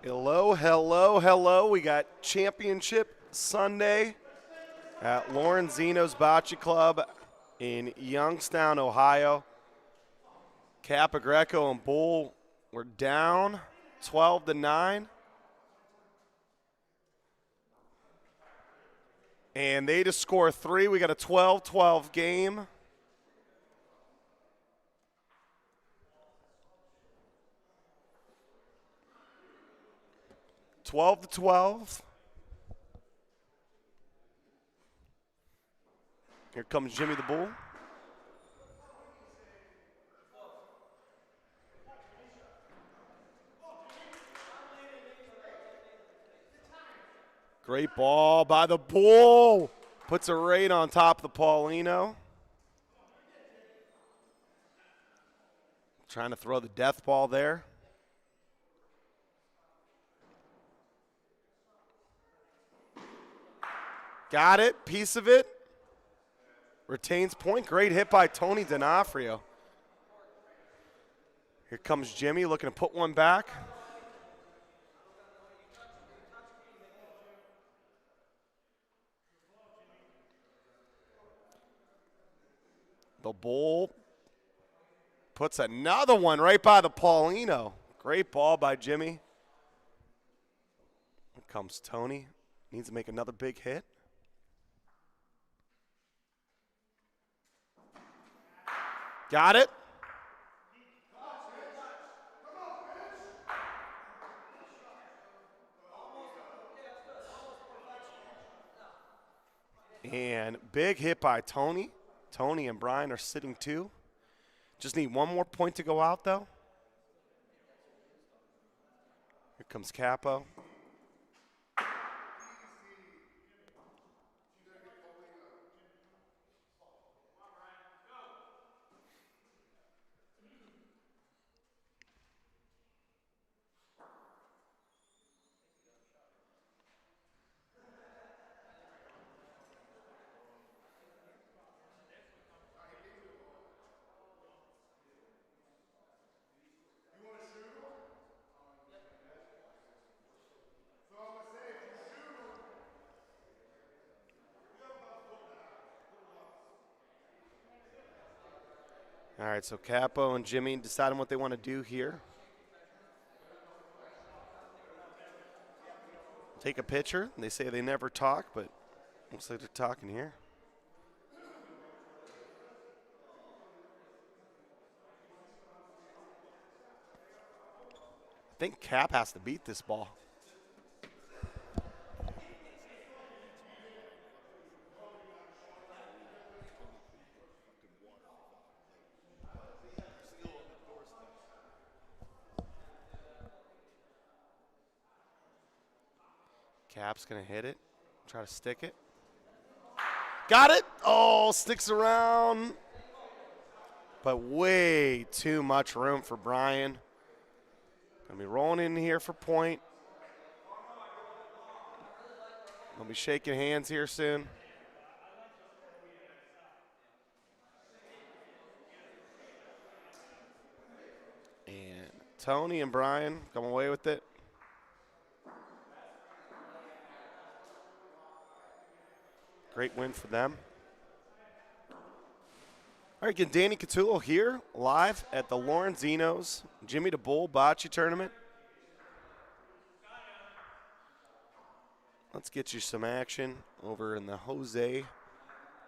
Hello, hello, hello. We got Championship Sunday at Lorenzino's Bocce Club in Youngstown, Ohio. Kappa, Greco, and Bull were down 12-9. And they just score 3. We got a 12-12 game. Twelve to 12. Here comes Jimmy the Bull. Great ball by the Bull. Puts a right on top of the Paulino. Trying to throw the death ball there. Got it, piece of it. Retains point. Great hit by Tony D'Onofrio. Here comes Jimmy looking to put one back. The Bull puts another one right by the Paulino. Great ball by Jimmy. Here comes Tony. Needs to make another big hit. Got it. And big hit by Tony. Tony and Brian are sitting 2. Just need one more point to go out, though. Here comes Capo. All right, so Capo and Jimmy deciding what they want to do here. Take a picture. They say they never talk, but looks like they're talking here. I think Cap has to beat this ball. Cap's going to hit it, try to stick it. Got it. Oh, sticks around. But way too much room for Brian. Going to be rolling in here for point. They'll be shaking hands here soon. And Tony and Brian come away with it. Great win for them. All right, again, Danny Catullo here, live at the Lorenzino's Jimmy the Bull Bocce Tournament. Let's get you some action over in the Jose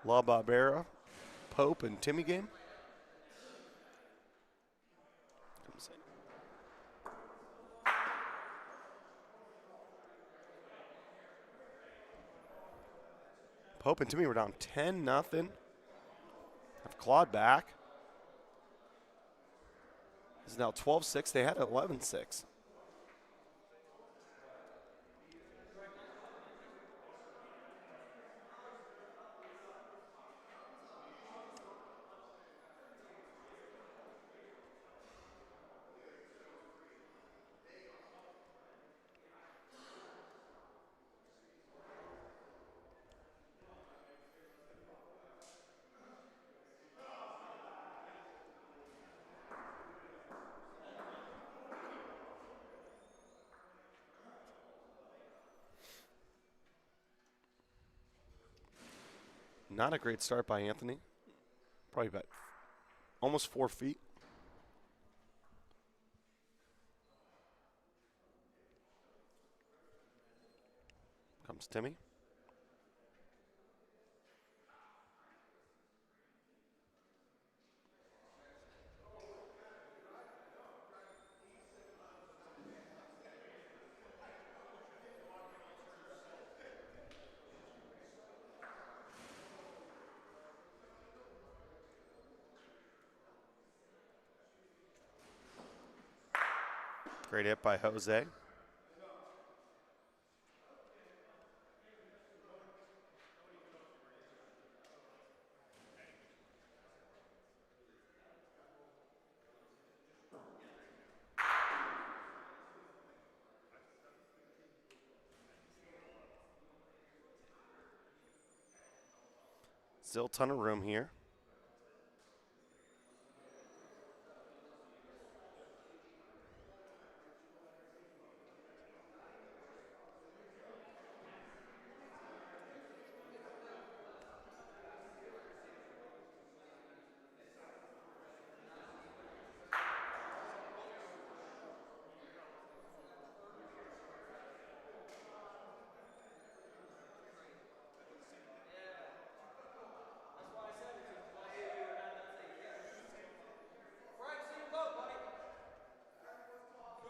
La Barbera, Pope, and Timmy game. Pope and Timmy were down 10-0. Have clawed back. It's now 12-6. They had 11-6. Not a great start by Anthony. Probably about almost 4 feet. Comes Timmy. Great hit by Jose. Still a ton of room here.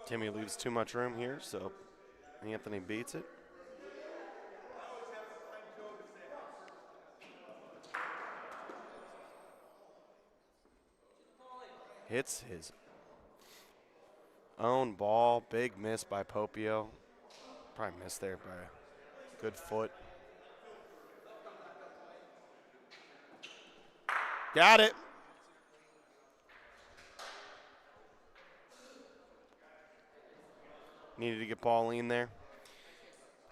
Timmy leaves too much room here, so Anthony beats it. Hits his own ball. Big miss by Popio. Probably missed there by a good foot. Got it. Needed to get Pauline there.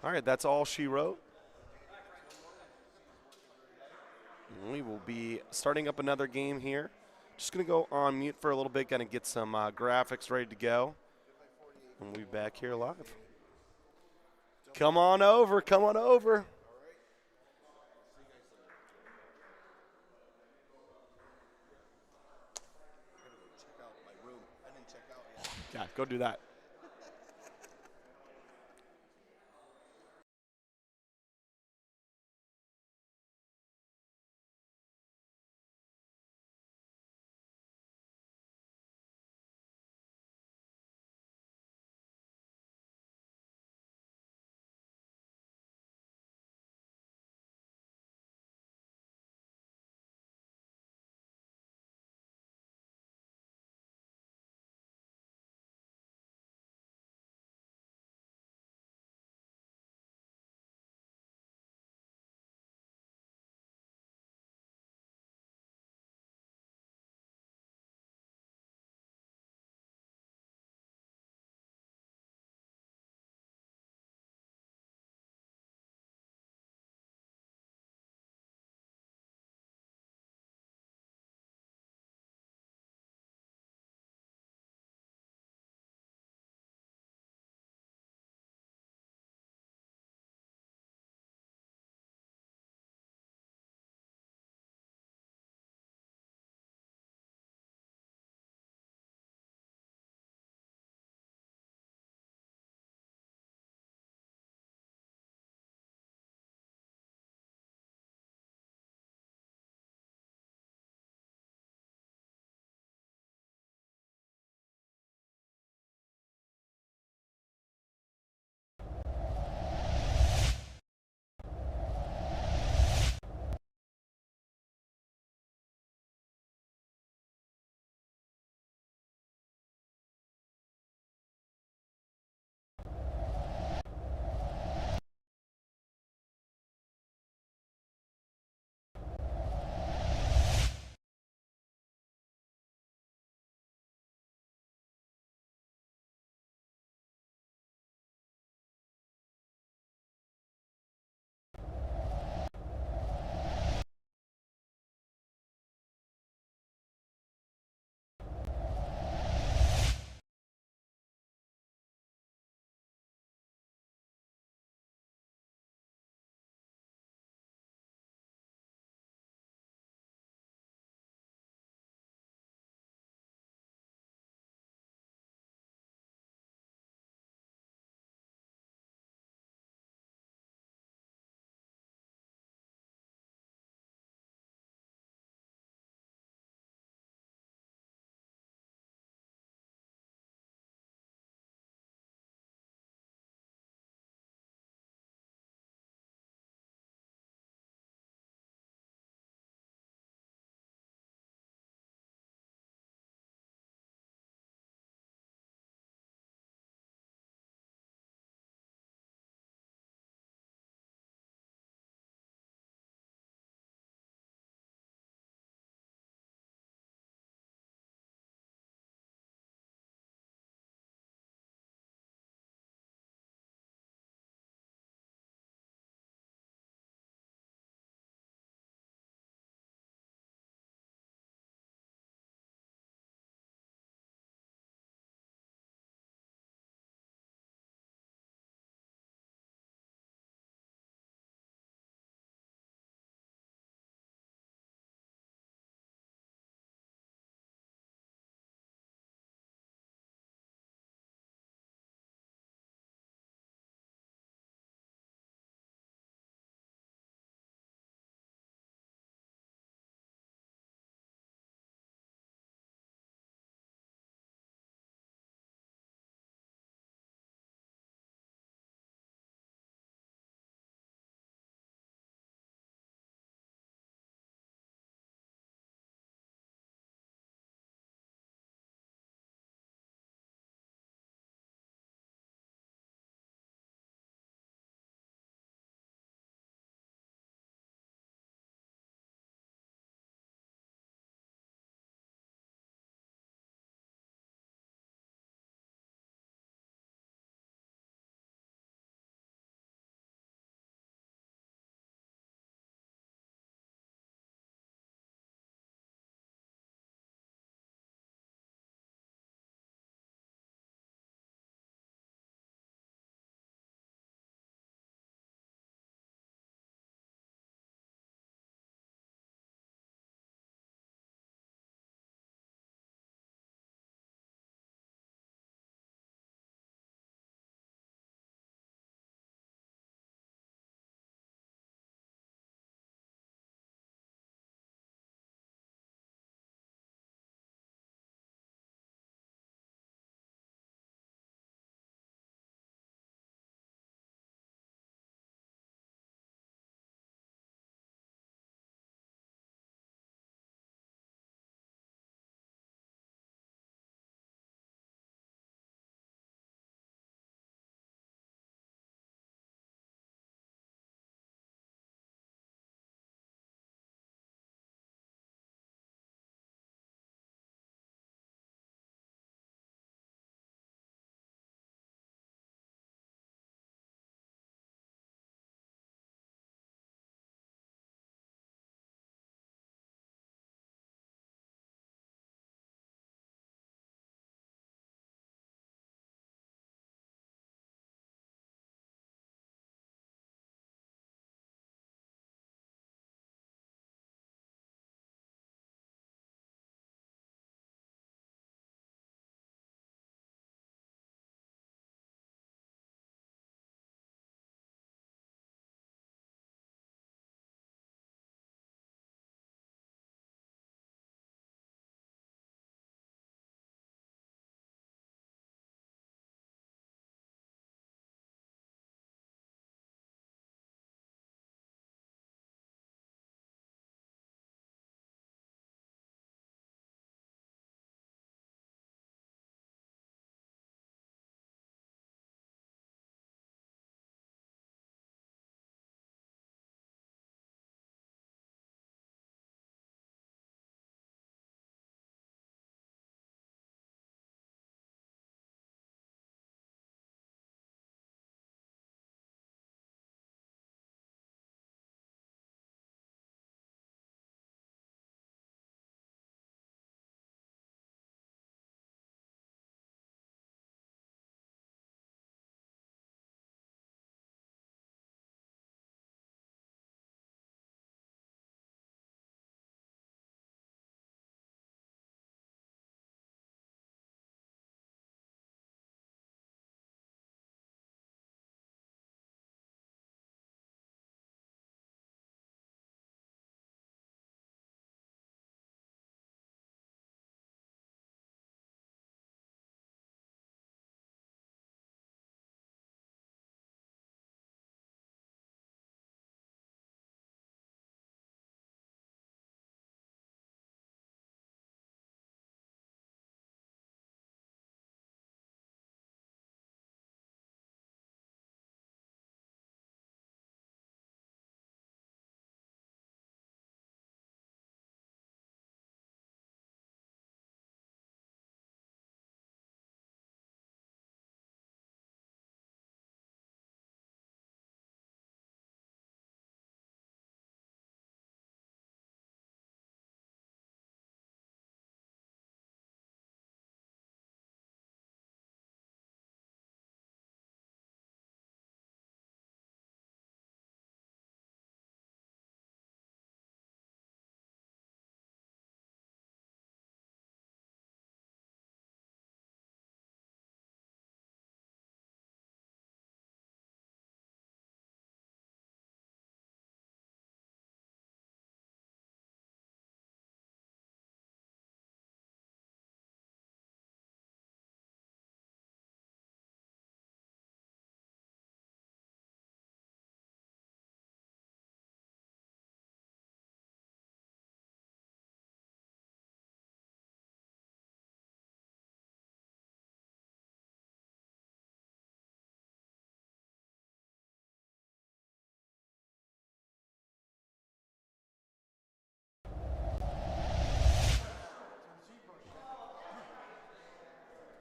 All right, that's all she wrote. We will be starting up another game here. Just going to go on mute for a little bit, going to get some graphics ready to go. And we'll be back here live. Come on over, come on over. Yeah, go do that.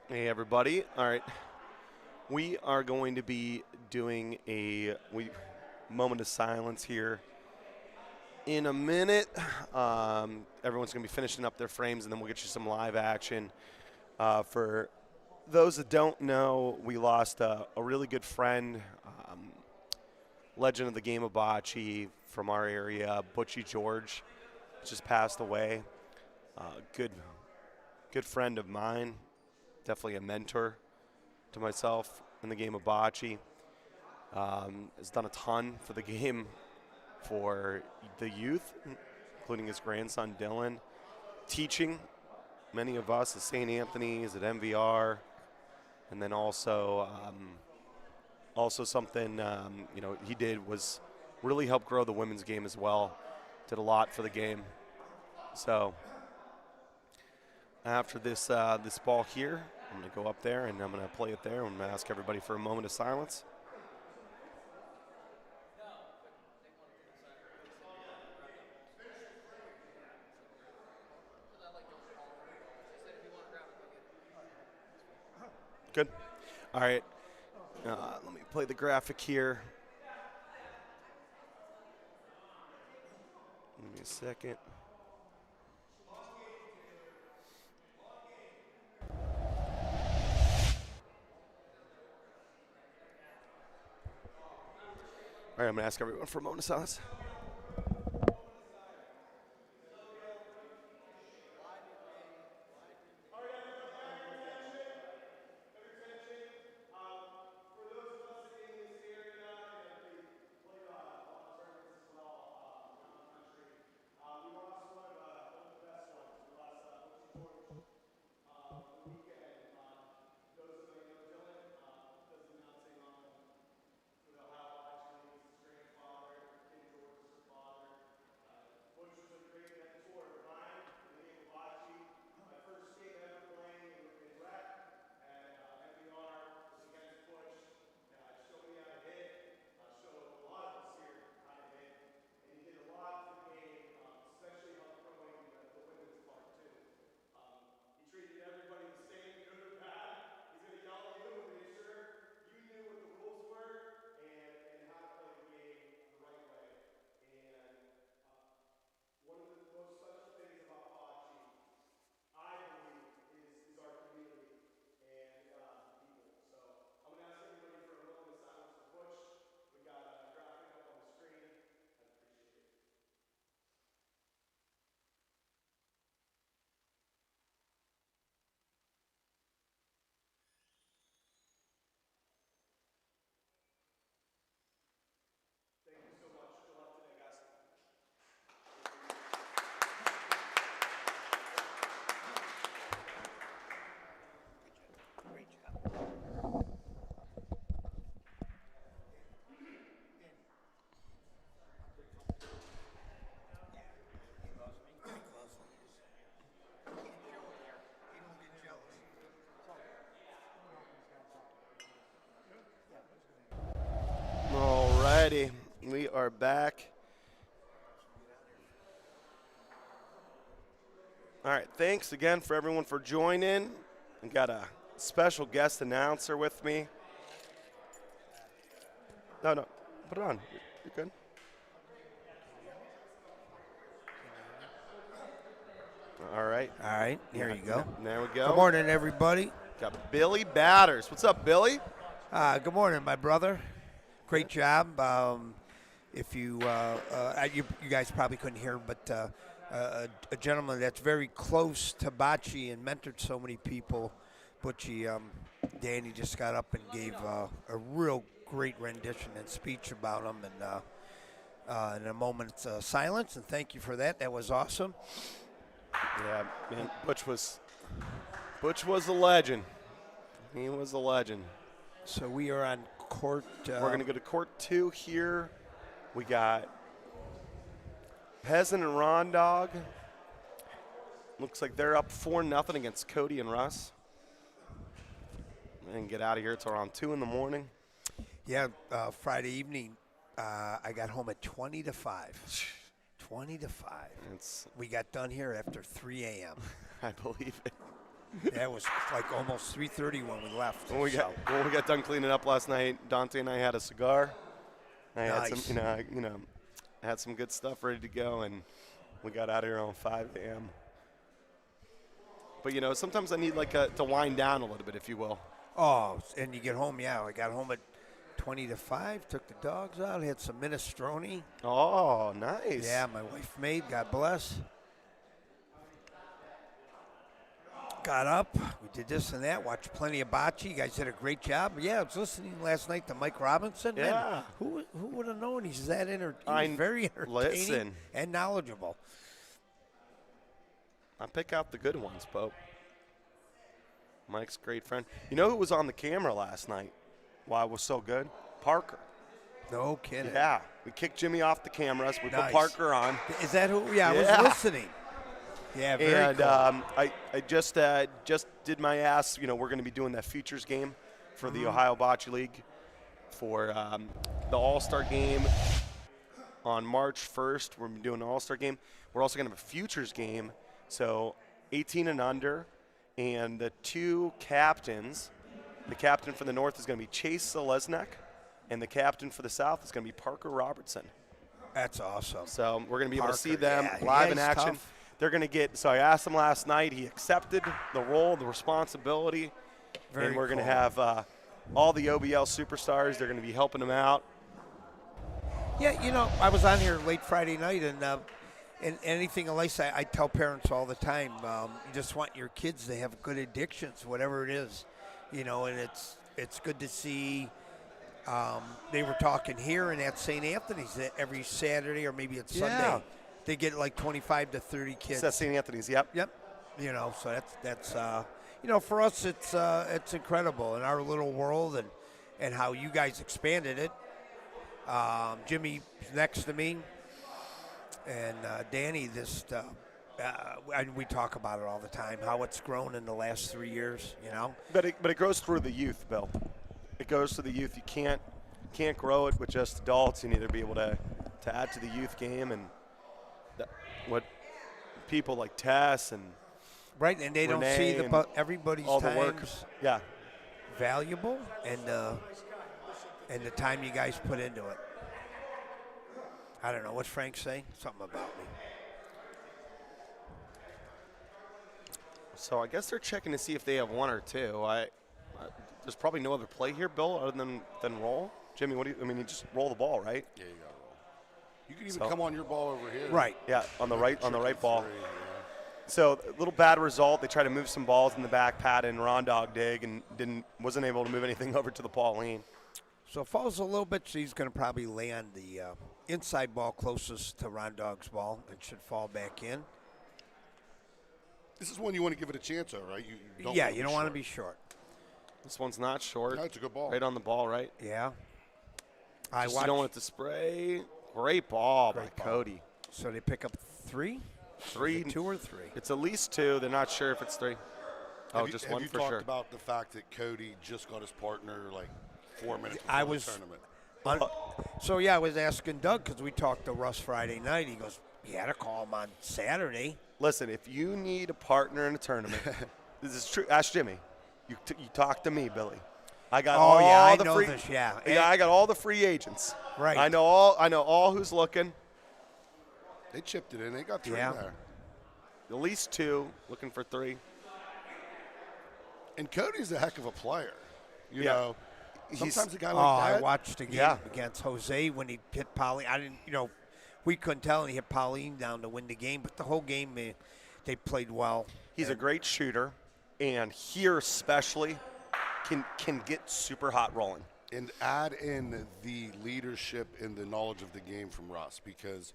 Hey, everybody. All right. We are going to be doing a moment of silence here in a minute. Everyone's going to be finishing up their frames, and then we'll get you some live action. For those that don't know, we lost a really good friend, legend of the game of bocce from our area, Butchie George, just passed away. Good friend of mine, definitely a mentor to myself in the game of bocce. Has done a ton for the game for the youth, including his grandson Dylan, teaching many of us at St. Anthony's, at MVR, and then also something he did was really help grow the women's game as well. Did a lot for the game. So after this ball here, I'm going to go up there and I'm going to play it there. I'm going to ask everybody for a moment of silence. Good. All right. Let me play the graphic here. Give me a second. All right, I'm going to ask everyone for a moment of silence. Alrighty, we are back. All right, thanks again for everyone for joining. I got a special guest announcer with me. No, put it on. You're good. All right. All right, here you go. There we go. Good morning, everybody. Got Billy Batters. What's up, Billy? Good morning, my brother. Great job. If you guys probably couldn't hear, but a gentleman that's very close to bocce and mentored so many people, Butchie, Danny just got up and gave a real great rendition and speech about him, and in a moment's silence, and thank you for that. That was awesome. Yeah, man, Butch was a legend. He was a legend. So we are on court. We're going to go to court 2 here. We got Pezzin and Rondog. Looks like they're up 4-0 against Cody and Russ. And get out of here. It's around 2 in the morning. Yeah, Friday evening, I got home at 20 to 5. 20 to 5. We got done here after 3 a.m. I believe it. That was like almost 3:30 when we left. When we got done cleaning up last night, Dante and I had a cigar. I had Nice. some, I had some good stuff ready to go, and we got out of here around 5 a.m. But sometimes I need to wind down a little bit, if you will. Oh, and you get home, I got home at 20 to 5, took the dogs out, had some minestrone. Oh, nice. Yeah, my wife made, God bless. Got up, we did this and that, watched plenty of Bocce. You guys did a great job. Yeah, I was listening last night to Mike Robinson. Yeah. Man, who would have known he's that he's very entertaining and knowledgeable. I pick out the good ones, Pope. Mike's a great friend. You know who was on the camera last night? Why it was so good? Parker. No kidding. Yeah. We kicked Jimmy off the cameras. We put Nice. Parker on. Is that who? Yeah, I was listening. Yeah, very And cool. I just did my ass. We're going to be doing that futures game for the Ohio Bocce League for the All-Star game on March 1st. We're going to be doing an All-Star game. We're also going to have a futures game. So 18 and under, and the two captains, the captain for the North is going to be Chase Selesnik, and the captain for the South is going to be Parker Robertson. That's awesome. So we're going to be able to see Parker, them yeah, live he's in action. tough. They're going to get – so I asked him last night. He accepted the role, the responsibility, Very and we're going to cool. have all the OBL superstars. They're going to be helping him out. Yeah, I was on here late Friday night, and anything like I tell parents all the time, you just want your kids to have good addictions, whatever it is, and it's good to see. They were talking here and at St. Anthony's that every Saturday or maybe it's Sunday, they get like 25 to 30 kids. It's at St. Anthony's, yep. Yep. So that's for us it's incredible in our little world and how you guys expanded it. Jimmy's next to me, and Danny. And we talk about it all the time how it's grown in the last 3 years. But it goes through the youth, Bill. It goes to the youth. You can't grow it with just adults. You need to be able to add to the youth game and what people like Tess and right, and they don't Renee see everybody's all the work. time's Yeah. valuable and the time you guys put into it. I don't know what's Frank saying. Something about me. So I guess they're checking to see if they have one or two. There's probably no other play here, Bill, other than roll. Jimmy, you just roll the ball, right? Yeah, you got to roll. You can even come on your ball over here. Right. Yeah, on the right ball. Three, yeah. So a little bad result. They tried to move some balls in the back pad and Rondog dig and wasn't able to move anything over to the Pauline. So it falls a little bit, so he's going to probably land the inside ball closest to Rondog's ball and should fall back in. This is when you want to give it a chance, though, right? You don't want to be short. This one's not short. No, it's a good ball. Right on the ball, right? Yeah. You don't want it to spray. Great ball by Great ball. Cody. So they pick up three? Three. Is it 2 or 3? It's at least 2. They're not sure if it's 3. Just one for sure. Have you talked about the fact that Cody just got his partner like 4 minutes before I the was- tournament? So, I was asking Doug because we talked to Russ Friday night. He goes, you had to call him on Saturday. Listen, if you need a partner in a tournament, this is true. Ask Jimmy. You talk to me, Billy. I got I the know free. this, yeah. I got all the free agents. Right. I know all who's looking. They chipped it in. They got 3 Yeah. there. At least 2, looking for 3. And Cody's a heck of a player. You Yeah. know, He's- sometimes a guy like that. I watched a game Yeah. against Jose when he hit Pauline. I didn't, we couldn't tell, and he hit Pauline down to win the game. But the whole game, they played well. He's a great shooter, and here especially can get super hot rolling. And add in the leadership and the knowledge of the game from Russ, because,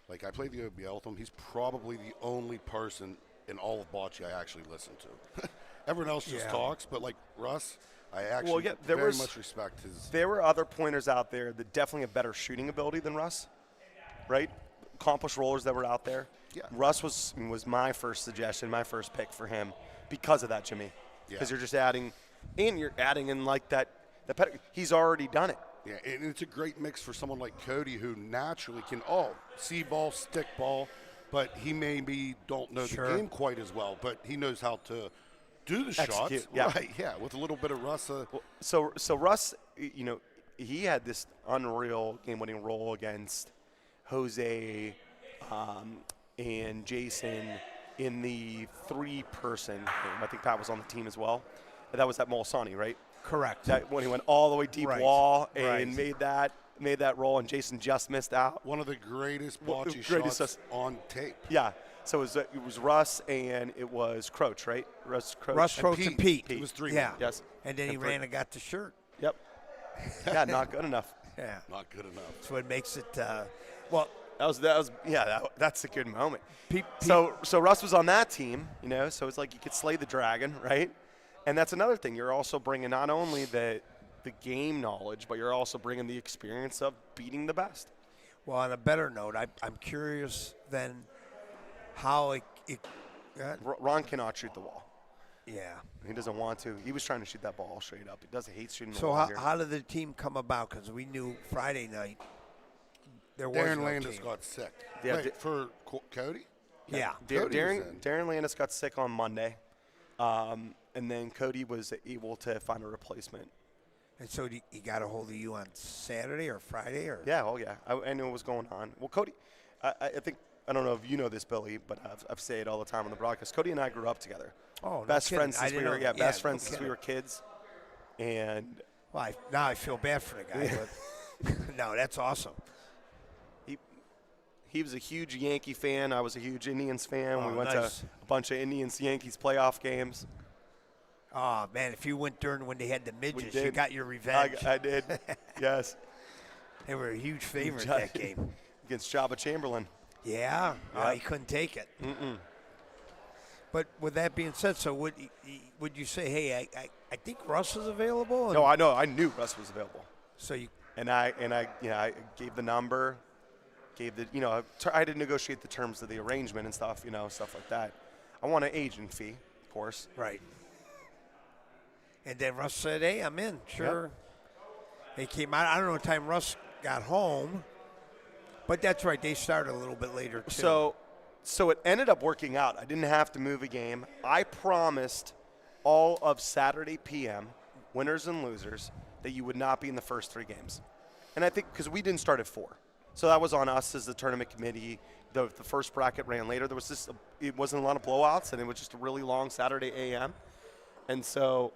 like, I played the OBL with him. He's probably the only person in all of Bocce I actually listen to. Everyone else just talks, but, like, Russ, I actually very much respect his. There were other pointers out there that definitely have better shooting ability than Russ, right? Accomplished rollers that were out there. Yeah. Russ was my first suggestion, my first pick for him because of that, Jimmy. Because you're just adding, and you're adding in like that he's already done it. Yeah, and it's a great mix for someone like Cody who naturally can, see ball, stick ball, but he maybe don't know the game quite as well, but he knows how to do the execute. shots. Yeah. Right, yeah, with a little bit of Russ. So Russ, you know, he had this unreal game-winning role against Jose and Jason in the 3-person game. I think Pat was on the team as well. That was at Molisani, right? Correct. That when he went all the way deep Right. wall and Right. made that roll, and Jason just missed out. One of the greatest Bocce greatest shots on tape. Yeah. So it was Russ and it was Croach, right? Russ, Croach, and Pete. It was 3. Yeah. Yes. And then he And ran and got the shirt. Yep. Yeah, not good enough. Yeah. Not good enough. That's what makes it. Well, That's a good moment. Pete, So Russ was on that team, you know, so it's like you could slay the dragon, right? And that's another thing. You're also bringing not only the game knowledge, but you're also bringing the experience of beating the best. well, on a better note, I'm curious then how it Ron cannot shoot the wall. yeah. He doesn't want to. He was trying to shoot that ball straight up. He doesn't hate shooting the So wall here. how did the team come about? Because we knew Friday night there was Darren no Landis team. got sick. Yeah, Wait, for Cody? Yeah. Cody was in. Darren Landis got sick on Monday, and then Cody was able to find a replacement. And so he got a hold of you on Saturday or Friday or Yeah, I knew what was going on. Well, Cody, I think, I don't know if you know this, Billy, but I've said it all the time on the broadcast. Cody and I grew up together. Oh, no best kidding. friends I since didn't we were know that. best Yeah, friends no since we kidding. were kids. And Well, now I feel bad for the guy, but no, that's awesome. he was a huge Yankee fan. I was a huge Indians fan. Oh, We went nice. to a bunch of Indians-Yankees playoff games. Oh man, if you went during when they had the midgets, you did. got your revenge. I did, yes, They were a huge favorite that game. against Jabba Chamberlain. Yeah, Yeah. he couldn't take it. But with that being said, so would you say, hey, I think Russ is available? And No, I know. I knew Russ was available. so you And I gave the number, I had to negotiate the terms of the arrangement and stuff, stuff like that. I want an agent fee, of course. right. And then Russ said, hey, I'm in. Sure. He came out. I don't know what time Russ got home, but that's right. They started a little bit later too. So it ended up working out. I didn't have to move a game. I promised all of Saturday PM, winners and losers, that you would not be in the first 3 games. And I think because we didn't start at 4. So that was on us as the tournament committee. The first bracket ran later. There was it wasn't a lot of blowouts, and it was just a really long Saturday AM. And so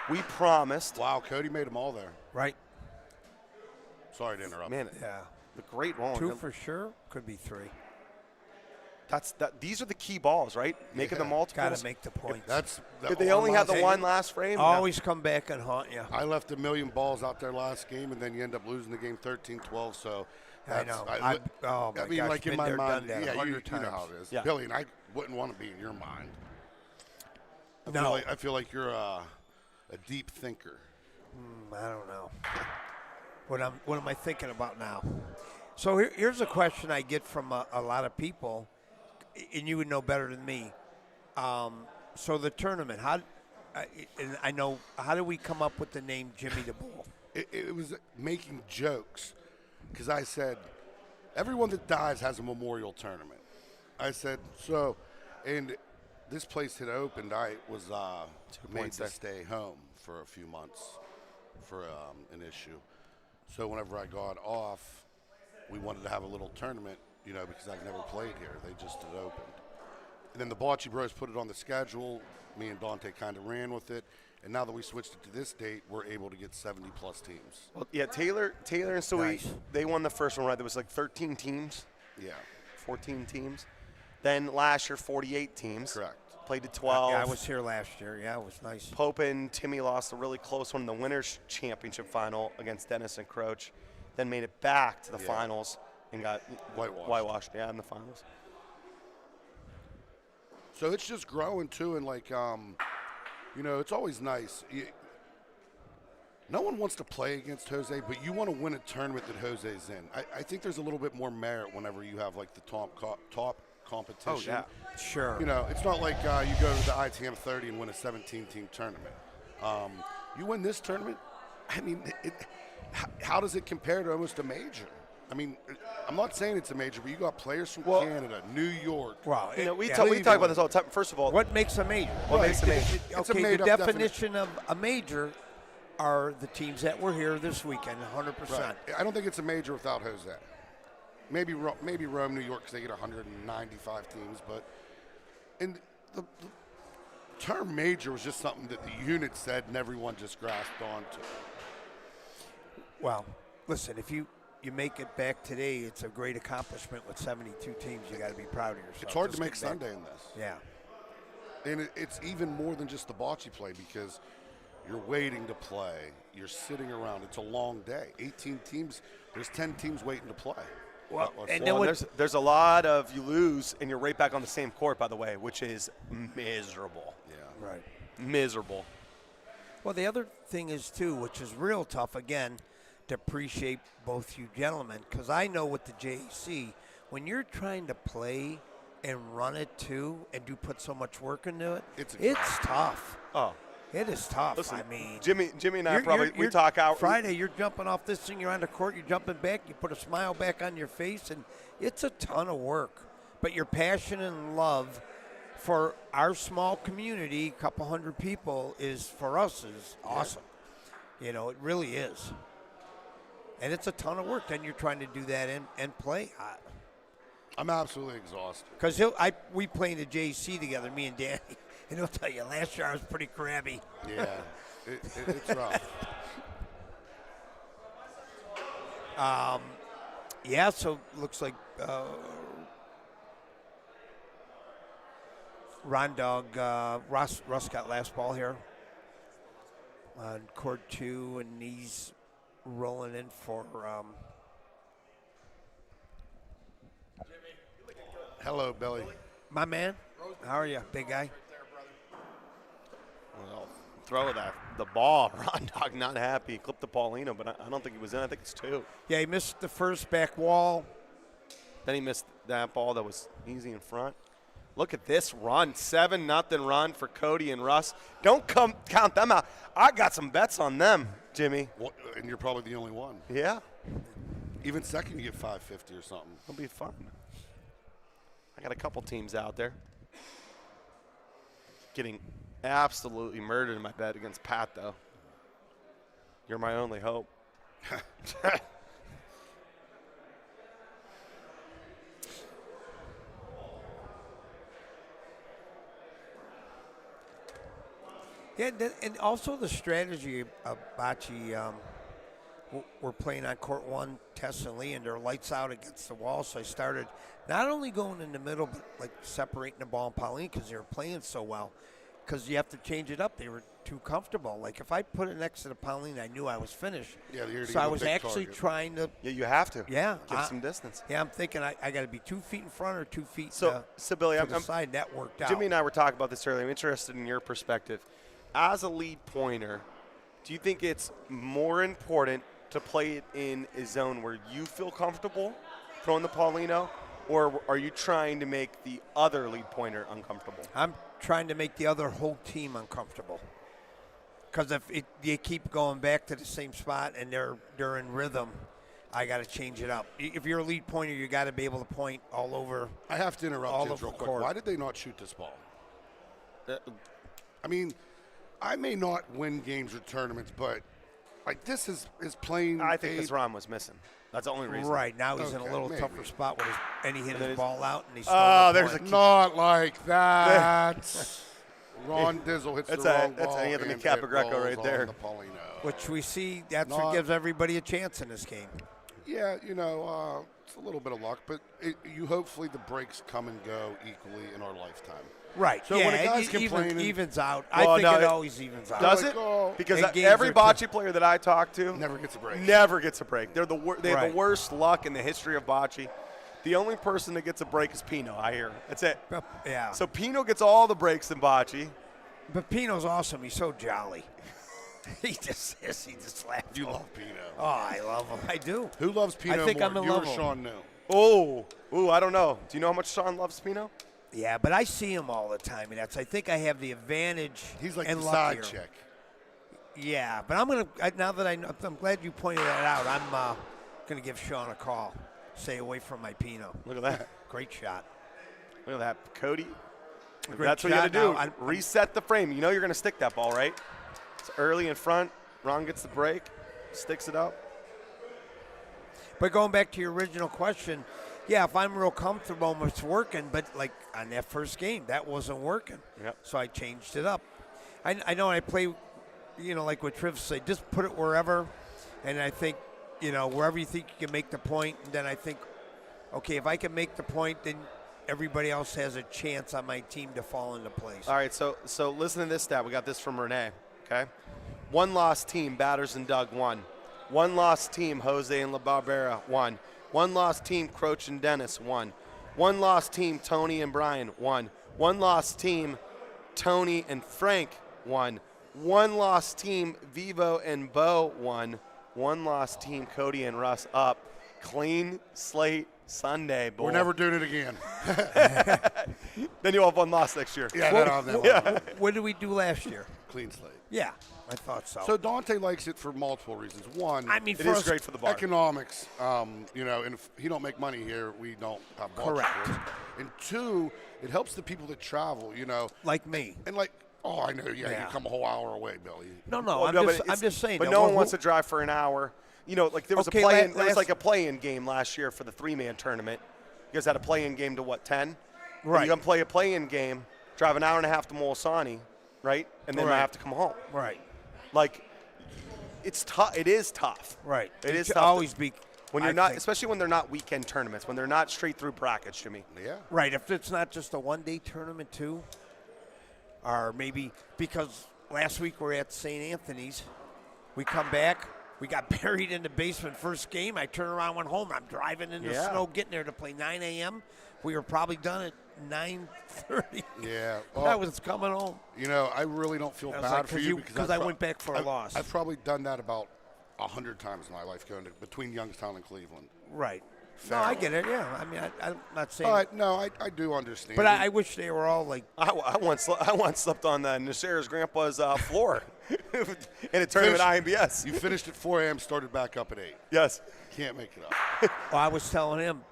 we promised. Wow, Cody made them all there. Right. Sorry to interrupt. Man, Yeah. the great rolling. 2 for sure. Could be 3. These are the key balls, right? Making the multiples. Got to make the points. If they only had the one last frame. Always come back and haunt you. I left 1,000,000 balls out there last game, and then you end up losing the game 13-12. So I know. Oh my I mean, gosh, like in been my there, mind, done that yeah, you 100 know times. how it is. Yeah. Billy, and I wouldn't want to be in your mind. No. I feel like you're a deep thinker. I don't know. What am I thinking about now? So here's a question I get from a lot of people, and you would know better than me. So the tournament, and I know, how did we come up with the name Jimmy the Bull? It was making jokes because I said, everyone that dies has a memorial tournament. I said, so, and this place had opened. I was made points to there. stay home for a few months for an issue. So whenever I got off, we wanted to have a little tournament, because I'd never played here. They just had opened. And then the Bocce Bros put it on the schedule. Me and Dante kind of ran with it. And now that we switched it to this date, we're able to get 70-plus teams. Well, yeah, Taylor and Stewie, Nice. they won the first one, right? There was like 13 teams, Yeah, 14 teams. Then last year, 48 teams. correct. Played to 12. Yeah, I was here last year. Yeah, it was nice. Pope and Timmy lost a really close one in the Winners' Championship final against Dennis and Croach. Then made it back to the Yeah. finals and got Whitewashed. Yeah, in the finals. So it's just growing too, and it's always nice. No one wants to play against Jose, but you want to win a tournament that Jose's in. I think there's a little bit more merit whenever you have like the top competition. Oh, yeah. Sure. It's not like you go to the ITM 30 and win a 17-team tournament. You win this tournament, I mean, how does it compare to almost a major? I mean, I'm not saying it's a major, but you got players from Canada, New York. Well, we talk about this all the time. First of all, what makes a major? What makes a major? It's a Okay, the made-up definition of a major are the teams that were here this weekend, 100%. Right. I don't think it's a major without Jose. Maybe Rome, New York, because they get 195 teams. But the term major was just something that the unit said and everyone just grasped onto. Well, listen, if you make it back today, it's a great accomplishment with 72 teams. You got to be proud of yourself. It's hard Just to make get back. Sunday in this. Yeah. And it's even more than just the bocce play because you're waiting to play. You're sitting around. It's a long day. 18 teams. There's 10 teams waiting to play. Well, and Well, then and there's a lot of you lose and you're right back on the same court, by the way, which is miserable. Yeah. right. Miserable. Well, the other thing is, too, which is real tough, again, to appreciate both you gentlemen, because I know with the JC, when you're trying to play and run it, too, and do put so much work into it, it's tough. Oh. It is tough. Listen, I mean, Jimmy and I we talk out. Friday, you're jumping off this thing, you're on the court, you're jumping back, you put a smile back on your face, and it's a ton of work. But your passion and love for our small community, a couple hundred people, is awesome. You know, it really is. And it's a ton of work. Then you're trying to do that and play. I'm absolutely exhausted. Because we play in the JC together, me and Danny. And he'll tell you, last year I was pretty crabby. Yeah, it's rough. Yeah, so looks like Ron Dog, Russ got last ball here on court 2, and he's rolling in for Hello, Billy. my man. How are you, big guy? Well, throw the ball. Ron Dog not happy. He clipped the Paulino, but I don't think he was in. I think it's 2. Yeah, he missed the first back wall. Then he missed that ball that was easy in front. Look at this run. 7-0 run for Cody and Russ. Don't count them out. I got some bets on them, Jimmy. What, and you're probably the only one. Yeah. Even second, you get 550 or something. It'll be fun. I got a couple teams out there. Getting absolutely murdered in my bet against Pat, though. You're my only hope. Yeah, and also the strategy of Bocce, we're playing on court 1, Tess and Lee, and they're lights out against the wall. So I started not only going in the middle, but like separating the ball and Pauline because they were playing so well. Because you have to change it up. They were too comfortable. Like if I put it next to the Pauline, I knew I was finished. Yeah, so I was actually trying to. Yeah, you have to. Yeah, give some distance. Yeah, I'm thinking I got to be 2 feet in front or 2 feet so Billy, to the side. That worked out. Jimmy and I were talking about this earlier. I'm interested in your perspective. As a lead pointer, do you think it's more important to play it in a zone where you feel comfortable throwing the Paulino, or are you trying to make the other lead pointer uncomfortable? I'm trying to make the other whole team uncomfortable. Because if you keep going back to the same spot and they're in rhythm, I got to change it up. If you're a lead pointer, you got to be able to point all over. I have to interrupt you real quick. Court. Why did they not shoot this ball? I mean, I may not win games or tournaments, but like this is playing. I think because Ron was missing. That's the only reason. Right now he's in a little tougher spot and he hit his ball out and he's. There's not like that. Ron Dizzle hits the wrong ball. That's Anthony Capogreco right there. The which we see. That's what gives everybody a chance in this game. Yeah, it's a little bit of luck, but hopefully the breaks come and go equally in our lifetime. Right. So when a guy's complaining, evens out. Well, I think it always evens out. Does it? Because every bocce player that I talk to never gets a break. Never gets a break. They have the worst luck in the history of bocce. The only person that gets a break is Pino, I hear. That's it. Yeah. So Pino gets all the breaks in bocce. But Pino's awesome. He's so jolly. He just laughs. You love Pino. Oh, I love him. I do. Who loves Pino I think more, I'm in you love or him. Sean New? Oh, I don't know. Do you know how much Sean loves Pino? Yeah, but I see him all the time, and I think I have the advantage. He's like and the luckier. side chick. Yeah, but I'm glad you pointed that out. I'm Going to give Sean a call. Stay away from my Pinot. Look at that. Great shot. Look at that. Cody. If Great that's what you got to shot. do. Now, Reset the frame. You know you're going to stick that ball, right? It's early in front. Ron gets the break. Sticks it up. But going back to your original question, yeah, if I'm real comfortable and it's working, but like on that first game, that wasn't working. Yep. So I changed it up. I know I play, like what Triv said, just put it wherever. And I think, wherever you think you can make the point, and then I think, okay, if I can make the point, then everybody else has a chance on my team to fall into place. All right, so listen to this stat. We got this from Renee, okay? One lost team, Batters and Doug, won. One lost team, Jose and La Barbera, won. One lost team, Croach and Dennis, won. One lost team, Tony and Brian, won. One lost team, Tony and Frank, won. One lost team, Vivo and Bo, won. One lost team, Cody and Russ, up. Clean slate Sunday, boy. We're never doing it again. Then you'll have one loss next year. Yeah, then I'll have that one. What did we do last year? Clean slate. Yeah, I thought so. So Dante likes it for multiple reasons. One, I mean, It for is us, great for the bar. economics. And if he don't make money here, we don't have ball Correct. sports. And two, it helps the people that travel. like me. And like, oh, I know. Yeah, Yeah. you come a whole hour away, Billy. No, Well, I'm but just saying. But that no one we're- wants to drive for an hour. Like there was Okay, a play-in. There was last- like a play-in game last year for the 3-man tournament. You guys had a play-in game to what, 10? Right. You're gonna play a play-in game, drive an hour and a half to Molisani, right? And then Right. I have to come home. Right, Like, it's tough. It is tough. right. It is should tough to- always be When you're I not, think. especially when they're not weekend tournaments, when they're not straight through brackets, Jimmy. Yeah. Right, if it's not just a one-day tournament too, or maybe because last week we're at St. Anthony's, we come back, we got buried in the basement first game. I turn around, went home. I'm driving in the Yeah. snow, getting there to play 9 a.m. We were probably done at 9:30. Yeah. I was coming home. I really don't feel I was bad like, for 'cause you you- 'cause I went back for a loss. I've probably done that about 100 times in my life going between Youngstown and Cleveland. Right. Fair. No, I get it. Yeah, I mean, I'm not saying. But no, I do understand. But I wish they were all like. I once slept on Nasser's grandpa's floor in a tournament at IMBS. You finished at 4 a.m., started back up at 8. Yes. Can't make it up. Well, I was telling him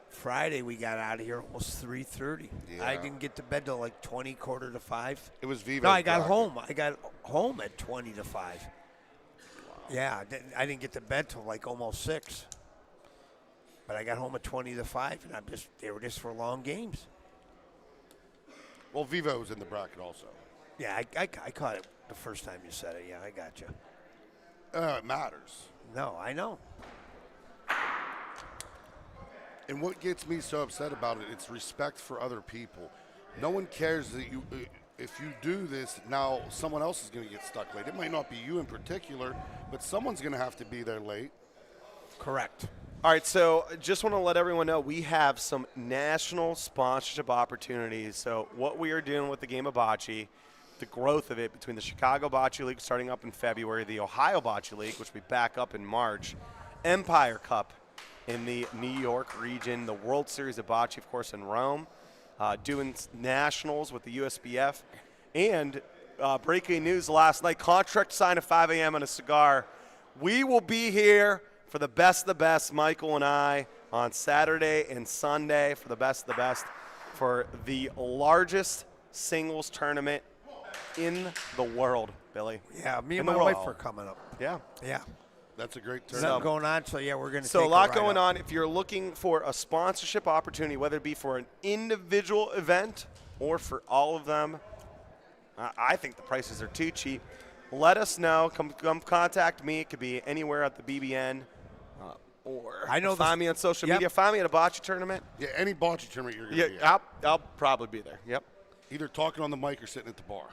Friday we got out of here almost 3:30. Yeah. I didn't get to bed till like 20, quarter to 5. It was Vivo. No, I got home. I got home at 20 to 5. Yeah, I didn't get to bed till like almost 6. But I got home at 20 to 5, and they were just for long games. Well, Vivo was in the bracket also. Yeah, I caught it the first time you said it. Yeah, I got you. It matters. No, I know. And what gets me so upset about it, it's respect for other people. No one cares that if you do this, now someone else is going to get stuck late. It might not be you in particular, but someone's going to have to be there late. Correct. All right, so just want to let everyone know we have some national sponsorship opportunities. So what we are doing with the game of bocce, the growth of it between the Chicago Bocce League starting up in February, the Ohio Bocce League, which will be back up in March, Empire Cup in the New York region, the World Series of Bocce, of course, in Rome, doing nationals with the USBF, and breaking news last night, contract signed at 5 a.m. on a cigar. We will be here for the best of the best, Michael and I, on Saturday and Sunday for the best of the best for the largest singles tournament in the world, Billy. Yeah, me and In my the wife world. are coming up. Yeah. Yeah. That's a great There's turn. nothing going on, so yeah, we're going to So take a lot ride going up. on. If you're looking for a sponsorship opportunity, whether it be for an individual event or for all of them, I think the prices are too cheap. Let us know. Come contact me. It could be anywhere at the BBN. Or I know find me on social Yep. media. Find me at a bocce tournament. Yeah, any bocce tournament you're going to be Yeah, at. I'll probably be there. Yep. Either talking on the mic or sitting at the bar.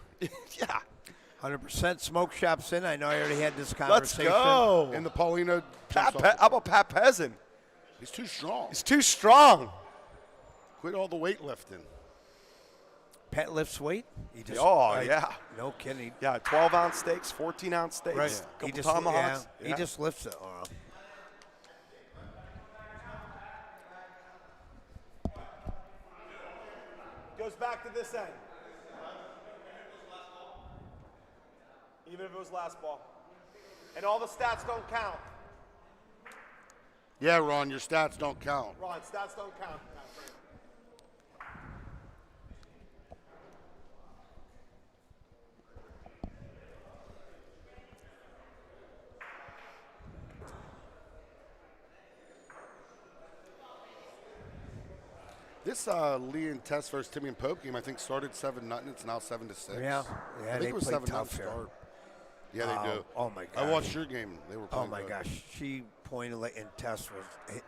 Yeah. 100% smoke shops in. I know I already had this Let's conversation. go. And the Paulino. How about Pat Pezzin? He's too strong. He's too strong. Quit all the weightlifting. Pat lifts weight. He just, Yeah. No kidding. Yeah, 12-ounce steaks, 14-ounce steaks, Right. couple He just, tomahawks. yeah, he just lifts it. Goes back to this end. Even if it was last ball. And all the stats don't count. Yeah, Ron, your stats don't count. Ron, stats don't count. This Lee and Tess versus Timmy and Pope game, I think, started 7-0. It's now 7-6. Yeah, I think they it was play 7-0 tough here. start. Yeah, they do. Oh my gosh. I watched your game. They were playing Oh my good. gosh, she pointed and Tess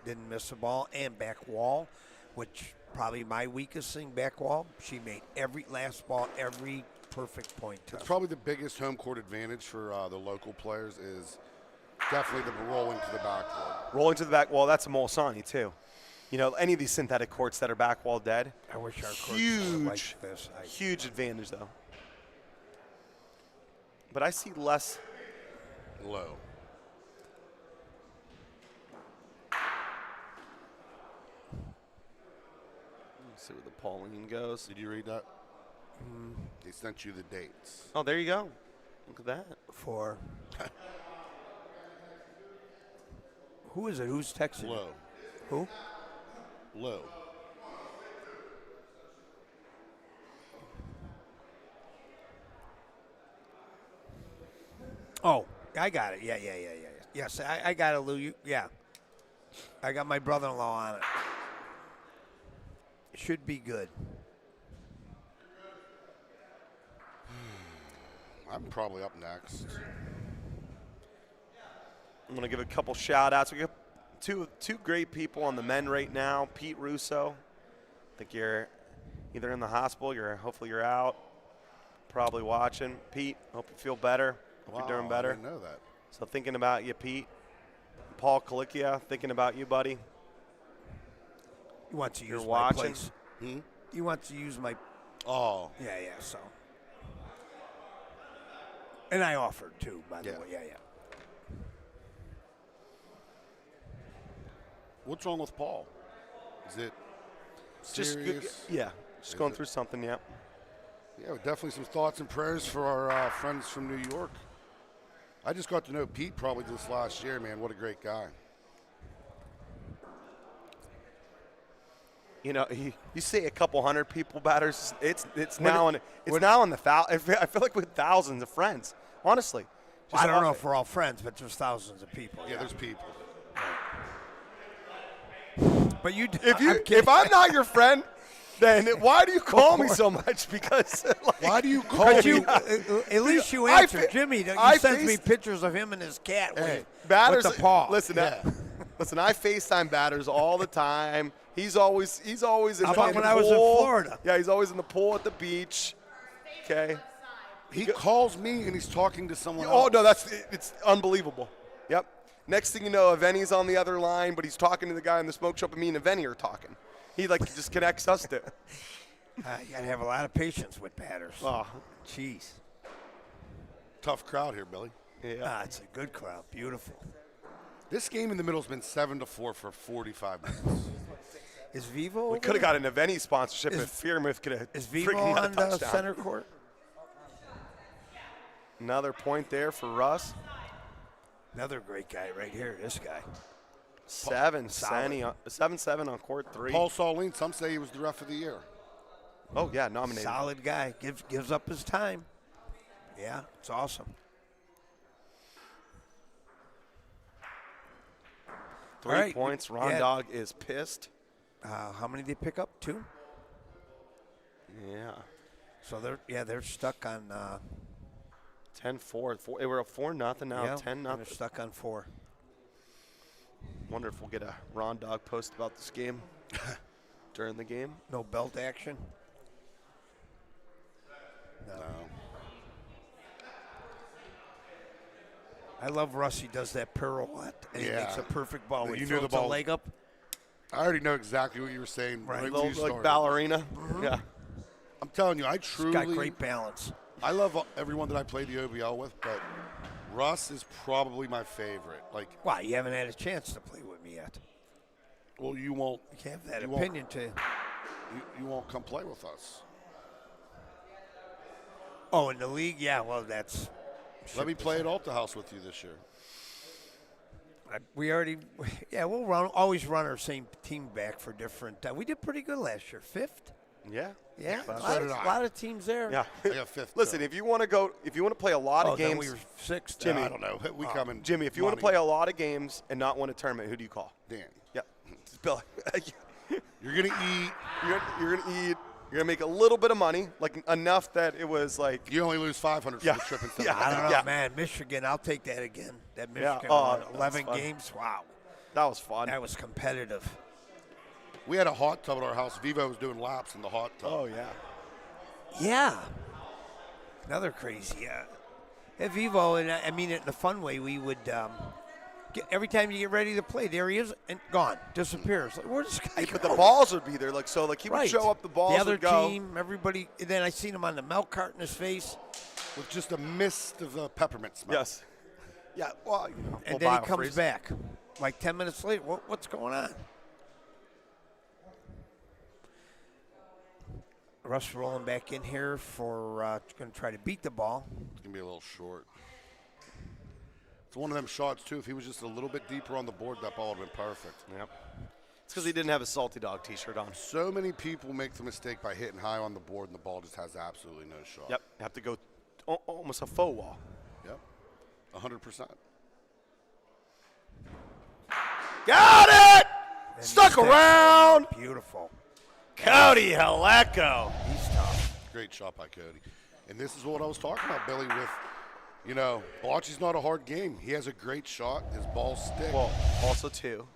didn't miss the ball and back wall, which probably my weakest thing, back wall. She made every last ball, every perfect point. It's probably the biggest home court advantage for the local players is definitely the rolling to the backboard. Rolling to the back wall, that's a Molsani too. You know, any of these synthetic courts that are back wall dead. I wish our courts were Huge, like this. huge advantage though. But I see less. Low. Let's see where the Pauline goes. Did you read that? They sent you the dates. Oh, there you go. Look at that. For who is it? Who's texting? Low. Who? Low. Oh, I got it. Yeah. Yes, I got it, Lou. Yeah. I got my brother-in-law on it. Should be good. I'm probably up next. I'm going to give a couple shout-outs. We got two great people on the men right now. Pete Russo. I think you're either in the hospital, hopefully you're out, probably watching. Pete, hope you feel better. Hope you're doing better. I didn't know that. So thinking about you, Pete. Paul Kalikia, thinking about you, buddy. He wants to use You're my watching. place. He wants to use my. Oh. Yeah. So. And I offered too, by the Yeah. way. Yeah. What's wrong with Paul? Is it serious? Just going through something, yeah. Yeah, definitely some thoughts and prayers for our friends from New York. I just got to know Pete probably this last year, man. What a great guy. You know, you see a couple hundred people batters. It's now in the I feel like with thousands of friends. Honestly, Well, I don't know if we're all friends, but there's thousands of people. Yeah, there's people. But you, if I'm not your friend, then why do you call me so much? Because why do you call me? At least you answer, Jimmy. You sends me pictures of him and his cat with the paw. Listen, I FaceTime batters all the time. He's always in How the about when pool. I was in Florida? Yeah, he's always in the pool at the beach. Okay. He calls me and he's talking to someone Oh else. no, it's unbelievable. Yep. Next thing you know, Aveni's on the other line, but he's talking to the guy in the smoke shop, and me and Aveni are talking. He just connects us to. You got to have a lot of patience with batters. Oh, Jeez. Tough crowd here, Billy. yeah. It's a good crowd. Beautiful. This game in the middle has been 7-4 for 45 minutes. Is Vivo? We could have got an Aveni sponsorship if Fearmouth could have Is Vivo freaking got a on the touchdown. center court? Another point there for Russ. Another great guy right here. This guy. 7-7 on court 3. Paul Saulene, some say he was the ref of the year. Oh yeah, nominated. Solid guy. Gives up his time. Yeah, it's awesome. 3 All right. points. Ron Yeah. Dog is pissed. How many did they pick up? 2. Yeah. So they're stuck on. 10-4. They were up 4-0 now. 10-0. They're stuck on 4. Wonder if we'll get a Ron Dog post about this game during the game. No belt action. No. I love Russ. He does that pirouette and he Yeah. makes a perfect ball. When You he knew the floats a ball- leg up. I already know exactly what you were saying. Right. Right. Little, when you like started. ballerina. Yeah. I'm telling you, I He's got truly. great balance. I love everyone that I play the OBL with, but Russ is probably my favorite. Like, Why? You haven't had a chance to play with me yet. well, you won't. You can't have that You won't. opinion to. You won't come play with us. Oh, in the league? Yeah, well, that's. Let me play at Alta House with you this year. We'll always run our same team back for different. We did pretty good last year. 5th. Yeah. Yeah, so did a I. lot of teams there. Yeah. I got 5th. Listen, if you want to play a lot of then games, we were 6th. Jimmy. I don't know. We come in. Jimmy, if you want to play a lot of games and not win a tournament, who do you call? Dan. Yep. Bill. You're gonna eat. You're gonna eat. You're gonna make a little bit of money, like enough that it was like. You only lose 500 for Yeah. the trip instead. Yeah. of I don't know, Yeah. man. Michigan, I'll take that again. That Yeah. Michigan Oh, run, that was 11 fun. games. Wow, That was fun. that was competitive. We had a hot tub at our house. Vivo was doing laps in the hot tub. Oh yeah. Yeah, another crazy. At Vivo, and I mean it in a fun way. We would every time you get ready to play, there he is, and gone, disappears. Like, where's this guy But go? the balls would be there, like so. Like he would Right. show up, the balls The other would go. team, everybody. And then I seen him on the milk cart in his face, With just a mist of peppermint smell. Yes. Yeah. Well, and then he comes back like 10 minutes later. What's going on? Russ rolling back in here for going to try to beat the ball. It's going to be a little short. It's one of them shots, too. If he was just a little bit deeper on the board, that ball would have been perfect. Yep. It's because he didn't have a salty dog T-shirt on. So many people make the mistake by hitting high on the board, and the ball just has absolutely no shot. Yep. Have to go almost a faux wall. Yep. 100%. Got it. And Stuck he's around. Beautiful. Cody Haleko. He's tough. Great shot by Cody. And this is what I was talking about, Billy, with, Bocce's not a hard game. He has a great shot. His balls stick. Well, also too,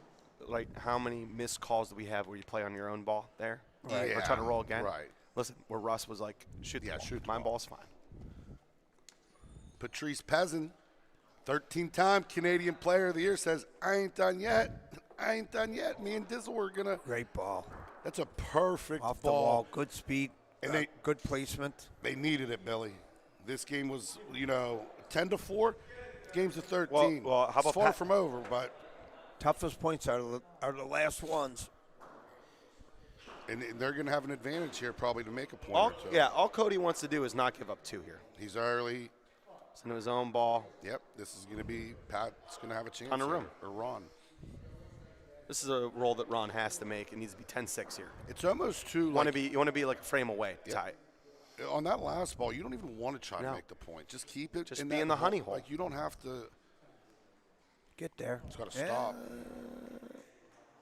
like how many missed calls do we have where you play on your own ball there? Right. Or try to roll again. Right. Listen, where Russ was like, shoot the ball. shoot the My ball. ball's fine. Patrice Pezzin, 13-time Canadian Player of the Year, says, I ain't done yet. I ain't done yet. Me and Dizzle were going to. Great ball. That's a perfect Off the ball. wall. Good speed. And And good placement. They needed it, Billy. This game was, 10-4. Game's a 13. Well, how about it's far Pat- from over, but Toughest points are the last ones. and they're going to have an advantage here probably to make a point or two. All Cody wants to do is not give up two here. He's early. Send him his own ball. Yep, this is going to be Pat's going to have a chance. Ton of here, room. Or Ron. This is a roll that Ron has to make. It needs to be 10-6 here. It's almost too You want to be like a frame away. Yeah. Tie it. On that last ball, you don't even want to try No. to make the point. Just keep it. Just in be that in the honey hole. Like you don't have to. Get there. It's got to stop.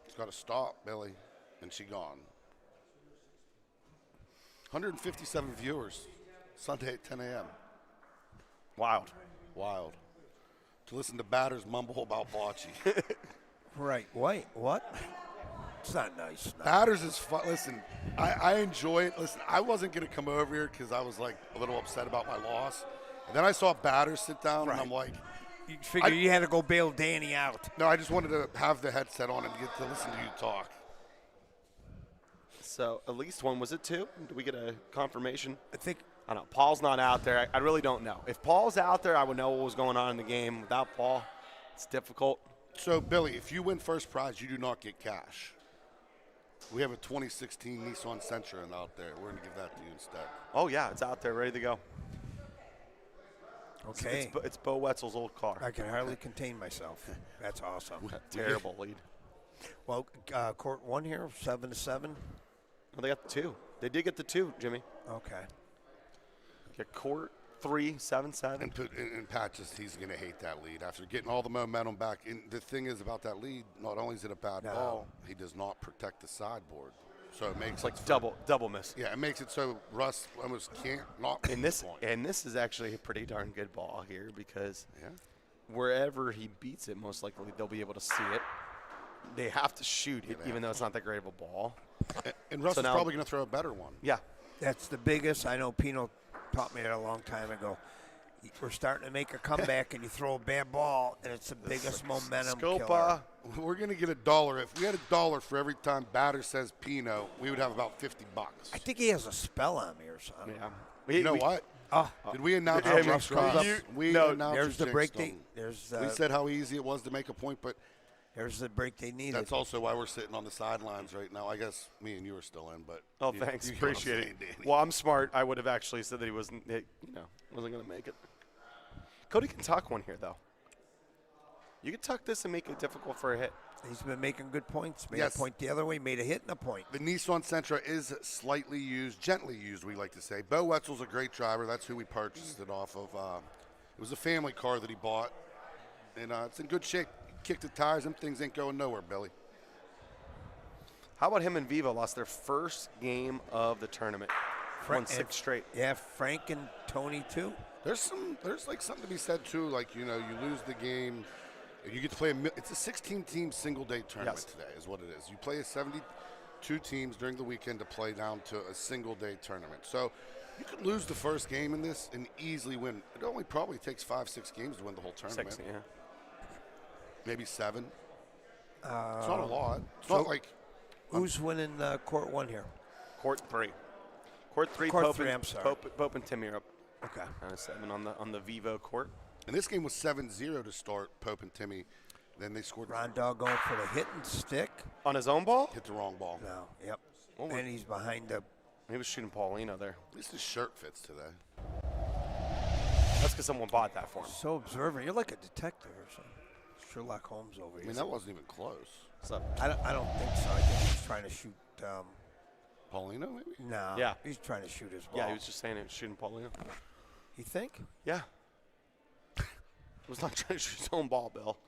It's got to stop, Billy, and she gone. 157 viewers, Sunday at 10 a.m. Wild. Wild. To listen to batters mumble about Bocce. Right. Wait, what? It's not nice. No. Batters is fun. Listen, I enjoy it. Listen, I wasn't going to come over here because I was like a little upset about my loss. And then I saw batters sit down, and I'm like, You figure you had to go bail Danny out. no, I just wanted to have the headset on and get to listen to you talk. So at least one. Was it two? Did we get a confirmation? I think I don't know. Paul's not out there. I really don't know. If Paul's out there, I would know what was going on in the game. Without Paul, it's difficult. So, Billy, if you win first prize, you do not get cash. We have a 2016 Nissan Sentra out there. We're going to give that to you instead. Oh, yeah, it's out there, ready to go. okay. It's Bo Wetzel's old car. I can hardly contain myself. That's awesome. Terrible lead. Well, court one here, 7-7. Well, they got the two. They did get the two, Jimmy. Okay. Get court 3, 7-7. And Pat he's going to hate that lead after getting all the momentum back. And the thing is about that lead, not only is it a bad No. ball, he does not protect the sideboard. So it makes It's like it double miss. Yeah, it makes it so Russ almost can't not make And this the point. and this is actually a pretty darn good ball here because Yeah. wherever he beats it, most likely they'll be able to see it. They have to shoot it, even though it's not that great of a ball. And Russ So is now- probably going to throw a better one. Yeah. That's the biggest. I know Pino taught me that a long time ago. We're starting to make a comeback, and you throw a bad ball, and it's the biggest momentum killer. Scopa. We're going to get $1. If we had $1 for every time batter says Pino, we would have about $50. I think he has a spell on me or something. Yeah. You know what? Oh, Did we announce Yeah, your Russ jinx, goes Russ? up. We No, announced there's your the break. jinx, There's we said how easy it was to make a point, but there's the break they needed. that's also why we're sitting on the sidelines right now. I guess me and you are still in, but Oh, you- thanks. you get what I'm Appreciate saying, it. Danny. Well, I'm smart. I would have actually said that he wasn't going to make it. Cody can tuck one here, though. You could tuck this and make it difficult for a hit. He's been making good points. Made Yes. a point the other way, made a hit and a point. The Nissan Sentra is slightly used, gently used, we like to say. Bo Wetzel's a great driver. That's who we purchased it off of. It was a family car that he bought, and it's in good shape. Kicked the tires. Them things ain't going nowhere, Billy. How about him and Vivo lost their first game of the tournament? Won 6 straight. Yeah, Frank and Tony too. There's like something to be said too. Like, you lose the game, and you get to play. It's a 16-team single-day tournament Yes. today, is what it is. You play 72 teams during the weekend to play down to a single-day tournament. So you could lose the first game in this and easily win. It only probably takes 5-6 games to win the whole tournament. 6, yeah. Maybe 7. It's not a lot. It's not like Who's winning court 1 here? Court 3. Court 3. Court Pope 3, and, I'm sorry. Pope and Timmy are up. Okay. 7 on the Vivo court. And this game was 7-0 to start. Pope and Timmy. Then they scored. Rondell going for the hit and stick. On his own ball? Hit the wrong ball. No. Yep. Oh, And he's behind the. He was shooting Paulino there. At least his shirt fits today. That's because someone bought that for him. So observant. You're like a detective or something. Sherlock Holmes over I here. mean, that wasn't even close. So, I don't think so. I think he's trying to shoot. Paulino, maybe? No. Yeah. He's trying to shoot his ball. yeah, he was just saying it was shooting Paulino. You think? Yeah. He was not trying to shoot his own ball, Bill.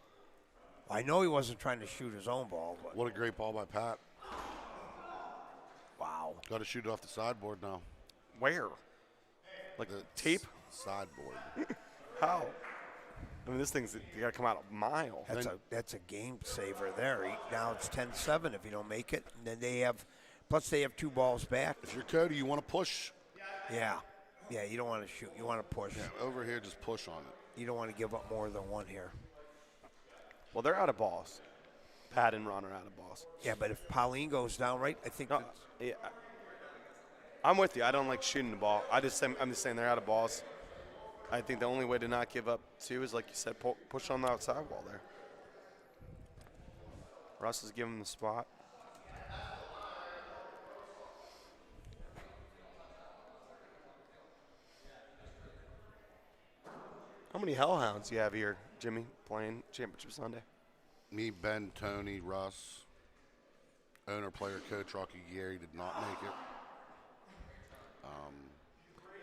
I know he wasn't trying to shoot his own ball, but What a great ball by Pat. wow. Got to shoot it off the sideboard now. Where? Like The tape? Sideboard. How? I mean, this thing's you got to come out a mile. That's a game saver there. Now it's 10-7 if you don't make it, and then they have, plus they have 2 balls back. If you're Cody, you want to push. Yeah, you don't want to shoot. You want to push. Yeah, over here, just push on it. You don't want to give up more than 1 here. Well, they're out of balls. Pat and Ron are out of balls. Yeah, but if Pauline goes down, right? I think. No, that's- yeah, I'm with you. I don't like shooting the ball. I'm just saying they're out of balls. I think the only way to not give up 2 is, like you said, push on the outside wall there. Russ is giving him the spot. How many Hellhounds do you have here, Jimmy, playing Championship Sunday? Me, Ben, Tony, Russ, owner, player, coach, Rocky Gary did not make it.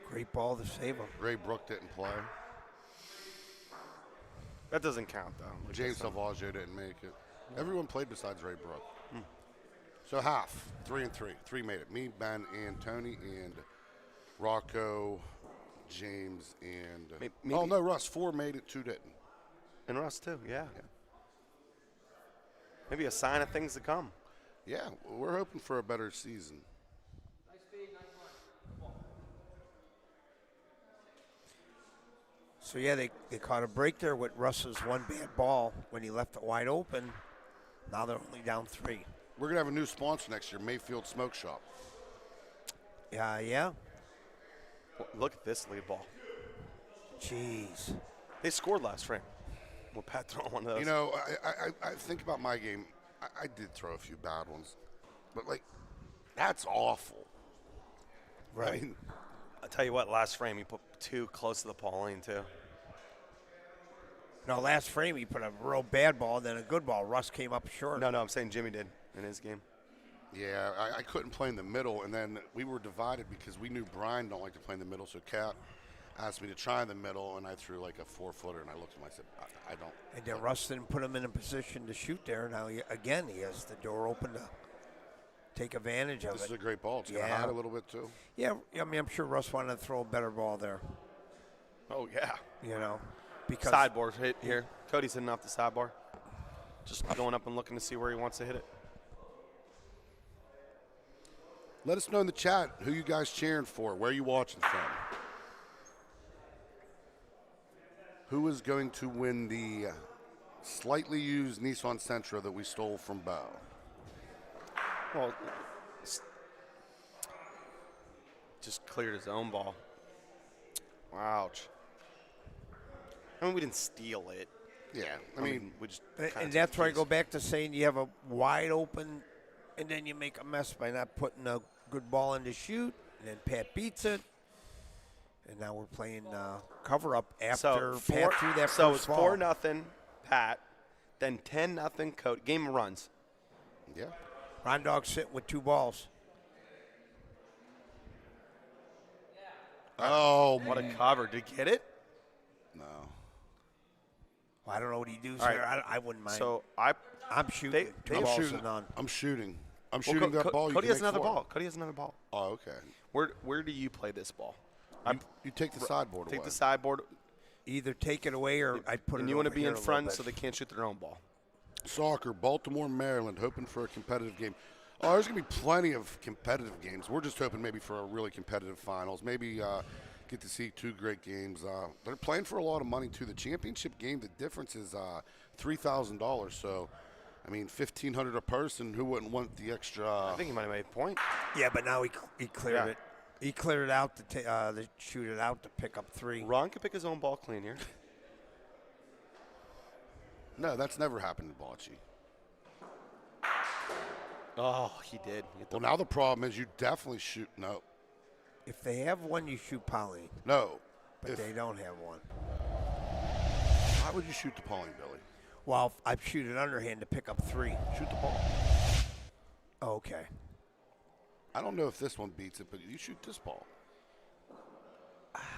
Great ball to save him. Ray Brook didn't play. That doesn't count, though. James Salvaggio didn't make it. Everyone played besides Ray Brook. So half, 3 and 3. 3 made it. Me, Ben, and Tony, and Rocco, James, and Maybe- oh no, Russ. 4 made it, 2 didn't. And Russ, too, yeah. Maybe a sign of things to come. Yeah, we're hoping for a better season. So yeah, they caught a break there with Russ's 1 bad ball when he left it wide open. Now they're only down 3. We're gonna have a new sponsor next year, Mayfield Smoke Shop. Yeah. Well, look at this lead ball. Jeez. They scored last frame. Well, Pat throwing one of those. You know, I think about my game. I did throw a few bad ones, but like, that's awful. Right. I mean, I'll tell you what, last frame he put 2 close to the Pauline, too. No, last frame he put a real bad ball, then a good ball. Russ came up short. No, I'm saying Jimmy did in his game. yeah, I couldn't play in the middle, and then we were divided because we knew Brian don't like to play in the middle, so Cat asked me to try in the middle, and I threw like a 4-footer, and I looked at him, I said, I don't. And then Russ didn't put him in a position to shoot there. Now, he has the door open to take advantage of This is it. a great ball. It's going to Yeah. hide a little bit, too. Yeah, I mean, I'm sure Russ wanted to throw a better ball there, Oh, yeah. because Sideboard hit here. Cody's hitting off the sidebar. Just going up and looking to see where he wants to hit it. Let us know in the chat who you guys cheering for, where you watching from. Who is going to win the slightly used Nissan Sentra that we stole from Bo? Well, just cleared his own ball. Ouch. I mean, we didn't steal it. Yeah, I mean, we just. and that's where I go back to saying you have a wide open, and then you make a mess by not putting a good ball in to shoot, and then Pat beats it, and now we're playing cover up after Pat threw that So first it's ball. 4-0, Pat. Then 10-0 Cody. Game of runs. Yeah. Ron Dog sitting with 2 balls. Oh, What a cover. Did he get it? no. Well, I don't know what he does All here. right. I wouldn't mind. So I'm shooting. they- 2 I'm balls shooting. to none. I'm shooting. I'm well, shooting that ball. You Cody can has make another 4. ball. Cody has another ball. Oh, okay. Where do you play this ball? You take the sideboard Take away. the sideboard. Either take it away or I put And it you want to over be here in a little front bit. so they can't shoot their own ball. Soccer, Baltimore, Maryland, hoping for a competitive game. Oh, there's going to be plenty of competitive games. We're just hoping maybe for a really competitive finals. Maybe get to see 2 great games. They're playing for a lot of money, too. The championship game, the difference is $3,000. So, I mean, $1,500 a person. Who wouldn't want the extra? I think he might have made a point. Yeah, but now he cleared Yeah. it. He cleared it out to shoot it out to pick up 3. Ron can pick his own ball clean here. No, that's never happened to Bocce. Oh, he did. He hit the- Well, now the problem is you definitely shoot. No. If they have one, you shoot Pauline, No. but If- they don't have one. How would you shoot the Pauling, Billy? Well, I shoot it underhand to pick up 3. Shoot the ball. Oh, okay. I don't know if this one beats it, but you shoot this ball.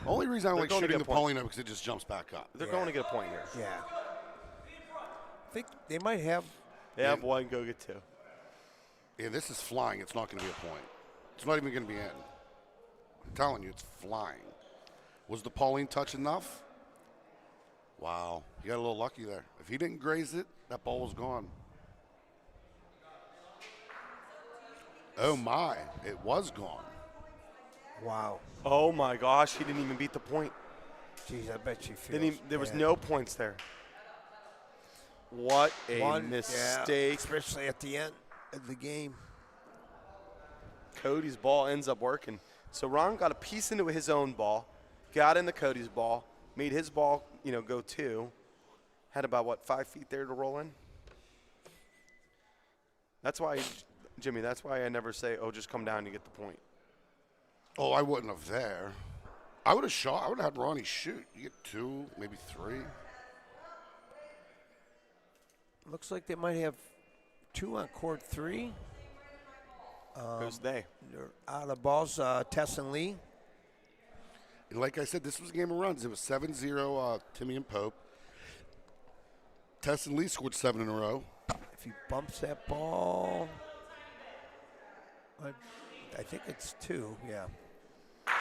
Only reason I They're like going to shooting get the a point. Pauling is because it just jumps back up. They're Yeah. going to get a point here. Yeah. I think they might have. They have one, go get 2. Yeah, this is flying. It's not going to be a point. It's not even going to be in. I'm telling you, it's flying. Was the Pauline touch enough? Wow. You got a little lucky there. If he didn't graze it, that ball was gone. Oh, my. It was gone. Wow. Oh, my gosh. He didn't even beat the point. Jeez, I bet you feel. Didn't even, there was no points there. What a mistake. especially at the end of the game. Cody's ball ends up working. So Ron got a piece into his own ball, got into Cody's ball, made his ball, go 2. Had about, 5 feet there to roll in? That's why, Jimmy, that's why I never say, oh, just come down and get the point. Oh, I wouldn't have there. I would have shot. I would have had Ronnie shoot. You get 2, maybe 3. Looks like they might have 2 on court 3. Who's they? They're out of balls, Tess and Lee. And like I said, this was a game of runs. It was 7-0, Timmy and Pope. Tess and Lee scored 7 in a row. If he bumps that ball, I think it's 2, yeah.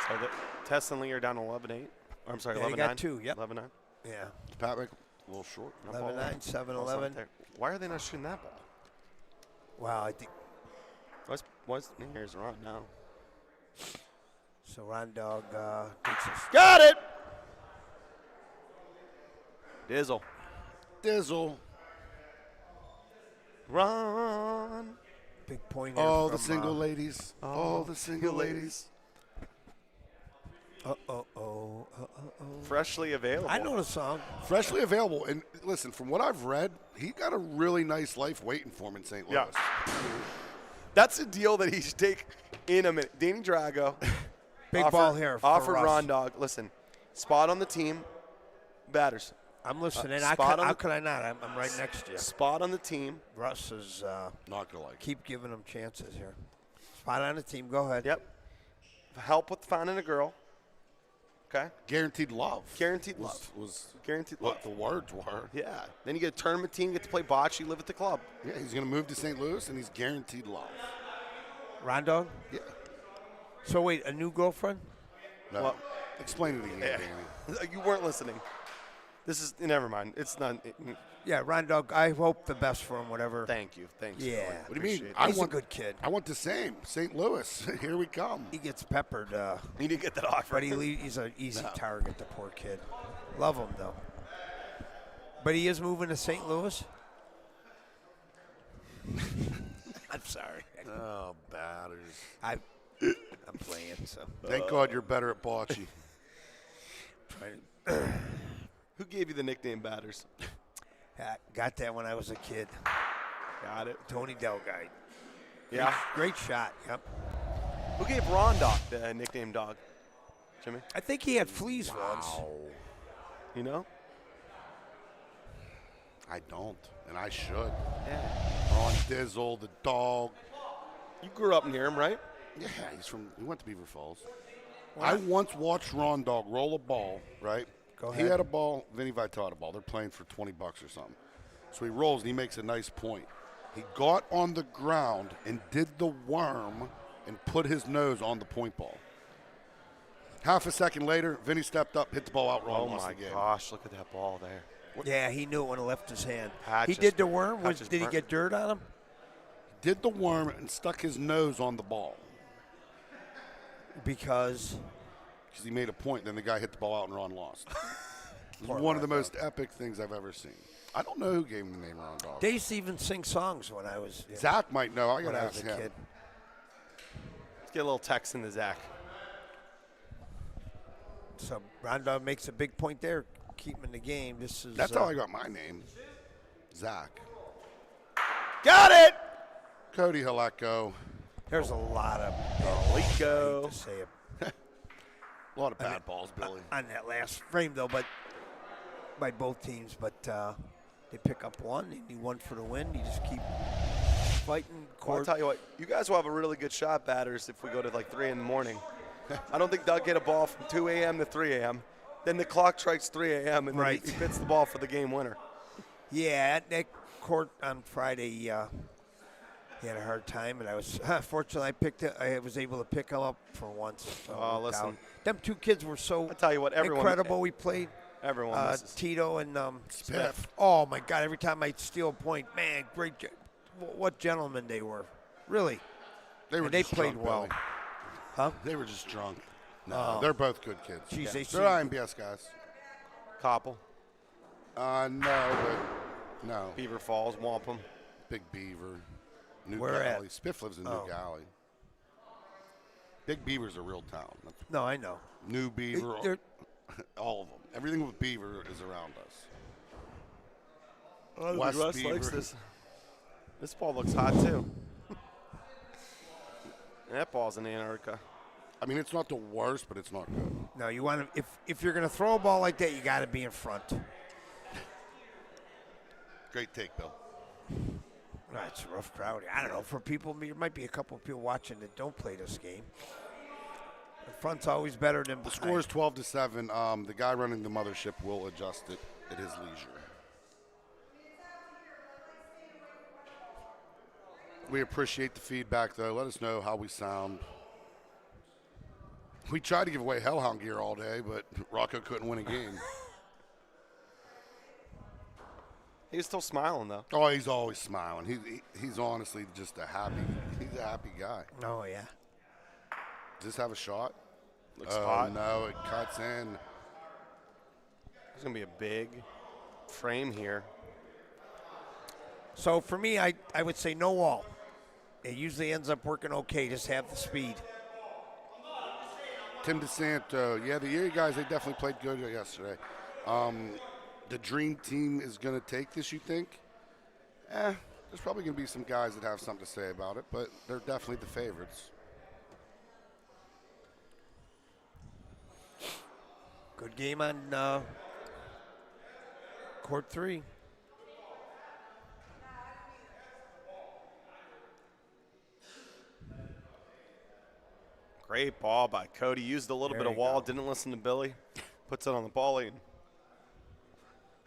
So Tess and Lee are down 11-8. Or, I'm sorry, Yeah, they 11-9. got 2, yep. 11-9. Yeah. Pat make a little short. 11-9, 7-11. Why are they not shooting that ball? Wow, I think Here's Ron now. so. Ron Dog takes a Got it! Dizzle. Dizzle. Ron. big point here. Oh, from, the single ladies. Oh, the single ladies. Freshly available. I know the song. Freshly available. And listen, from what I've read, he got a really nice life waiting for him in St. Louis. Yeah. That's a deal that he should take in a minute. Danny Drago. Big ball here for Offered Russ. Ron Dog. Listen, spot on the team. Batters. I'm listening. spot How could I not? I'm right next to you. Spot on the team. Russ is Not going to like keep giving him chances here. Spot on the team. Go ahead. Yep. Help with finding a girl. Okay. Guaranteed love. Guaranteed was, love. Was Guaranteed what love. the words were. Yeah. Then you get a tournament team, get to play bocce, live at the club. Yeah, he's going to move to St. Louis, and he's guaranteed love. Ron Dog? Yeah. So wait, a new girlfriend? No. Well- Explain it again, Danny. You weren't listening. This is never mind. It's not. Yeah, Ron Dog. I hope the best for him. Whatever. Thank you. Thanks. Yeah. Billy. What do you Appreciate mean? it. I He's want a good kid. I want the same. St. Louis. Here we come. He gets peppered, You didn't get that offer. but he's an easy target. The poor kid. Love him though. But he is moving to St. Louis. I'm sorry. Oh, batters. I'm playing, so. Thank God you're better at bocce. Who gave you the nickname Batters? Got that when I was a kid. Got it. Tony Delguy. Yeah. Great shot. Yep. Who gave Ron Dog the nickname Dog? Jimmy? I think he had fleas once. You know? I don't, and I should. Yeah. Ron Dizzle, the dog. You grew up near him, right? Yeah, he went to Beaver Falls. I once watched Ron Dog roll a ball, right? Go He ahead. had a ball, Vinny Vitale had a ball. They're playing for $20 or something. So he rolls and he makes a nice point. He got on the ground and did the worm and put his nose on the point ball. Half a second later, Vinny stepped up, hit the ball out wrong, Oh lost my the game. gosh, look at that ball there. Yeah, he knew it when it left his hand. Pat He just- did the worm. Pat just Did he burnt- get dirt on him? Did the worm and stuck his nose on the ball Because because he made a point. Then the guy hit the ball out and Ron lost. It was one of the most epic things I've ever seen. I don't know who gave him the name Ron Dog. they used to even sing songs when I was Zach might know. I when got to I was ask a him. kid. Let's get a little text into Zach. So Rondon makes a big point there, keep him in the game. This is That's how I got my name, Zach. Got it! Cody Haleko. There's a lot of Lico. I hate to say it A lot of bad balls, Billy. on that last frame though, but by both teams. But they pick up one, and you won for the win. You just keep fighting. Well, I'll tell you what, you guys will have a really good shot, batters, if we go to like 3 in the morning. I don't think they'll get a ball from 2 a.m. to 3 a.m. Then the clock strikes 3 a.m. and then Right. he hits the ball for the game winner. Yeah, that court on Friday, he had a hard time, and I was fortunately I was able to pick him up for once. So it worked listen. out. Them two kids were so I tell you what, everyone, incredible. We played everyone misses. Tito and Spiff. Oh my God! Every time I'd steal a point, man, what gentlemen they were, really. They were And they just played drunk, well. Billy. Huh? They were just drunk. No, they're both good kids. Geez, they They're IMBS guys. Koppel, No, but no. Beaver Falls, Wampum. Big Beaver. New Where at? Galley. Spiff lives in Oh. New Galley. Big Beaver's a real town. That's No, I know. New Beaver, They're- all of them. Everything with Beaver is around us. Oh, West Russ Beaver. likes this. This ball looks hot too. That ball's in Antarctica. I mean, it's not the worst, but it's not good. No, you want to. If you're going to throw a ball like that, you got to be in front. Great take, Bill. No, it's a rough crowd. I don't know. For people, there might be a couple of people watching that don't play this game. The front's always better than The behind. score is 12-7. The guy running the mothership will adjust it at his leisure. We appreciate the feedback, though. Let us know how we sound. We tried to give away Hellhound gear all day, but Rocco couldn't win a game. He's still smiling though. Oh, he's always smiling. He's honestly just he's a happy guy. Oh yeah. Does this have a shot? Looks Oh, hot. no, it cuts in. There's gonna be a big frame here. So for me, I would say no wall. It usually ends up working okay. Just have the speed. Tim DeSanto, yeah, the Erie guys, they definitely played good yesterday. The dream team is going to take this, you think? There's probably going to be some guys that have something to say about it, but they're definitely the favorites. Good game on court 3. Great ball by Cody. Used a little There bit of you wall. go. Didn't listen to Billy. Puts it on the ball lane.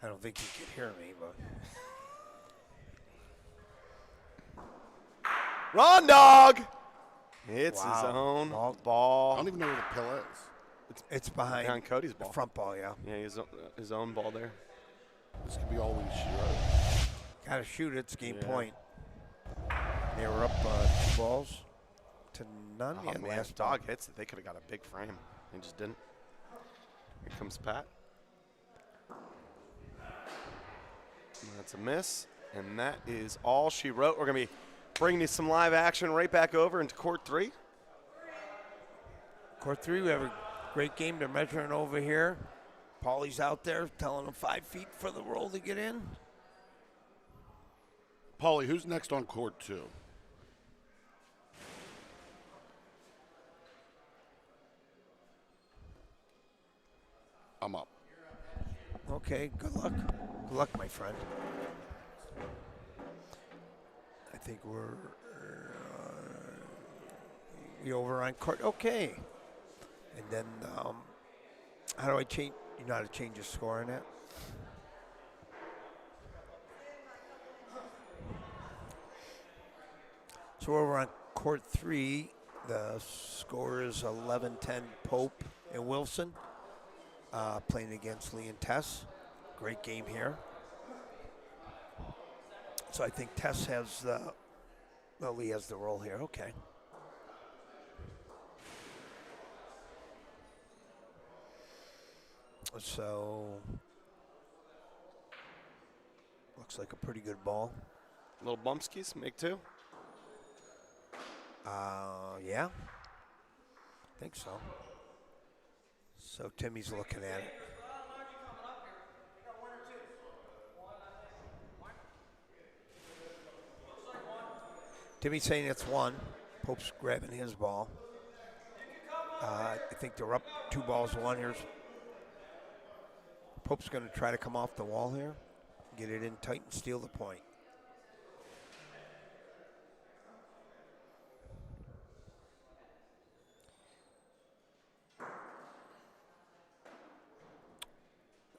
I don't think you could hear me, but Ron Dog hits his Wow. own Ball. I ball. don't even know where the pill is. it's behind Behind Cody's the ball. front ball. Yeah, Yeah, his own ball there. This could be all we shoot. got to shoot it. It's game Yeah. point. They were up 2 balls to none. Oh, Yeah, man, last if Dog hits it, they could have got a big frame. They just didn't. Here comes Pat. That's a miss, and that is all she wrote. We're going to be bringing you some live action right back over into court 3. Court 3, we have a great game. They're measuring over here. Paulie's out there telling them 5 feet for the roll to get in. Paulie, who's next on court 2? I'm up. Okay, good luck. Good luck, my friend. I think we're you over on court. Okay. And then how do I change? You know how to change your score in it? So over on court 3, the score is 11-10 Pope and Wilson playing against Lee and Tess. Great game here. So I think Tess has Lee has the roll here. Okay. So looks like a pretty good ball. Little bumpskis, make 2. Yeah. I think so. So Timmy's looking at it. Timmy's saying it's 1. Pope's grabbing his ball. I think they're up 2 balls 1. Here's Pope's going to try to come off the wall here, get it in tight and steal the point.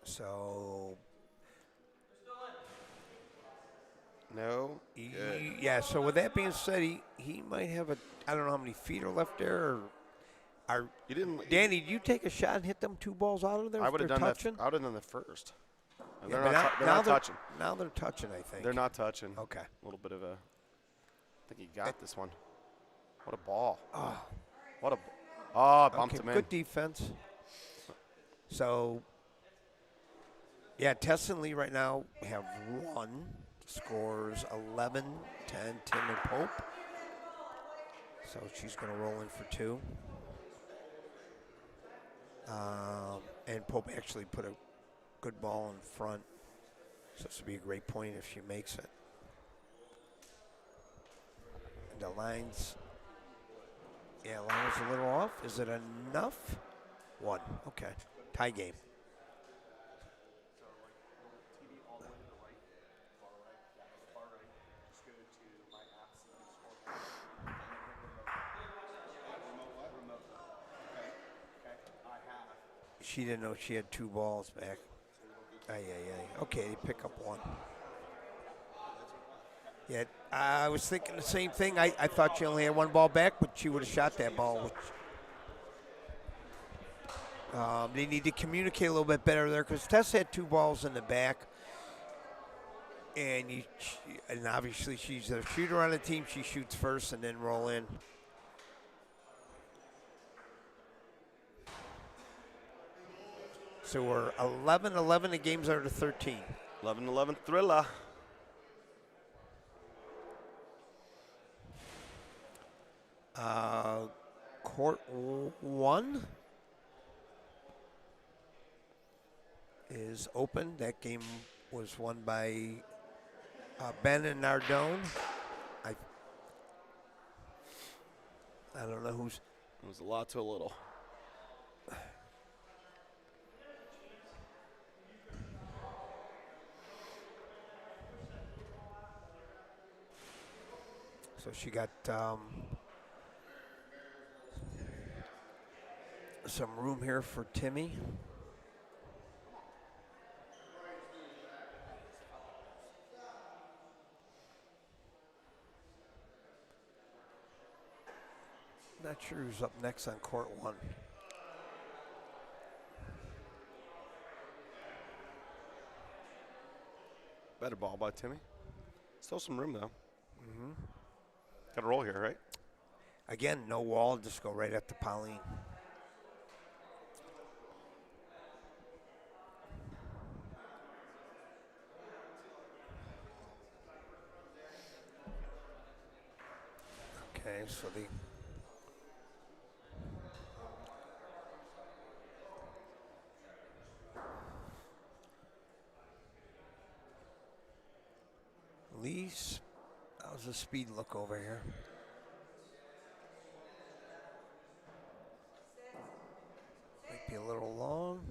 So, No. Good. yeah, so with that being said, he might have I don't know how many feet are left there. You didn't. Danny, did you take a shot and hit them 2 balls out of there? I would have done touching? that. I would have done the first. Yeah, they're not touching. Now they're touching, I think. They're not touching. Okay. A little bit of a. I think he got this one. What a ball. Oh, What a. Oh, bumped him in. Good defense. So, yeah, Tess and Lee right now have 1. Scores 11-10, Tim and Pope. So she's going to roll in for 2. And Pope actually put a good ball in front. So this would be a great point if she makes it. And the line's a little off. Is it enough? 1. Okay. Tie game. She didn't know she had 2 balls back. Okay, they pick up 1. Yeah, I was thinking the same thing. I thought she only had 1 ball back, but she would have shot that ball. Which, they need to communicate a little bit better there because Tess had 2 balls in the back. And obviously she's a shooter on the team. She shoots first and then roll in. So we're 11-11. The games are to 13. 11-11 thriller. Court 1 is open. That game was won by Ben and Nardone. I don't know who's. It was a lot to a little. So she got some room here for Timmy. Not sure who's up next on court 1. Better ball by Timmy. Still some room though. Mm-hmm. Got a roll here, right? Again, no wall, just go right at the Pauline. Okay, so the Lee's, how's the speed look over here? Might be a little long.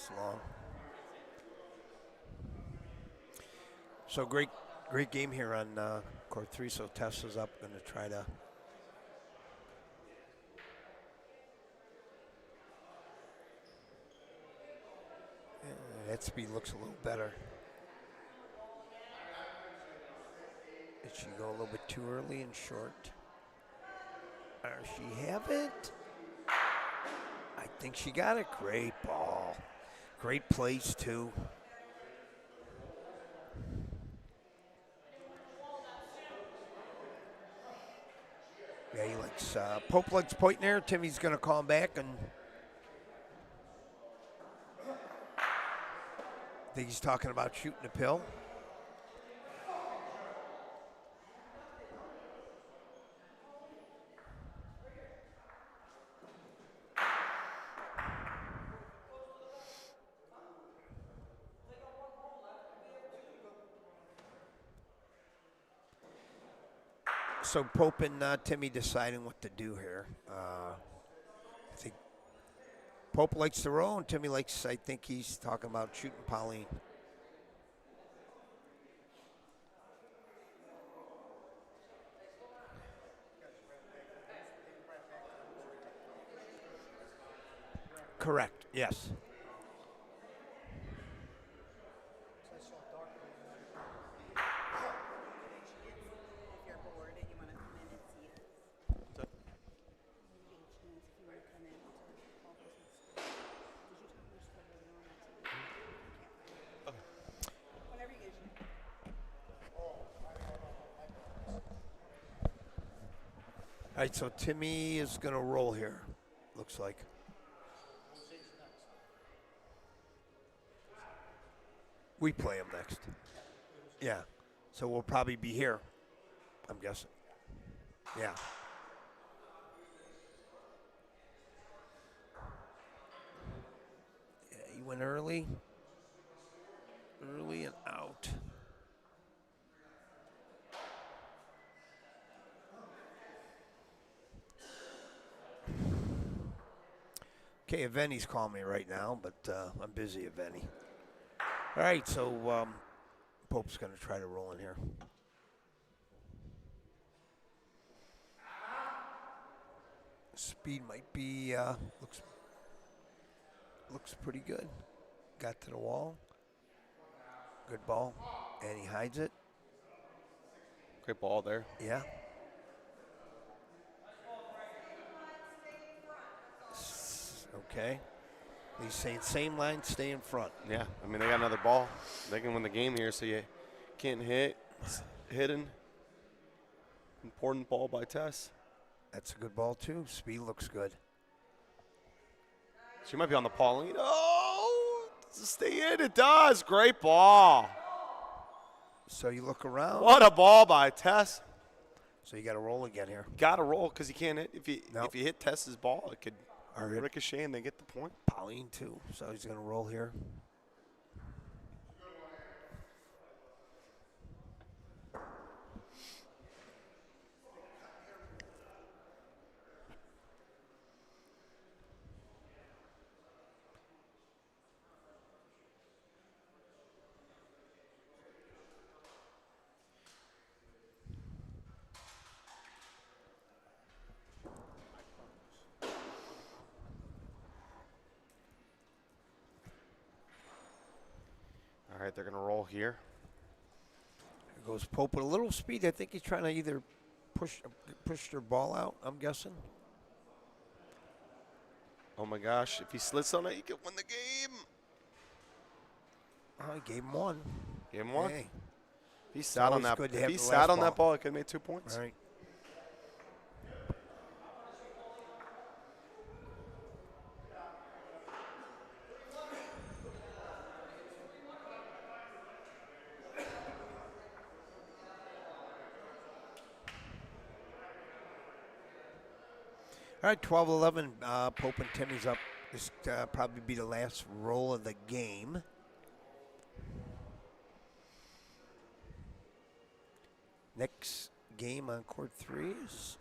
It's long. So great game here on court 3. So Tess is up, going to try to. That speed looks a little better. Did she go a little bit too early and short? Or she have it? I think she got it. Great ball. Great place, too. Yeah, he likes Pope likes pointing there. Timmy's going to call him back, and I think he's talking about shooting a pill. So Pope and Timmy deciding what to do here. I think Pope likes to roll, and Timmy likes, I think he's talking about shooting Pauline. Correct, yes. All right, so Timmy is going to roll here, looks like. We play him next. Yeah, so we'll probably be here, I'm guessing. Yeah. Yeah, he went early. Early and out. Okay, Aveni's calling me right now, but I'm busy, Aveni. All right, so Pope's going to try to roll in here. Speed might be, looks pretty good. Got to the wall. Good ball. And he hides it. Great ball there. Yeah. Okay. He's saying same line, stay in front. Yeah, I mean, they got another ball. They can win the game here, so you can't hit. It's hidden. Important ball by Tess. That's a good ball, too. Speed looks good. She might be on the Pauline. Oh, does it stay in? It does. Great ball. So you look around. What a ball by Tess. So you got to roll again here. Got to roll because you can't hit. If you hit Tess's ball, it could ricochet and they get the point. Pauline, too. So he's going to roll here. All right, they're going to roll here. Here goes Pope with a little speed. I think he's trying to either push their ball out, I'm guessing. Oh, my gosh. If he slits on it, he could win the game. Oh, he gave him one. Gave him one? Hey. He sat on that. If he sat on that ball, he could have made 2 points. All right. All right, 12-11, Pope and Timmy's up. This probably be the last roll of the game. Next game on court 3 is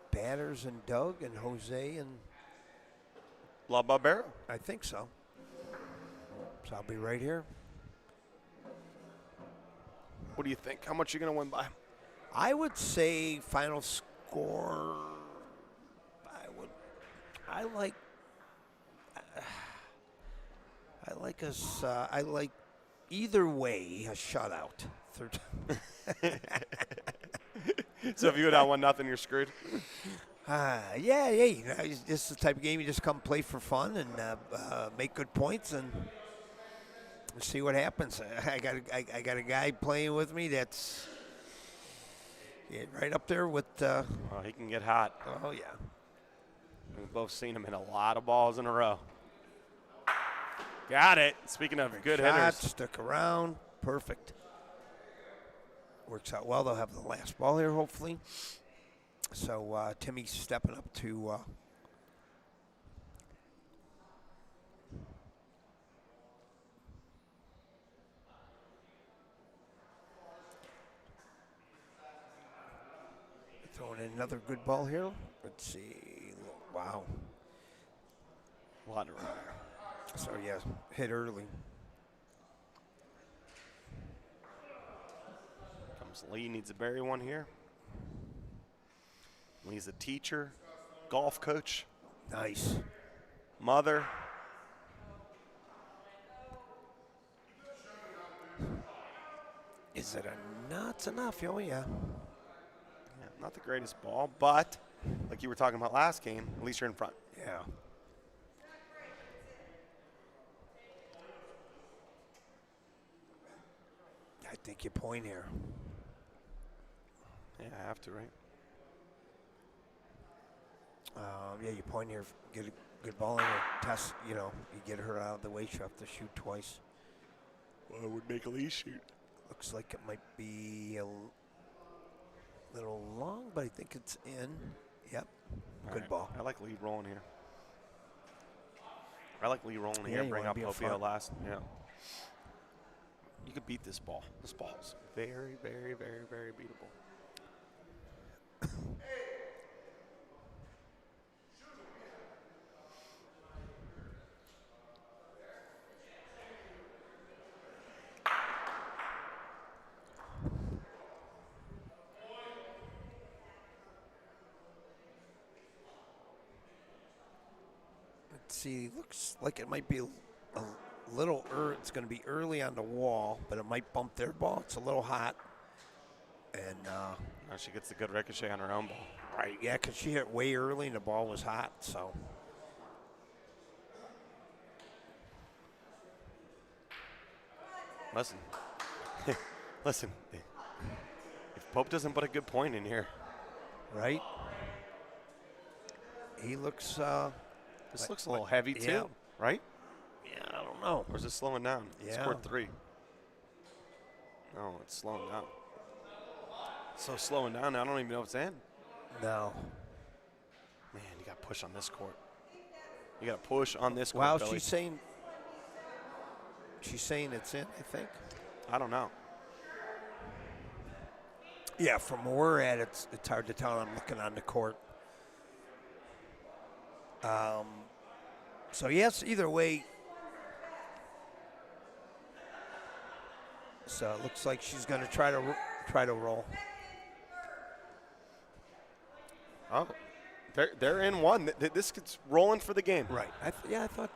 Batters and Doug and Jose and La Barbera. I think so. So I'll be right here. What do you think? How much are you going to win by? I would say final score. I like either way a shutout. So if you go down 1-0, you're screwed. Yeah. You know, it's just the type of game you just come play for fun and make good points and see what happens. I got a guy playing with me that's right up there with. Oh, he can get hot. Oh yeah. We've both seen him hit a lot of balls in a row. Got it. Speaking of good shot, hitters. Stick around. Perfect. Works out well. They'll have the last ball here, hopefully. So Timmy's stepping up to throwing in another good ball here. Let's see. Wow. A lot of room. So, yeah, hit early. Comes Lee, needs to bury one here. Lee's a teacher, golf coach, Nice. mother. Is it It's enough. Oh, yeah. Yeah, not the greatest ball, but like you were talking about last game, at least you're in front. Yeah. I think you point here. Yeah, I have to, right? Yeah, you point here, get a good ball in there. Tess, you get her out of the way. She'll have to shoot twice. Well, it would make Lee shoot. Looks like it might be a little long, but I think it's in. Yep. All Good right. ball. I like Lee rolling here. Yeah, here. you Bring wanna up be in Opio front. last. Yeah. You could beat this ball. This ball's very, very, very, very beatable. Let's see. Looks like it might be a little it's going to be early on the wall, but it might bump their ball. It's a little hot. And Now she gets a good ricochet on her own ball. right, yeah, because she hit way early and the ball was hot. So Listen. Listen. If Pope doesn't put a good point in here, right, he looks. this looks a little heavy too, yeah. right? Yeah, I don't know. Or is it slowing down? It Yeah. scored 3. No, it's slowing down. So slowing down, I don't even know if it's in. No. Man, you got to push on this court. You got to push on this court, Wow, Billy. she's saying it's in, I think. I don't know. Yeah, from where we're at, it's hard to tell. I'm looking on the court. So yes, either way. So it looks like she's going to try to roll. Oh, they're in one. This gets rolling for the game. Right. I thought.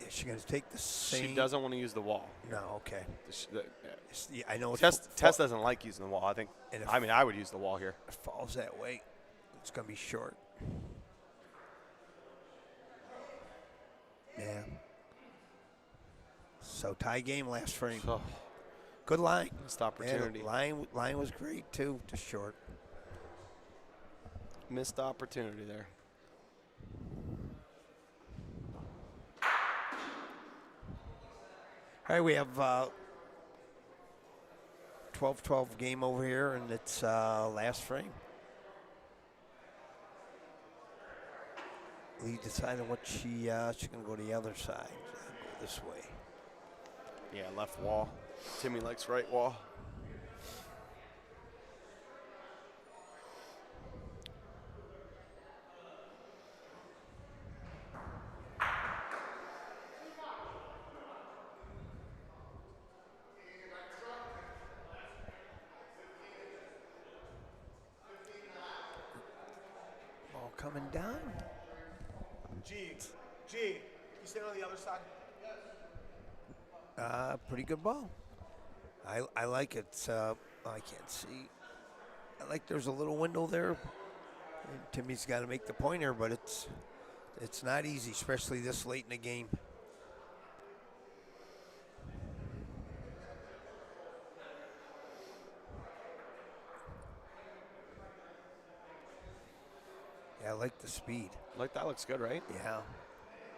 Is she going to take the same? She doesn't want to use the wall. No, okay. Yeah, I know Tess doesn't like using the wall. I think. And if- I would use the wall here. It falls that way. It's going to be short. Yeah. So tie game, last frame. So, Good line. missed opportunity. Yeah, line was great too, just short. Missed opportunity there. All right, we have 12-12 game over here, and it's last frame. Lee deciding what she's going to go to the other side. Go this way. Yeah, left wall. Timmy likes right wall. Ball coming down. G, you stand on the other side? Pretty good ball. I like it. I can't see. I like there's a little window there. And Timmy's got to make the pointer, but it's not easy, especially this late in the game. Yeah, I like the speed. Like that looks good, right? Yeah,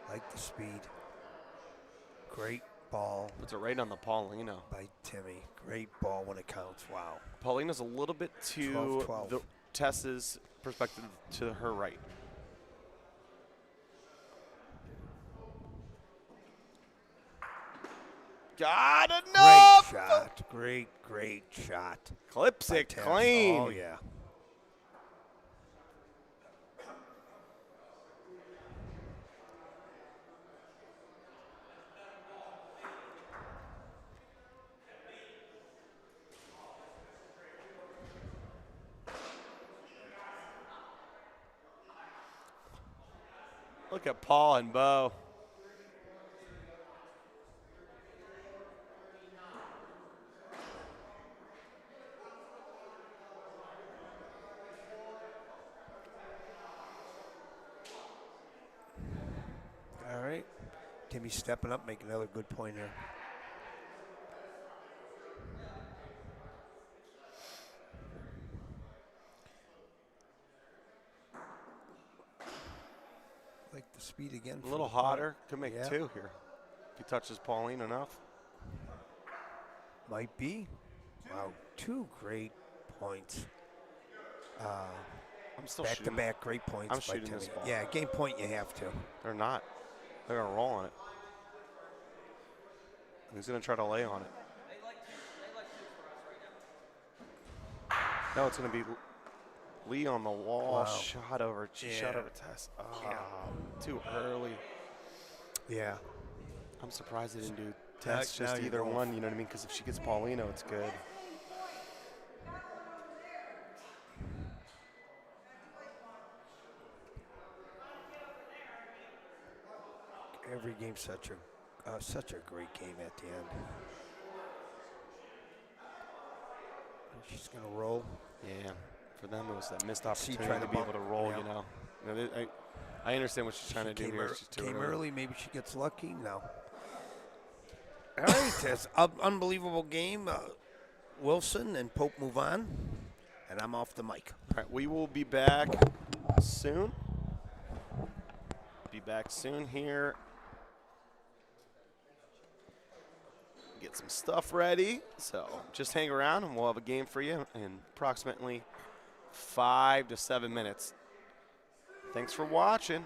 like the speed. Great ball Puts it right on the Paulino. by Timmy. Great ball when it counts. Wow. Paulina's a little bit to 12-12. the Tess's perspective to her right. Got enough! Great shot. Great shot. Clips by it Tess. clean. Oh, yeah. Look at Paul and Bo. All right. Timmy's stepping up, making another good point here. Like the speed again. A from little the front. hotter. Could make Yeah. two here. If he touches Pauline enough. Might be. Wow, two great points. I'm still Back to shooting. back, great points. I'm by shooting Timmy. this ball. Yeah, game point you have to. They're not. They're going to roll on it. He's going to try to lay on it. No, it's going to be Lee on the wall. Wow. Shot over. She shot Yeah. over Tess. Oh, Yeah. too early. Yeah. I'm surprised they didn't do Tess Now just you either go. one. You know what I mean? Because if she gets Paulino, it's good. Every game's such a great game at the end. And she's gonna roll. Yeah. For them, it was that missed She opportunity tried to to be able bump. to roll, Yeah. you know. I understand what she's trying to do Came, here. ear- It's just too came early. early. Maybe she gets lucky. No. All right, Tess. Unbelievable game. Wilson and Pope move on, and I'm off the mic. All right, we will be back soon. Be back soon here. Get some stuff ready. So just hang around and we'll have a game for you in approximately 5 to 7 minutes. Thanks for watching.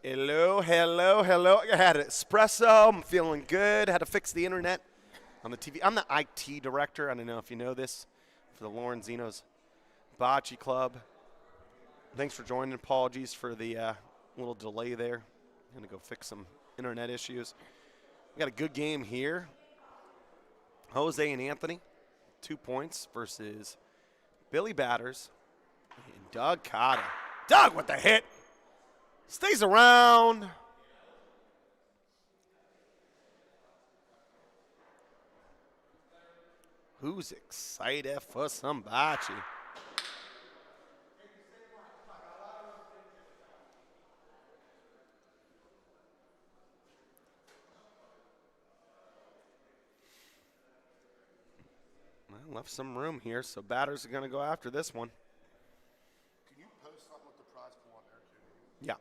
Hello, hello, hello. I had an espresso. I'm feeling good. Had to fix the internet on the TV. I'm the IT director. I don't know if you know this for the Lorenzino's Bocce Club. Thanks for joining. Apologies for the little delay there. I'm going to go fix some internet issues. We got a good game here. Jose and Anthony, 2 points versus Billy Batters and Doug Cotta. Doug with the hit. Stays around. Who's excited for some bocce? Well, left some room here, so batters are going to go after this one. Can you post something with the prize pool on there, too? Yeah.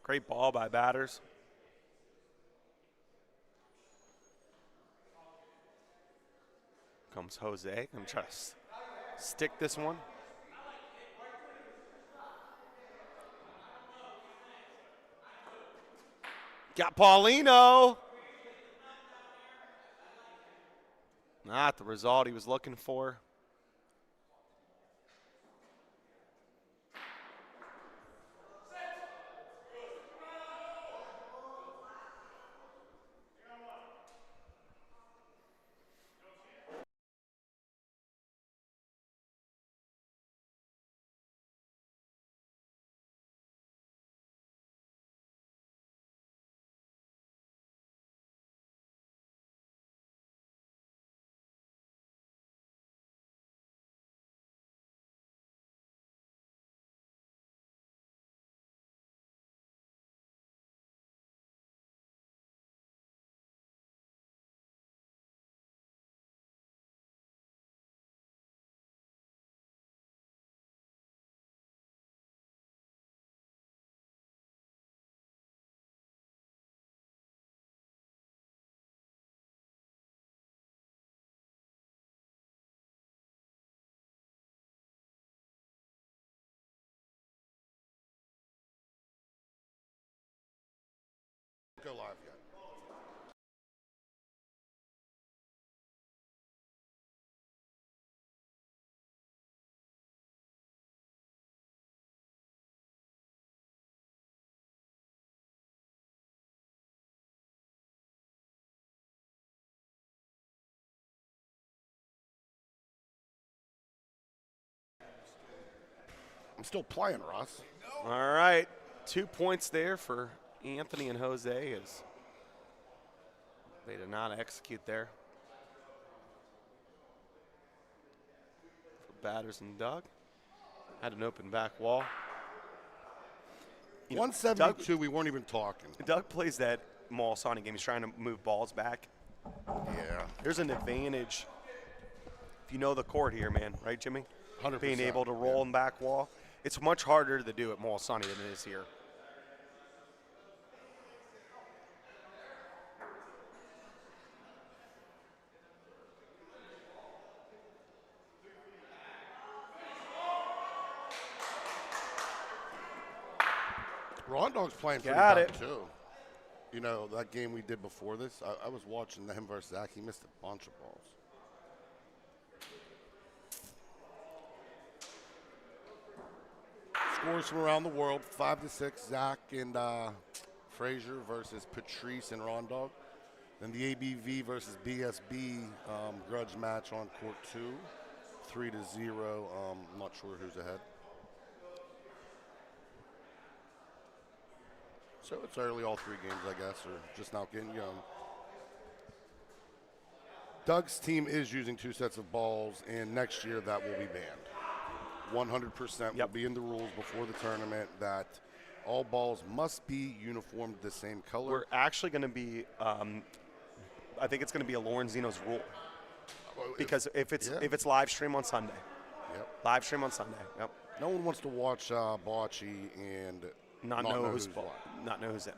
Great ball by batters. Comes Jose. I'm trying to stick this one. Got Paulino. Not the result he was looking for. Go live yet. I'm still playing, Russ. All right. 2 points there for Anthony and Jose as they did not execute there. For batters and Doug. Had an open back wall. You know, 172, we weren't even talking. Doug plays that Molisani game. He's trying to move balls back. Yeah. There's an advantage if you know the court here, man. Right, Jimmy? 100%. Being able to roll and back wall. It's much harder to do at Molisani than it is here. Rondog's playing pretty Got bad, it. too. You know, that game we did before this, I was watching him versus Zach. He missed a bunch of balls. Scores from around the world, 5-6, Zach and Frazier versus Patrice and Rondog. Then the ABV versus BSB grudge match on court 2, 3-0. I'm not sure who's ahead. So it's early, all 3 games, I guess, or just now getting young. Doug's team is using 2 sets of balls, and next year that will be banned. 100% will be in the rules before the tournament that all balls must be uniform the same color. We're actually going to be, I think it's going to be a Lorenzino's rule. Because if it's live stream on Sunday. Yep. Live stream on Sunday. Yep. No one wants to watch Bocce and Not know who's what. Not know who's in.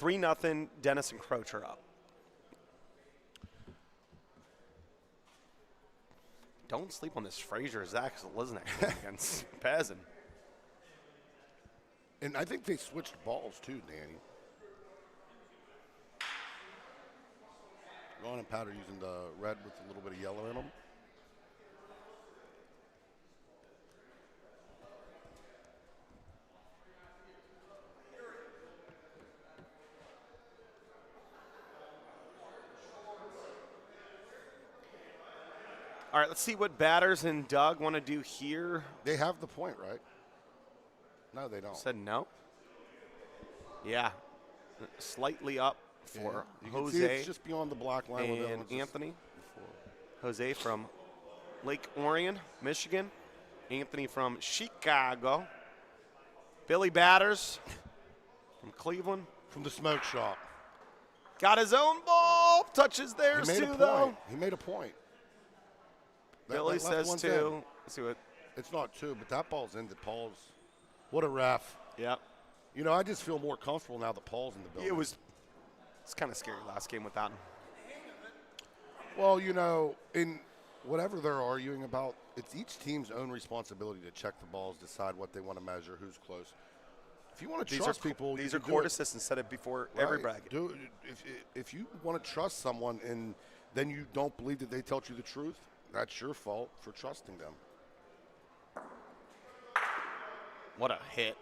3-0. Dennis and Croach are up. Don't sleep on this Frazier-Zach Lisnek against Pezzin. And I think they switched balls too, Danny. Ron and Pat are using the red with a little bit of yellow in them. All right, let's see what Batters and Doug want to do here. They have the point, right? No, they don't. Said no. Yeah, slightly up for You can Jose see it's just beyond the black line. where that and one's just Anthony. before. Jose from Lake Orion, Michigan. Anthony from Chicago. Billy Batters from Cleveland. From the smoke shop. Got his own ball. Touches He theirs made a too, point. though. He made a point. Billy that left says one's two. in. Let's see what. It's not two, but that ball's in. The Paul's. What a ref. Yep. You know, I just feel more comfortable now that Paul's in the building. It's kind of scary last game without him. Well, you know, in whatever they're arguing about, it's each team's own responsibility to check the balls, decide what they want to measure, who's close. If you want to trust people, These you are can do court it. assistants set it before every Right. bracket. Do it. If you want to trust someone and then you don't believe that they tell you the truth, that's your fault for trusting them. What a hit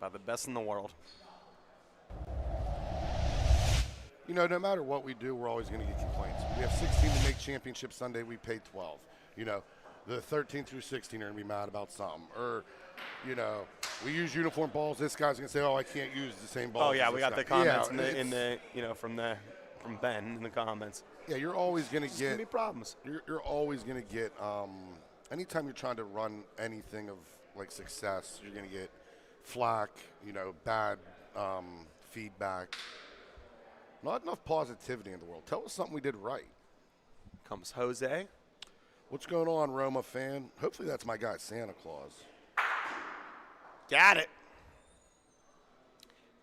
by the best in the world. You know, no matter what we do, we're always going to get complaints. We have 16 to make championship Sunday. We paid 12. You know, the 13 through 16 are going to be mad about something. Or, you know, we use uniform balls. This guy's going to say, "Oh, I can't use the same ball." Oh yeah, as we this got the guy." comments Yeah, in the you know from Ben in the comments. Yeah, you're always going to There's gonna be get problems. You're always going to get. Anytime you're trying to run anything of like success, you're going to get flack. You know, bad feedback. Not enough positivity in the world. Tell us something we did right. Comes Jose. What's going on, Roma fan? Hopefully that's my guy, Santa Claus. Got it.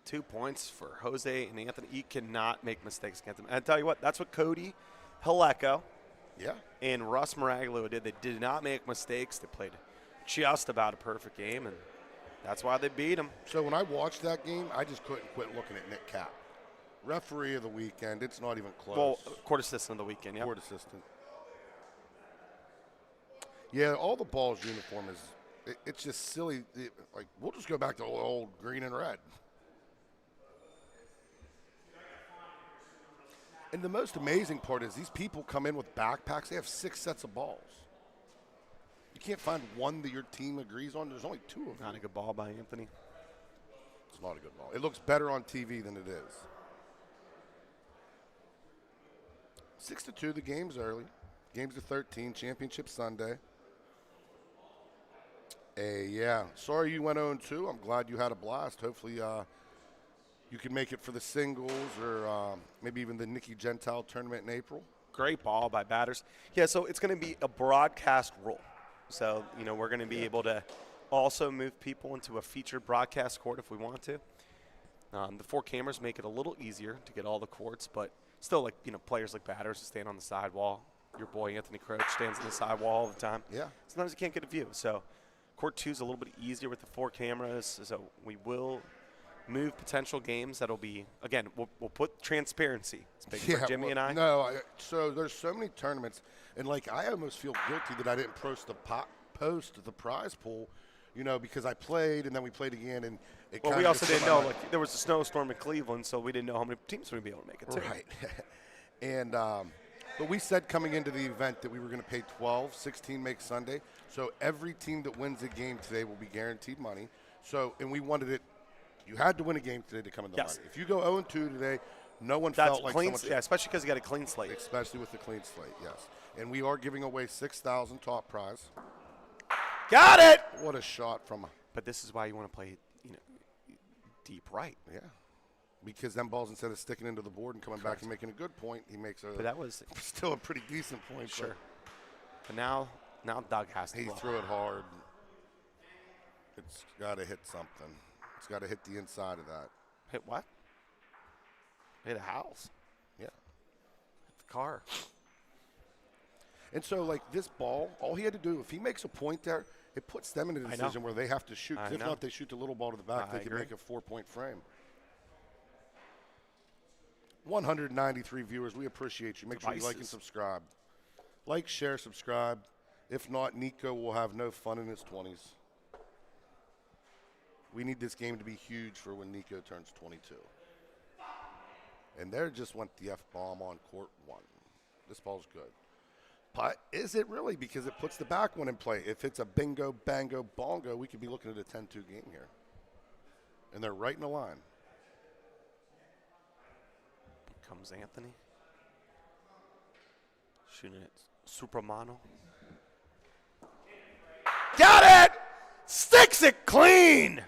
2 points for Jose and Anthony. You cannot make mistakes against them. And I tell you what, that's what Cody, Haleko, Yeah. and Russ Maraglio did. They did not make mistakes. They played just about a perfect game, and that's why they beat them. So when I watched that game, I just couldn't quit looking at Nick Cap. Referee of the weekend. It's not even close. Well, court assistant of the weekend, yeah. Court assistant. Yeah, all the balls uniform is it's just silly. Like, we'll just go back to old green and red. And the most amazing part is these people come in with backpacks. They have 6 sets of balls. You can't find one that your team agrees on. There's only 2 of them. Not a good ball by Anthony. It's not a good ball. It looks better on TV than it is. 6-2, the game's early. Game's the 13, championship Sunday. Yeah, sorry you went 0-2. I'm glad you had a blast. Hopefully you can make it for the singles or maybe even the Nikki Gentile tournament in April. Great ball by Batters. Yeah, so it's going to be a broadcast rule. So, you know, we're going to be able to also move people into a featured broadcast court if we want to. The 4 cameras make it a little easier to get all the courts, but still, like, you know, players like Batters stand on the sidewall. Your boy Anthony Croach stands on the sidewall all the time. Yeah. Sometimes you can't get a view. So court 2 is a little bit easier with the 4 cameras. So we will move potential games. That'll be, again, we'll put transparency. It's big for Jimmy and I. No, so there's so many tournaments, and like I almost feel guilty that I didn't post the prize pool, you know, because I played and then we played again, and it. Well, kinda we also just didn't felt know, like, there was a snowstorm in Cleveland, so we didn't know how many teams were going to be able to make it, too. Right. And but we said coming into the event that we were going to pay 12, 16 make Sunday. So every team that wins a game today will be guaranteed money. So, and we wanted it. You had to win a game today to come in the Yes. money. If you go 0-2 today, no one That's felt like clean, someone yeah, especially because you got a clean slate. especially with the clean slate, yes. And we are giving away $6,000 top prize. Got it! What a shot from a, But this is why you want to play, you know, deep right. yeah. Because them balls, instead of sticking into the board and coming back and making a good point, he makes But that was still a pretty decent point. sure. But now Doug has to He blow. threw it hard. It's got to hit something. It's got to hit the inside of that. Hit what? Hit a house. Yeah. Hit the car. And so, like, this ball, all he had to do, if he makes a point there, it puts them in a decision where they have to shoot. 'Cause if not, they shoot the little ball to the back. They can make a 4-point frame. 193 viewers. We appreciate you. Make sure you like and subscribe. Like, share, subscribe. If not, Nico will have no fun in his 20s. We need this game to be huge for when Nico turns 22. And there just went the F-bomb on court 1. This ball's good. But is it really? Because it puts the back one in play. If it's a bingo, bango, bongo, we could be looking at a 10-2 game here. And they're right in the line. Comes Anthony. Shooting it. Supermano. Got it! Sticks it clean!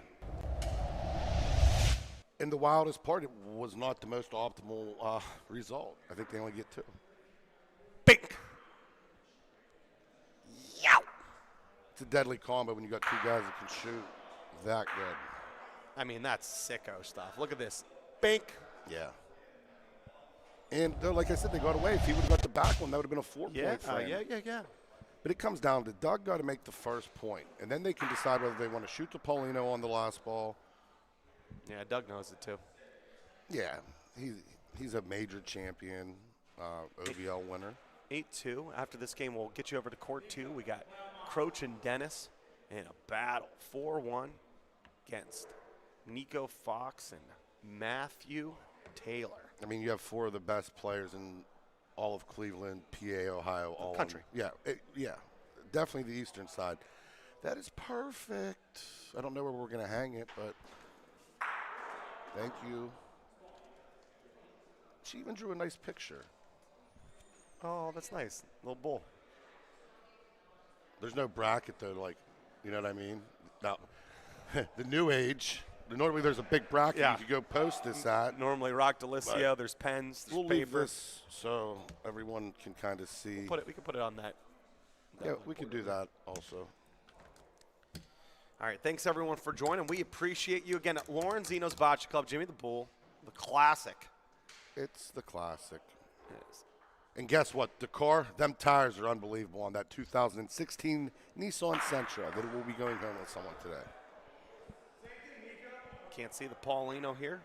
And the wildest part, it was not the most optimal result. I think they only get 2. Bink! Yow! It's a deadly combo when you got 2 guys that can shoot that good. I mean, that's sicko stuff. Look at this. Bink! Yeah. And like I said, they got away. If he would have got the back one, that would have been a 4-point frame. Yeah. But it comes down to Doug got to make the first point, and then they can decide whether they want to shoot to Paulino on the last ball. Yeah, Doug knows it too. Yeah, he's a major champion, OVL winner. 8-2. After this game, we'll get you over to court 2. We got Croach and Dennis in a battle. 4-1 against Nico Fox and Matthew Taylor. I mean, you have 4 of the best players in all of Cleveland, PA, Ohio, all country. Yeah, definitely the eastern side. That is perfect. I don't know where we're going to hang it, but thank you. She even drew a nice picture. Oh, that's nice. Little bull. There's no bracket, though, like, you know what I mean? Now, the new age, normally there's a big bracket you could go post this at. Normally Rock Delicio, there's pens, there's We'll paper. leave this so everyone can kind of see. We can put it on that. Yeah, we can do that also. All right, thanks everyone for joining. We appreciate you again at Lorenzino's Bocce Club. Jimmy the Bull, the classic. It's the classic. Yes. And guess what? The car, them tires are unbelievable on that 2016 Nissan Sentra that will be going home with someone today. Can't see the Paulino here.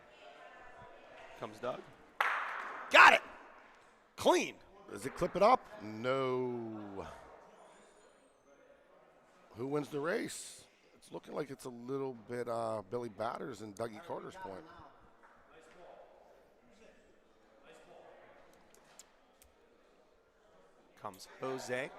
Comes Doug. Got it! Clean. Does it clip it up? No. Who wins the race? It's looking like it's a little bit Billy Batters and Dougie Carter's point. Comes Jose.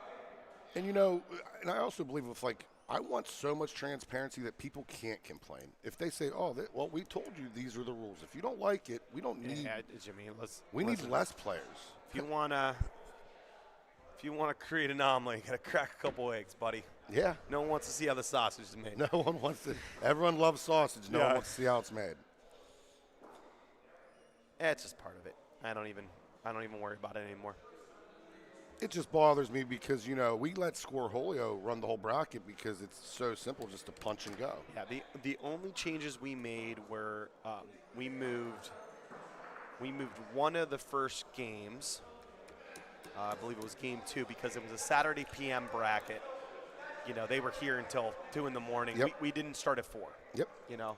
And you know, and I also believe with I want so much transparency that people can't complain. If they say, "Oh, well, we told you these are the rules. If you don't like it, we don't need." Yeah, Jimmy, we need less players. If you wanna create an omelet, you gotta crack a couple eggs, buddy. Yeah. No one wants to see how the sausage is made. No one wants to. Everyone loves sausage. No one wants to see how it's made. It's just part of it. I don't even worry about it anymore. It just bothers me because, you know, we let Scorholio run the whole bracket because it's so simple just to punch and go. Yeah, the only changes we made were we moved one of the first games. I believe it was game 2 because it was a Saturday PM bracket. You know, they were here until 2 in the morning. Yep. We didn't start at 4. Yep. You know,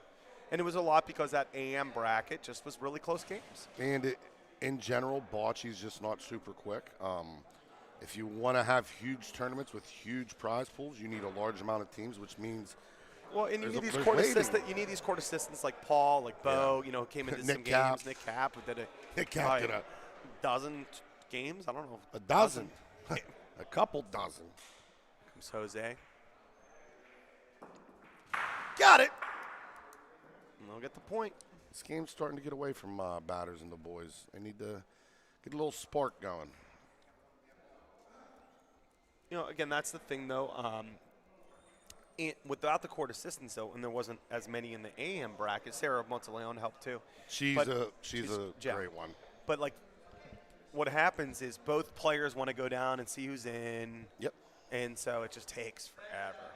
and it was a lot because that AM bracket just was really close games. And in general, Bocce's just not super quick. If you want to have huge tournaments with huge prize pools, you need a large amount of teams, which means you need these court assistants. You need these court assistants like Paul, like Bo. You know, came into some games. Nick Cap did a dozen games. I don't know. A dozen. A couple dozen. Comes Jose. Got it. And they'll get the point. This game's starting to get away from Batters and the boys. They need to get a little spark going. You know, again, that's the thing, though. Without the court assistants, though, and there wasn't as many in the AM bracket, Sarah Monteleone helped, too. She's a great one. But, what happens is both players want to go down and see who's in. Yep. And so it just takes forever.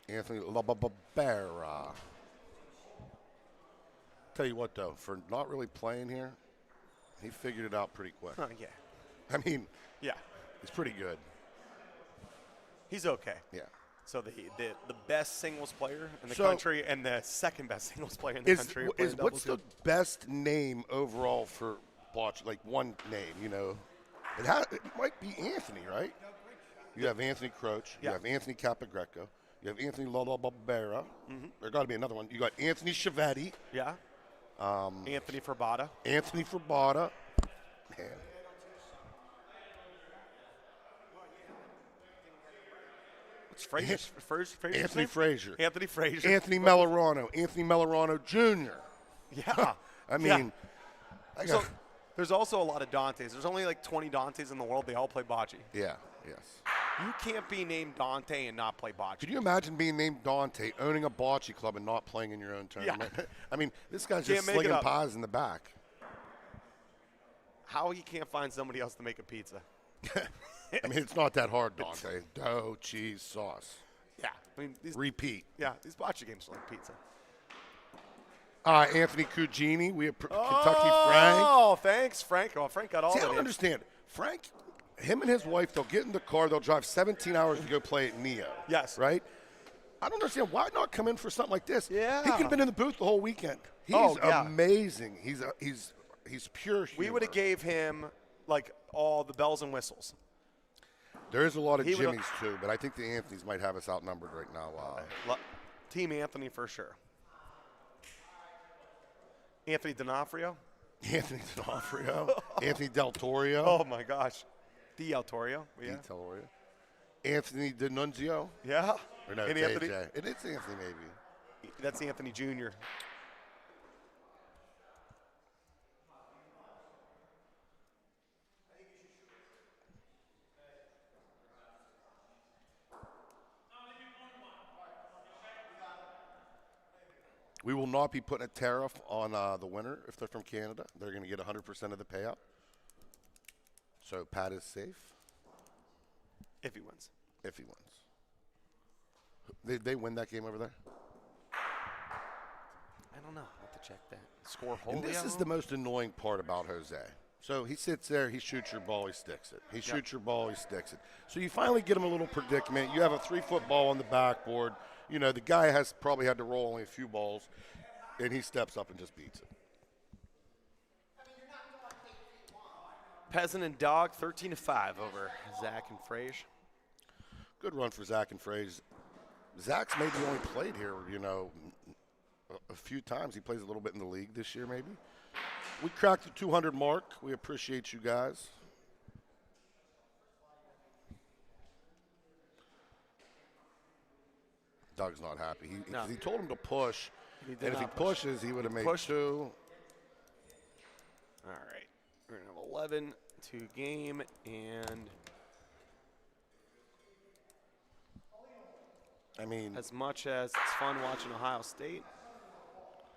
Anthony Lababera. Tell you what, though, for not really playing here, he figured it out pretty quick. Yeah. I mean, Yeah. he's pretty good. He's okay. Yeah. So the best singles player in the country and the second best singles player in the country. What's the best name overall for Bocce? Like one name, you know? It might be Anthony, right? You have Anthony Croach. You have Anthony Capagreco. You have Anthony Lolabera. There got to be another one. You got Anthony Chiavetti. Yeah. Anthony Fabada. Anthony Fabada. Man. What's Frazier's Anthony name? Frazier. Anthony Frazier. Anthony Melorano. Anthony Melorano Jr. Yeah. I mean, there's also a lot of Dantes. There's only like 20 Dantes in the world. They all play bocce. yeah, yes. You can't be named Dante and not play bocce. Could you imagine being named Dante, owning a bocce club, and not playing in your own tournament? Yeah. I mean, this guy's Can't just make it slinging up. pies in the back. How he can't find somebody else to make a pizza? I mean, it's not that hard, Dante. Dough, cheese, sauce. Yeah. I mean, these Repeat. these bocce games are like pizza. Anthony Cugini. We have Kentucky Frank. Oh, thanks, Frank. Oh, Frank got all See, I that. don't understand. Frank, him and his wife, they'll get in the car. They'll drive 17 hours to go play at Neo. Yes. Right? I don't understand. Why not come in for something like this? Yeah. He could have been in the booth the whole weekend. He's amazing. He's pure humor. We would have gave him like all the bells and whistles. There is a lot of Jimmys, too, but I think the Anthonys might have us outnumbered right now. Team Anthony for sure. Anthony D'Onofrio. Anthony D'Onofrio. Anthony Del Torio. Oh, my gosh. Del Torio. Yeah. Del Torio. Anthony D'Annunzio. Yeah. Or no, And JJ. Anthony. It is Anthony, maybe. That's Anthony Jr. We will not be putting a tariff on the winner if they're from Canada. They're going to get 100% of the payout. So Pat is safe. If he wins. If he wins. They win that game over there? I don't know. I'll have to check that. Score And wholly. this is the most annoying part about Jose. So he sits there, he shoots your ball, he sticks it. He shoots your ball, he sticks it. So you finally get him a little predicament. You have a 3-foot ball on the backboard. You know, the guy has probably had to roll only a few balls, and he steps up and just beats it. Pezzin and Dog 13-5 over Zach and Frage. Good run for Zach and Fraze. Zach's maybe only played here, you know, a few times. He plays a little bit in the league this year, maybe. We cracked the 200 mark. We appreciate you guys. Doug's not happy. He told him to push, and if he pushes, he would have made 2. All right. We're going to have 11-2 game, and I mean, as much as it's fun watching Ohio State,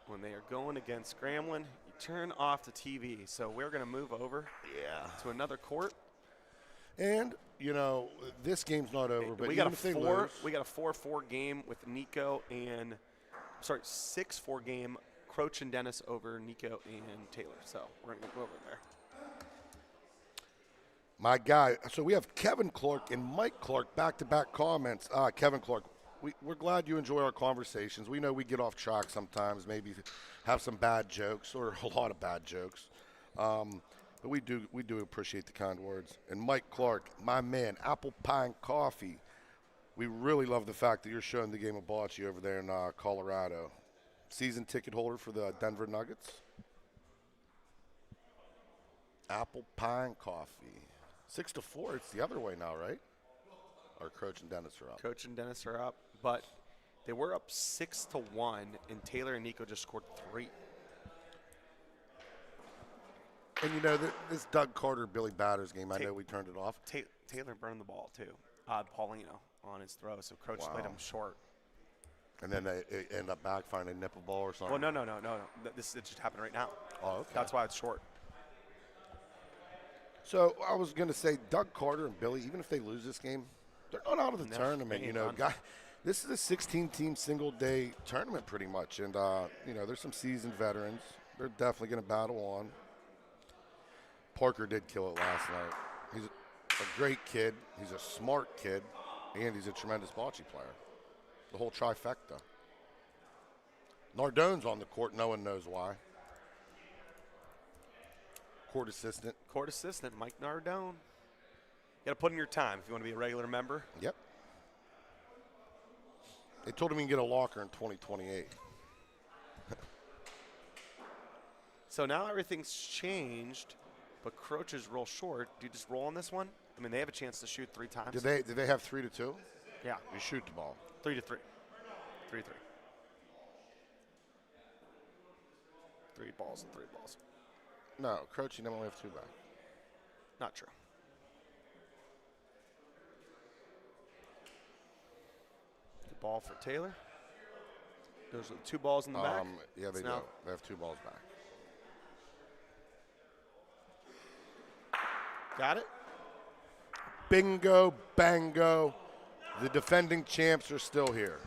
when they are going against Grambling, you turn off the TV. So we're going to move over to another court. And, you know, this game's not over, but we even got if they lose, we got a 4-4 game with Nico and, 6-4 game, Croach and Dennis over Nico and Taylor. So we're going to go over there. my guy. So we have Kevin Clark and Mike Clark back-to-back comments. Kevin Clark, we're glad you enjoy our conversations. We know we get off track sometimes, maybe have some bad jokes or a lot of bad jokes. But we do appreciate the kind words. And Mike Clark, my man, Apple Pie and Coffee. We really love the fact that you're showing the game of bocce over there in Colorado. Season ticket holder for the Denver Nuggets. Apple Pie and Coffee. 6-4. It's the other way now, right? Or Croach and Dennis are up. Coach and Dennis are up, but they were up 6-1, and Taylor and Nico just scored 3. And, you know, this Doug Carter-Billy Batters game, I know we turned it off. Taylor burned the ball, too. Paulino on his throw, so Croach played him short. And then they end up backfiring a nipple ball or something. Well, no. It just happened right now. Oh, okay. That's why it's short. So I was going to say, Doug Carter and Billy, even if they lose this game, they're not out of the tournament. You know, This is a 16-team single-day tournament pretty much. And, there's some seasoned veterans. They're definitely going to battle on. Parker did kill it last night. He's a great kid. He's a smart kid. And he's a tremendous bocce player. The whole trifecta. Nardone's on the court. No one knows why. Court assistant. Court assistant, Mike Nardone. You got to put in your time if you want to be a regular member. Yep. They told him he can get a locker in 2028. So now everything's changed, but Croach is roll short. Do you just roll on this one? I mean, they have a chance to shoot 3 times. Did they have 3-2? Yeah. You shoot the ball. 3-3. 3-3. 3 balls and 3 balls. No, Croach, you only have 2 back. Not true. Good ball for Taylor. Those are the 2 balls in the back. Yeah, they do. They have 2 balls back. Got it? Bingo, bango. The defending champs are still here.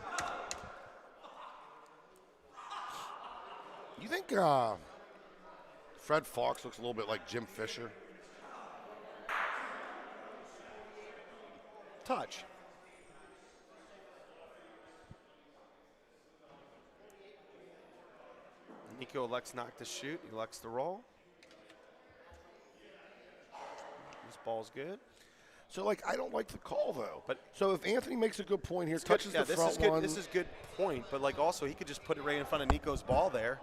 You think Fred Fox looks a little bit like Jim Fisher? Touch. Nico elects not to shoot. He elects to roll. This ball's good. So, I don't like the call, though. But so if Anthony makes a good point here, It's touches good. the Yeah, front this is good. one. This is good point, but also he could just put it right in front of Nico's ball there,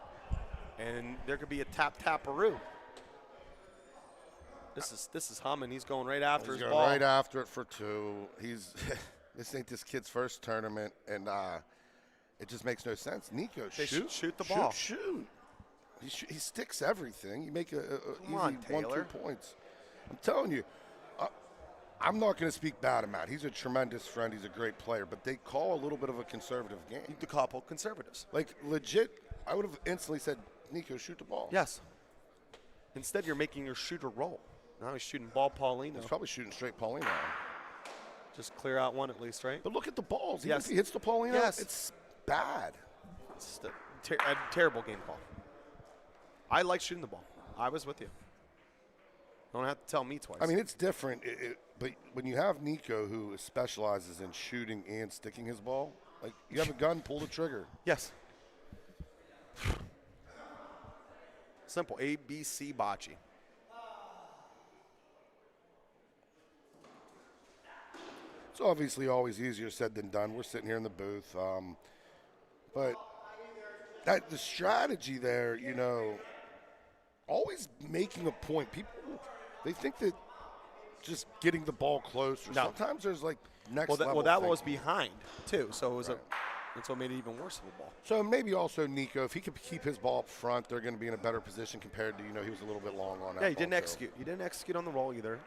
and there could be a tap-tap-a-roo. This is humming. He's going right after He's his going ball. right after it for 2. He's this ain't this kid's first tournament, and it just makes no sense. Nico, shoot the ball. Shoot. He sticks everything. You make a Come on, easy 1-2 Taylor. points. I'm telling you. I'm not going to speak bad about him. He's a tremendous friend. He's a great player. But they call a little bit of a conservative game. The couple conservatives. Legit, I would have instantly said, Nico, shoot the ball. Yes. Instead, you're making your shooter roll. Now he's shooting ball Paulino. He's probably shooting straight Paulino. Just clear out one at least, right? But look at the balls. Even Yes. if he hits the Paulino, Yes. it's bad. It's a terrible game call. I like shooting the ball. I was with you. Don't have to tell me twice. I mean, it's different. But when you have Nico, who specializes in shooting and sticking his ball, you have a gun, pull the trigger. Yes. Simple. ABC bocce. It's obviously always easier said than done. We're sitting here in the booth. But the strategy there, always making a point. People, they think that just getting the ball close, or No. sometimes there's next level. Well, that thinking. was behind, too, so it was Right. that's what made it even worse of a ball. So maybe also Nico, if he could keep his ball up front, they're going to be in a better position compared to, he was a little bit long on that. Yeah, he ball, didn't too. execute. He didn't execute on the roll either.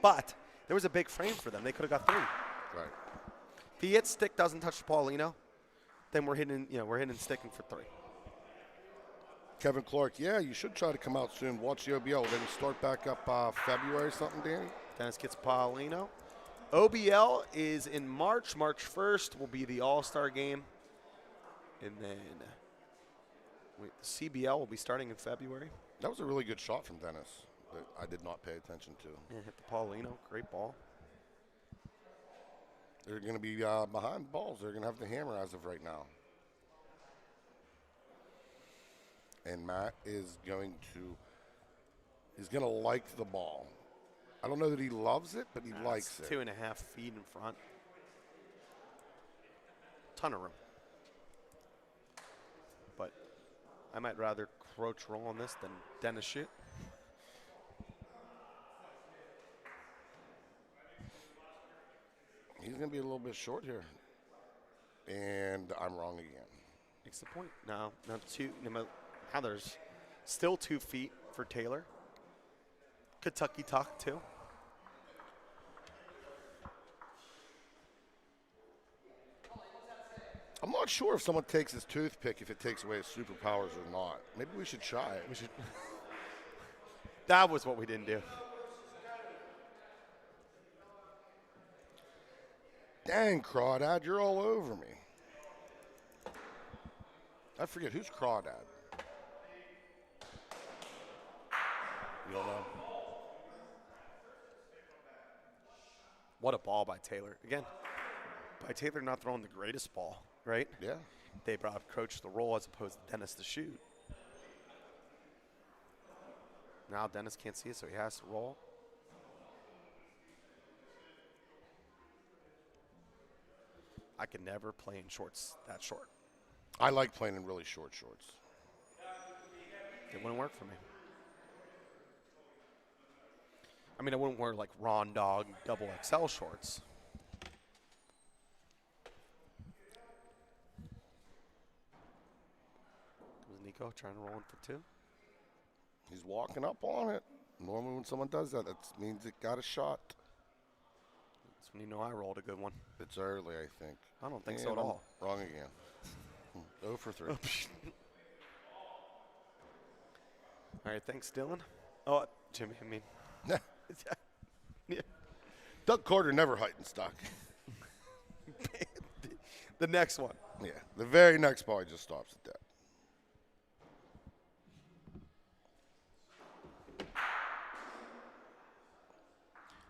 But there was a big frame for them. They could have got 3. Right. If he hits stick, doesn't touch Paulino, then we're hitting sticking for 3. Kevin Clark, yeah, you should try to come out soon. Watch the OBL. Maybe start back up February or something, Danny? Dennis gets Paulino. OBL is in March. March 1st will be the All-Star game. And then CBL will be starting in February. That was a really good shot from Dennis that I did not pay attention to. Yeah, hit the Paulino. Great ball. They're going to be behind balls. They're going to have the hammer as of right now. And Matt is going to like the ball. I don't know that he loves it, but he likes it. 2.5 feet in front. Ton of room. But I might rather Croach roll on this than Dennis shoot. He's going to be a little bit short here. And I'm wrong again. Makes the point. No, how there's still 2 feet for Taylor. Kentucky Tuck, too. I'm not sure if someone takes his toothpick if it takes away his superpowers or not. Maybe we should try it. We should. That was what we didn't do. Dang, Crawdad, you're all over me. I forget, who's Crawdad? You don't know? What a ball by Taylor. Again, by Taylor not throwing the greatest ball, right? Yeah. They brought Croach the roll as opposed to Dennis to shoot. Now Dennis can't see it, so he has to roll. I could never play in shorts that short. I like playing in really short shorts. It wouldn't work for me. I mean, I wouldn't wear like Ron Dog double XL shorts. Was Nico trying to roll in for two? He's walking up on it. Normally when someone does that, that means it got a shot. That's when you know I rolled a good one. It's early, I think. I don't think so And at I'm all. Wrong again. 0 for 3. All right, thanks, Dylan. Oh, Jimmy, I mean. Yeah. Doug Carter never heightened stock. The next one. Yeah, the very next ball, he just stops at that.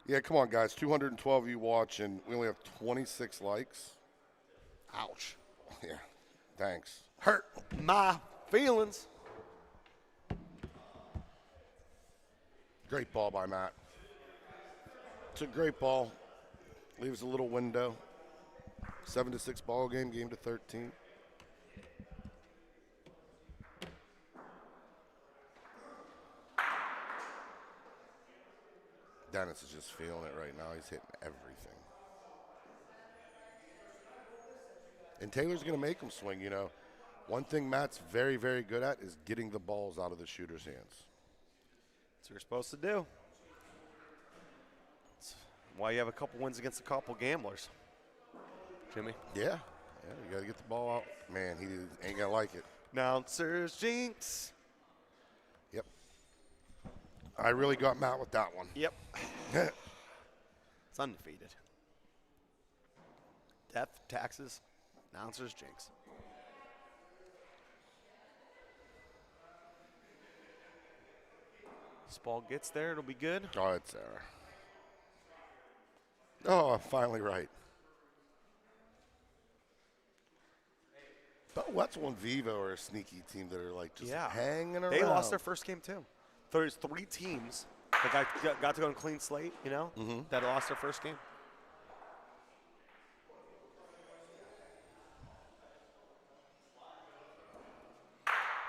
Yeah, come on, guys. 212 of you watching. We only have 26 likes. Ouch. Yeah, thanks. Hurt my feelings. Great ball by Matt. It's a great ball. Leaves a little window. 7-6 ball game, game to 13. Dennis is just feeling it right now. He's hitting everything. And Taylor's going to make him swing, you know. One thing Matt's very, very good at is getting the balls out of the shooter's hands. That's what you're supposed to do. That's why you have a couple wins against a couple gamblers. Jimmy. Yeah, you got to get the ball out. Man, he ain't going to like it. Announcers jinx. Yep. I really got Matt with that one. Yep. It's undefeated. Death, taxes, announcers jinx. This ball gets there, it'll be good. Oh, it's there. Oh, I'm finally right. But what's one Vivo or a sneaky team that are like just hanging around? They lost their first game too. There's 3 teams that got to go on clean slate, you know, that lost their first game.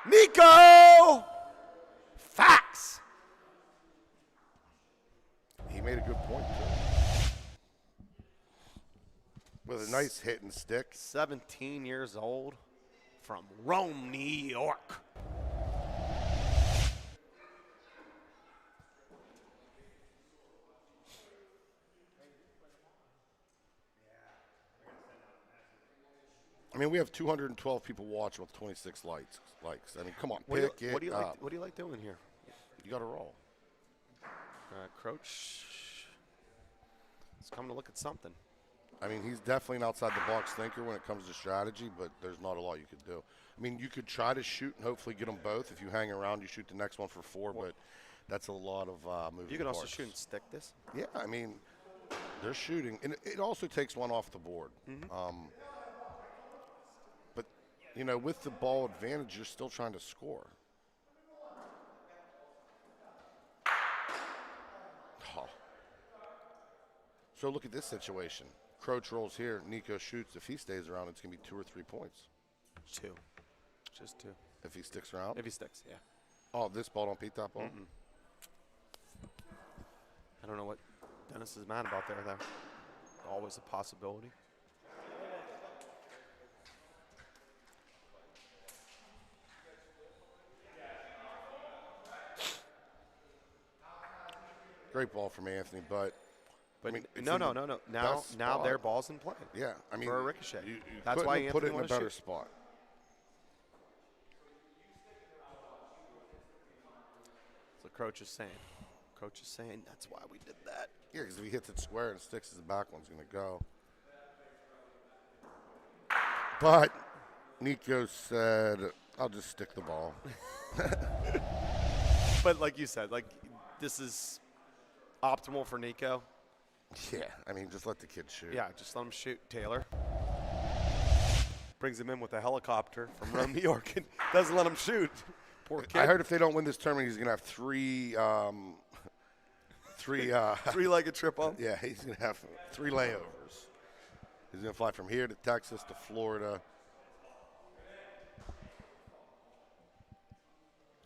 Nico! Facts! He made a good point, too. With a nice hit and stick. 17 years old from Rome, New York. I mean, we have 212 people watching with 26 likes. I mean, come on, What pick do it you up. What do you like doing here? You got to roll. Croach is coming to look at something. I mean, he's definitely an outside-the-box thinker when it comes to strategy, but there's not a lot you could do. I mean, you could try to shoot and hopefully get them both. If you hang around, you shoot the next one for 4, but that's a lot of moving You can also parts. shoot and stick this. Yeah, I mean, they're shooting. And it also takes one off the board. But, you know, with the ball advantage, you're still trying to score. Oh. So look at this situation. Croach rolls here. Nico shoots. If he stays around, it's going to be 2 or 3 points. 2. Just 2. If he sticks around? If he sticks, yeah. Oh, this ball don't beat that ball? I don't know what Dennis is mad about there, though. Always a possibility. Great ball from Anthony, but But I mean, it's no. in the Now best their spot. ball's in play. yeah, I mean, For a ricochet. You That's couldn't why have put Anthony it in a wanted to better shoot. spot. So Croach is saying. Croach is saying that's why we did that. Yeah, because if he hits it square and sticks, his back one's going to go. But Nico said, I'll just stick the ball. But like you said, like this is optimal for Nico. Yeah, I mean, just let the kid shoot. Yeah, just let him shoot. Taylor brings him in with a helicopter from Rome, New York, and doesn't let him shoot. Poor kid. I heard if they don't win this tournament, he's going to have three-legged triple. Yeah, he's going to have 3 layovers. He's going to fly from here to Texas to Florida.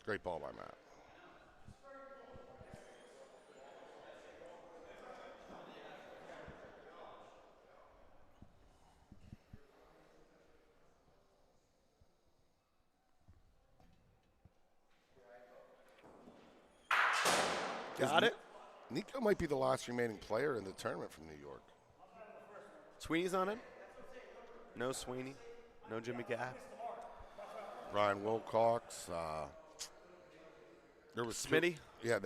Great ball by Matt. Got it. Nico might be the last remaining player in the tournament from New York. Sweeney's on it. No Sweeney. No Jimmy Gaff. Ryan Wilcox. There was Smitty. Yeah,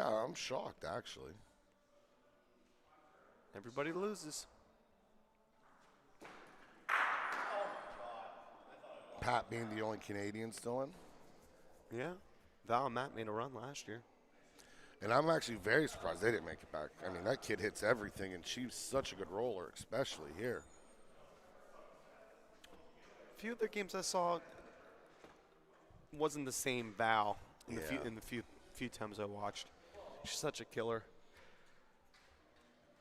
I'm shocked actually. Everybody loses. Pat being the only Canadian still in. Yeah. Val and Matt made a run last year. And I'm actually very surprised they didn't make it back. I mean, that kid hits everything, and she's such a good roller, especially here. A few of their games I saw wasn't the same Val in the few times I watched. She's such a killer.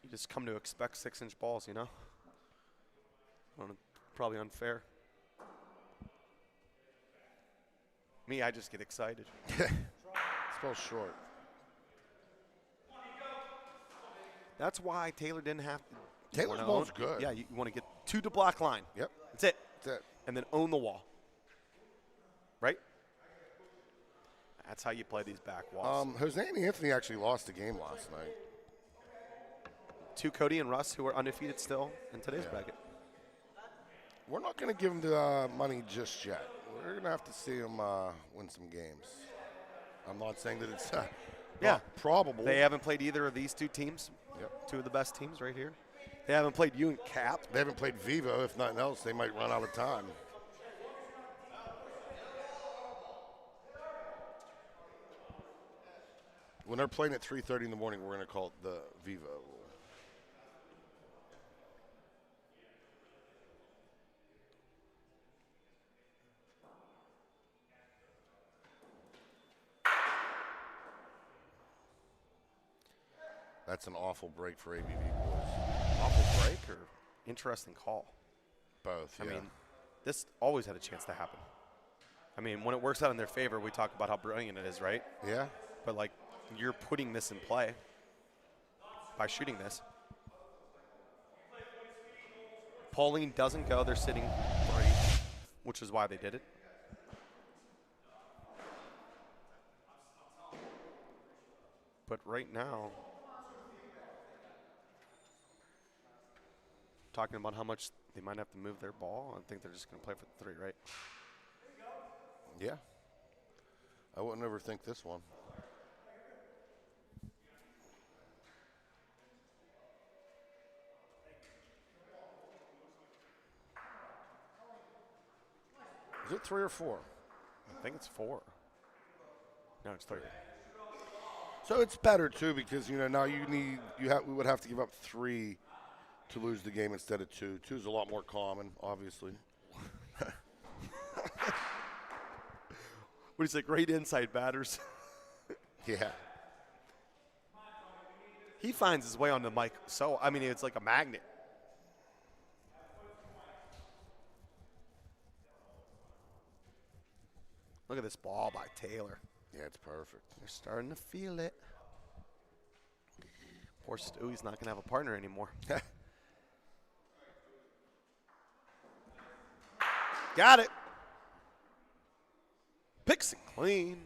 You just come to expect 6-inch balls, you know? Probably unfair. Me, I just get excited. Spell short. That's why Taylor didn't have to. Taylor's ball's good. Yeah, you want to get to the block line. Yep. That's it. That's it. And then own the wall. Right? That's how you play these back walls. Jose and Anthony actually lost the game last night. 2 Cody and Russ, who are undefeated still in today's bracket. We're not going to give them the money just yet. We're going to have to see them win some games. I'm not saying that it's not probable. They haven't played either of these 2 teams. Yep. 2 of the best teams right here. They haven't played you and Cap. They haven't played Vivo. If nothing else, they might run out of time. When they're playing at 3:30 in the morning, we're going to call it the Vivo rule. That's an awful break for ABV boys. Awful break or interesting call? Both, yeah. I mean, this always had a chance to happen. I mean, when it works out in their favor, we talk about how brilliant it is, right? Yeah. But, like, you're putting this in play by shooting this. Pauline doesn't go. They're sitting 3, which is why they did it. But right now, talking about how much they might have to move their ball, I think they're just going to play for the 3, right? Yeah. I wouldn't ever think this one. Is it 3 or 4? I think it's 4. No, it's 3. So it's better too because now we would have to give up 3 to lose the game instead of 2. 2 is a lot more common, obviously. What do you say? Great insight, batters. Yeah. He finds his way on the mic. So I mean, it's like a magnet. Look at this ball by Taylor. Yeah, it's perfect. They're starting to feel it. Poor Stewie's not going to have a partner anymore. Got it. Picks and clean.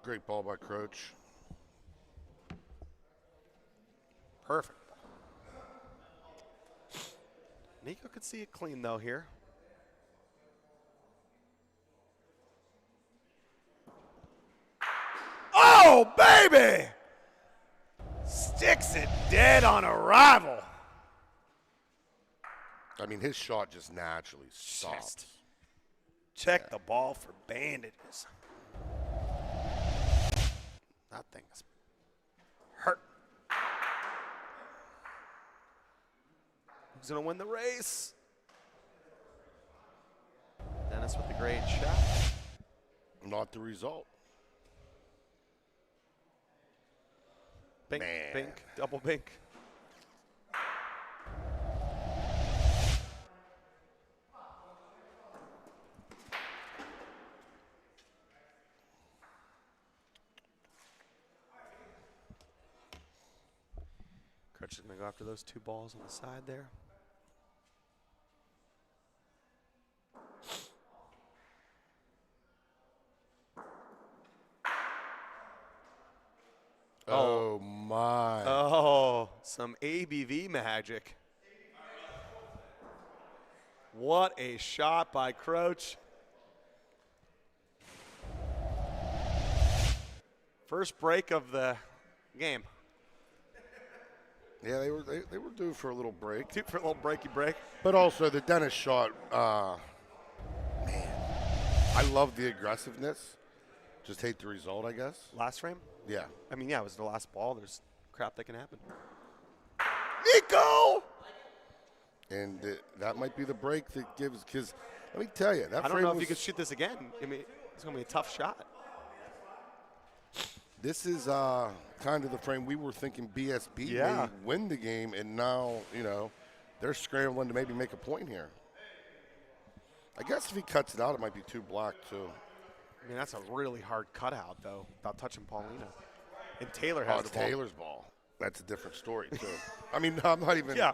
Great ball by Croach. Perfect. Nico could see it clean, though, here. Oh, baby! Sticks it dead on arrival. I mean, his shot just naturally stops. Just check the ball for bandages. That thing is hurt. Who's going to win the race? Dennis with the great shot. Not the result. Bink, Man. bink, double bink. Croach is going to go after those two balls on the side there. Oh, my. Oh, some ABV magic. What a shot by Croach. First break of the game. Yeah, they were due for a little break. Due for a little breaky break. But also the Dennis shot, man, I love the aggressiveness. Just hate the result, I guess. Last frame? Yeah. I mean, yeah, it was the last ball. There's crap that can happen. Nico! And that might be the break that gives, because let me tell you, that I don't frame know if was, you could shoot this again. I mean, it's going to be a tough shot. this is kind of the frame we were thinking BSB Yeah. may win the game, and now, they're scrambling to maybe make a point here. I guess if he cuts it out, it might be too black, too. I mean, that's a really hard cutout, though, without touching Paulina. And Taylor has It's the ball. Taylor's ball. That's a different story, too. I mean, I'm not even. Yeah.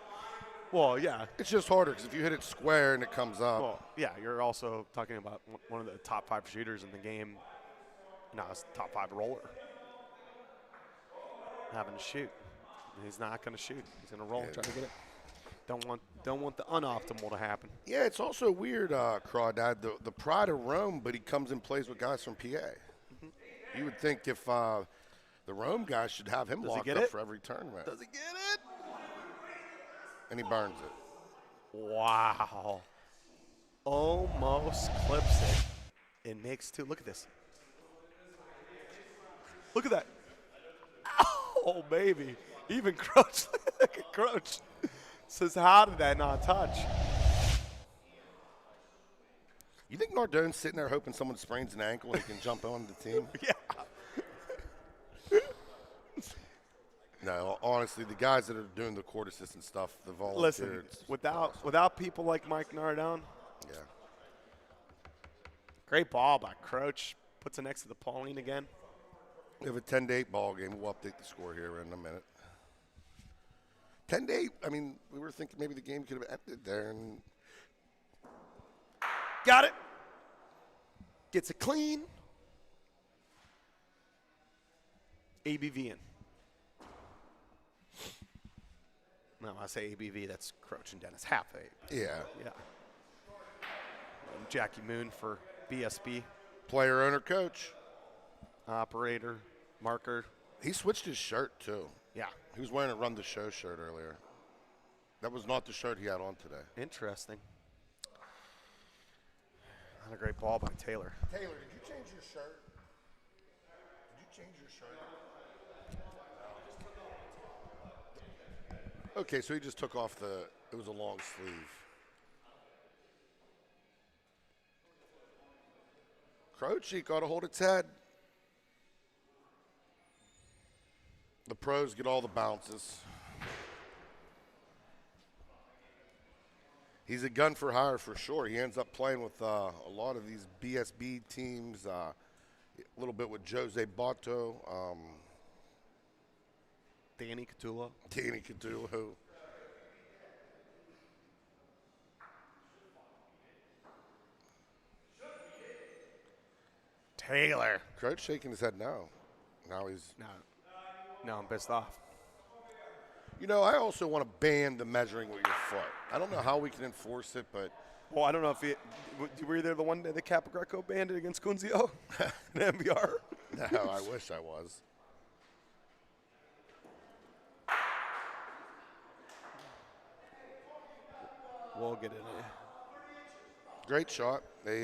Well, yeah. It's just harder because if you hit it square and it comes up. Well, yeah, you're also talking about one of the top 5 shooters in the game. No, it's top 5 roller. Having to shoot. He's not going to shoot. He's going to roll and try to get it. Don't want the unoptimal to happen. Yeah, it's also weird, Crawdad, the pride of Rome, but he comes and plays with guys from PA. Mm-hmm. You would think if the Rome guy should have him locked up for every tournament. Does he get it? And he burns it. Wow. Almost clips it. It makes 2. Look at this. Look at that. Oh, baby. Even Croach. Look at Croach. Says, how did that not touch? You think Nardone's sitting there hoping someone sprains an ankle and he can jump on the team? Yeah. No, honestly, the guys that are doing the court assistant stuff, the volunteers. Listen, without people like Mike Nardone, Yeah. great ball by Croach. Puts it next to the Pauline again. We have a 10-8 ball game. We'll update the score here in a minute. 10-8. I mean, we were thinking maybe the game could have ended there. And Got it. Gets it clean. ABV in. No, I say ABV. That's Croach and Dennis. Half A. yeah, Yeah. And Jackie Moon for BSB. player, owner, coach. Operator, marker. He switched his shirt too. Yeah. He was wearing a Run the Show shirt earlier. That was not the shirt he had on today. Interesting. Not a great ball by Taylor. Taylor, did you change your shirt? Did you change your shirt? Okay, so he just took off it was a long sleeve. Croach, he got to hold its head. The pros get all the bounces. He's a gun for hire for sure. He ends up playing with a lot of these BSB teams, a little bit with Jose Bato, Danny Catullo. Danny Catullo. Taylor. Croach shaking his head now. Now he's. No, I'm pissed off. You know, I also want to ban the measuring with your foot. I don't know how we can enforce it, but Well, I don't know if you were you there the one day the Capogreco banned it against Kunzio in MBR. No, I wish I was. We'll get in it. Great shot. They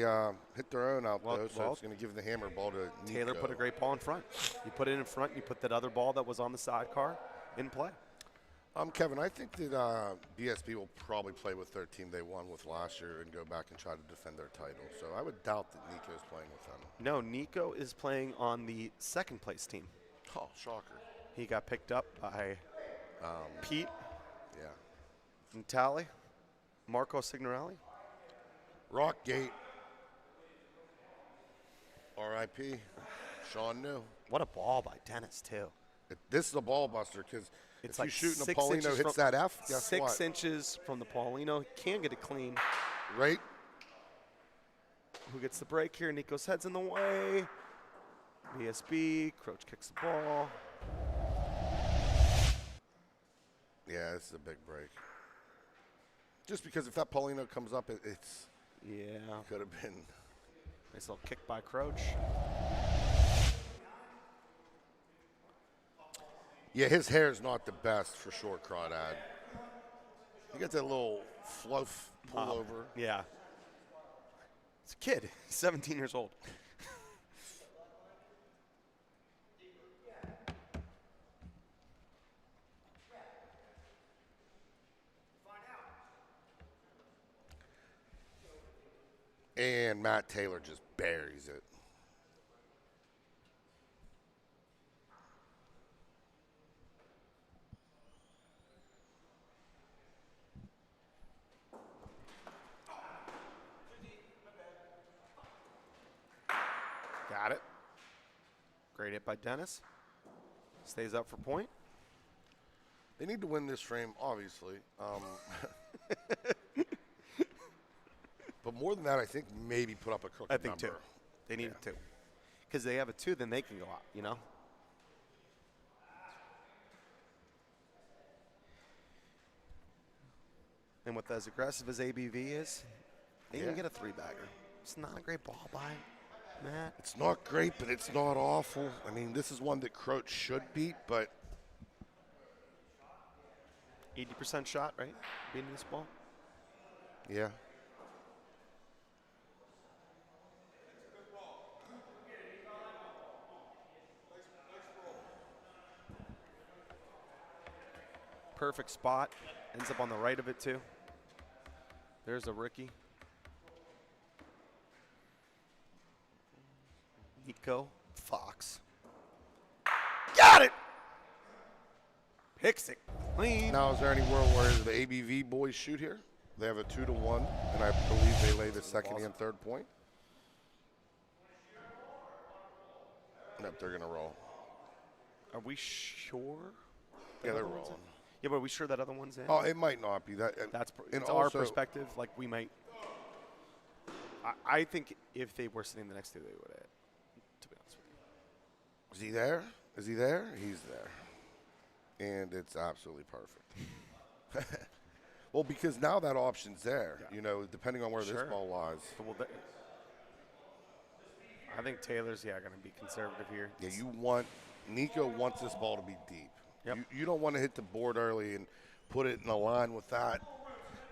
hit their own out, though, so well, it's going to give the hammer ball to Nico. Taylor put a great ball in front. You put it in front, you put that other ball that was on the sidecar in play. Kevin, I think that BSB will probably play with their team they won with last year and go back and try to defend their title. So I would doubt that Nico's playing with them. No, Nico is playing on the second place team. Oh, shocker. He got picked up by Pete Yeah. and Tally, Marco Signorelli. Rockgate. R.I.P. Sean New. What a ball by Dennis, too. This is a ball buster because It's if like you shoot and 6 Paulino inches hits from- that F, guess 6 what? inches from the Paulino. Can get it clean. Right? Who gets the break here? Nico's head's in the way. BSB. Croach kicks the ball. Yeah, this is a big break. Just because if that Paulino comes up, it's Yeah. could have been. Nice little kick by Croach. Yeah, his hair is not the best for short crawdad. He got that little fluff pullover. Yeah. It's a kid. He's 17 years old. And Matt Taylor just buries it. Got it. Great hit by Dennis. Stays up for point. They need to win this frame, obviously. But more than that, I think maybe put up a crooked I think number. two. They need a 2. Because they have a 2, then they can go out, you know? And with as aggressive as ABV is, they can Yeah. get a 3-bagger. It's not a great ball by Matt. It's not great, but it's not awful. I mean, this is one that Croach should beat, but 80% shot, right? Beating this ball. yeah. Perfect spot. Ends up on the right of it, too. There's a rookie. Nico Fox. Got it! Picks it clean. Now, is there any world where the ABV boys shoot here? They have a 2-1, and I believe they lay the second and third point. Nope, they're going to roll. Are we sure? Yeah, they're other one's rolling. Yeah, but are we sure that other one's in? Oh, it might not be that. That's and it's our also- perspective. Like, we might. I think if they were sitting the next to, they would have. To be honest with you. Is he there? Is he there? He's there. And it's absolutely perfect. Well, because now that option's there, Yeah. you know, depending on where Sure. this ball lies. So I think Taylor's, going to be conservative here. Yeah, Nico wants this ball to be deep. Yep. You don't want to hit the board early and put it in a line with that.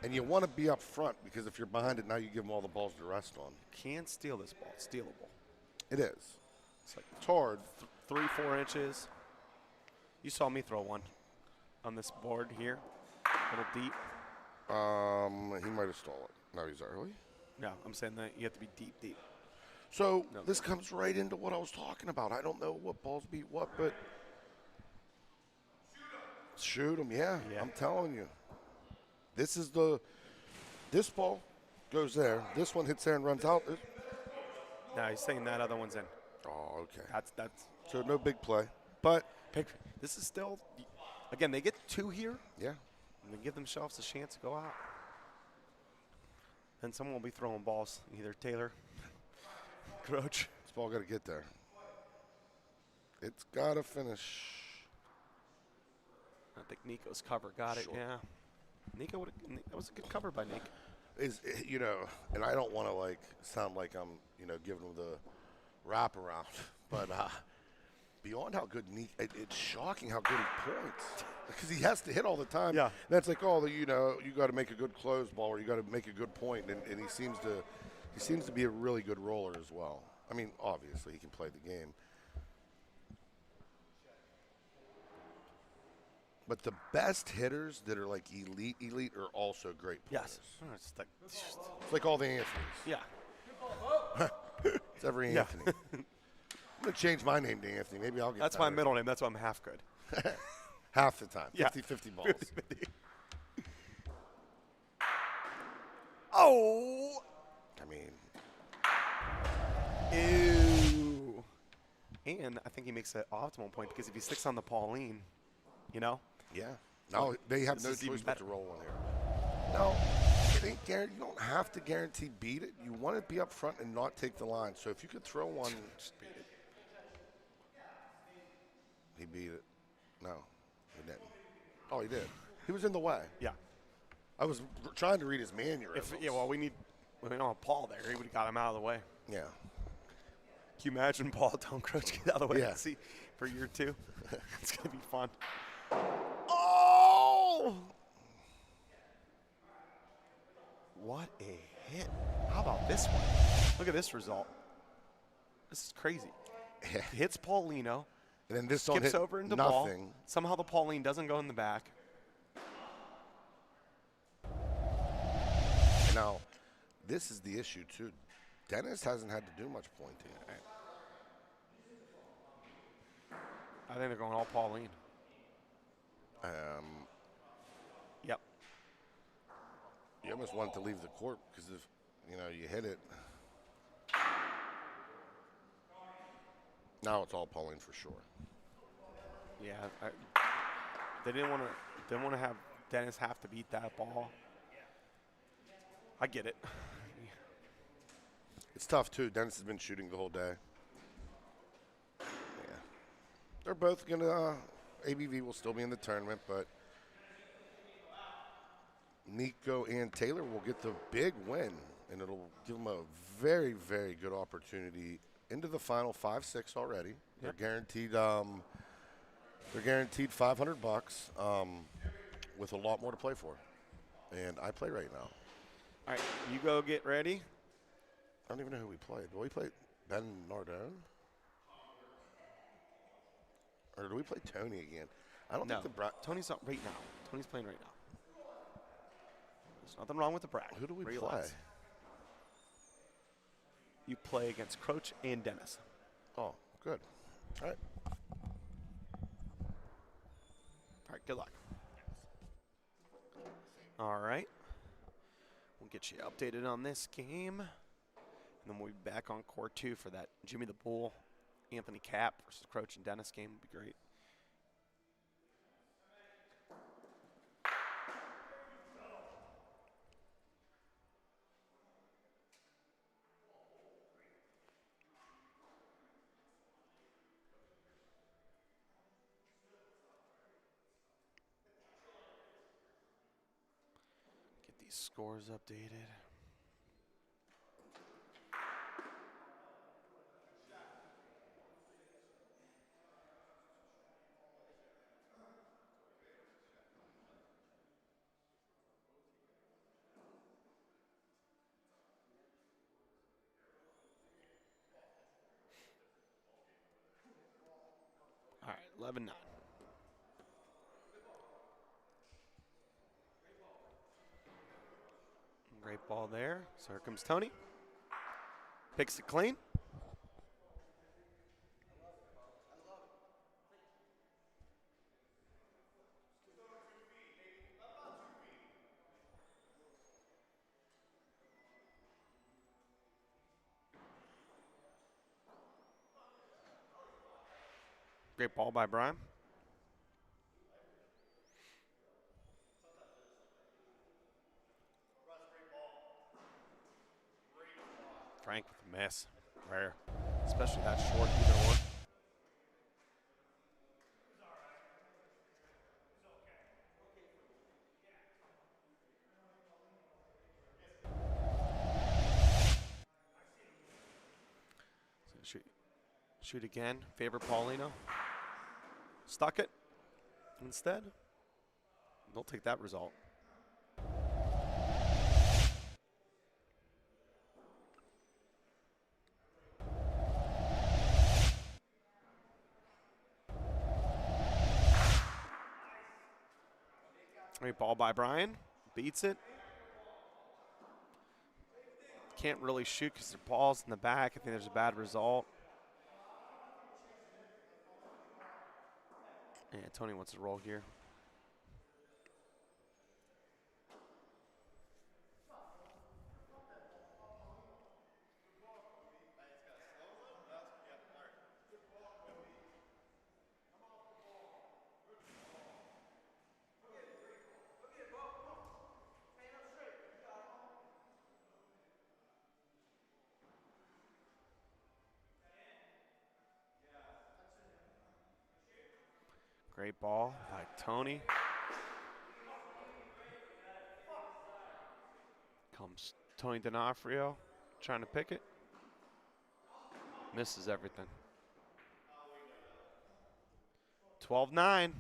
And you want to be up front because if you're behind it, now you give them all the balls to rest on. Can't steal this ball. It's stealable. It is. It's like It's hard. 3-4 inches. You saw me throw one on this board here. A little deep. He might have stole it. No, he's early. No, I'm saying that you have to be deep, deep. So No. this comes right into what I was talking about. I don't know what balls beat what, but shoot them, yeah. Yeah. I'm telling you. This ball goes there. This one hits there and runs out. No, he's saying that other one's in. Oh, okay. That's So no big play. But, big. This is still, again, they get 2 here. yeah. And they give themselves a chance to go out. Then someone will be throwing balls, either Taylor, Croach. This ball got to get there. It's got to finish. I think Nico's cover got it. Sure. Yeah, Nico that was a good cover by Nick. And I don't want to sound like I'm giving them the wraparound, But beyond how good it's shocking how good he points because he has to hit all the time. Yeah. That's like, you got to make a good close ball or you got to make a good point, and he seems to be a really good roller as well. I mean, obviously he can play the game. But the best hitters that are like elite are also great players. Yes. It's like all the Anthonys. Yeah. It's every Yeah. Anthony. I'm going to change my name to Anthony. Maybe I'll get That's better. my middle name. That's why I'm half good. Half the time. Yeah. 50-50 balls. 50-50. Oh! I mean, Ew. And I think he makes an optimal point because if he sticks on the Pauline, yeah. No, they have This no is even choice but to better. roll one here. No, it ain't guaranteed. You don't have to guarantee beat it. You want to be up front and not take the line. So if you could throw one, just beat it. He beat it. No, he didn't. Oh, he did. He was in the way. yeah. I was trying to read his mannerisms. We don't have Paul there. He would have got him out of the way. Yeah. Can you imagine Paul telling Croach to get out of the way? Yeah. See, for year 2? It's going to be fun. Oh! What a hit. How about this one? Look at this result. This is crazy. He hits Paulino, And then this don't skips hit over into nothing. ball. Somehow the Pauline doesn't go in the back. Now, this is the issue, too. Dennis hasn't had to do much pointing. I think they're going all Pauline. Yep. You almost want it to leave the court because if, you hit it. Now it's all Pauline for sure. Yeah. They didn't want to have Dennis have to beat that ball. I get it. It's tough, too. Dennis has been shooting the whole day. Yeah. They're both going to ABV will still be in the tournament, but Nico and Taylor will get the big win, and it'll give them a very, very good opportunity into the final 5-6 already. Yep. They're guaranteed $500 with a lot more to play for. And I play right now. All right, you go get ready. I don't even know who we played. Did we play Ben Nardone? Or did we play Tony again? I don't No, think the Tony's not right now. Tony's playing right now. There's nothing wrong with the bracket. Who do we Relax. play? You play against Croach and Dennis. Oh, good. All right. All right, good luck. All right. We'll get you updated on this game. And then we'll be back on court 2 for that Jimmy the Bull, Anthony Cap versus Croach and Dennis game. Would be great. Get these scores updated. All right, 11-9. Great ball there. So here comes Tony. Picks it clean. Great ball by Brian. Frank with a miss. Rare. Especially that short either one. So Shoot again. Favor Paulino. Stuck it instead. They'll take that result. Great ball by Brian. Beats it. Can't really shoot because the ball's in the back. I think there's a bad result. Yeah, Tony wants to roll here. Great ball by Tony. Comes Tony D'Onofrio trying to pick it. Misses everything. 12-9.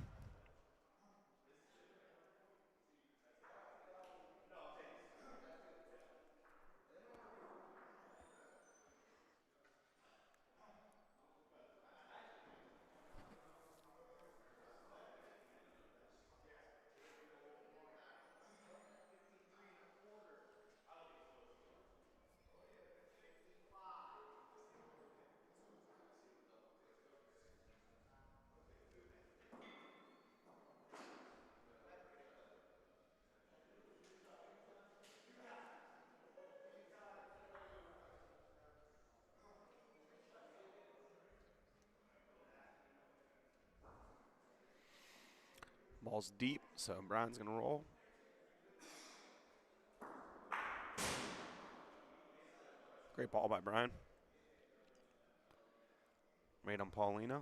Ball's deep, so Brian's going to roll. Great ball by Brian. Made on Paulino.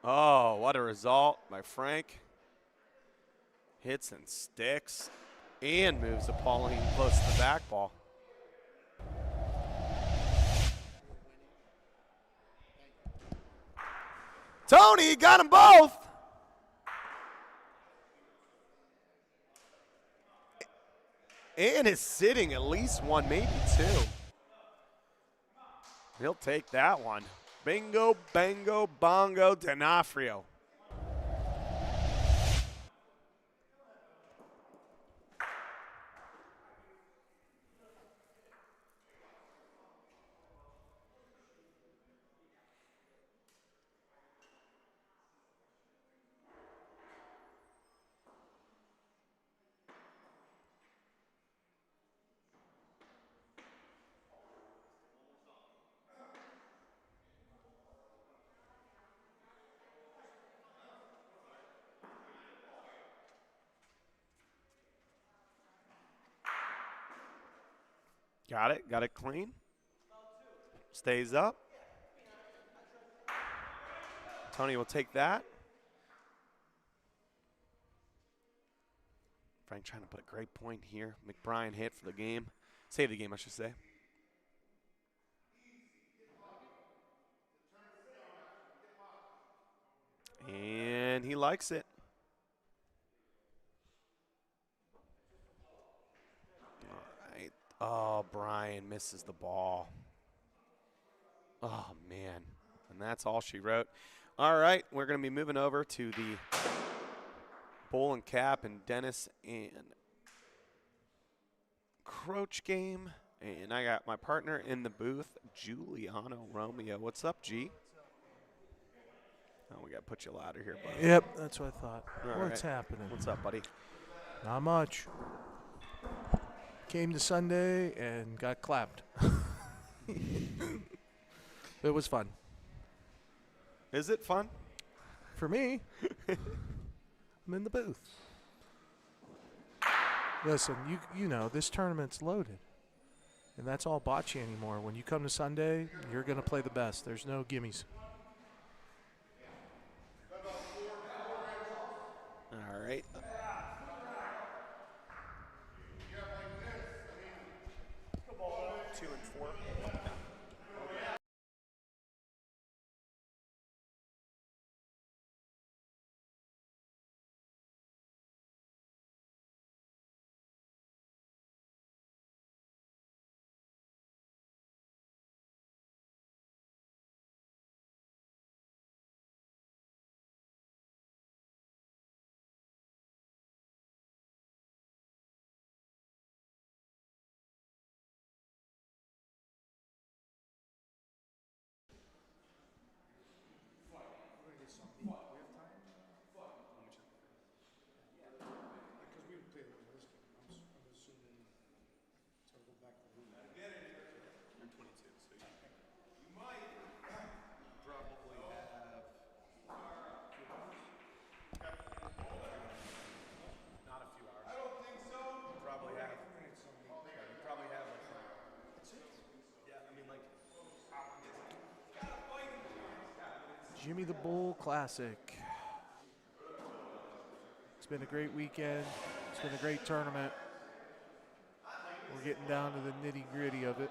Oh, what a result by Frank. Hits and sticks and moves the Pauline close to the back ball. Tony got them both. And is sitting at least one, maybe two. He'll take that one. Bingo, bango, bongo, D'Onofrio. Got it clean. Stays up. Tony will take that. Frank trying to put a great point here. McBrien hit for the game. Save the game, I should say. And he likes it. Oh, Brian misses the ball. Oh, man. And that's all she wrote. All right, we're going to be moving over to the Bowl and Cap and Dennis and Croach game. And I got my partner in the booth, Giuliano Romeo. What's up, G? Oh, we got to put you louder here, buddy. Yep, that's what I thought. All What's right. happening? What's up, buddy? Not much. Came to Sunday and got clapped. It was fun. Is it fun? For me, I'm in the booth. Listen, you know, this tournament's loaded. And that's all bocce anymore. When you come to Sunday, you're going to play the best. There's no gimmies. All right. Two and four. Jimmy the Bull Classic. It's been a great weekend. It's been a great tournament. We're getting down to the nitty-gritty of it.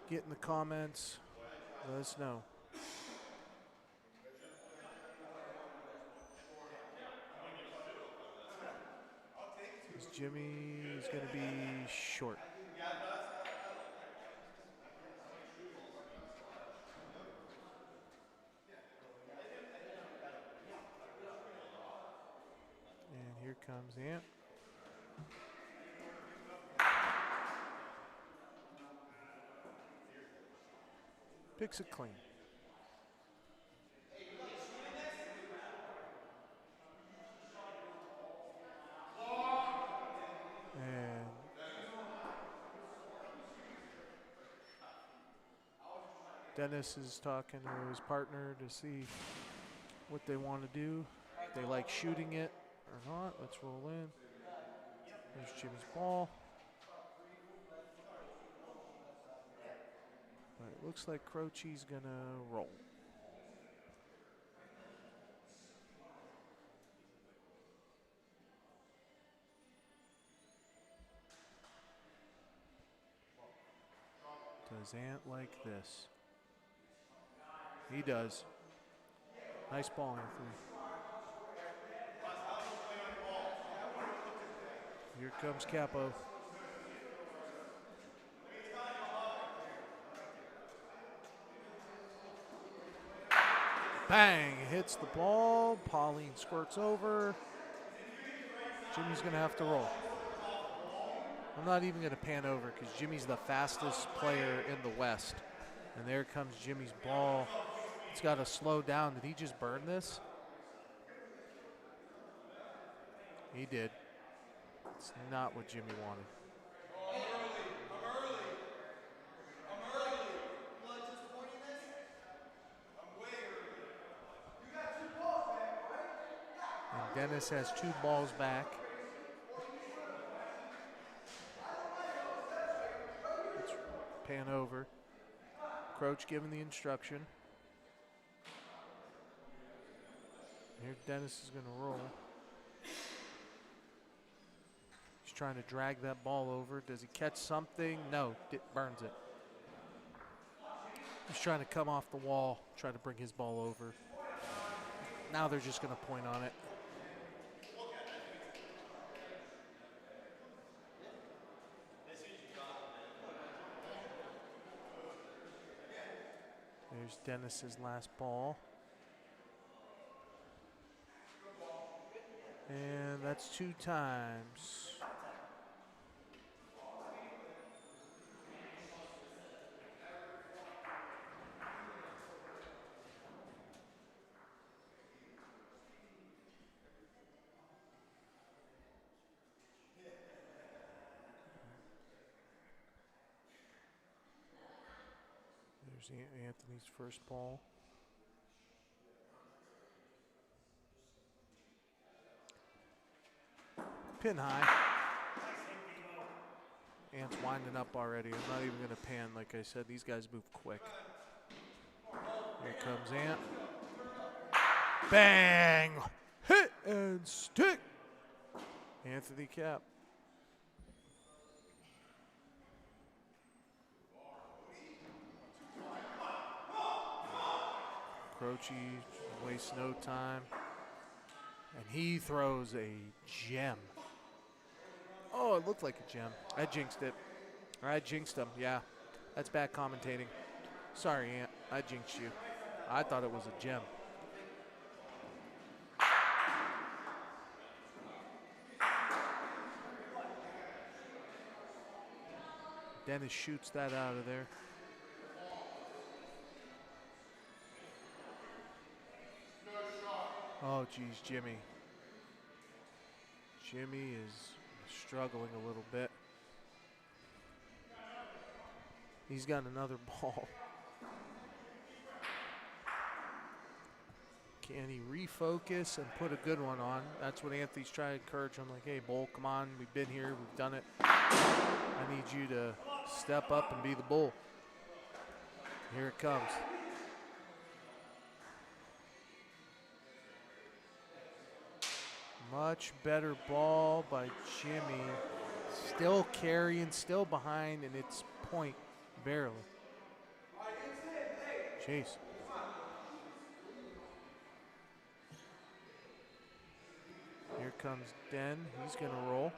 Get in the comments. Let us know. Jimmy is going to be short. And here comes Ant. Picks it clean. And Dennis is talking to his partner to see what they want to do. If they like shooting it or not. Let's roll in. There's Jimmy's ball. But it looks like Croach's going to roll. Does Ant like this? He does. Nice ball, Anthony. Here comes Capo. Bang! Hits the ball. Pauline squirts over. Jimmy's going to have to roll. I'm not even going to pan over because Jimmy's the fastest player in the West. And there comes Jimmy's ball. It's got to slow down. Did he just burn this? He did. It's not what Jimmy wanted. And Dennis has 2 balls back. Let's pan over. Croach giving the instruction. Here Dennis is going to roll. He's trying to drag that ball over. Does he catch something? No, it burns it. He's trying to come off the wall, try to bring his ball over. Now they're just going to point on it. There's Dennis's last ball. And that's 2 times. There's Anthony's first ball. Pin high. Ant's winding up already. I'm not even going to pan. Like I said, these guys move quick. Here comes Ant. Bang! Hit and stick. Anthony Cap. Croach wastes no time. And he throws a gem. Oh, it looked like a gem. I jinxed it. Or I jinxed him, yeah. That's bad commentating. Sorry, Ant. I jinxed you. I thought it was a gem. Dennis shoots that out of there. Oh, geez, Jimmy. Jimmy is struggling a little bit. He's got another ball. Can he refocus and put a good one on? That's what Anthony's trying to encourage him. Like, hey, Bull, come on. We've been here. We've done it. I need you to step up and be the Bull. Here it comes. Much better ball by Jimmy. Still carrying, still behind, and it's point, barely. Jeez. Here comes Den. He's going to roll.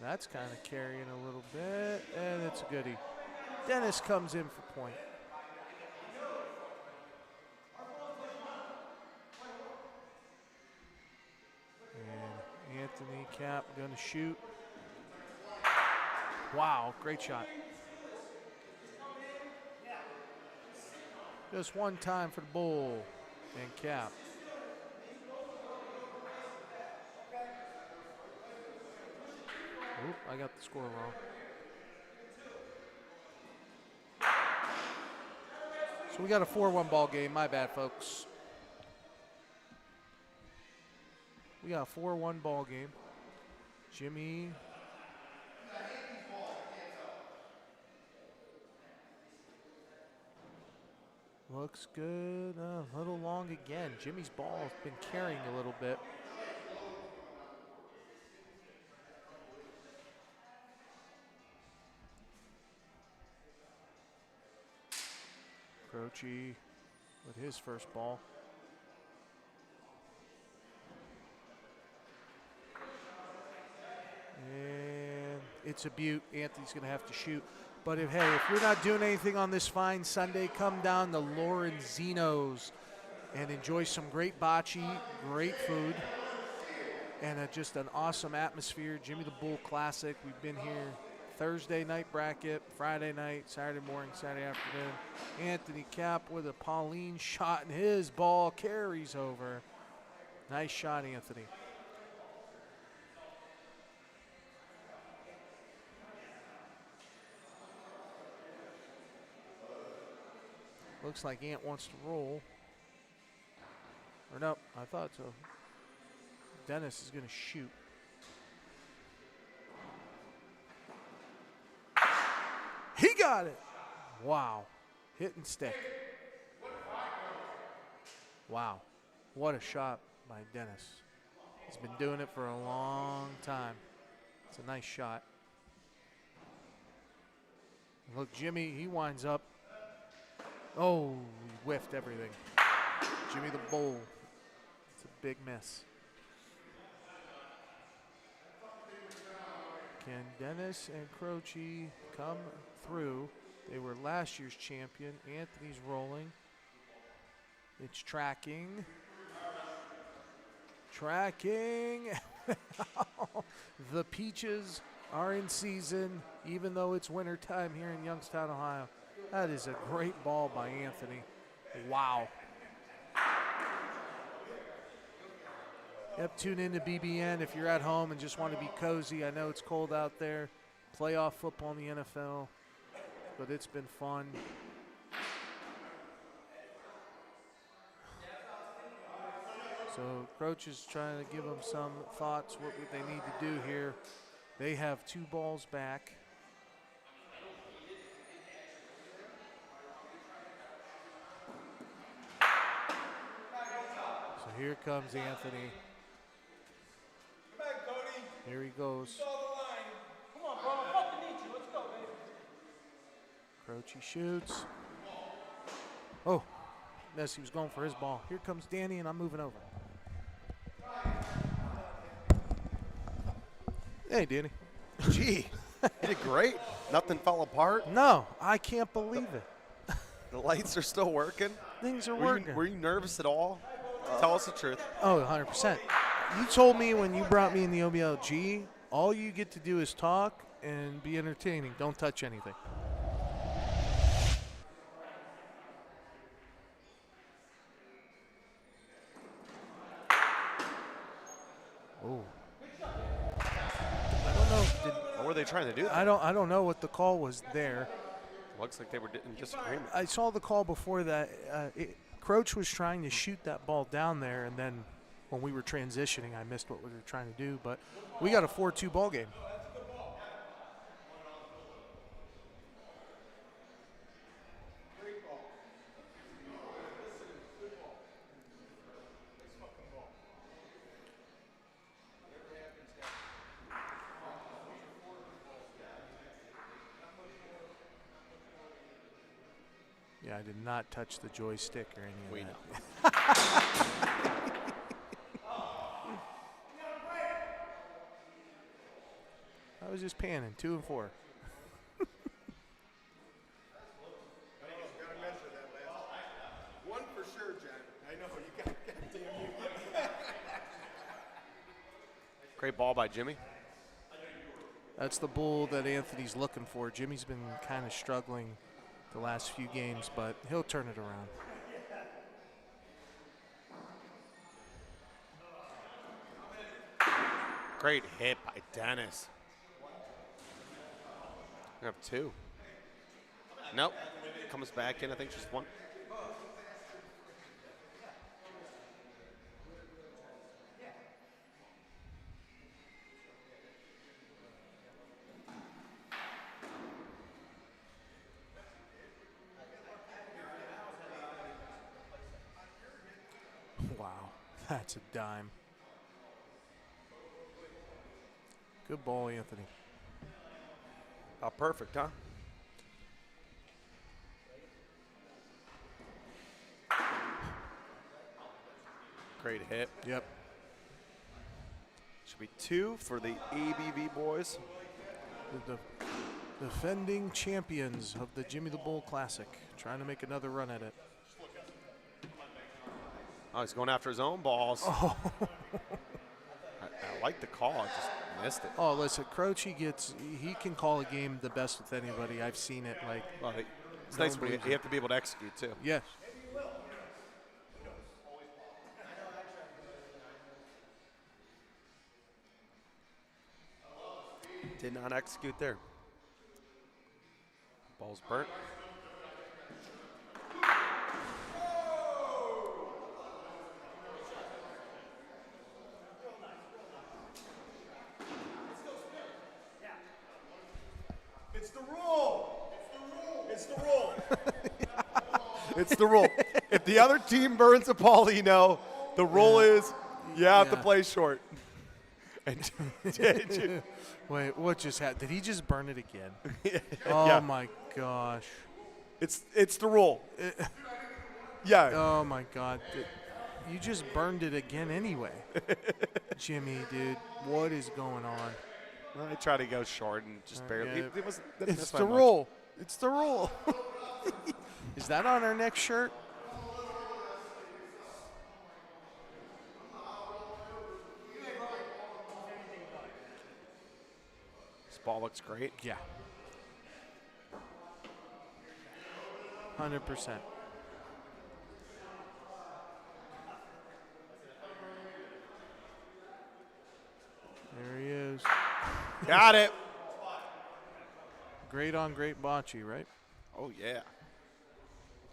That's kind of carrying a little bit, and it's a goodie. Dennis comes in for point. And Anthony Cap going to shoot. Wow, great shot. Just one time for the Bull and Cap. Oop, I got the score wrong. So we got a 4-1 ball game. My bad, folks. We got a 4-1 ball game. Jimmy. Looks good. A little long again. Jimmy's ball has been carrying a little bit. Croach with his first ball. And it's a beaut. Anthony's going to have to shoot. But if you're not doing anything on this fine Sunday, come down to Lorenzino's and enjoy some great bocce, great food, and just an awesome atmosphere. Jimmy the Bull Classic. We've been here Thursday night bracket, Friday night, Saturday morning, Saturday afternoon. Anthony Cap with a Pauline shot, and his ball carries over. Nice shot, Anthony. Looks like Ant wants to roll. Or no, I thought so. Dennis is going to shoot. He got it. Wow. Hit and stick. Wow. What a shot by Dennis. He's been doing it for a long time. It's a nice shot. Look, Jimmy, he winds up. Oh, he whiffed everything. Jimmy the Bull. It's a big miss. Can Dennis and Croach come through? They were last year's champion. Anthony's rolling. It's tracking. Tracking. The peaches are in season, even though it's winter time here in Youngstown, Ohio. That is a great ball by Anthony. Wow. Yep, tune in to BBN if you're at home and just want to be cozy. I know it's cold out there. Playoff football in the NFL, but it's been fun. So Croach is trying to give them some thoughts what they need to do here. They have 2 balls back. So here comes Anthony. Here he goes. Come on, bro. I fucking need you. Let's go, baby. Croachy shoots. Oh, yes, he was going for his ball. Here comes Danny, and I'm moving over. Hey, Danny. Gee, you did great. Nothing fell apart. No, I can't believe it. The lights are still working. Things are Were working. you, were you nervous at all? Tell us the truth. Oh, 100%. You told me when you brought me in the OBLG, all you get to do is talk and be entertaining. Don't touch anything. Oh. I don't know. What were they trying to do? I don't know what the call was there. Looks like they were in disagreement. I saw the call before that. Croach was trying to shoot that ball down there, and then when we were transitioning, I missed what we were trying to do. But we got a 4-2 ball game. Yeah, I did not touch the joystick or any of that. I was just panning, 2 and 4. One for sure, Jen. I know, you got goddamn you. Great ball by Jimmy. That's the bull that Anthony's looking for. Jimmy's been kind of struggling the last few games, but he'll turn it around. Great hit by Dennis. We have 2. Nope. Comes back in, I think just 1. Wow, that's a dime. Good ball, Anthony. About perfect, huh? Great hit. Yep. Should be 2 for the ABV boys. The defending champions of the Jimmy the Bull Classic, trying to make another run at it. Oh, he's going after his own balls. Oh, I like the call. I just missed it. oh listen, Croach, he can call a game the best with anybody. I've seen it. Like, Well, it's nice when you believes it. have to be able to execute, too. yes. Did not execute there. Ball's burnt. It's the rule. It's the rule. It's the rule. If the other team burns a Paulino, the rule is you have to Yeah. play short. And Wait, what just happened? Did he just burn it again? Yeah. Oh my gosh. It's the rule. Yeah. Oh my God. You just burned it again anyway. Jimmy, dude, what is going on? Well, I tried to go short and just barely. Yeah. It was. didn't It's miss by the much. rule. It's the rule. Is that on our next shirt? This ball looks great. Yeah. 100%. There he is. Got it. Great on great bocce, right? Oh yeah.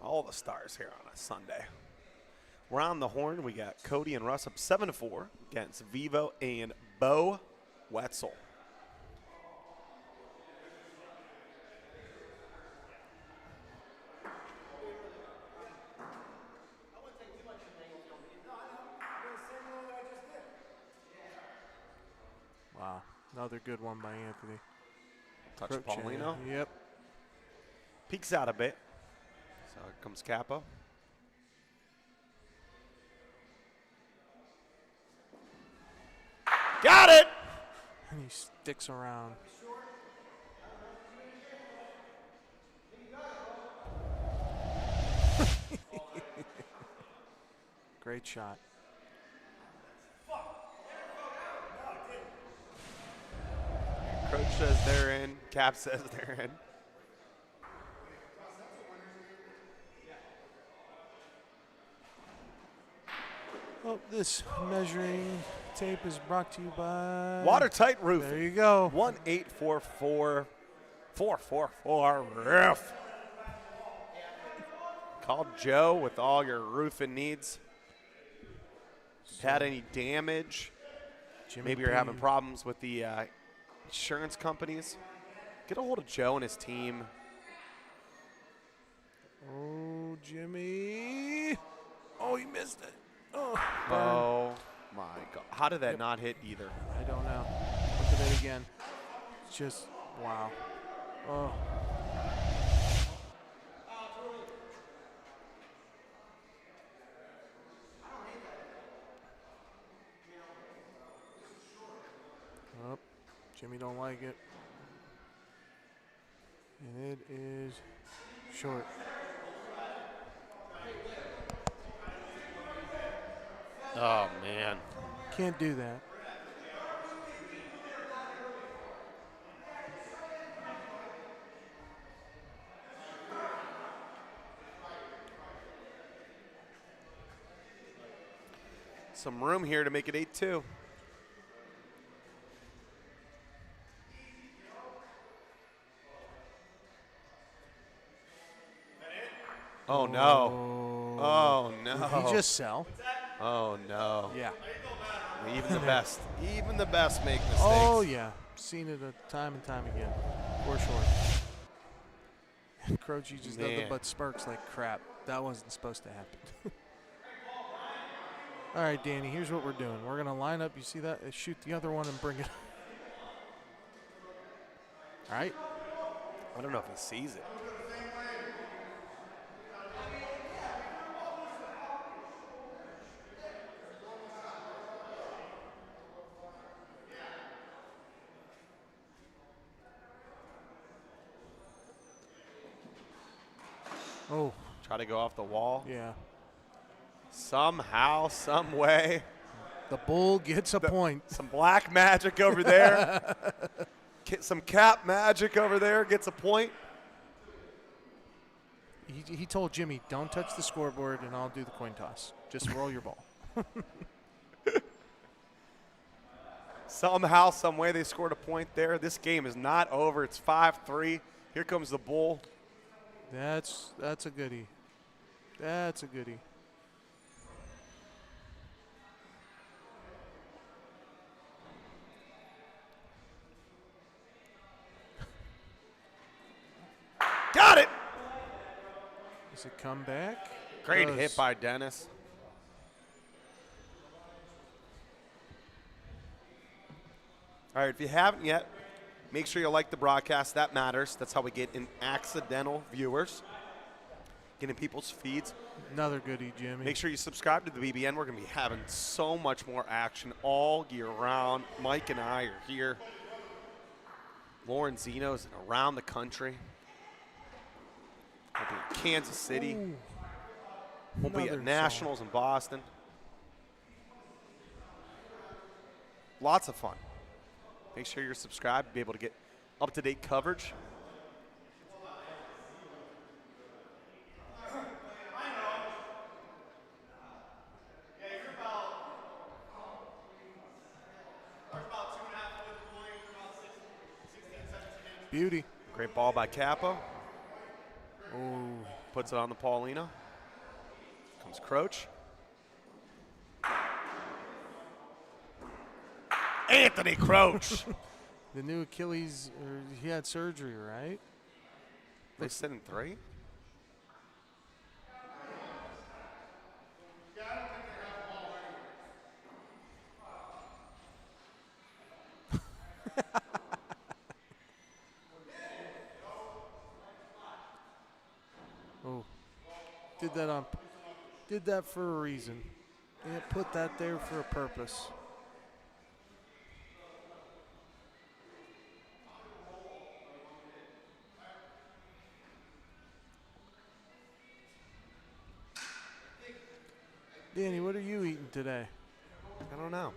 All the stars here on a Sunday. Round the horn, we got Cody and Russ up 7-4 against Vivo and Bo Wetzel. Wow, another good one by Anthony. Touch Croach, Paulino. Yep. Peeks out a bit. So here comes Capo. Got it! And he sticks around. Great shot. Croach says they're in. Cap says they're in. Oh, this measuring tape is brought to you by Watertight Roofing. There you go. 1-844-444 roof. Call Joe with all your roofing needs. Had any damage? Jimmy Maybe you're P. having problems with the insurance companies. Get a hold of Joe and his team. Oh, Jimmy. Oh, he missed it. Oh, Oh, my God. How did that not hit either? I don't know. Look at it again. It's just, wow. Oh. Oh, Jimmy don't like it. And it is short. Oh, man. Can't do that. Some room here to make it 8-2. Oh, no. Oh, no. Did he just sell? Oh, no. Yeah. Even the best. Even the best make mistakes. Oh, yeah. Seen it time and time again. For sure. And Croach, just nothing Man. but sparks like crap. That wasn't supposed to happen. All right, Danny, here's what we're doing. We're going to line up. You see that? Shoot the other one and bring it. All right? I don't know if he sees it. Oh, Try to go off the wall. yeah. Somehow, some way. The bull gets a point. Some black magic over there. Some cap magic over there gets a point. He told Jimmy, don't touch the scoreboard and I'll do the coin toss. Just roll your ball. Somehow, some way they scored a point there. This game is not over. It's 5-3. Here comes the bull. That's a goodie. That's a goodie. Got it. Does it come back? Great Does. hit by Dennis. All right, if you haven't yet, make sure you like the broadcast. That matters. That's how we get in accidental viewers, getting people's feeds. Another goodie, Jimmy. Make sure you subscribe to the BBN. We're going to be having so much more action all year round. Mike and I are here. Lorenzino's around the country. We'll be in Kansas City. Ooh. We'll be Another at Nationals in Boston. Lots of fun. Make sure you're subscribed to be able to get up-to-date coverage. Beauty. Great ball by Capo. Oh, Puts it on the Paulino. Comes Croach. Anthony Croach. The new Achilles, or he had surgery, right? They sit in 3? Oh, did that for a reason. And put that there for a purpose. Danny, what are you eating today? I don't know.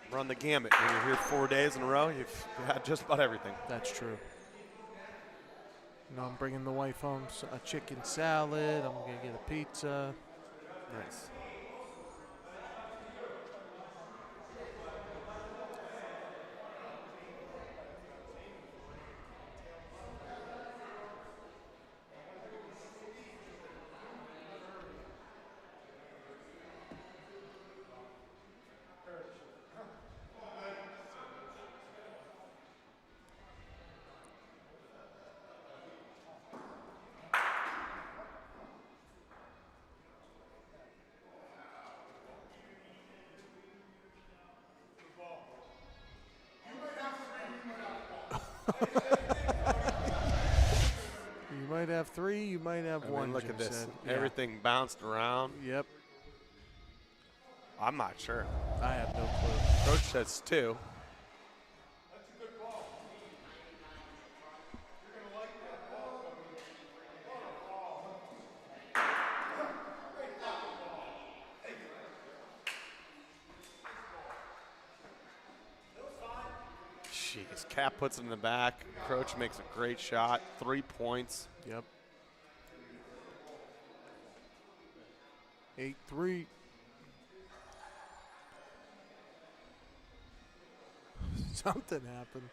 Run the gamut. When you're here 4 days in a row, you've had just about everything. That's true. You know, I'm bringing the wife home a chicken salad. I'm going to get a pizza. Nice. You might have 3, you might have 1. Look Jim at this. said. Everything bounced around. Yep. I'm not sure. I have no clue. Coach says 2. Jeez, Cap puts it in the back. Croach makes a great shot. 3 points. Yep. 8-3. Something happened.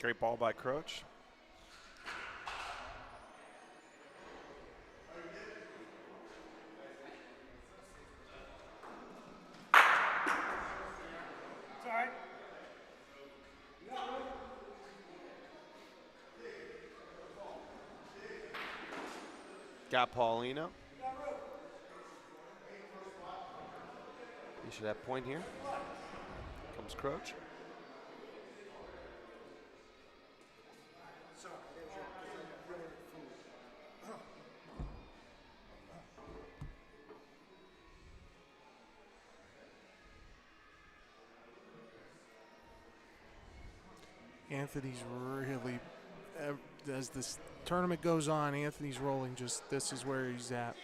Great ball by Croach. Got Paulino. You should have point here. Comes Croach. Anthony's really, as this tournament goes on, Anthony's rolling just, this is where he's at.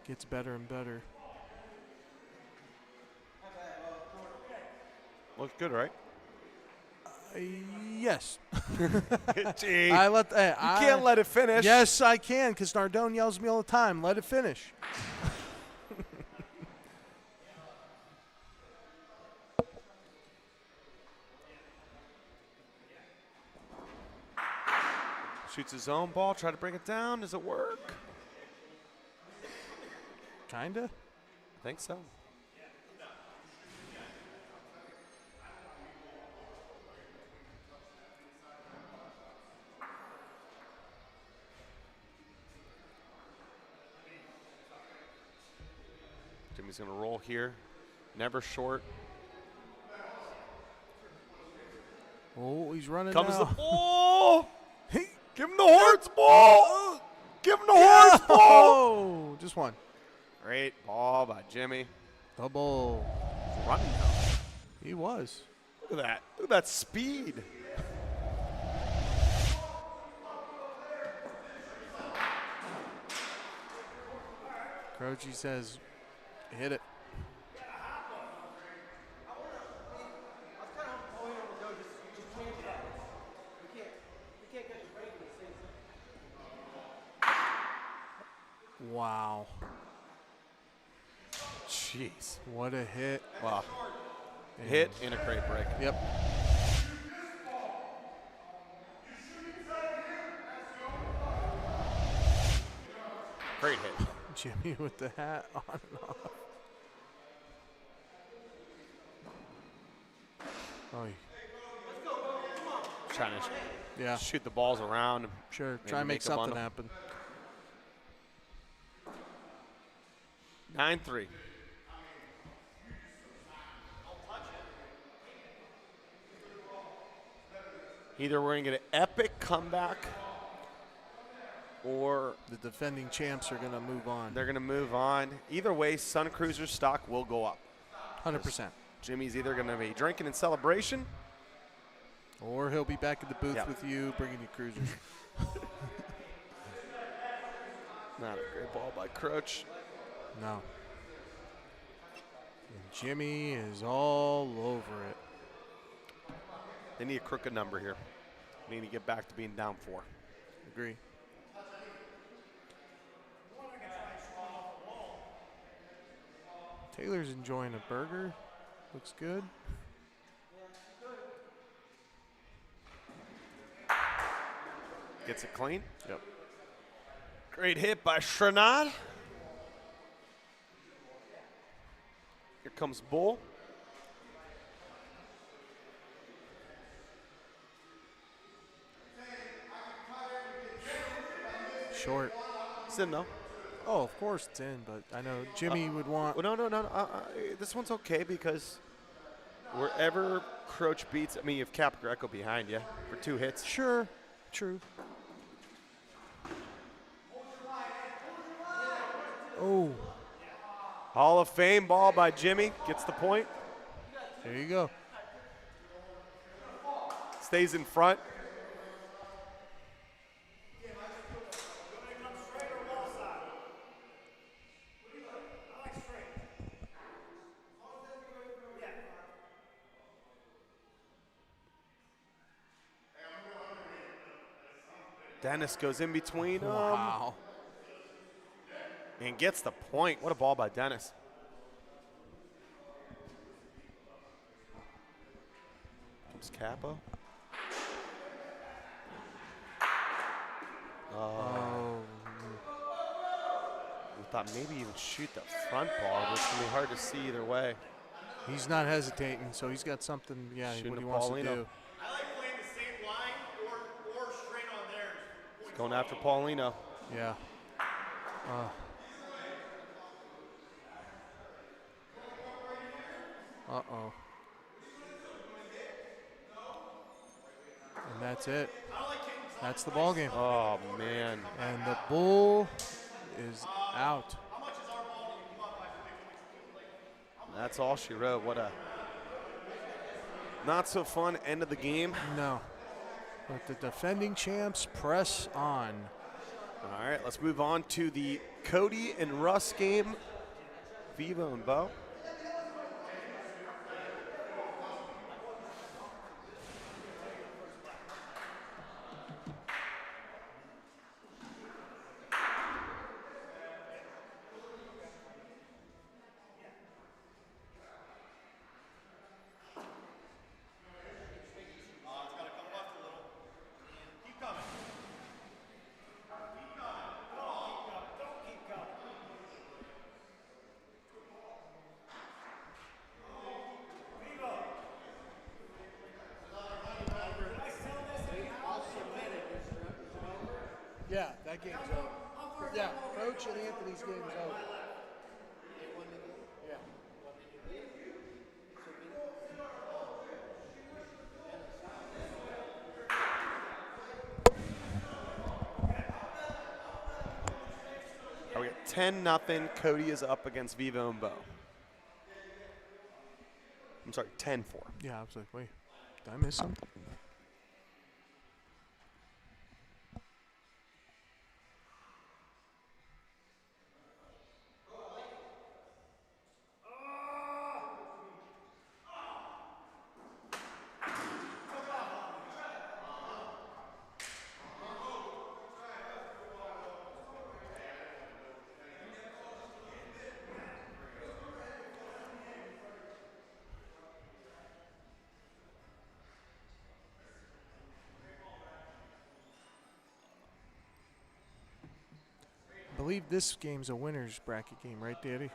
Gets better and better. Looks good, right? Yes. Gee, I can't let it finish. Yes, I can, because Nardone yells at me all the time. Let it finish. Shoots his own ball, try to bring it down. Does it work? Kinda. I think so. Timmy's going to roll here. Never short. Oh, he's running Comes now. the ball. Give him the Horts ball. Give him the Horts ball. Oh, just one. Great ball by Jimmy. Double. Running now. He was. Look at that. Look at that speed. Croce says, hit it. Wow. Jeez. What a hit. Wow. Hit and a great break. Yep. Great hit. Jimmy with the hat on and off. Oh, Trying to yeah. shoot the balls around. Sure. Maybe Try and make make them on something them. happen. 9-3. Either we're going to get an epic comeback or The defending champs are going to move on. they're going to move on. Either way, Sun Cruiser stock will go up. 100%. Jimmy's either going to be drinking in celebration. Or he'll be back in the booth Yep. with you, bringing you cruisers. Not a great ball by Croach. No. And Jimmy is all over it. They need a crooked number here. They need to get back to being down 4. Agree. Taylor's enjoying a burger. Looks good. Gets it clean. Yep. Great hit by Shrenad. Here comes Bull. Short. It's in though. Oh, of course it's in, but I know Jimmy would want. Well, no. This one's okay because wherever Croach beats, I mean, you have Cap Greco behind you for 2 hits. Sure. True. Oh, Hall of Fame ball by Jimmy. Gets the point. there you go. Stays in front. Dennis goes in between them Wow. and gets the point. What a ball by Dennis. Comes Capo. Oh. We thought maybe he would shoot the front ball, but it's going to be hard to see either way. He's not hesitating, so he's got something, Shooting what he to wants to Paulino. do. I like playing the same line or straight on theirs. Going after Paulino. Yeah. Uh-oh. And that's it. That's the ball game. Oh, man. And the bull is out. That's all she wrote. What a not so fun end of the game. No. But the defending champs press on. All right, let's move on to the Cody and Russ game. Vivo and Bo. Yeah, that game's over. Yeah, Croach and Anthony's game is over. Yeah. Are we at 10-0? Cody is up against Vivo and Bo. I'm sorry, 10-4. Yeah, I was like, wait, did I miss something? believe this game's a winner's bracket game, right, Daddy?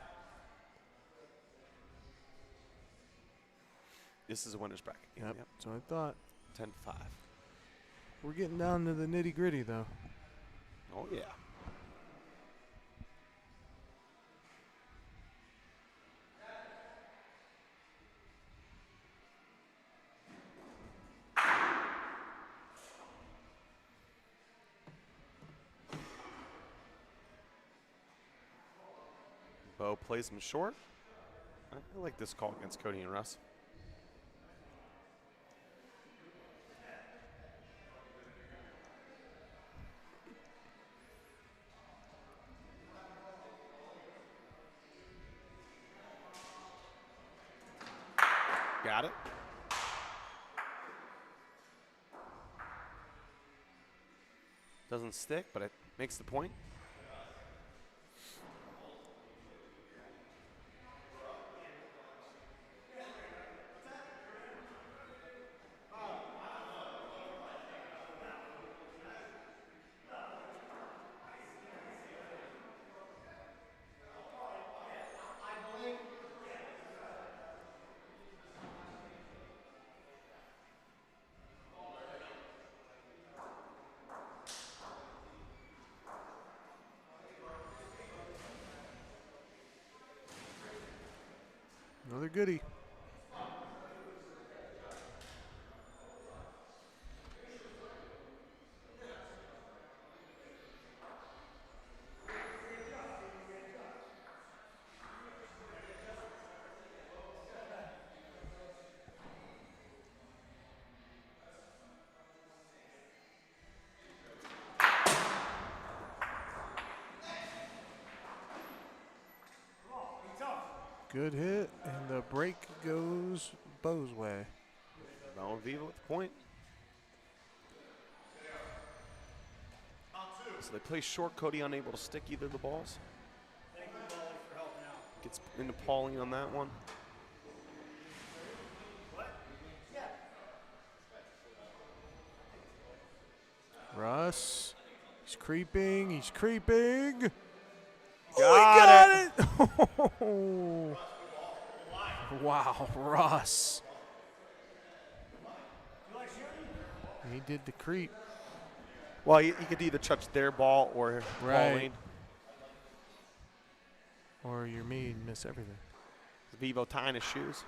This is a winner's bracket game. Yep. Yep. So I thought. 10-5. We're getting down to the nitty-gritty, though. Oh, yeah. Bo plays him short. I like this call against Cody and Russ. Got it. Doesn't stick, but it makes the point. Another goodie. Good hit, and the break goes Bo's way. Bo and Vivo with the point. So they play short. Cody unable to stick either of the balls. Gets into Pauling on that one. Russ, he's creeping, he's creeping. Got it. Oh, wow, Russ. He did the creep. Well, you could either touch their ball or Right. Pauline. Or you're me and miss everything. Vivo tying his shoes.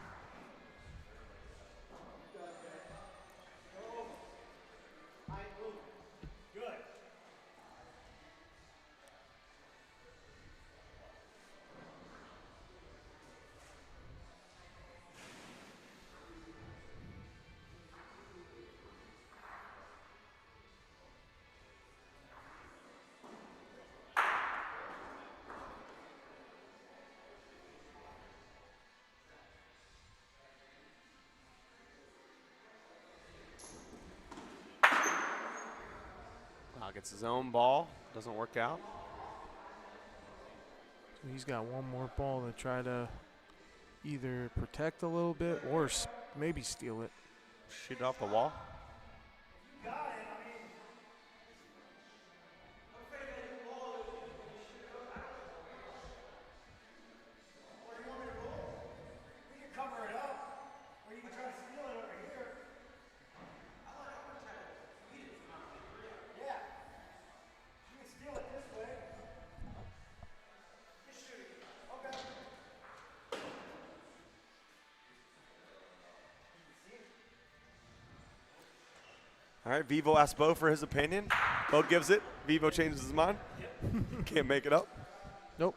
Gets his own ball. Doesn't work out. So he's got one more ball to try to either protect a little bit or maybe steal it. Shoot it off the wall. All right, Vivo asks Bo for his opinion. Bo gives it. Vivo changes his mind. Can't make it up. Nope.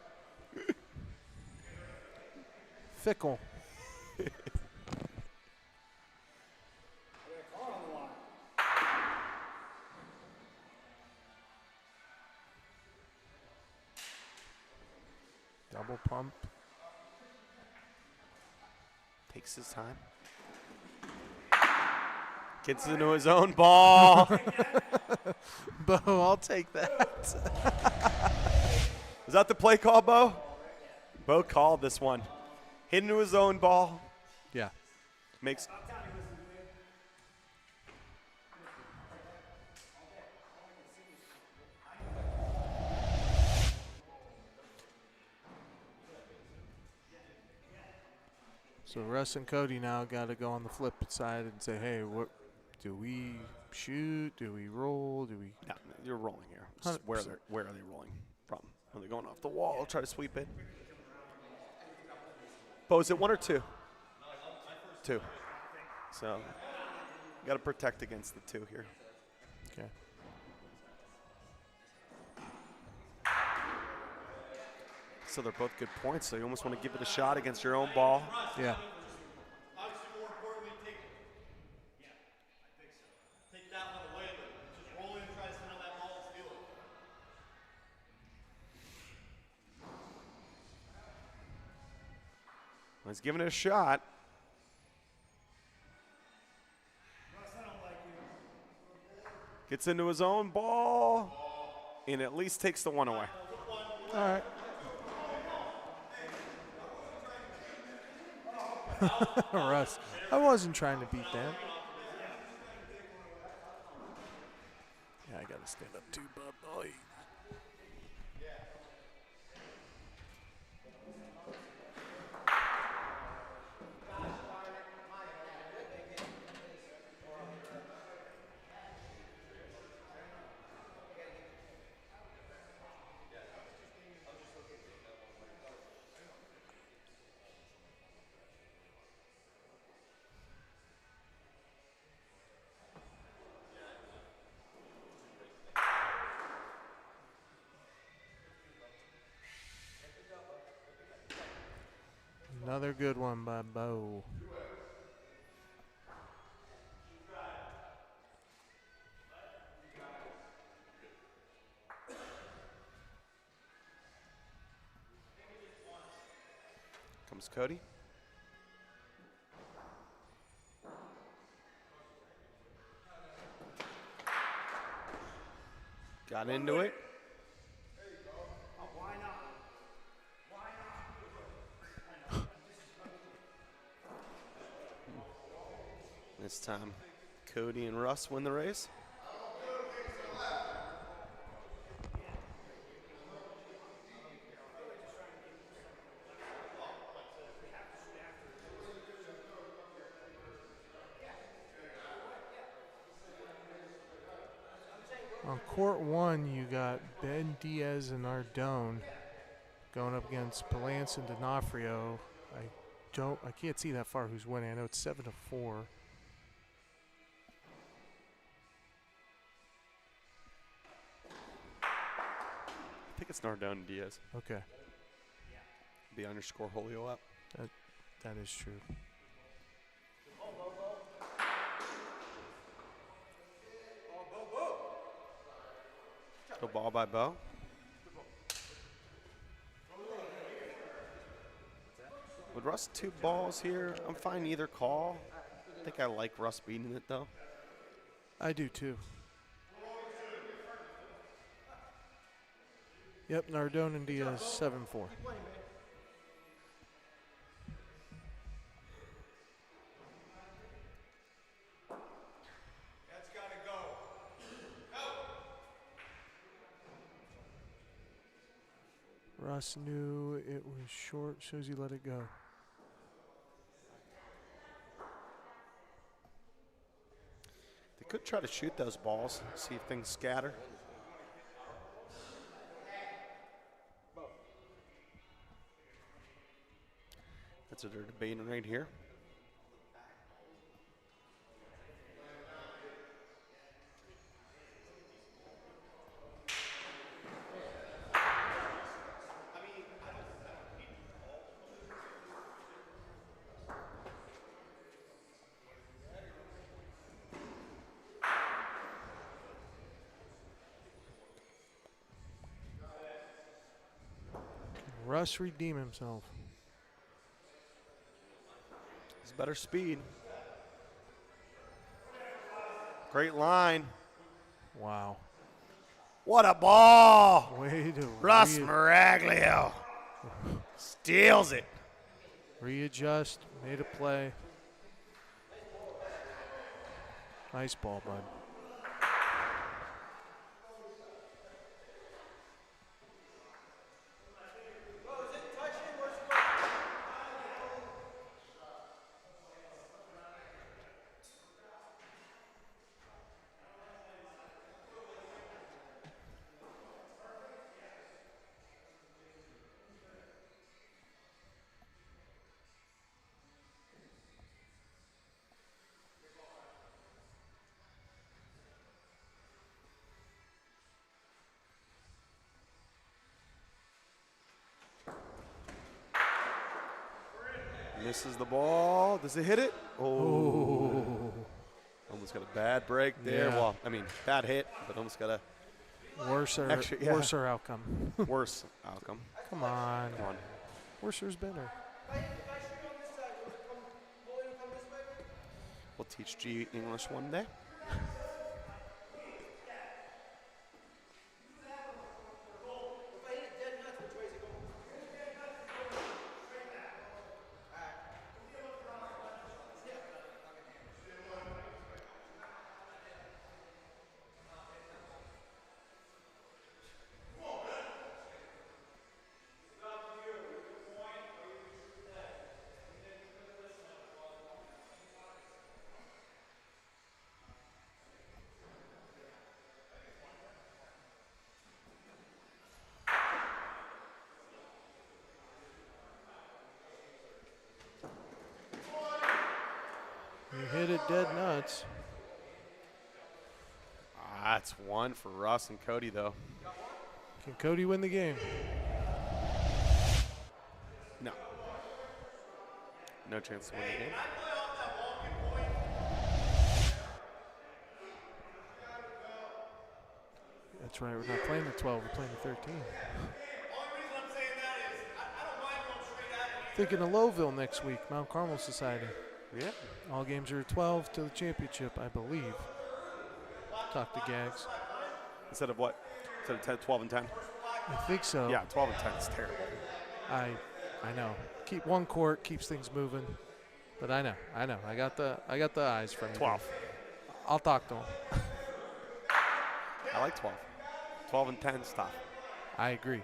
Fickle. Double pump. Takes his time. Gets into his own ball. Bo, I'll take that. Was that the play call, Bo? Bo called this one. Hit into his own ball. Yeah. Makes. So Russ and Cody now got to go on the flip side and say, hey, what do we shoot? Do we roll? Do we? No, you're rolling here. Just where are they rolling from? Are they going off the wall? Try to sweep it. Bo, is it 1 or 2? 2. So you got to protect against the 2 here. Okay. So they're both good points. So you almost want to give it a shot against your own ball. Yeah. Obviously, more importantly, take that one away. Just roll in and try to send on that ball and steal it. Well, he's giving it a shot. Gets into his own ball, and at least takes the 1 away. All right. Russ, I wasn't trying to beat that. Yeah, I got to stand up too, bud boy. Another good one by Bo. Comes Cody. Got into it. This time, Cody and Russ win the race. On court 1, you got Ben Diaz and Ardone going up against Palance and D'Onofrio. I can't see that far who's winning. I know it's 7-4. I think it's Nardone and Diaz. Okay, Be on your score Holio up. that is true. Go ball by Bo. With Russ 2 balls here, I'm fine either call. I think I like Russ beating it though. I do too. Yep, Nardone and Diaz 7-4. That's got to go. Russ knew it was short, shows he let it go. They could try to shoot those balls, see if things scatter. That's what they're debating right here. Russ redeem himself. It's better speed. Great line. Wow. What a ball! Way to Russ Miraglio steals it. readjust, made a play. Nice ball, bud. Misses the ball. Does it hit it? Oh. Almost got a bad break there. Yeah. Well, I mean, bad hit, but almost got a worser outcome. worse outcome. Come on. Come on. Worser's better. We'll teach G English one day. You hit it dead nuts. That's one for Russ and Cody, though. Can Cody win the game? No. No chance to win the game. That's right. We're not playing the 12. We're playing the 13. Thinking of Lowville next week, Mount Carmel Society. Yeah. All games are 12 to the championship, I believe. Talk to Gags. Instead of what? Instead of 10, 12 and 10? I think so. Yeah, 12 and 10 is terrible. I know. Keep one court, keeps things moving. But I know. I got the eyes from 12. I'll talk to him. I like 12. 12 and 10 stop. I agree.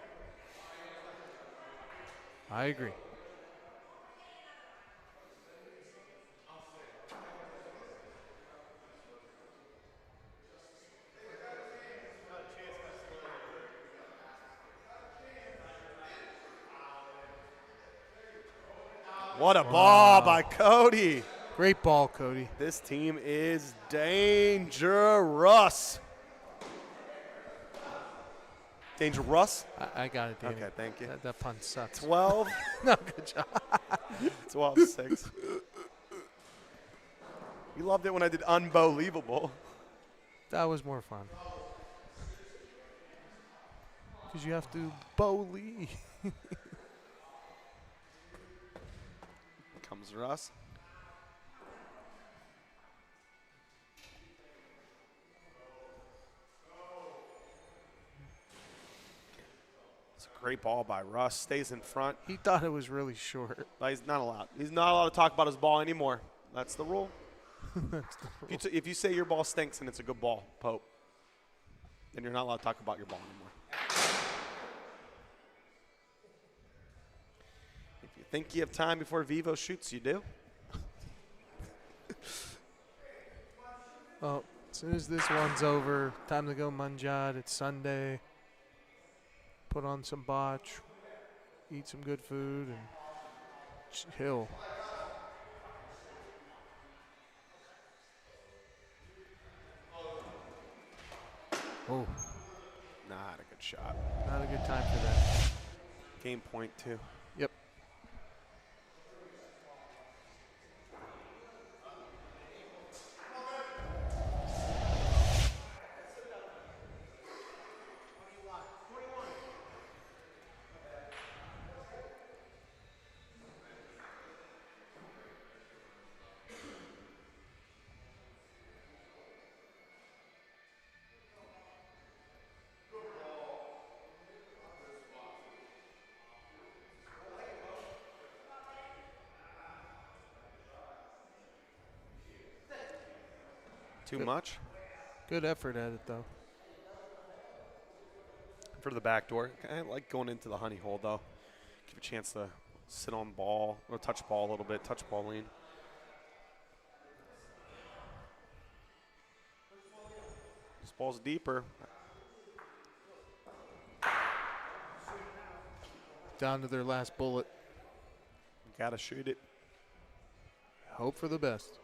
What a ball by Cody. Great ball, Cody. This team is dangerous. Dangerous? I got it, Danny. Okay, thank you. That pun sucks. 12. No, good job. 12-6. You loved it when I did unbelievable. That was more fun. Because you have to Bo-Lee. Comes Russ. It's a great ball by Russ. Stays in front. He thought it was really short. But he's not allowed. He's not allowed to talk about his ball anymore. That's the rule. That's the rule. If you say your ball stinks and it's a good ball, Pope, then you're not allowed to talk about your ball anymore. If you think you have time before Vivo shoots, you do. Well, as soon as this one's over, time to go Munjad. It's Sunday. Put on some botch, eat some good food, and chill. Oh, Not a good shot. not a good time for that. Game point, too. Yep. Too much Good effort at it, though. for the back door. I like going into the honey hole, though. Give a chance to sit on ball or touch ball a little bit, touch ball lean. This ball's deeper. Down to their last bullet. Got to shoot it. Hope for the best.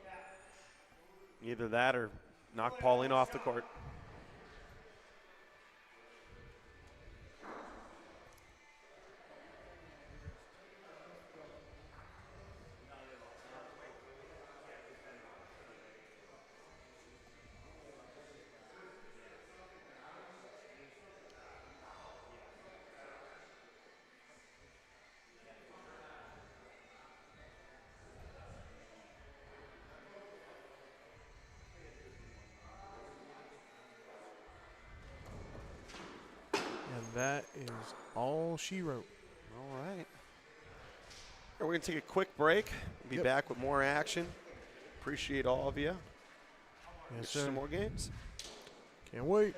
Either that or knock Pauline off the court. that is all she wrote. All right. We're going to take a quick break. We'll be back with more action. Appreciate all of you. Yes, Some sir. more games. Can't wait.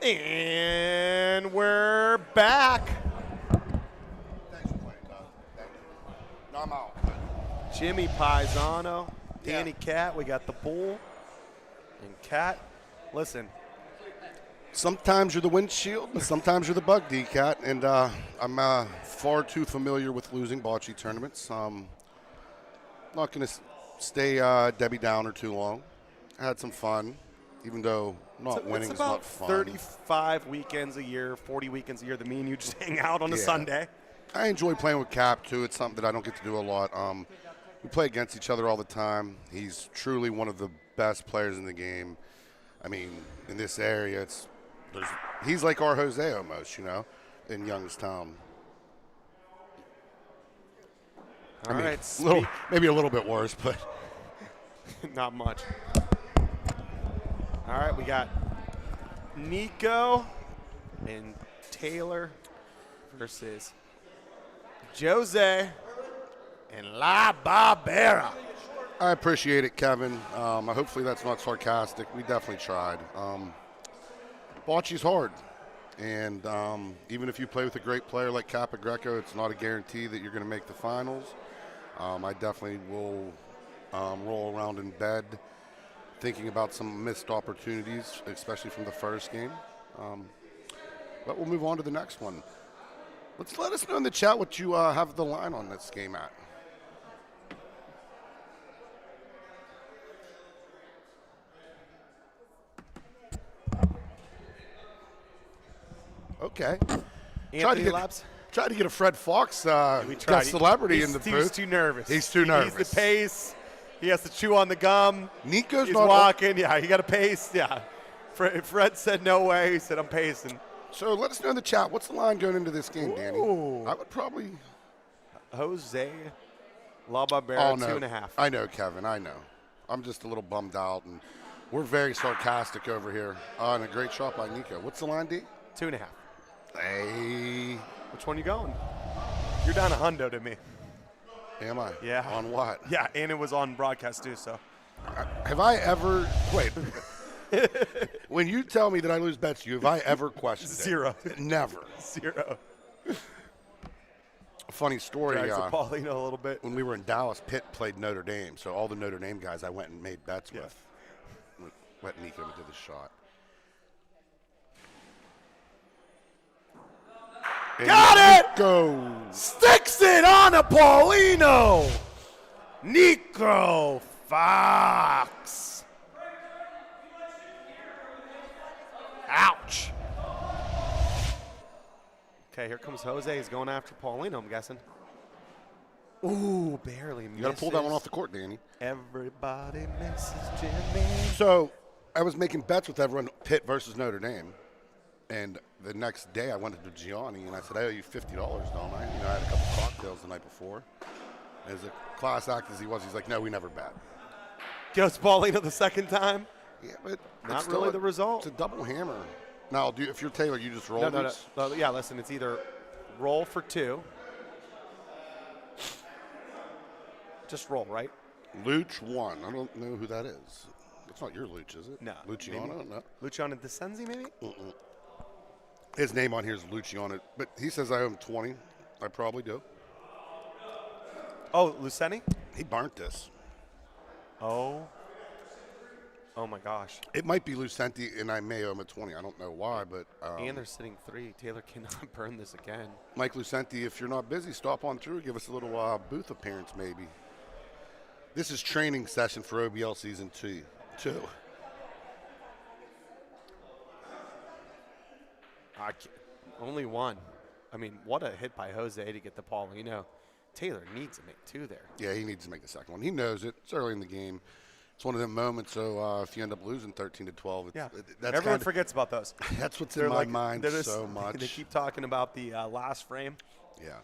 And we're back. Thanks for playing, Doug. Thank you. No, I'm out. Jimmy Paisano, Danny Cat. We got the bull. And Cat, listen. Sometimes you're the windshield, and sometimes you're the bug, D-Cat. And I'm far too familiar with losing bocce tournaments. Not going to stay Debbie Downer too long. I had some fun, even though not winning is not fun. It's about 35 weekends a year, 40 weekends a year that me and you just hang out on a Sunday. I enjoy playing with Cap, too. It's something that I don't get to do a lot. We play against each other all the time. He's truly one of the best players in the game. I mean, in this area, he's like our Jose almost, you know, in Youngstown. All right, maybe a little bit worse, but not much. All right, we got Nico and Taylor versus Jose and La Barbera. I appreciate it, Kevin. Hopefully that's not sarcastic. We definitely tried. Bocce's hard, and even if you play with a great player like Capagreco, it's not a guarantee that you're going to make the finals. I definitely will roll around in bed thinking about some missed opportunities, especially from the first game. But we'll move on to the next one. Let us know in the chat what you have the line on this game at. Okay. Tried to get a Fred Fox guest celebrity in the booth. He's too nervous. He's too nervous. He's the pace. He has to chew on the gum. Nico's He's not walking. Yeah, you got to pace. Yeah. Fred said no way. He said, I'm pacing. So let us know in the chat. What's the line going into this game, Danny? Ooh. I would probably. Jose La Barbera, 2.5. I know, Kevin. I know. I'm just a little bummed out, and we're very sarcastic over here. And a great shot by Nico. What's the line, D? 2.5. Hey. Which one you going? You're down a hundo to me. Am I? Yeah. On what? Yeah, and it was on broadcast too, so. Have I ever – wait. When you tell me that I lose bets to you, have I ever questioned Zero. it? Never. Zero. A funny story. Drags the Paulino a little bit. When we were in Dallas, Pitt played Notre Dame, so all the Notre Dame guys I went and made bets with. Let Nico do the shot. Got it! Go. Sticks it on a Paulino. Nico Fox. Ouch. Okay, here comes Jose. He's going after Paulino, I'm guessing. Ooh, barely misses. You got to pull that one off the court, Danny. Everybody misses Jimmy. So I was making bets with everyone, Pitt versus Notre Dame. And the next day I went to Gianni and I said, I owe you $50, don't I? You know, I had a couple cocktails the night before. As a class act as he was, he's like, no, we never bet. Goes Paulino the second time. Yeah, but Not really the result. It's a double hammer. Now, if you're Taylor, you just roll these? No. Yeah, listen, it's either roll for 2. Just roll, right? Luch 1. I don't know who that is. It's not your Luch, is it? No. Luciano? Maybe. No. Luciano Descenzi, maybe? Mm-mm. His name on here is Luciano, but he says I owe him 20. I probably do. Oh, Luceni? He burnt this. Oh my gosh. It might be Lucenti, and I may owe him a 20. I don't know why, but. And they're sitting 3. Taylor cannot burn this again. Mike Lucenti, if you're not busy, stop on through. Give us a little booth appearance, maybe. This is training session for OBL season 2. Only one. I mean, what a hit by Jose to get the Paulino. Taylor needs to make 2 there. Yeah, he needs to make the second one. He knows it. It's early in the game. It's one of them moments. So if you end up losing 13-12, everyone forgets about those. That's what's in my mind so They much. keep talking about the last frame. Yeah.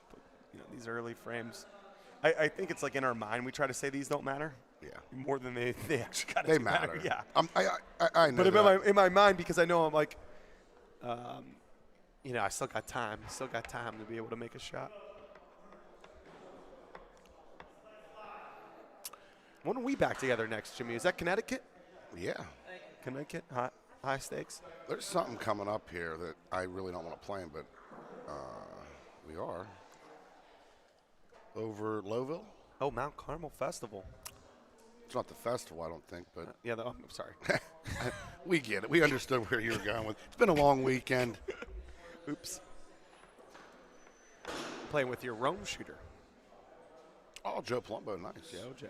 But, these early frames. I think it's like in our mind we try to say these don't matter. Yeah. More than they actually got to They matter. Yeah. I know. But in my mind, because I know I'm like, I still got time. Still got time to be able to make a shot. When are we back together next, Jimmy? Is that Connecticut? Yeah. Connecticut? Hot high stakes? There's something coming up here that I really don't want to play in, but we are. Over Lowville? Oh, Mount Carmel Festival. It's not the festival, I don't think, but Yeah, I'm sorry. we get it. We understood where you were going with. It's been a long weekend. Oops. Playing with your Rome shooter. Oh, Joe Plumbo, nice. Joe.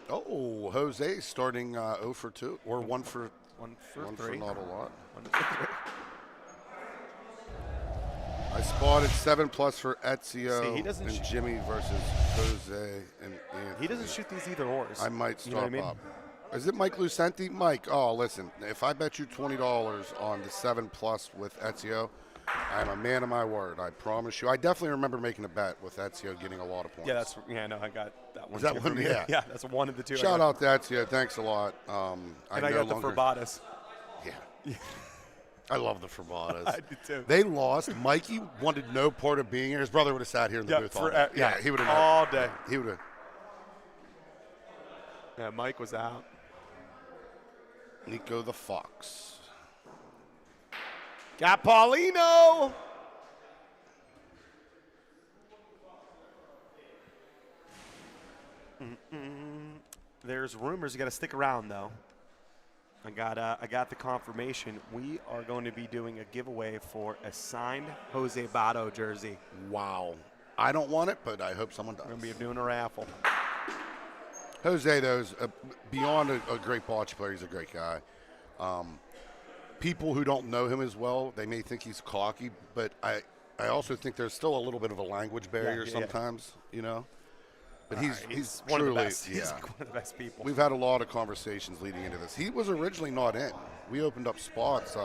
Oh, Jose starting 0 for 2 or 1 for 1 for 1 3. for not a lot. 1 for 3. I spotted 7+ for Ezio See, he doesn't and shoot- Jimmy versus Jose and Anthony. He doesn't shoot these either ors. I might You know stop what I mean? up. Is it Mike Lucenti? Mike, oh, listen, if I bet you $20 on the 7+ with Ezio, I'm a man of my word. I promise you. I definitely remember making a bet with Ezio getting a lot of points. Yeah, no, I got that one. Was that too. one? Yeah. Yeah, that's one of the two. Shout out to Ezio. Thanks a lot. And I got the Forbatas. Yeah. I love the Forbatas. I do too. They lost. Mikey wanted no part of being here. His brother would have sat here in the booth all day. Yeah, he would have. all day. He would have. Yeah, Mike was out. Nico the Fox. Got Paulino. There's rumors. You got to stick around though. I got the confirmation. We are going to be doing a giveaway for a signed Jose Bato jersey. Wow. I don't want it, but I hope someone does. We're going to be doing a raffle. Jose, though, is beyond a great bocce player. He's a great guy. People who don't know him as well, they may think he's cocky, but I also think there's still a little bit of a language barrier sometimes, you know. But he's one truly, of the best. yeah. He's one of the best people. We've had a lot of conversations leading into this. He was originally not in. We opened up spots,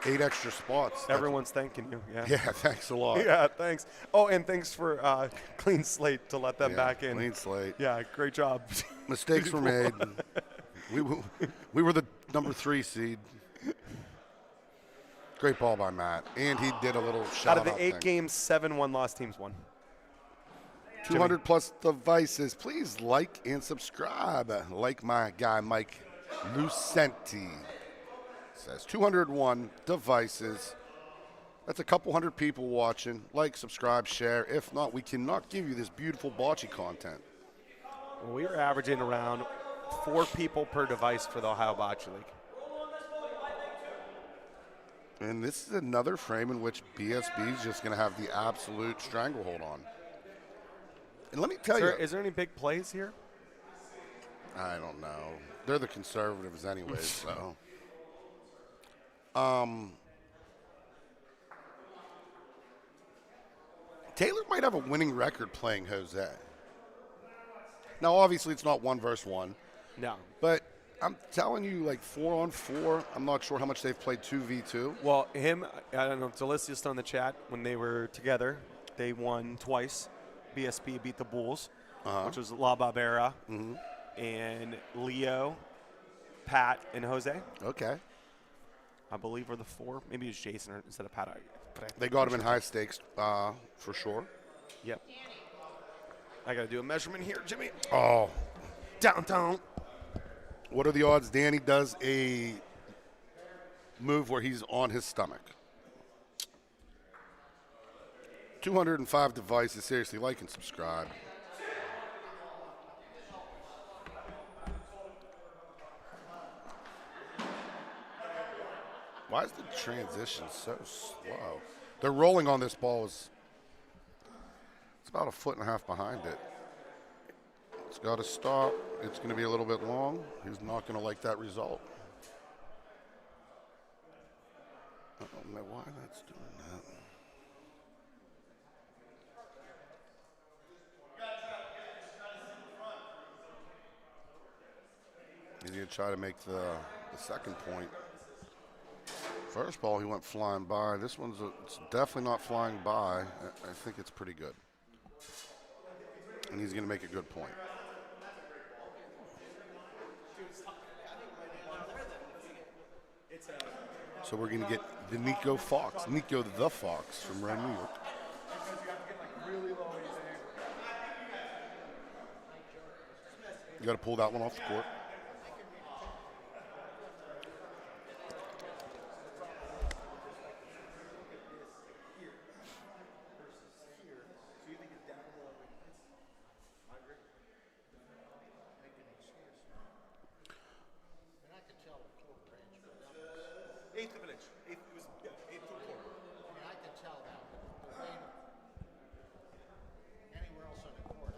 8 extra spots. Everyone's thanking you. Yeah. Yeah, thanks a lot. Yeah, thanks. Oh, and thanks for Clean Slate to let them Yeah, back in. Clean slate. Yeah, great job. Mistakes were made. We were the number 3 seed. Great ball by Matt. And he did a little shout Out of the 8 thing. games, 7 1-loss teams won. 200+ devices. Please like and subscribe. Like my guy, Mike Lucenti. Says 201 devices. That's a couple hundred people watching. Like, subscribe, share. If not, we cannot give you this beautiful bocce content. Well, we were averaging around 4 people per device for the Ohio Bocce League. And this is another frame in which BSB is just going to have the absolute stranglehold on. And let me tell you. Is there any big plays here? I don't know. They're the conservatives anyways, so. Taylor might have a winning record playing Jose. Now, obviously, it's not 1 versus 1. No. But I'm telling you, like 4-on-4, I'm not sure how much they've played 2v2. Well, I don't know, Delicious on the chat, when they were together, they won twice. BSP beat the Bulls, which was La Barbera, and Leo, Pat, and Jose. Okay. I believe were the 4. Maybe it was Jason instead of Pat. They got him in high stakes for sure. Yep. I got to do a measurement here, Jimmy. Oh. Downtown. What are the odds Danny does a move where he's on his stomach? 205 devices. Seriously, like and subscribe. Why is the transition so slow? They're rolling on this ball. It's about 1.5 feet behind it. It's got to stop. It's going to be a little bit long. He's not going to like that result. I don't know why that's doing that. He's going to try to make the second point. First ball, he went flying by. This one's it's definitely not flying by. I think it's pretty good. And he's going to make a good point. So we're going to get the Nico Fox, Nico the Fox from Red New York. You got to pull that one off the court. Eighth of an inch. Eighth to a quarter. I can tell that. The way anywhere else on the court,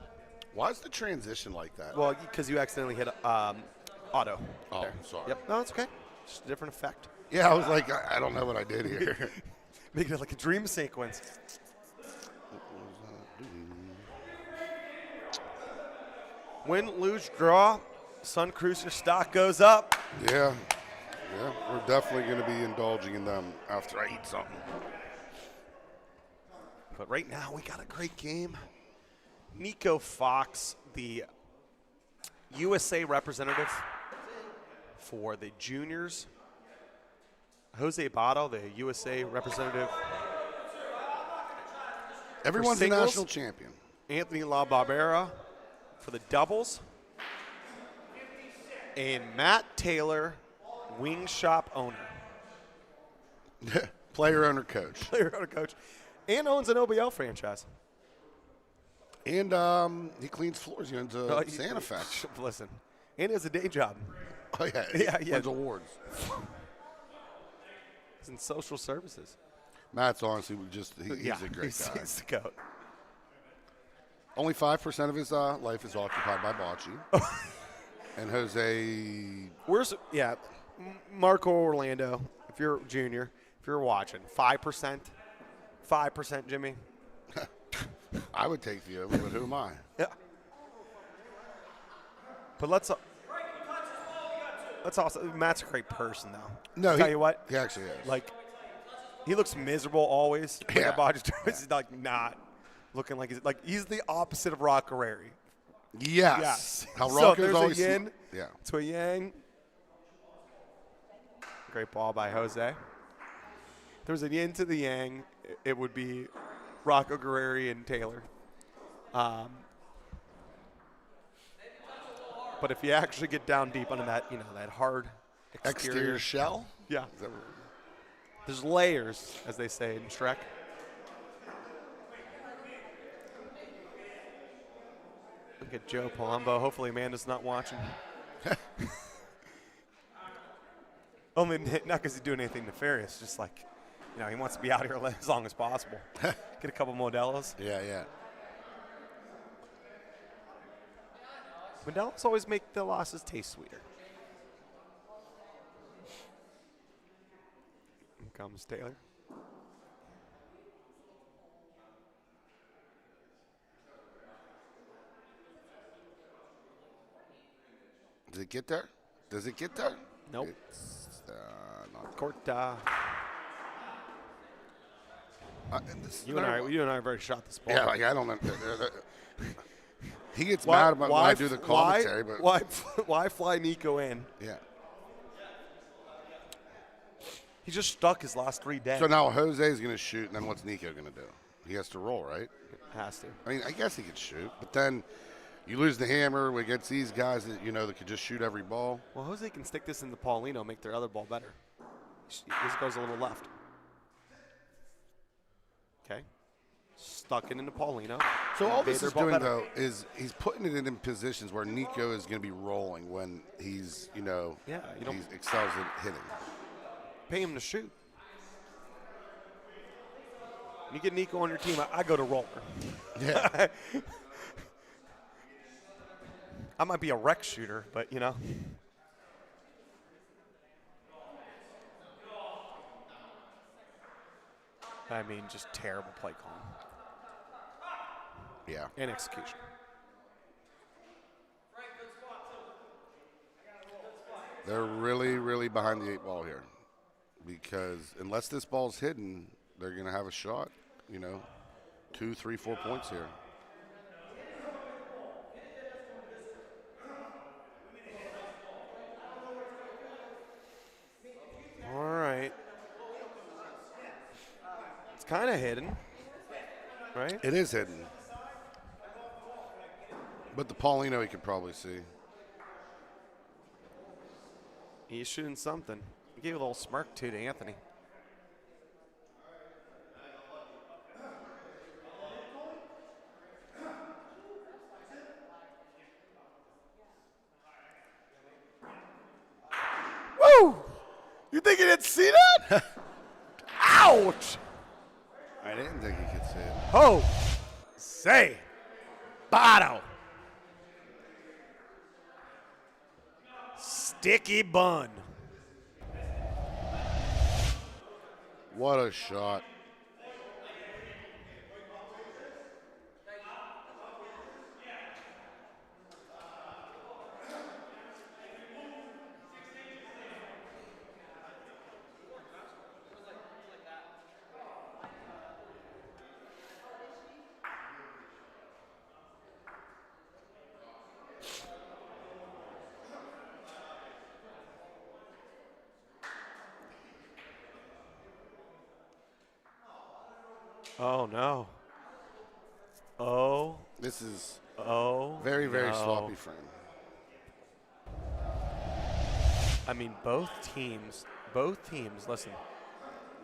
Why is the transition like that? Well, because you accidentally hit auto. Oh, there. sorry. Yep. No, it's okay. Just a different effect. Yeah, I was like, I don't know what I did here. Making it like a dream sequence. Win, lose, draw. Sun Cruiser stock goes up. Yeah, we're definitely going to be indulging in them after I eat something. But right now, we got a great game. Nico Fox, the USA representative for the juniors. Jose Bato, the USA representative. Everyone's a singles. national champion. Anthony La Barbera for the doubles. And Matt Taylor, wing shop owner. Player, owner, coach. Player owner coach. And owns an OBL franchise. And he cleans floors. He owns a Santa Fe. Listen, and he has a day job. Oh, yeah. Yeah. Wins awards. He's in social services. Matt's honestly he's a great guy. He's the goat. Only 5% of his life is occupied by Bocce. And Jose. Marco Orlando, if you're a junior, if you're watching, 5%. 5%, Jimmy. I would take the over, but who am I? Yeah. But let's also, Matt's a great person, though. No, Tell you what. He actually is. Like, he looks miserable always. Yeah. He's like not looking like he's the opposite of Rock Guerreri. Yes. How So Rocco's there's always. a yin Yeah. to a yang. Great ball by Jose. If there was a yin to the yang, it would be Rocco Guerreri and Taylor. But if you actually get down deep under that, that hard Exterior shell? yeah, Is that what- there's layers, as they say in Shrek. Look at Joe Palumbo. Hopefully Amanda's not watching. Only not because he's doing anything nefarious, just like, he wants to be out here as long as possible. Get a couple Modelos. Yeah. Modelos always make the losses taste sweeter. Here comes Taylor. Does it get there? Nope. It's not Court. You and I very shot this ball. Yeah, like I don't know. He gets mad about when I do the commentary, but why fly Nico in? yeah. He just stuck his last 3 days. So now Jose's going to shoot, and then what's Nico going to do? He has to roll, right? Has to. I mean, I guess he could shoot, but then you lose the hammer against these guys that could just shoot every ball. Well, Jose can stick this into Paulino, make their other ball better. This goes a little left. Okay. Stuck it into Paulino. So all Made this their is ball doing, better. though, is he's putting it in positions where Nico is going to be rolling when he's, Yeah, you don't he excels at hitting. pay him to shoot. When you get Nico on your team, I go to roller. Yeah. I might be a rec shooter, but I mean, just terrible play calling Yeah. and execution. They're really, really behind the 8 ball here because unless this ball's hidden, they're going to have a shot, 2, 3, 4 points here. All right. It's kind of hidden, right? It is hidden. But the Paulino he could probably see. He's shooting something. He gave a little smirk, too, to Anthony. Woo! You think he didn't see that? Ouch! I didn't think he could see it. Oh, say, bottle. Sticky bun. What a shot. Oh, no. Oh, This is oh. very, very no. sloppy frame. I mean, both teams, listen,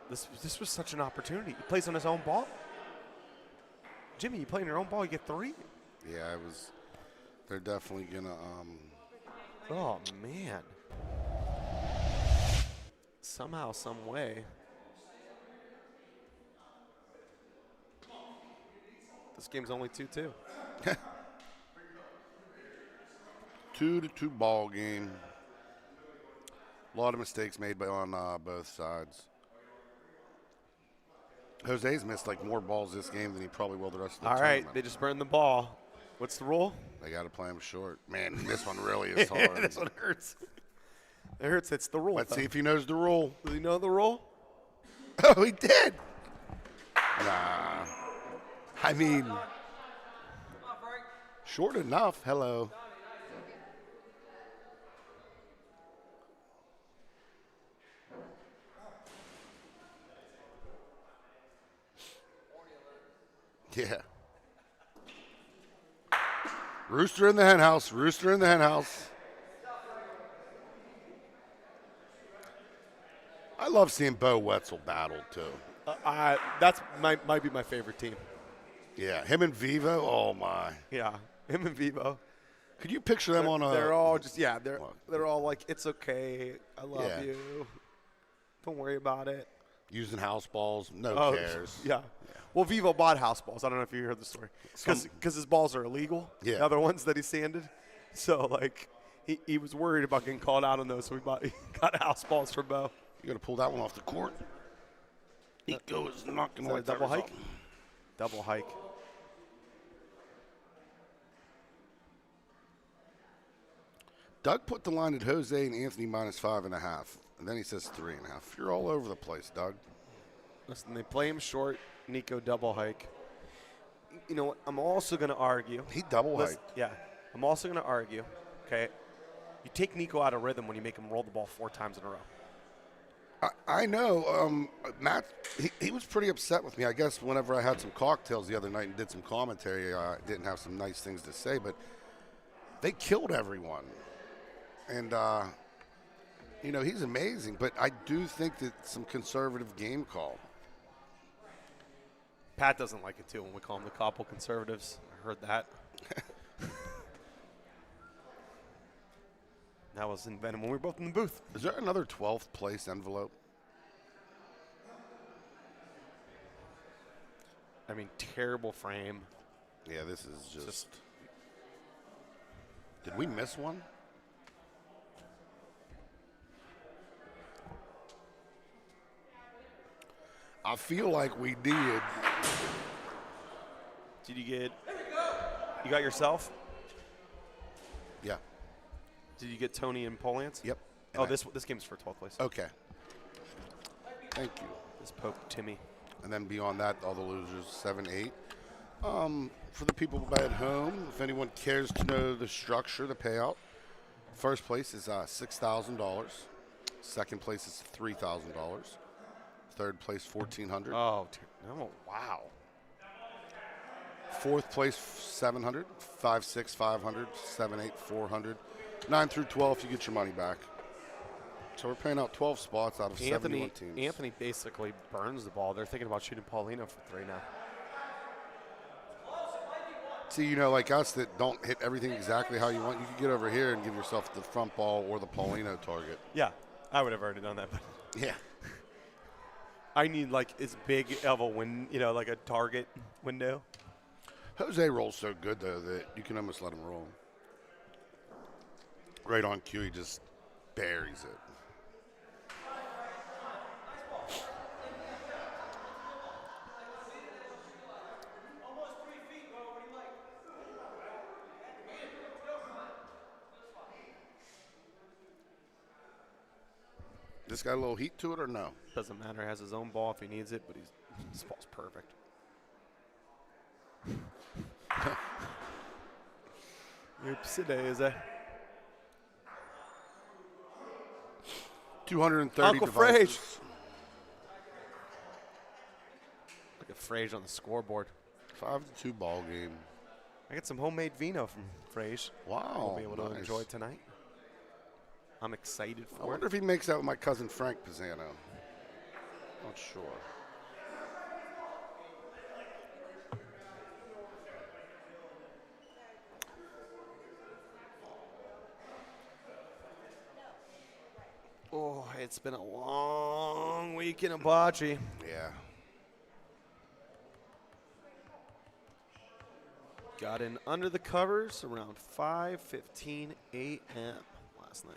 this was such an opportunity. He plays on his own ball. Jimmy, you play on your own ball, you get 3. Yeah, they're definitely going to, Oh, man. Somehow, some way. This game's only 2-2. 2-2 ball game. A lot of mistakes made on both sides. Jose's missed like more balls this game than he probably will the rest of the All tournament. right, they just burned the ball. What's the rule? They got to play him short. Man, this one really is hard. This one hurts. It hurts. It's the rule. Let's see if he knows the rule. Does he know the rule? Oh, he did. Nah. I mean, short enough. Hello. Yeah. Rooster in the hen house. Rooster in the hen house. I love seeing Bo Wetzel battle, too. That's might be my favorite team. Yeah, him and Vivo. Oh, my. Yeah, him and Vivo. Could you picture them on a... They're all just, yeah, they're all like, it's okay. I love Yeah. you. Don't worry about it. Using house balls. No Oh, cares. Yeah. Well, Vivo bought house balls. I don't know if you heard the story. Because his balls are illegal. Yeah. The other ones that he sanded. So, like, he was worried about getting called out on those, so he got house balls for Bo. You got to pull that one off the court. Nico is not going Is to that a like that double hike? result. Double hike. Doug put the line at Jose and Anthony -5.5. And then he says 3.5. You're all over the place, Doug. Listen, they play him short. Nico double hike. You know what? I'm also going to argue. He double Listen, hiked. yeah. I'm also going to argue, okay, you take Nico out of rhythm when you make him roll the ball 4 times in a row. I know. Matt, he was pretty upset with me. I guess whenever I had some cocktails the other night and did some commentary, I didn't have some nice things to say. But they killed everyone. And, you know, he's amazing. But I do think that some conservative game call. Pat doesn't like it, too, when we call him the couple conservatives. I heard that. That was invented when we were both in the booth. Is there another 12th place envelope? I mean, terrible frame. Yeah, this is just Did we miss one? I feel like we did. Did you get? You got yourself? Yeah. Did you get Tony and Polance? Yep. Oh, this game's for 12th place. Okay. Thank you. This poke Timmy. And then beyond that, all the losers, 7, 8. For the people at home, if anyone cares to know the structure, the payout, first place is $6,000. Second place is $3,000. Third place, $1,400. Oh, no! Wow. Fourth place, $700. 5, 6, $500. 7, 8, $400. 9 through 12, you get your money back. So we're paying out 12 spots out of 71 teams. Anthony basically burns the ball. They're thinking about shooting Paulino for 3 now. See, you know, like us that don't hit everything exactly how you want, you can get over here and give yourself the front ball or the Paulino target. Yeah. I would have already done that, but Yeah. I need like as big of a like a target window. Jose rolls so good, though, that you can almost let him roll. Right on cue, he just buries it. This got a little heat to it or no? Doesn't matter. Has his own ball if he needs it, but his ball's perfect. 230 Uncle devices. Frage. Look at Frage on the scoreboard. 5-2 ball game. I get some homemade vino from Frage. Wow. We'll be able to nice. enjoy tonight. I'm excited I for wonder it. if he makes out with my cousin Frank Pizzano. Not sure. Oh, it's been a long week in a bocce. Yeah. Got in under the covers around 5:15 a.m. last night.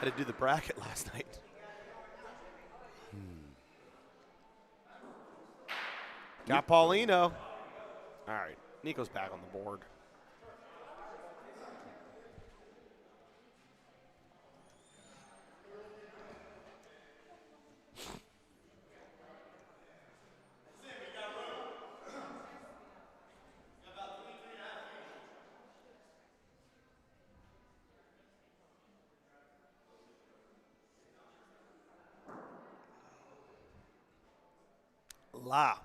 Had to do the bracket last night. Got Paulino. All right, Nico's back on the board. La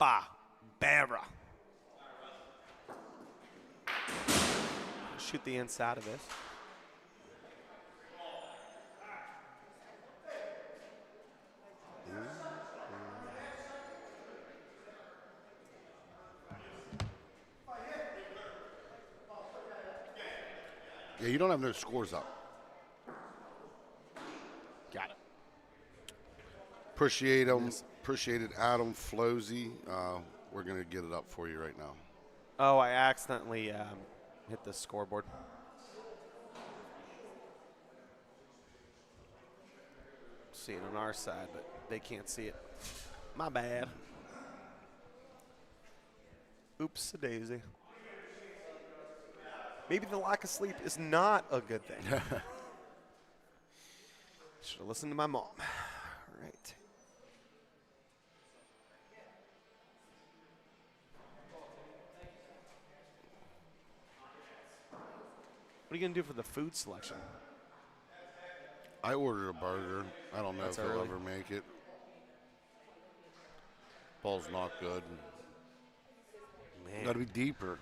Barbera. Shoot the inside of this. Yeah, you don't have no scores up. Got it. Appreciate him. Appreciated Adam Flosey. We're going to get it up for you right now. Oh, I accidentally hit the scoreboard. See it on our side, but they can't see it. My bad. Oops, a daisy. Maybe the lack of sleep is not a good thing. Should have listened to my mom. All right. What are you going to do for the food selection? I ordered a burger. I don't know That's if he'll early. ever make it. Ball's not good. Man. Got to be deeper.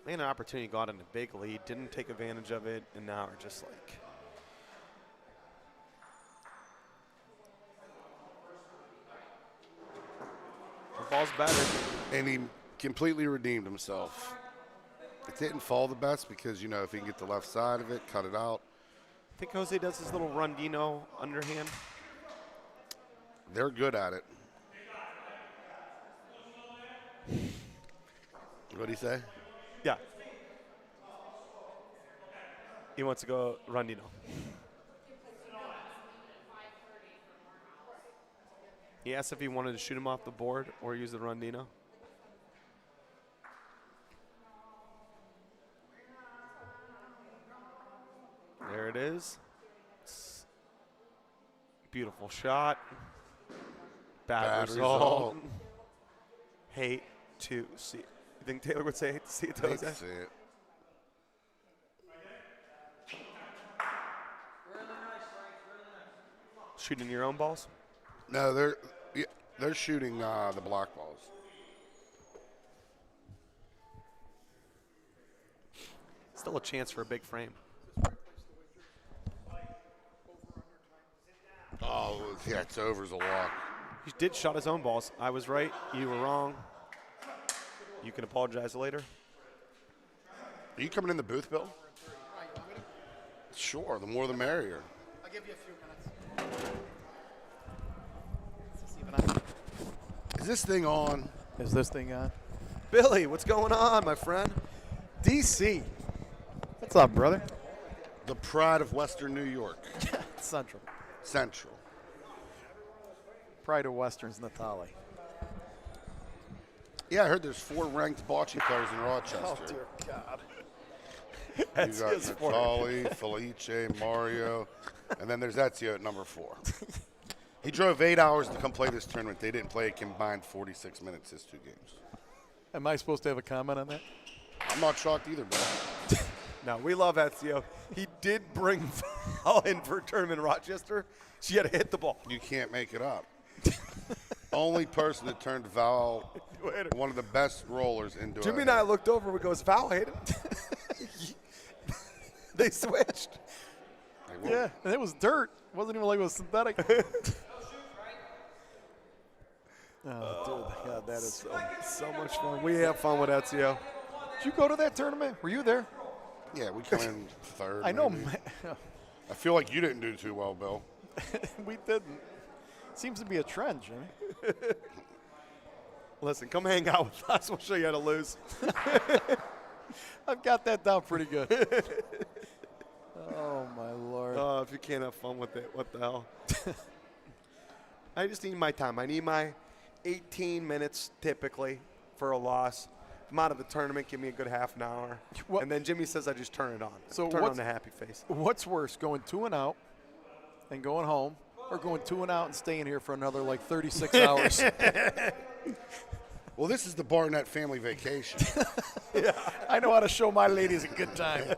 They had an opportunity, got in a big lead, didn't take advantage of it, and now are just like. The ball's better. And he completely redeemed himself. It didn't fall the best because, you know, if he can get the left side of it, cut it out. I think Jose does his little Rondino underhand. They're good at it. What'd he say? Yeah. He wants to go Rondino. He asked if he wanted to shoot him off the board or use the Rondino. There it is. Beautiful shot. Bad result. Hate to see it. You think Taylor would say hate to see it, Hate Jose? to see it. Shooting your own balls? No, they're shooting the block balls. Still a chance for a big frame. Oh, yeah, it's over as a walk. He did shot his own balls. I was right. You were wrong. You can apologize later. Are you coming in the booth, Bill? Sure, the more the merrier. I'll give you a few minutes. Is this even on? Is this thing on? Is this thing on? Billy, what's going on, my friend? DC. What's up, brother? The pride of Western New York. Central. Central. Pride of Western's Natali. Yeah, I heard there's 4 ranked bocce players in Rochester. Oh, dear God. You That's got his sport. Natali, Felice, Mario, and then there's Ezio at number 4. He drove 8 hours to come play this tournament. They didn't play a combined 46 minutes his 2 games. Am I supposed to have a comment on that? I'm not shocked either, bro. No, we love Ezio. He did bring Val in for a tournament in Rochester. She had to hit the ball. You can't make it up. Only person that turned Val, one of the best rollers, into Jimmy a and I looked over. We goes, Val hit him. They switched. Yeah, and it was dirt. It wasn't even like it was synthetic. Oh, dear God, that is So much fun. We have fun with Ezio. Did you go to that tournament? Were you there? Yeah, we come in 3rd. I know. maybe. I feel like you didn't do too well, Bill. We didn't. Seems to be a trend, Jimmy. Listen, come hang out with us. We'll show you how to lose. I've got that down pretty good. Oh, my Lord. Oh, if you can't have fun with it, what the hell? I just need my time. I need my 18 minutes typically for a loss. If I'm out of the tournament, give me a good half an hour. What- And then Jimmy says I just turn it on. So turn on what's- the happy face. What's worse, going 2 and out and going home, or going 2 and out and staying here for another like 36 hours? Well, this is the Barnett family vacation. I know how to show my ladies a good time.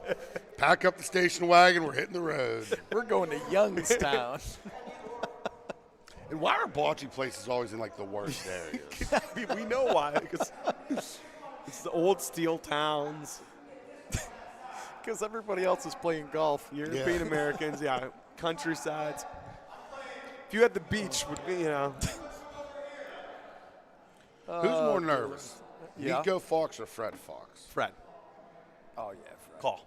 Pack up the station wagon. We're hitting the road. We're going to Youngstown. And why are bocce places always in like the worst areas? We know why. Because it's the old steel towns. Because everybody else is playing golf. European Americans, yeah, countrysides. If you had the beach, would be, Who's more nervous, Yeah. Nico Fox or Fred Fox? Fred, Oh, yeah, Fred. call.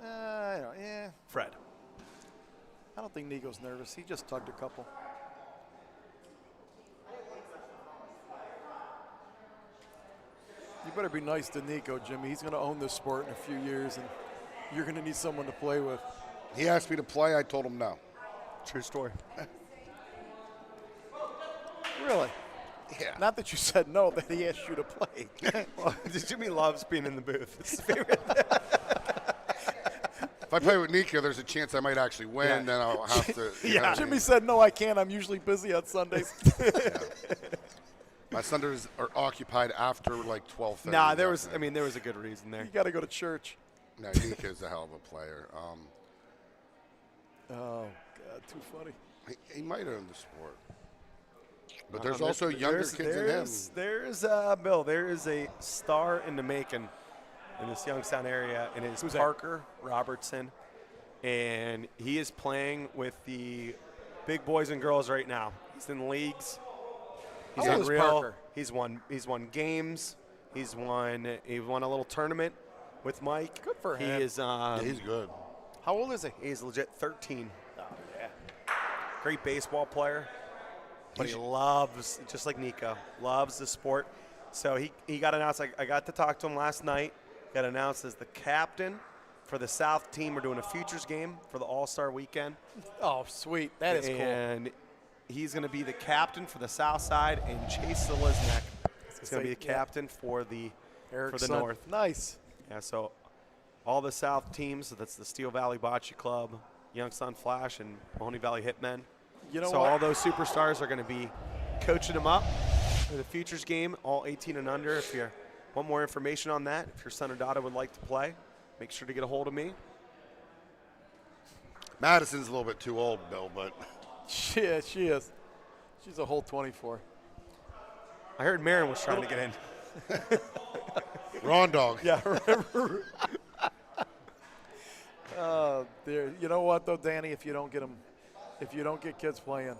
Yeah. Fred. I don't think Nico's nervous. He just tugged a couple. You better be nice to Nico, Jimmy. He's going to own this sport in a few years, and you're going to need someone to play with. He asked me to play. I told him no. True story. Really? Yeah. Not that you said no, that he asked you to play. Well, Jimmy loves being in the booth. It's his favorite. If I play with Nico, there's a chance I might actually win. Yeah. Then I'll have to. you know what I mean? Jimmy said, no, I can't. I'm usually busy on Sundays. My Sundays are occupied after like 12:30. Nah, there was a good reason there. You got to go to church. No, Nico's a hell of a player. Oh, God, too funny. He might own the sport. But there's also younger kids in him. There's Bill. There is a star in the making in this Youngstown area, and it's Parker Robertson, and he is playing with the big boys and girls right now. He's in leagues. He's How old is unreal. Parker? He's won games. He won a little tournament with Mike. Good for him. He is. Yeah, he's good. How old is he? He's legit 13. Oh, yeah. Great baseball player. But he loves, just like Nico, loves the sport. So he got announced. I got to talk to him last night. Got announced as the captain for the South team. We're doing a futures game for the All-Star weekend. Oh, sweet. That is cool. And he's going to be the captain for the South side, and Chase Zeliznek is going to be the captain for the Erickson. North. Nice. Yeah, so all the South teams, so that's the Steel Valley Bocce Club, Youngstown Flash, and Mahoney Valley Hitmen. You know so what? all those superstars are going to be coaching them up for the futures game, all 18 and under. If you want more information on that, if your son or daughter would like to play, make sure to get a hold of me. Madison's a little bit too old, Bill, but She is. She's a whole 24. I heard Marin was trying to get in. Ron Dog. Yeah, remember? Oh, dear. You know what, though, Danny, if you don't get kids playing,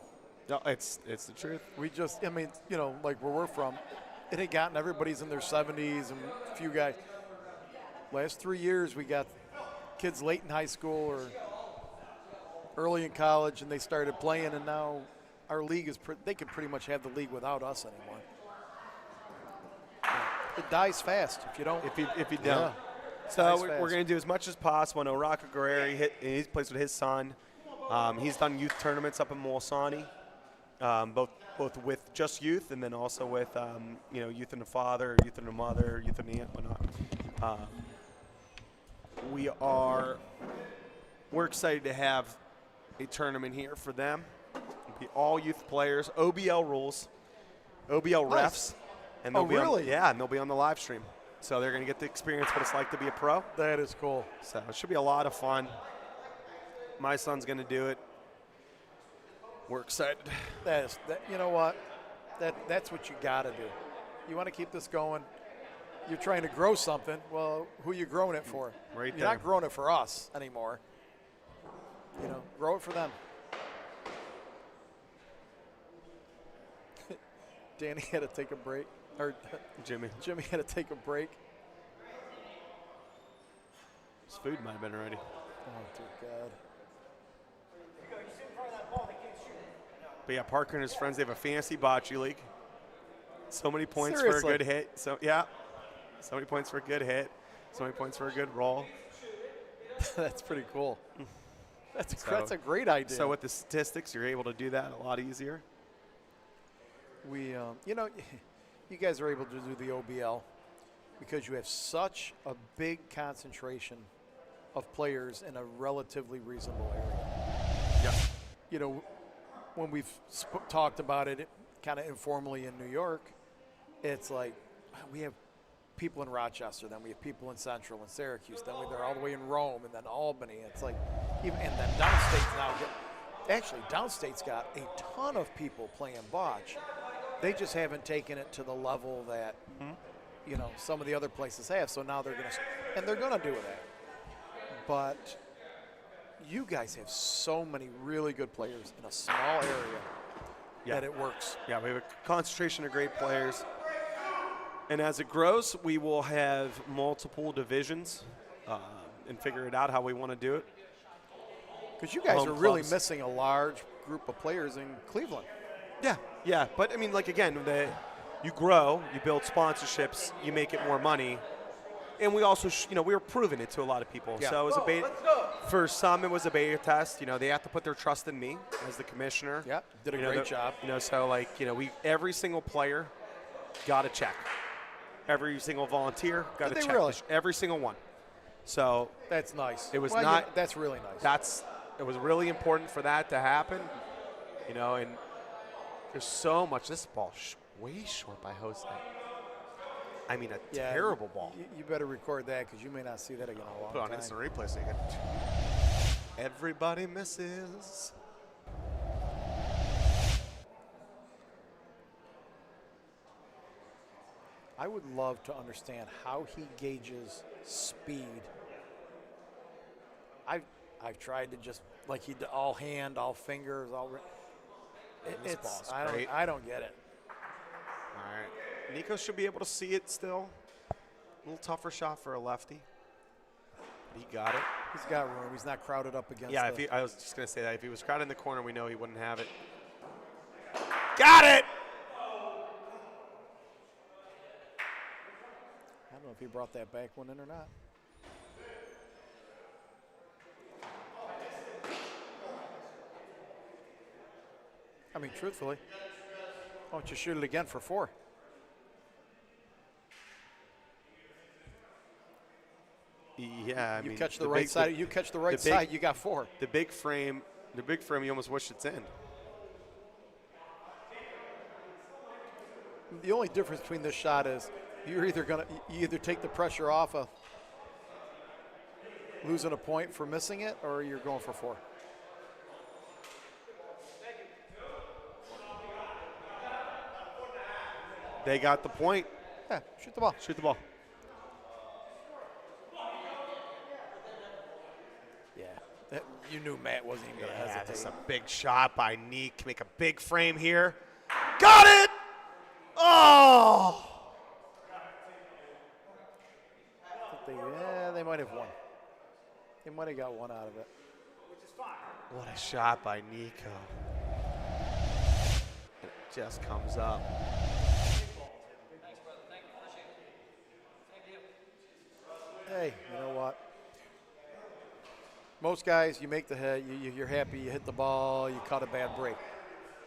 No, it's the truth. we just, I mean, you know, like where we're from, it had gotten everybody's in their 70s and a few guys. Last 3 years, we got kids late in high school or early in college, and they started playing, and now our league is they can pretty much have the league without us anymore. It dies fast if you don't. If you don't. Yeah. So we're going to do as much as possible. I know Rocco Guerreri, he plays with his son. He's done youth tournaments up in Mulsanne, both with just youth and then also with youth and the father, youth and the mother, youth and the aunt, whatnot. We're excited to have a tournament here for them. It'll be all youth players, OBL rules, OBL refs, and they'll be really? and they'll be on the live stream. So they're going to get to experience what it's like to be a pro. That is cool. So it should be a lot of fun. My son's going to do it. We're excited. You know what? That's what you got to do. You want to keep this going. You're trying to grow something. Well, who are you growing it for? Right You're there. not growing it for us anymore. Grow it for them. Danny had to take a break. Or Jimmy had to take a break. His food might have been ready. Oh, dear God. But yeah, Parker and his friends, they have a fantasy bocce league. So many points Seriously? for a good hit. So many points for a good hit. So many points for a good roll. That's pretty cool. That's a great idea. So with the statistics, you're able to do that a lot easier. We, you guys are able to do the OBL because you have such a big concentration of players in a relatively reasonable area. Yeah. When we've talked about it kind of informally in New York, it's like we have people in Rochester, then we have people in Central and Syracuse, then they're all the way in Rome, and then Albany. It's like, and then downstate's now downstate's got a ton of people playing bocce. They just haven't taken it to the level that some of the other places have. So now they're gonna do that. But you guys have so many really good players in a small area that it works. Yeah, we have a concentration of great players. And as it grows, we will have multiple divisions and figure it out how we want to do it. Because you guys Home are really clubs. missing a large group of players in Cleveland. Yeah. But, I mean, again, you grow, you build sponsorships, you make it more money. And we also, we were proving it to a lot of people. Yeah. So it was a beta. For some, it was a beta test. They have to put their trust in me as the commissioner. Yeah, did a great job. So every single player got a check. Every single volunteer got a Did they check. really? Every single one. So That's nice. It was that's really nice. It was really important for that to happen. And there's so much. This ball way short by Jose. I mean, terrible ball. You better record that because you may not see that again in a long Put on time. instant replay so you can. Everybody misses. I would love to understand how he gauges speed. I've tried to just all hand, all fingers, all. This ball's I great. don't get it. All right. Nico should be able to see it still. A little tougher shot for a lefty. He got it. He's got room. He's not crowded up against. Yeah, I was just going to say that. If he was crowded in the corner, we know he wouldn't have it. Got it! I don't know if he brought that back one in or not. I mean, truthfully, why don't you shoot it again for 4? Yeah, You catch the right side. You catch the right side. You got 4. The big frame. You almost wish it's in. The only difference between this shot is you either take the pressure off of losing a point for missing it, or you're going for 4. They got the point. Yeah, shoot the ball. Shoot the ball. Yeah, you knew Matt wasn't even going to Yeah, hesitate. that's a big shot by Neek. Make a big frame here. Got it! Oh! They might have won. He might have got one out of it. What a shot by Nico. And it just comes up. Hey, you know what? Most guys, you make the hit, you're happy, you hit the ball, you caught a bad break.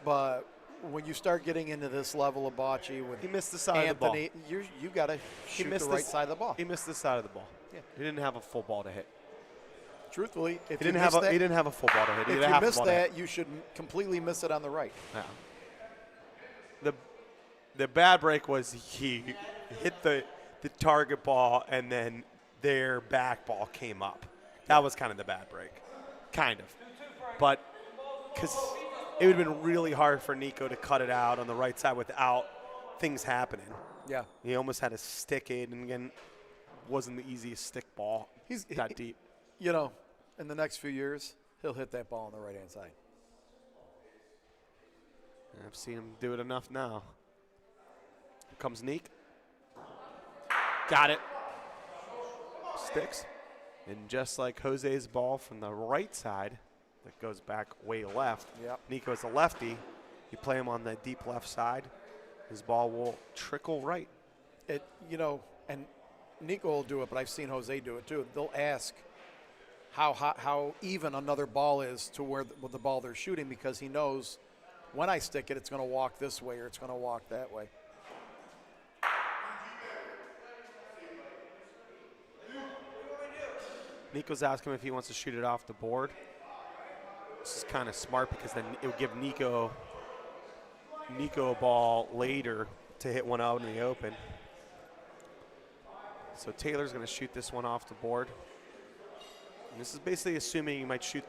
But when you start getting into this level of bocce with He missed the side of the ball. Anthony, you got to shoot the right side of the ball. He missed the side of the ball. Yeah. He didn't have a full ball to hit. Truthfully, if He you didn't miss have that, he didn't have a full ball to hit. He if had a you half a miss ball to hit. that, you should completely miss it on the right. Yeah. The bad break was he hit the target ball and then their back ball came up. That was kind of the bad break. Kind of. But because it would have been really hard for Nico to cut it out on the right side without things happening. Yeah. He almost had to stick it, and again, wasn't the easiest stick ball that deep. You know, in the next few years, he'll hit that ball on the right-hand side. I've seen him do it enough now. Here comes Neek. Got it. Sticks. And just like Jose's ball from the right side that goes back way left, Yep. Nico's a lefty. You play him on the deep left side, his ball will trickle right. And Nico will do it, but I've seen Jose do it too. They'll ask how even another ball is to where the ball they're shooting, because he knows when I stick it, it's going to walk this way or it's going to walk that way. Nico's asking him if he wants to shoot it off the board. This is kind of smart because then it would give Nico a ball later to hit one out in the open. So Taylor's going to shoot this one off the board. And this is basically assuming he might shoot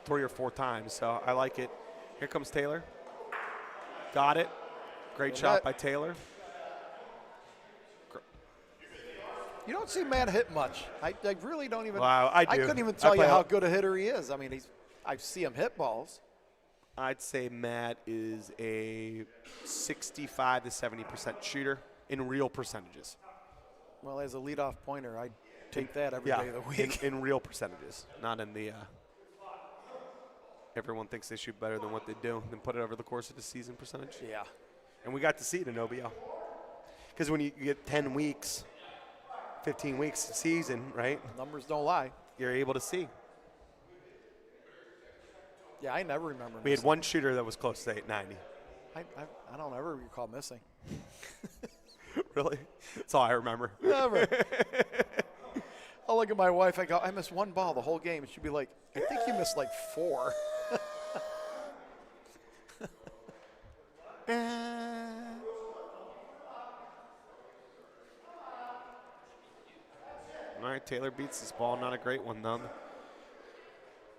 3 or 4 times, so I like it. Here comes Taylor. Got it. Great shot by Taylor. You don't see Matt hit much. I really don't even. Wow, I do. I couldn't even tell you play how good a hitter he is. I mean, I see him hit balls. I'd say Matt is a 65 to 70% shooter in real percentages. Well, as a leadoff pointer, I take that every day of the week. In real percentages, not in the everyone thinks they shoot better than what they do, then put it over the course of the season percentage. Yeah. And we got to see it in OBL. Because when you get 10 weeks, 15 weeks a season, right? Numbers don't lie. You're able to see. Yeah, I never remember We had missing. one shooter that was close to 890. I don't ever recall missing. Really? That's all I remember. Never. I'll look at my wife. I go, I missed one ball the whole game. And she'd be like, I think you missed like 4. All right, Taylor beats this ball. Not a great one, though.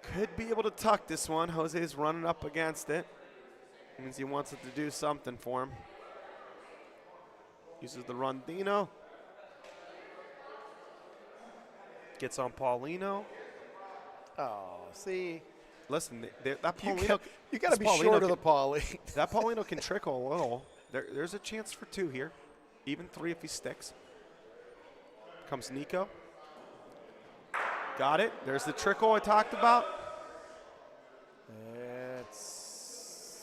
Could be able to tuck this one. Jose's running up against it. Means he wants it to do something for him. Uses the Lorenzino. Gets on Paulino. Oh, see. Listen, that Paulino. You got to be Paulino short of the Paulie. That Paulino can trickle a little. There's a chance for 2 here. Even 3 if he sticks. Comes Nico. Got it. There's the trickle I talked about.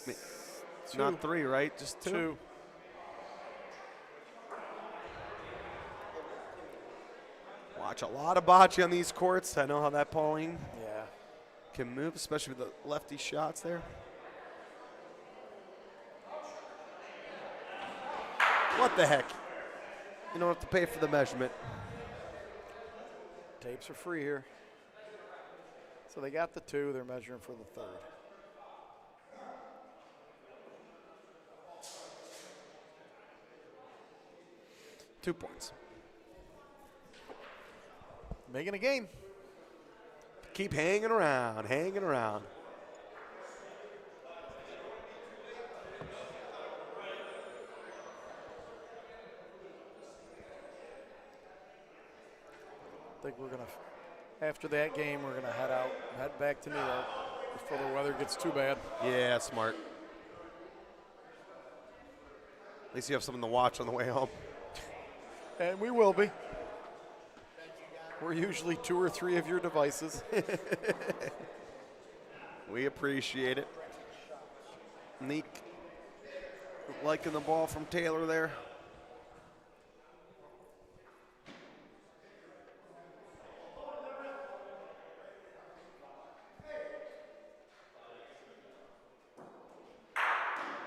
It's not 3, right? Just 2. Watch a lot of bocce on these courts. I know how that Pauline can move, especially with the lefty shots there. What the heck? You don't have to pay for the measurement. Tapes are free here. So they got the 2. They're measuring for the 3rd. $2 points. Making a game. Keep hanging around, hanging around. I think we're going to, after that game, we're going to head back to New York before the weather gets too bad. Yeah, smart. At least you have something to watch on the way home. And we will be. We're usually 2 or 3 of your devices. We appreciate it. Neek liking the ball from Taylor there.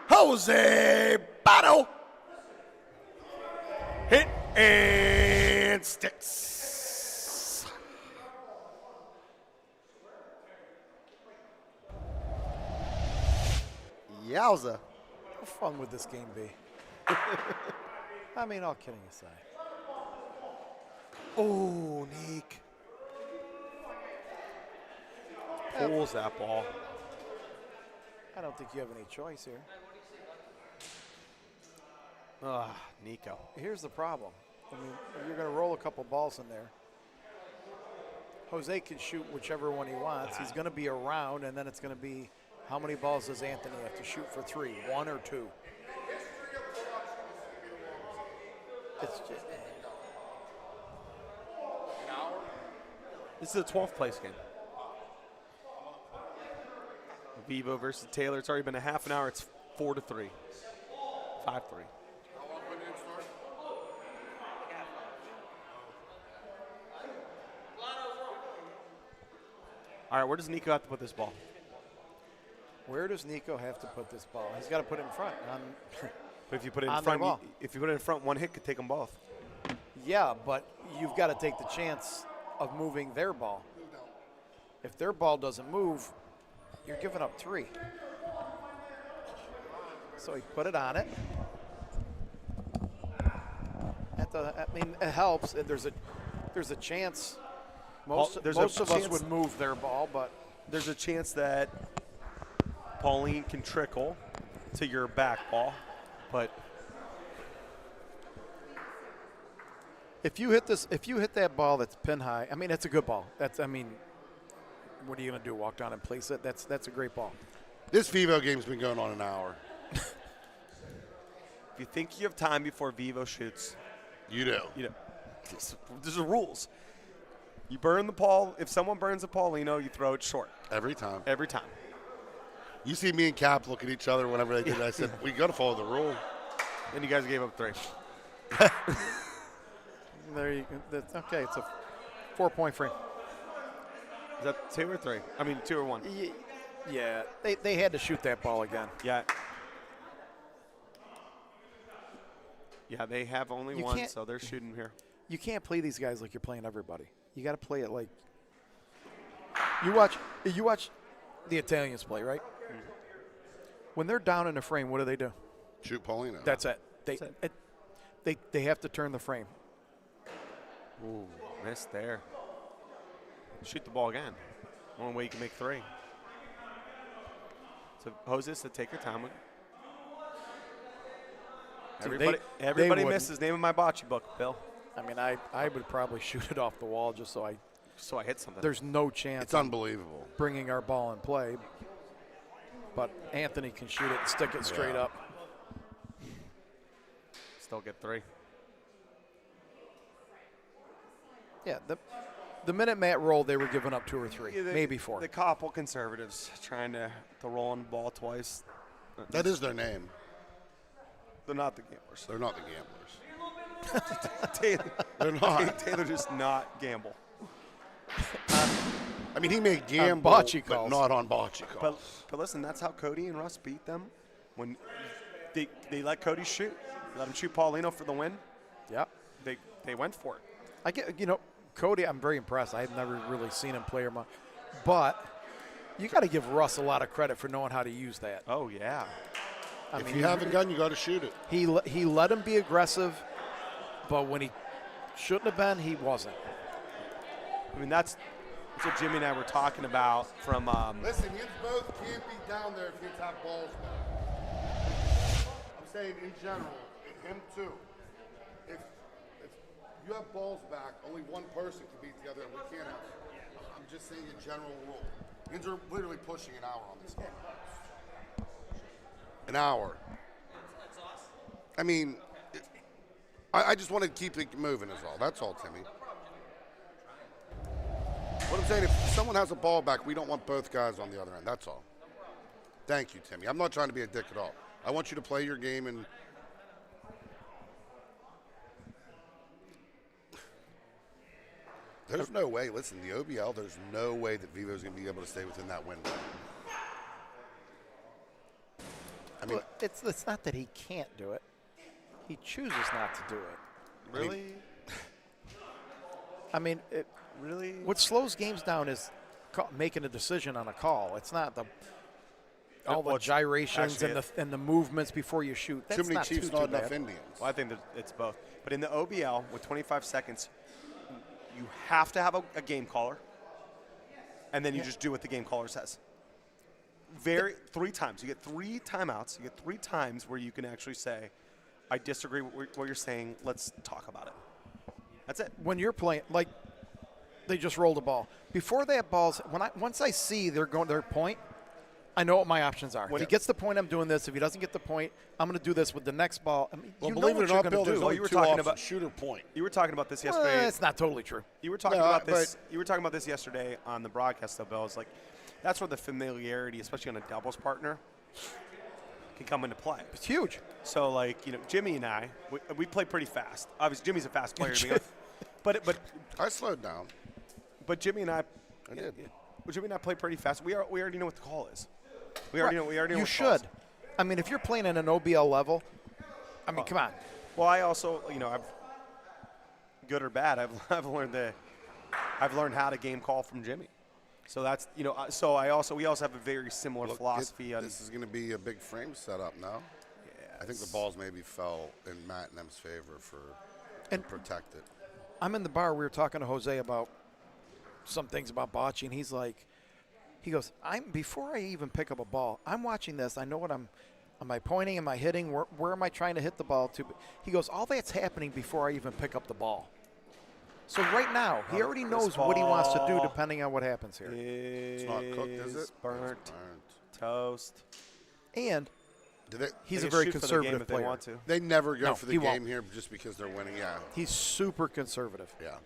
Jose Battle. Hit and sticks. Yowza. How fun would this game be? I mean, all kidding aside. Oh, Neek. Pulls that ball. I don't think you have any choice here. Nico. Here's the problem. I mean, you're going to roll a couple balls in there. Jose can shoot whichever one he wants. He's going to be around, and then it's going to be how many balls does Anthony have to shoot for 3, 1 or 2? It's just. This is the 12th place game. Vivo versus Taylor. It's already been a half an hour. It's 4-3. 5-3. All right, where does Nico have to put this ball? Where does Nico have to put this ball? He's got to put it in front. But if you put it in On front, their ball. if you put it in front, one hit could take them both. Yeah, but you've got to take the chance of moving their ball. If their ball doesn't move, you're giving up 3. So he put it on it. I mean, it helps. There's a chance. Most of us would move their ball, but there's a chance that Pauline can trickle to your back ball, but if you hit that ball that's pin high, I mean, it's a good ball. What are you going to do? Walk down and place it? That's a great ball. This Vivo game's been going on an hour. If you think you have time before Vivo shoots, You do. There's the rules. You burn the ball. If someone burns a Paulino, you throw it short. Every time. Every time. You see me and Cap look at each other whenever they did it. I said, we got to follow the rule. And you guys gave up 3. There you go. Okay, it's a 4-point frame. Is that 2 or 3? I mean, 2 or 1. Yeah, they had to shoot that ball again. Yeah. Yeah, they have only You 1, can't- so they're shooting here. You can't play these guys like you're playing everybody. You got to play it like you watch the Italians play, right? Mm-hmm. When they're down in the frame, what do? Shoot Paulino. That's it. They have to turn the frame. Ooh, missed there. Shoot the ball again. One way you can make 3. So Jose said, take your time with it. Everybody misses. Name of my bocce book, Bill. I mean, I would probably shoot it off the wall just so I hit something. There's no chance. It's unbelievable. Bringing our ball in play, but Anthony can shoot it and stick it straight up. Still get 3. Yeah, the minute Matt rolled, they were giving up 2 or 3, maybe 4. The couple conservatives trying to roll on the ball twice. That is their name. They're not the gamblers. They're not the gamblers. Taylor, They're not. Taylor does not gamble. I mean, he may gamble, bocce but calls. not on bocce calls. But listen, that's how Cody and Russ beat them. When they let Cody shoot, let him shoot Paulino for the win. Yeah, they went for it. I get Cody. I'm very impressed. I've never really seen him play much, but you got to give Russ a lot of credit for knowing how to use that. Oh yeah. If you have a gun, you got to shoot it. He let him be aggressive, but when he shouldn't have been, he wasn't. I mean, that's what Jimmy and I were talking about from. Listen, you both can't be down there if you have balls back. I'm saying in general, and him too. If you have balls back, only one person can beat the other, and we can't have. I'm just saying a general rule. Yins are literally pushing an hour on this game. An hour. I mean, I just want to keep it moving is all. That's all, Timmy. What I'm saying, if someone has a ball back, we don't want both guys on the other end. That's all. Thank you, Timmy. I'm not trying to be a dick at all. I want you to play your game and there's no way. Listen, the OBL, there's no way that Vivo's going to be able to stay within that window. I mean, Well, it's not that he can't do it. He chooses not to do it. Really? I mean, Really? what slows games down is making a decision on a call. It's not all the Well, it's gyrations actually and the movements before you shoot. That's too many not Chiefs, too not enough bad. Indians. Well, I think that it's both. But in the OBL, with 25 seconds, you have to have a game caller, and then you just do what the game caller says. 3 times. You get 3 timeouts. You get 3 times where you can actually say, I disagree with what you're saying. Let's talk about it. That's it. When you're playing, like they just rolled a ball. Before that ball's, once I see they're going their point, I know what my options are. If he gets the point, I'm doing this. If he doesn't get the point, I'm going to do this with the next ball. I mean, Well, you know believe it what or you're not, going Bill, to there's do. only you were two talking options, about- shoot or point. You were talking about this yesterday. It's not totally true. You were talking No, about this. but- You were talking about this yesterday on the broadcast, though, Bill. It's like that's where the familiarity, especially on a doubles partner, can come into play. It's huge. So, like, you know, Jimmy and I, we play pretty fast. Obviously, Jimmy's a fast player, to begin with. I slowed down. but Jimmy and I did. Well, Jimmy and I play pretty fast. We already know what the call is. We already know. We already know. You what the call is. should. I mean, if you're playing at an OBL level, I mean, come on. Well, I also, you know, I've good or bad, I've learned how to game call from Jimmy. So that's, you know, so we also have a very similar philosophy on This is going to be a big frame setup now. I think the balls maybe fell in Matt and M's favor to protect it. I'm in the bar. We were talking to Jose about some things about Bocce, and he's like, he goes, before I even pick up a ball, I'm watching this. I know what am I pointing? Am I hitting? Where am I trying to hit the ball to? He goes, all that's happening before I even pick up the ball. So right now, he already knows what he wants to do depending on what happens here. It's not cooked, is it? Burnt, It's burnt. toast. And he's They a can very shoot for the game conservative if they player. want to. They never go No, for the he game won't. here just because they're winning. Yeah. He's super conservative. Yeah.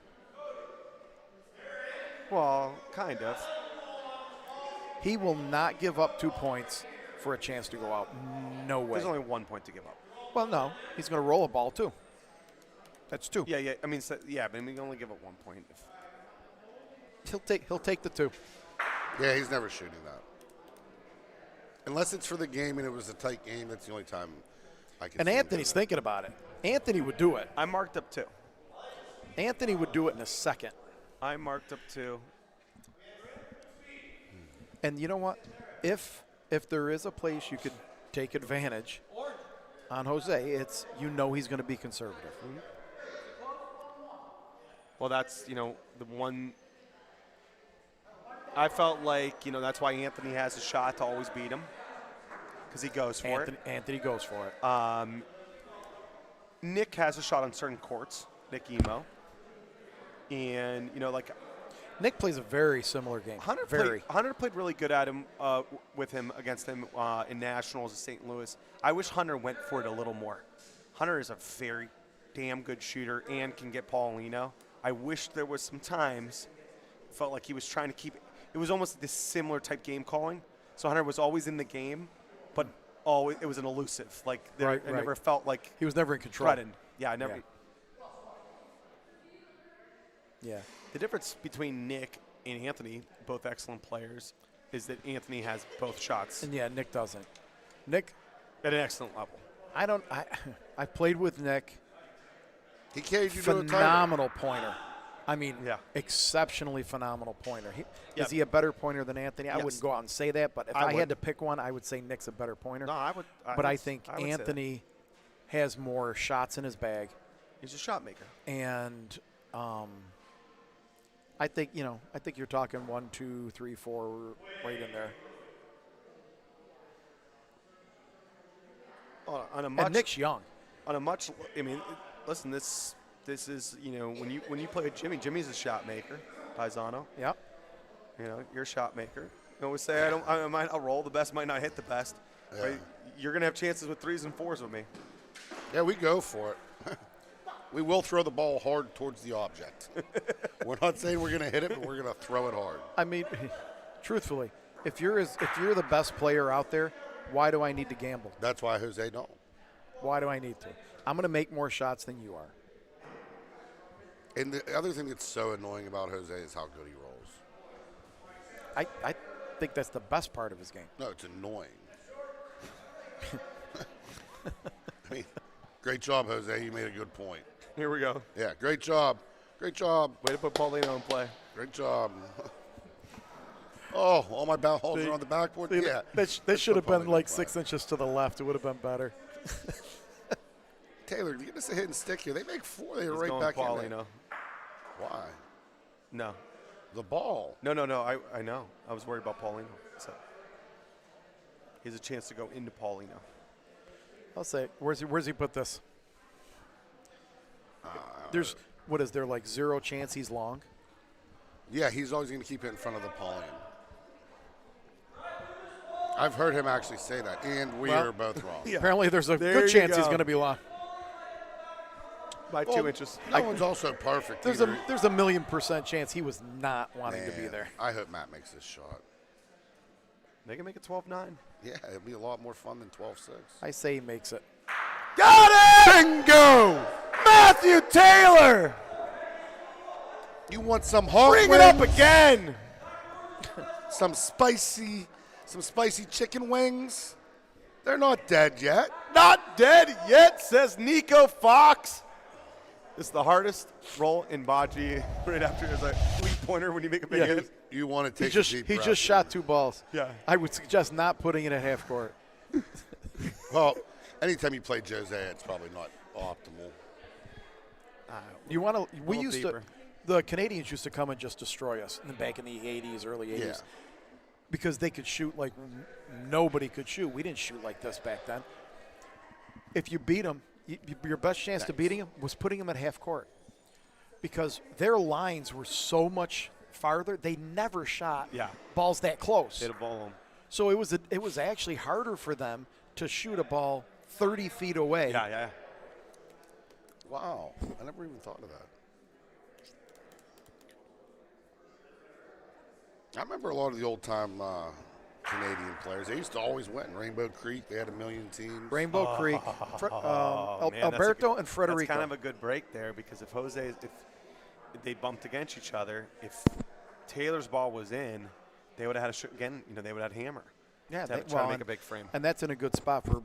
Well, kind of. He will not give up 2 points for a chance to go out. No way. There's only 1 point to give up. Well, no. He's going to roll a ball, too. That's 2. Yeah. I mean, but we can only give up 1 point. He'll take the 2. Yeah, he's never shooting that. Unless it's for the game and it was a tight game, that's the only time I can And see him Anthony's do that. thinking about it. Anthony would do it. I marked up 2. Anthony would do it in a second. I marked up 2. And you know what? If there is a place you could take advantage on Jose, it's he's going to be conservative. Well, that's, you know, the one. I felt like, you know, that's why Anthony has a shot to always beat him because he goes for it. Anthony goes for it. Nick has a shot on certain courts, Nick Emo. And, you know, like Nick plays a very similar game. Hunter played really good at him against him in nationals at St. Louis. I wish Hunter went for it a little more. Hunter is a very damn good shooter and can get Paulino. I wish there was some times felt like he was trying to keep it was almost this similar type game calling. So Hunter was always in the game, but always it was an elusive. Like I never felt like he was never in control. Threatened. Yeah, I never. Yeah. The difference between Nick and Anthony, both excellent players, is that Anthony has both shots. And Nick doesn't. Nick at an excellent level. I played with Nick. He carried you phenomenal pointer. I mean, exceptionally phenomenal pointer. Is he a better pointer than Anthony? I wouldn't go out and say that, but if I had to pick one, I would say Nick's a better pointer. No, I would. But I think Anthony has more shots in his bag. He's a shot maker. And I think you're talking 1, 2, 3, 4, right in there. And Nick's young. Listen, this is, you know, when you play with Jimmy, Jimmy's a shot maker, Paisano. Yep. You know, you're a shot maker. You always say I'll roll the best, might not hit the best. Yeah. Right? You're gonna have chances with 3s and 4s with me. Yeah, we go for it. We will throw the ball hard towards the object. We're not saying we're going to hit it, but we're going to throw it hard. I mean, truthfully, if you're the best player out there, why do I need to gamble? That's why Jose don't. Why do I need to? I'm going to make more shots than you are. And the other thing that's so annoying about Jose is how good he rolls. I think that's the best part of his game. No, it's annoying. I mean, great job, Jose. You made a good point. Here we go. Yeah, great job. Great job. Way to put Paulino in play. Great job. Oh, all my balls are on the backboard? Yeah. That should have been like Paulino 6 inches to the left. It would have been better. Taylor, you just a hit and stick here. They make 4. They're He's right going back Paulino. in there. Why? No. The ball. No. I know. I was worried about Paulino. So he has a chance to go into Paulino. I'll say, where's he put this? There's what is there like 0 chance he's long? Yeah, he's always going to keep it in front of the Pauline. I've heard him actually say that, and we are both wrong. Yeah. Apparently, there's a There good you chance he's go. going to be long. By 2 inches. No one's also perfect. There's either. a 1,000,000% chance he was not wanting to be Man, there. I hope Matt makes this shot. They can make it 12-9. Yeah, it'll be a lot more fun than 12-6. I say he makes it. Got it! Bingo! Matthew Taylor! You want some hot Bring wings? it up again! Some spicy chicken wings? They're not dead yet. Not dead yet, says Nico Fox. This is the hardest roll in Bocce right after his like three-pointer when you make a big hit. You want to He take just a deep he breath just in. shot 2 balls. Yeah. I would suggest not putting it at half court. Well, anytime you play Jose, it's probably not optimal. You want to? We little used deeper. to. The Canadians used to come and just destroy us back in the 80s, early 80s, Yeah. because they could shoot like nobody could shoot. We didn't shoot like this back then. If you beat them, your best chance to beating them was putting them at half court, because their lines were so much farther. They never shot balls that close. Hit a ball. So it was actually harder for them to shoot a ball 30 feet away. Yeah. Wow, I never even thought of that. I remember a lot of the old-time Canadian players. They used to always win. Rainbow Creek, they had 1 million teams. Rainbow Creek, Man, that's Alberto a and Frederico. That's kind of a good break there, because if they bumped against each other, if Taylor's ball was in, they would have had a shot again. They would have had hammer. Yeah, Try to make a big frame. and that's in a good spot for. look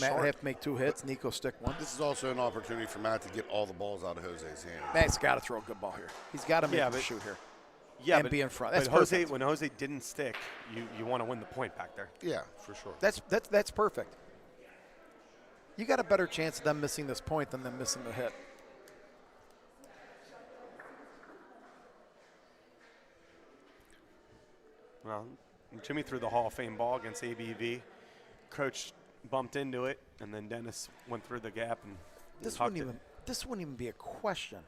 Matt short. have to make 2 hits. Nico stick 1. This is also an opportunity for Matt to get all the balls out of Jose's hands. Matt's got to throw a good ball here. He's got to make a but- shoot here. Yeah, and but, be in front. But That's Jose, perfect. when Jose didn't stick, you want to win the point back there. Yeah, for sure. That's perfect. You got a better chance of them missing this point than them missing the hit. Well, Jimmy threw the Hall of Fame ball against ABV. Croach bumped into it, and then Dennis went through the gap and This hucked wouldn't even be a question.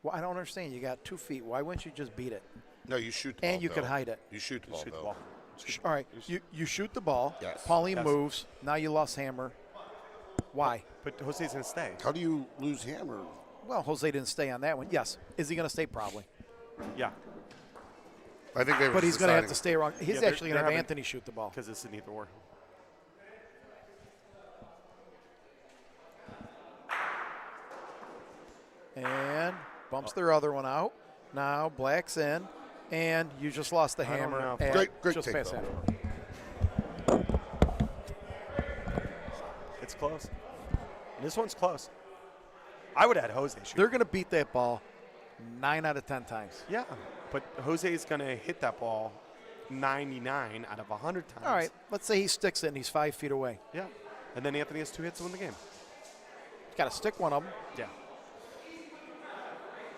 Well, I don't understand. You got 2 feet. Why wouldn't you just beat it? No, you shoot the ball. And you could Bill. hide it. You shoot the it. ball, Shoot the Bill. ball. All right, you shoot the ball. Yes. Pauline Yes. moves. Now you lost hammer. Why? But Jose's going to stay. How do you lose hammer? Well, Jose didn't stay on that one. Yes. Is he going to stay? Probably. Yeah, I think they were But he's going to have deciding- to stay around. He's they're- actually going they're to have having- Anthony shoot the ball. because it's an either or. And bumps their other one out. Now Black's in. And you just lost the I don't hammer. know. at Great just take, past though. half. It's close. This one's close. I would add Jose shoot. They're going to beat that ball 9 out of 10 times. Yeah, but Jose's going to hit that ball 99 out of 100 times. All right, let's say he sticks it and he's 5 feet away. Yeah, and then Anthony has 2 hits to win the game. He's got to stick one of them. Yeah.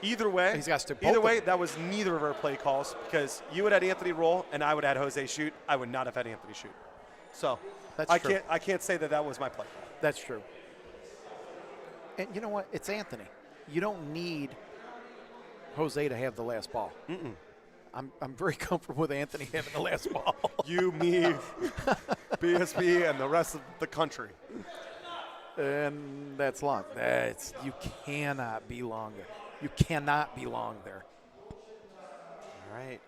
Either way, He's got to stick both either of way, them. that was neither of our play calls, because you would have had Anthony roll and I would have had Jose shoot. I would not have had Anthony shoot. So That's I true. can't say that was my play call. That's true. And you know what? It's Anthony. You don't need Jose to have the last ball. I'm very comfortable with Anthony having the last ball. You, me, BSB, and the rest of the country. And that's long. You cannot be long there. You cannot be long there. All right.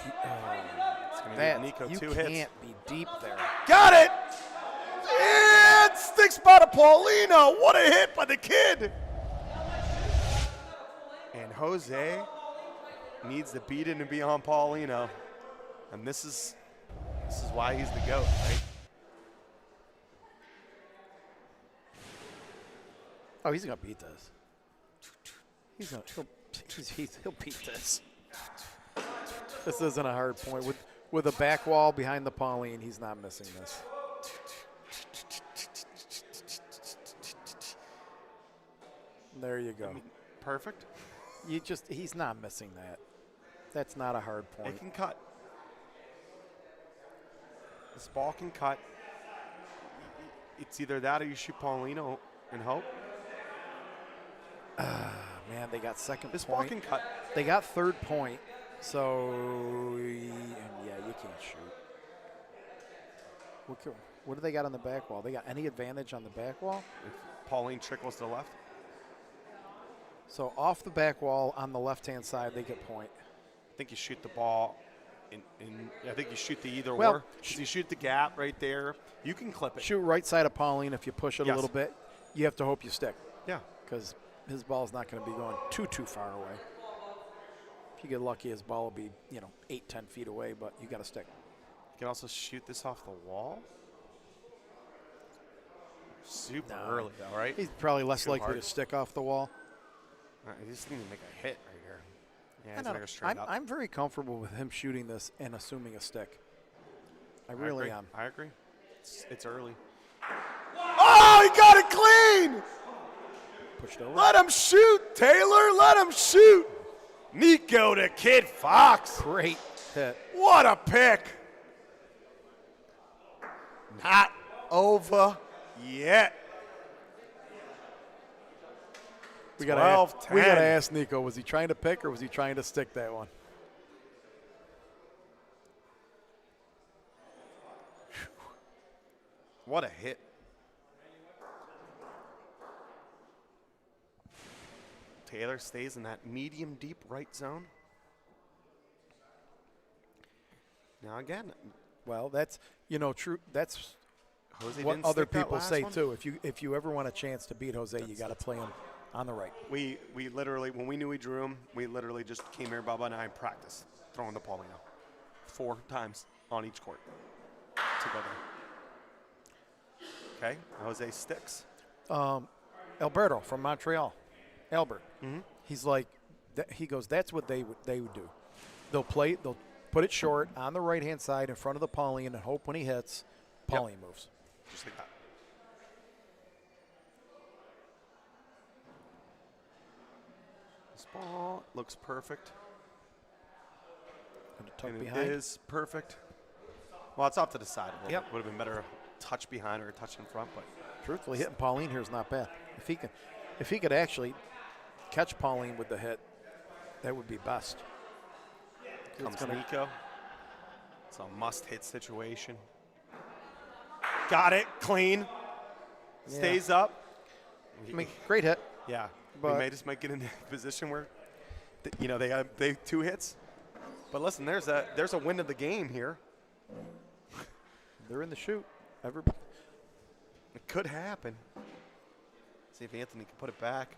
It's going to be Nico You 2 hits. can't be deep there. Got it! And sticks by to Paulino. What a hit by the kid. And Jose needs to beat it and be on Paulino. And this is why he's the GOAT, right? Oh, he's going to beat this. He'll beat this. This isn't a hard point. With a back wall behind the Pauline, he's not missing this. There you go. Perfect. He's not missing that. That's not a hard point. It can cut. This ball can cut. It's either that or you shoot Paulino and hope. Man, they got second This point. ball can cut. They got third point, so yeah, you can't shoot. What do they got on the back wall? They got any advantage on the back wall? If Pauline trickles to the left. So off the back wall on the left-hand side, they get point. I think you shoot the ball. I think you shoot the either Well, or. 'Cause you shoot the gap right there. You can clip it. Shoot right side of Pauline. If you push it a Yes. little bit, you have to hope you stick Yeah. because his ball's not going to be going too far away. If you get lucky, his ball will be 8-10 feet away, but you got to stick. You can also shoot this off the wall. Super No. early, though, right? He's probably less Too likely hard. to stick off the wall. I just need to make a hit right here. Yeah, I he's don't make know. a straight up. I'm very comfortable with him shooting this and assuming a stick. I really agree. am. I agree. It's early. Oh, he got it clean! Pushed over. Let him shoot, Taylor. Let him shoot. Nico to Kid Fox. Great hit. What a pick. Not over yet. We got 12-10. to ask Nico, was he trying to pick or was he trying to stick that one? What a hit. Taylor stays in that medium deep right zone. Now again, Well, that's true. That's Jose what didn't other stick that people last say one. too. If you ever want a chance to beat Jose, you got to play him on the right. We literally, when we knew we drew him, we literally just came here, Bubba and I, and practiced throwing the Paulino 4 times on each court together. Okay, Jose sticks. Alberto from Montreal, Albert. Mm-hmm. He's like, he goes, that's what they would do. They'll put it short on the right hand side in front of the Pauline and hope when he hits, Pauline moves. Just like that. This ball looks perfect. And a tuck And behind. it is perfect. Well, it's off to the side a little Yep. bit. Would have been better a touch behind or a touch in front, but Truthfully, hitting Pauline here is not bad. If he could actually catch Pauline with the hit, that would be best. comes Nico. It's a must-hit situation. Got it, clean. Stays up. I mean, great hit. Yeah, But- we might get in a position where, they have 2 hits. But listen, there's a win of the game here. They're in the shoot. It could happen. See if Anthony can put it back.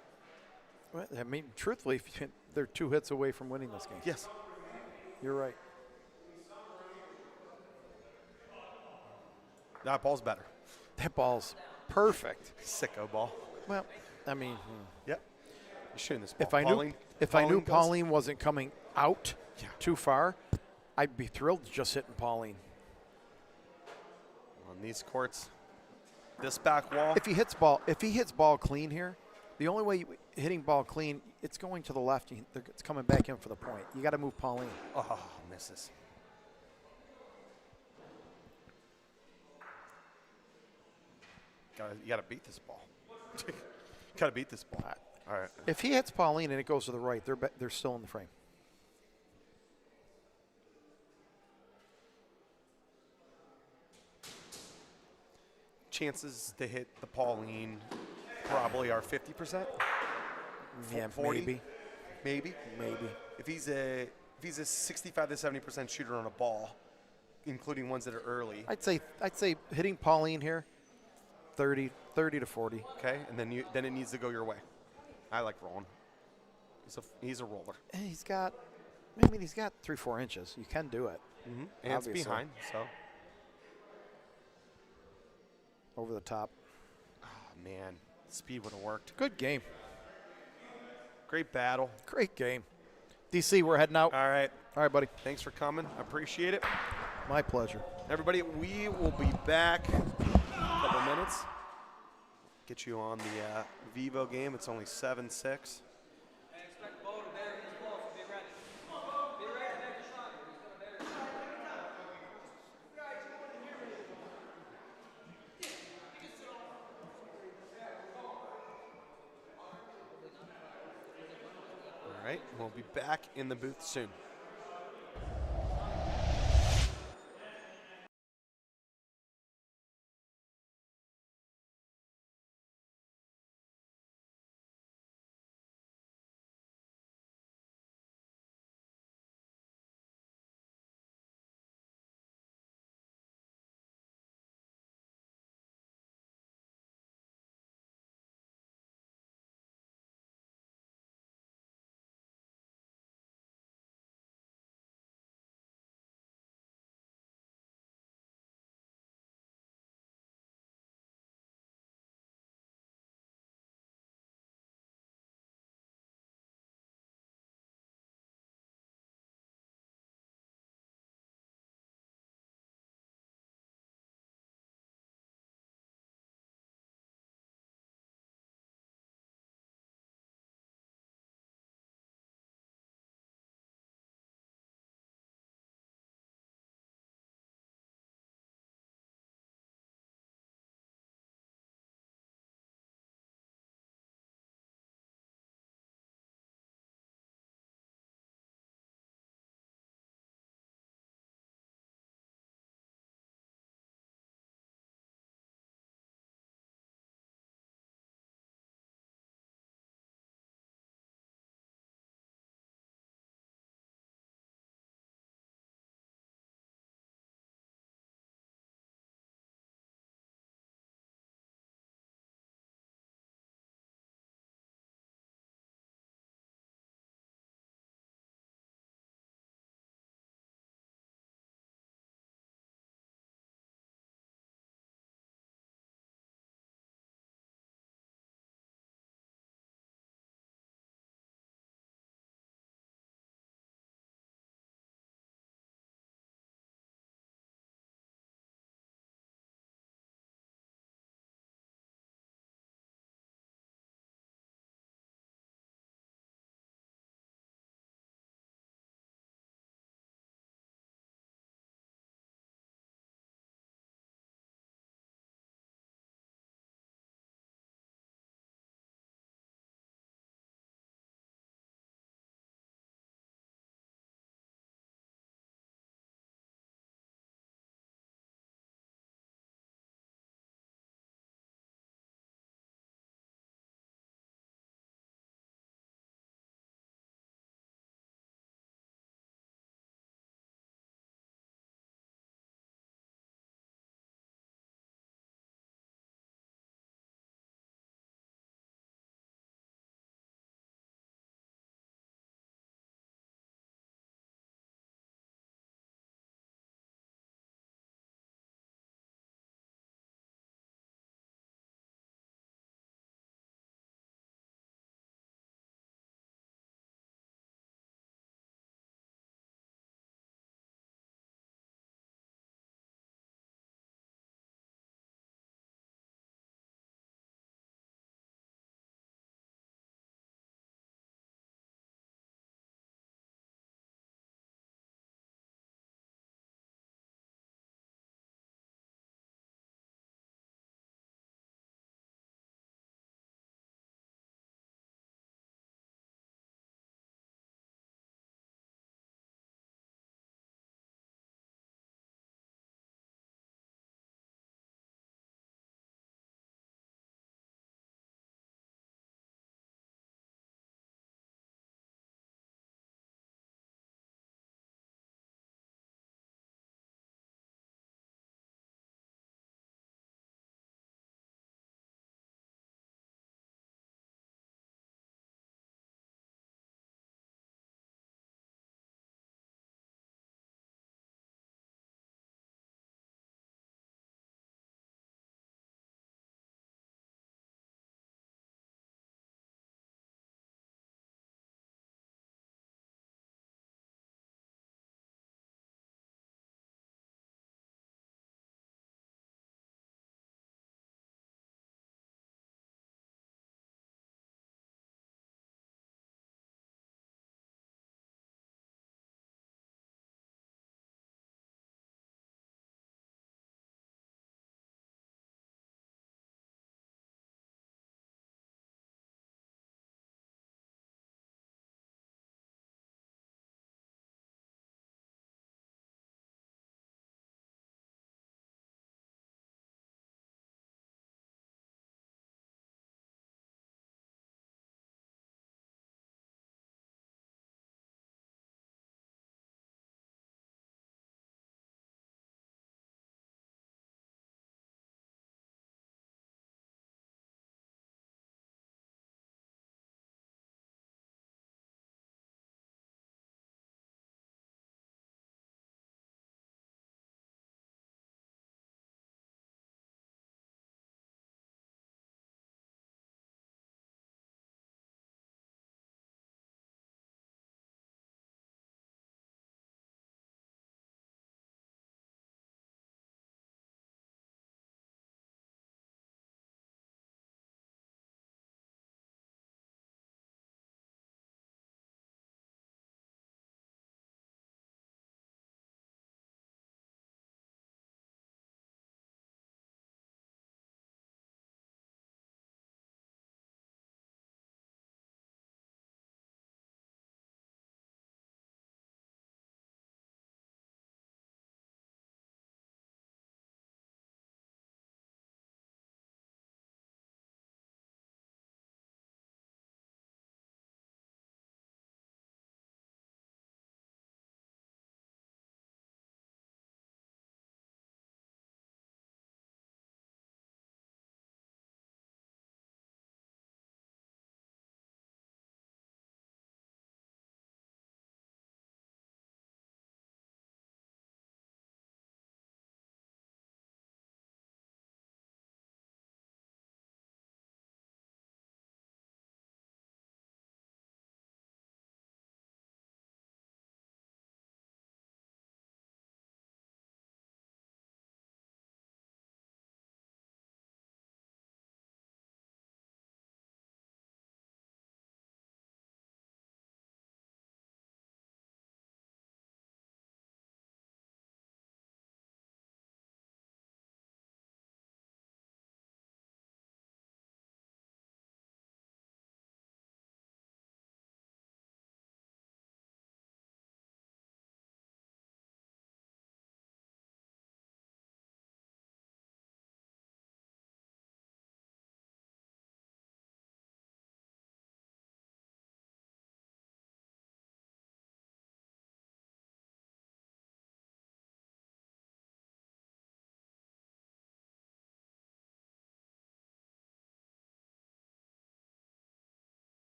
Well, I mean, truthfully, they're 2 hits away from winning this game. Yes. You're right. That ball's better. That ball's perfect. Sicko ball. Well, I mean, Yep. You're shooting this ball. if I knew goes- Pauline wasn't coming out Yeah. too far, I'd be thrilled just hitting Pauline. On these courts, this back wall. If he hits ball clean here, the only way hitting ball clean, it's going to the left. It's coming back in for the point. You got to move Pauline. Oh, misses. You gotta beat this ball. Gotta beat this ball. All right. If he hits Pauline and it goes to the right, they're still in the frame. chances to hit the Pauline probably are 50%. Yeah, 40? maybe. Maybe. If he's a 65 to 70% shooter on a ball, including ones that are early. I'd say hitting Pauline here, 30 to 40. Okay, and then it needs to go your way. I like rolling. He's a roller. And he's got 3-4 inches. You can do it. Mm-hmm. And it's Obviously. behind, so. Over the top. Oh, man. Speed would have worked. Good game. Great battle. Great game. DC, we're heading out. All right. All right, buddy. Thanks for coming. I appreciate it. My pleasure. Everybody, we will be back in a couple minutes. Get you on the Vivo game. It's only 7-6. All right, we'll be back in the booth soon.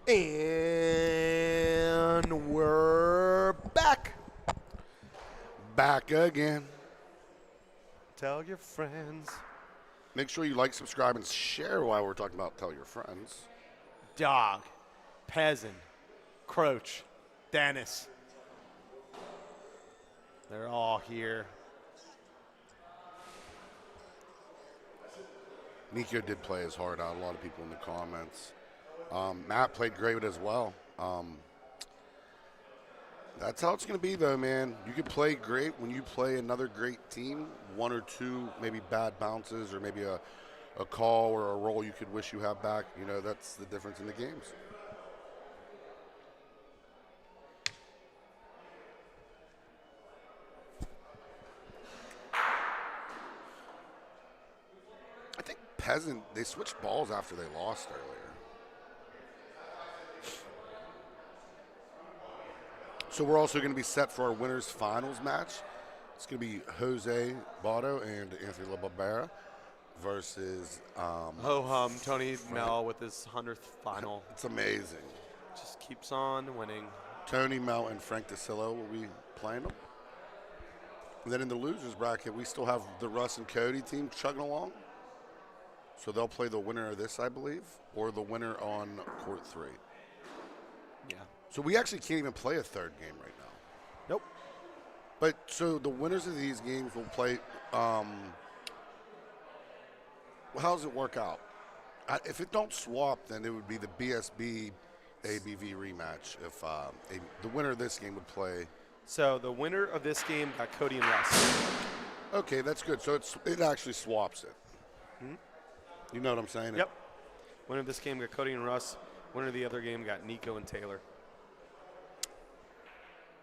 And we're back. Back again. Tell your friends. Make sure you like, subscribe, and share while we're talking about tell your friends. Dog, Pezzin, Croach, Dennis. They're all here. Nico did play his heart out. A lot of people in the comments. Matt played great as well. That's how it's going to be, though, man. You can play great when you play another great team. One or two maybe bad bounces or maybe a call or a roll you could wish you have back. You know, that's the difference in the games. I think Pezzin, they switched balls after they lost earlier. So we're also going to be set for our winners finals match. It's going to be Jose Botto and Anthony LaBarbera versus Ho-hum, Tony Mel with his 100th final. It's amazing. Just keeps on winning. Tony Mel and Frank DeCillo will be playing them. And then in the losers bracket, we still have the Russ and Cody team chugging along. So they'll play the winner of this, I believe, or the winner on court 3. Yeah. So we actually can't even play a third game right now. Nope. But so the winners of these games will play. Well, how does it work out? If it don't swap, then it would be the BSB ABV rematch. If the winner of this game would play. So the winner of this game got Cody and Russ. Okay, that's good. So it actually swaps it. Hmm? You know what I'm saying? Yep. Winner of this game got Cody and Russ. Winner of the other game got Nico and Taylor.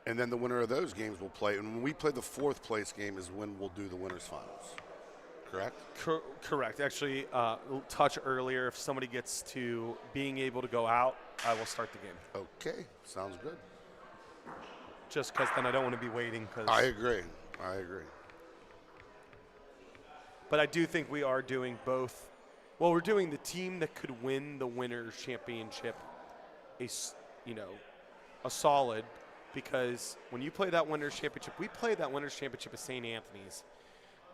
And then the winner of those games will play. And when we play the 4th place game is when we'll do the winners finals. Correct? Correct. Actually, touch earlier, if somebody gets to being able to go out, I will start the game. Okay, sounds good. Just because then I don't want to be waiting. I agree. But I do think we are doing both. Well, we're doing the team that could win the winners championship a solid, because when you play that winners championship, we played that winners championship at St. Anthony's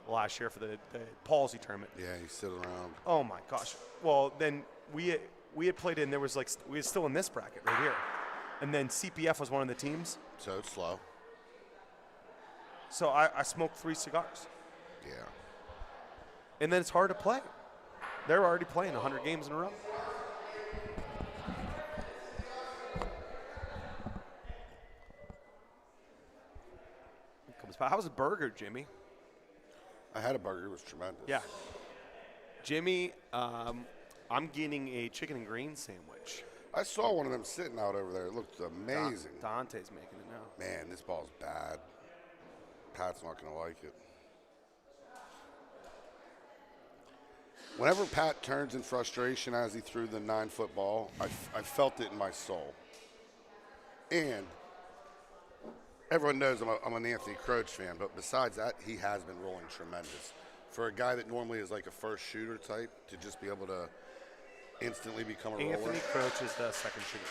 last year for the Palsy tournament. Yeah, you sit around. Oh my gosh. Well, then we had played in, there was we were still in this bracket right here. And then CPF was one of the teams. So it's slow. So I smoked 3 cigars. Yeah. And then it's hard to play. They're already playing 100 games in a row. How's the burger, Jimmy? I had a burger. It was tremendous. Yeah. Jimmy, I'm getting a chicken and green sandwich. I saw one of them sitting out over there. It looked amazing. Dante's making it now. Man, this ball's bad. Pat's not going to like it. Whenever Pat turns in frustration as he threw the 9-foot ball, I felt it in my soul. And everyone knows I'm an Anthony Croach fan, but besides that, he has been rolling tremendous. For a guy that normally is like a first shooter type, to just be able to instantly become a roller. Anthony Croach is the second shooter.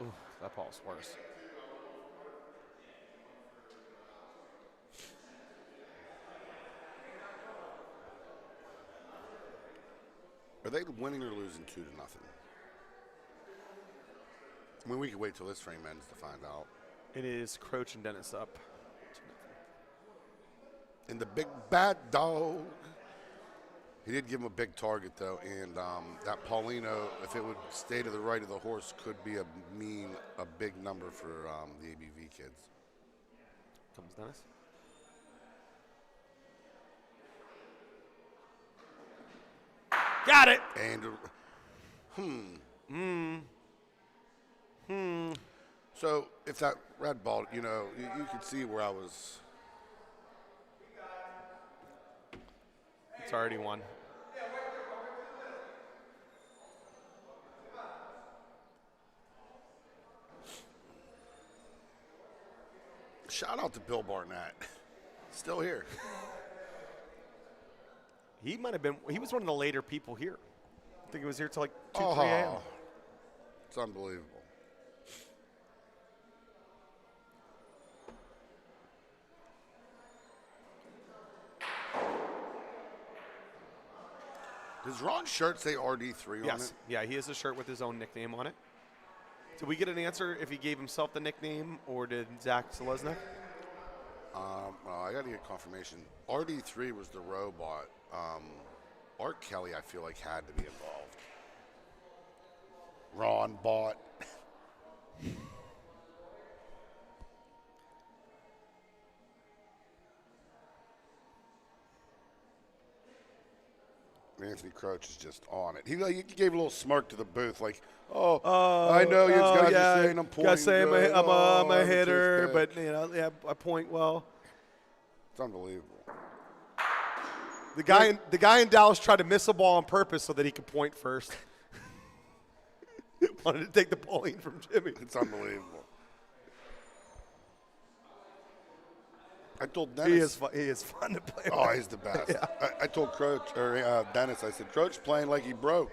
Ooh, that ball's worse. Are they winning or losing 2-0? I mean, we could wait till this frame ends to find out. It is Croach and Dennis up. And the big bad dog. He did give him a big target, though, and that Paulino, if it would stay to the right of the horse, could be a big number for the ABV kids. Comes Dennis. Got it. And So if that red ball, you could see where I was. It's already won. Shout out to Bill Barnett. Still here. He might have been. He was one of the later people here. I think he was here till like 2, 3 Oh, a.m. it's unbelievable. Does Ron's shirt say RD3 on Yes. it? Yeah, he has a shirt with his own nickname on it. Did we get an answer if he gave himself the nickname or did Zach Selesnik? Well, I got to get confirmation. RD3 was the robot. Art Kelly, I feel like, had to be involved. Ron bought. Anthony Croach is just on it. He gave a little smirk to the booth, like, I know you guys are saying I'm pointing. Gotta say good. I'm a a hitter, toothpick." but yeah, I point well. It's unbelievable. The guy in Dallas tried to miss a ball on purpose so that he could point first. Wanted to take the bowling from Jimmy. It's unbelievable. I told Dennis. He is fun to play Oh, with. he's the best. Yeah. I told Croach, or Dennis, I said, Croach playing like he broke.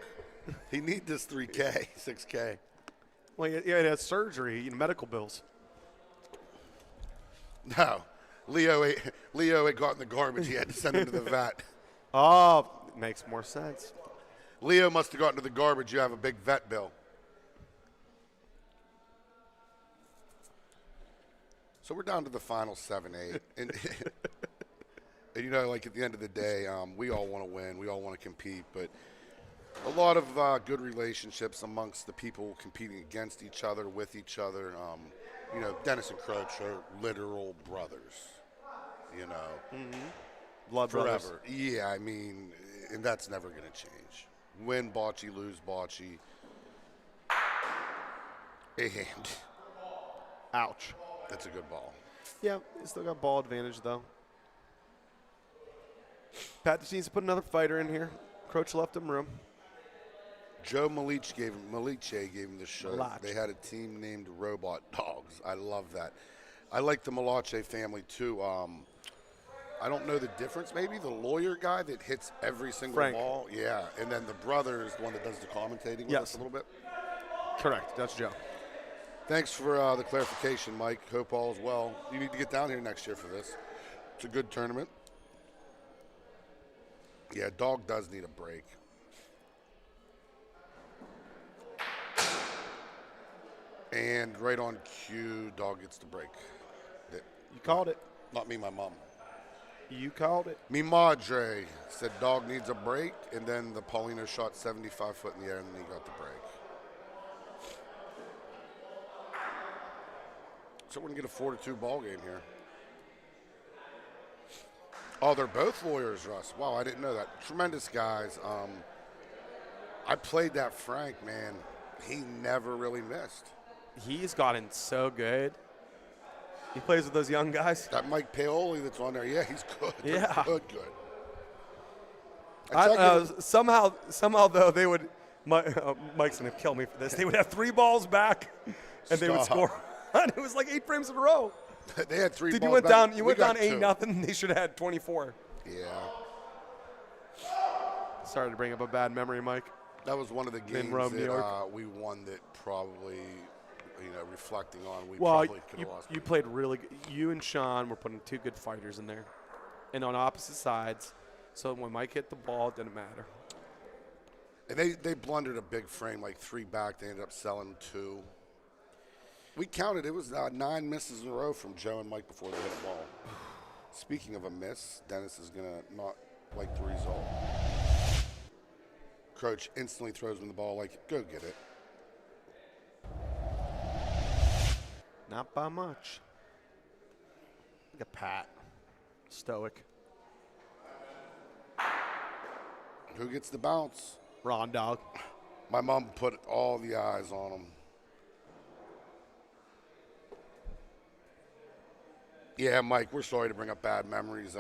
He need this 3K, 6K. Well, he had surgery, medical bills. No. Leo had gotten the garbage. He had to send him to the vet. Oh, makes more sense. Leo must have gotten to the garbage. You have a big vet bill. So we're down to the final 7-8. And, and, like at the end of the day, we all want to win. We all want to compete. But a lot of good relationships amongst the people competing against each other, with each other. Dennis and Croach are literal brothers. Blood Forever. brothers. Yeah, I mean, and that's never going to change. Win Bocce, lose Bocce. And Ouch. that's a good ball. Yeah, he still got ball advantage, though. Pat just needs to put another fighter in here. Croach left him room. Joe Maliche gave him the shirt. Malache. They had a team named Robot Dogs. I love that. I like the Malache family, too. I don't know the difference. Maybe the lawyer guy that hits every single Frank. ball. Yeah, and then the brother is the one that does the commentating with Yes. us a little bit. Correct. That's Joe. Thanks for the clarification, Mike. Hope all is well. You need to get down here next year for this. It's a good tournament. Yeah, Dog does need a break. And right on cue, Dog gets the break. You called it. Not me, my mom. You called it. Mi madre said Dog needs a break, and then the Paulino shot 75 foot in the air, and then he got the break. So we're going to get a 4-2 ball game here. Oh, they're both lawyers, Russ. Wow, I didn't know that. Tremendous guys. I played that Frank, man. He never really missed. He's gotten so good. He plays with those young guys. That Mike Paoli that's on there, yeah, he's good. They're Yeah. Good. Somehow though, they would. Mike's gonna kill me for this. They would have 3 balls back, and they would Stop. score. And it was like 8 frames in a row. They had 3 Dude, balls you went back. down. You We went got down 2. 8-0. They should have had 24. Yeah. Sorry to bring up a bad memory, Mike. That was one of the games Rome, New that York. we won that probably, reflecting on, we Well, probably could have lost. you played really good. You and Sean were putting 2 good fighters in there, and on opposite sides. So when Mike hit the ball, it didn't matter. And they blundered a big frame, like 3 back. They ended up selling 2. We counted. It was 9 misses in a row from Joe and Mike before they hit a ball. Speaking of a miss, Dennis is going to not like the result. Croach instantly throws him the ball like, go get it. Not by much. Look at Pat. Stoic. Who gets the bounce? Ron Dog. My mom put all the eyes on him. Yeah, Mike, we're sorry to bring up bad memories.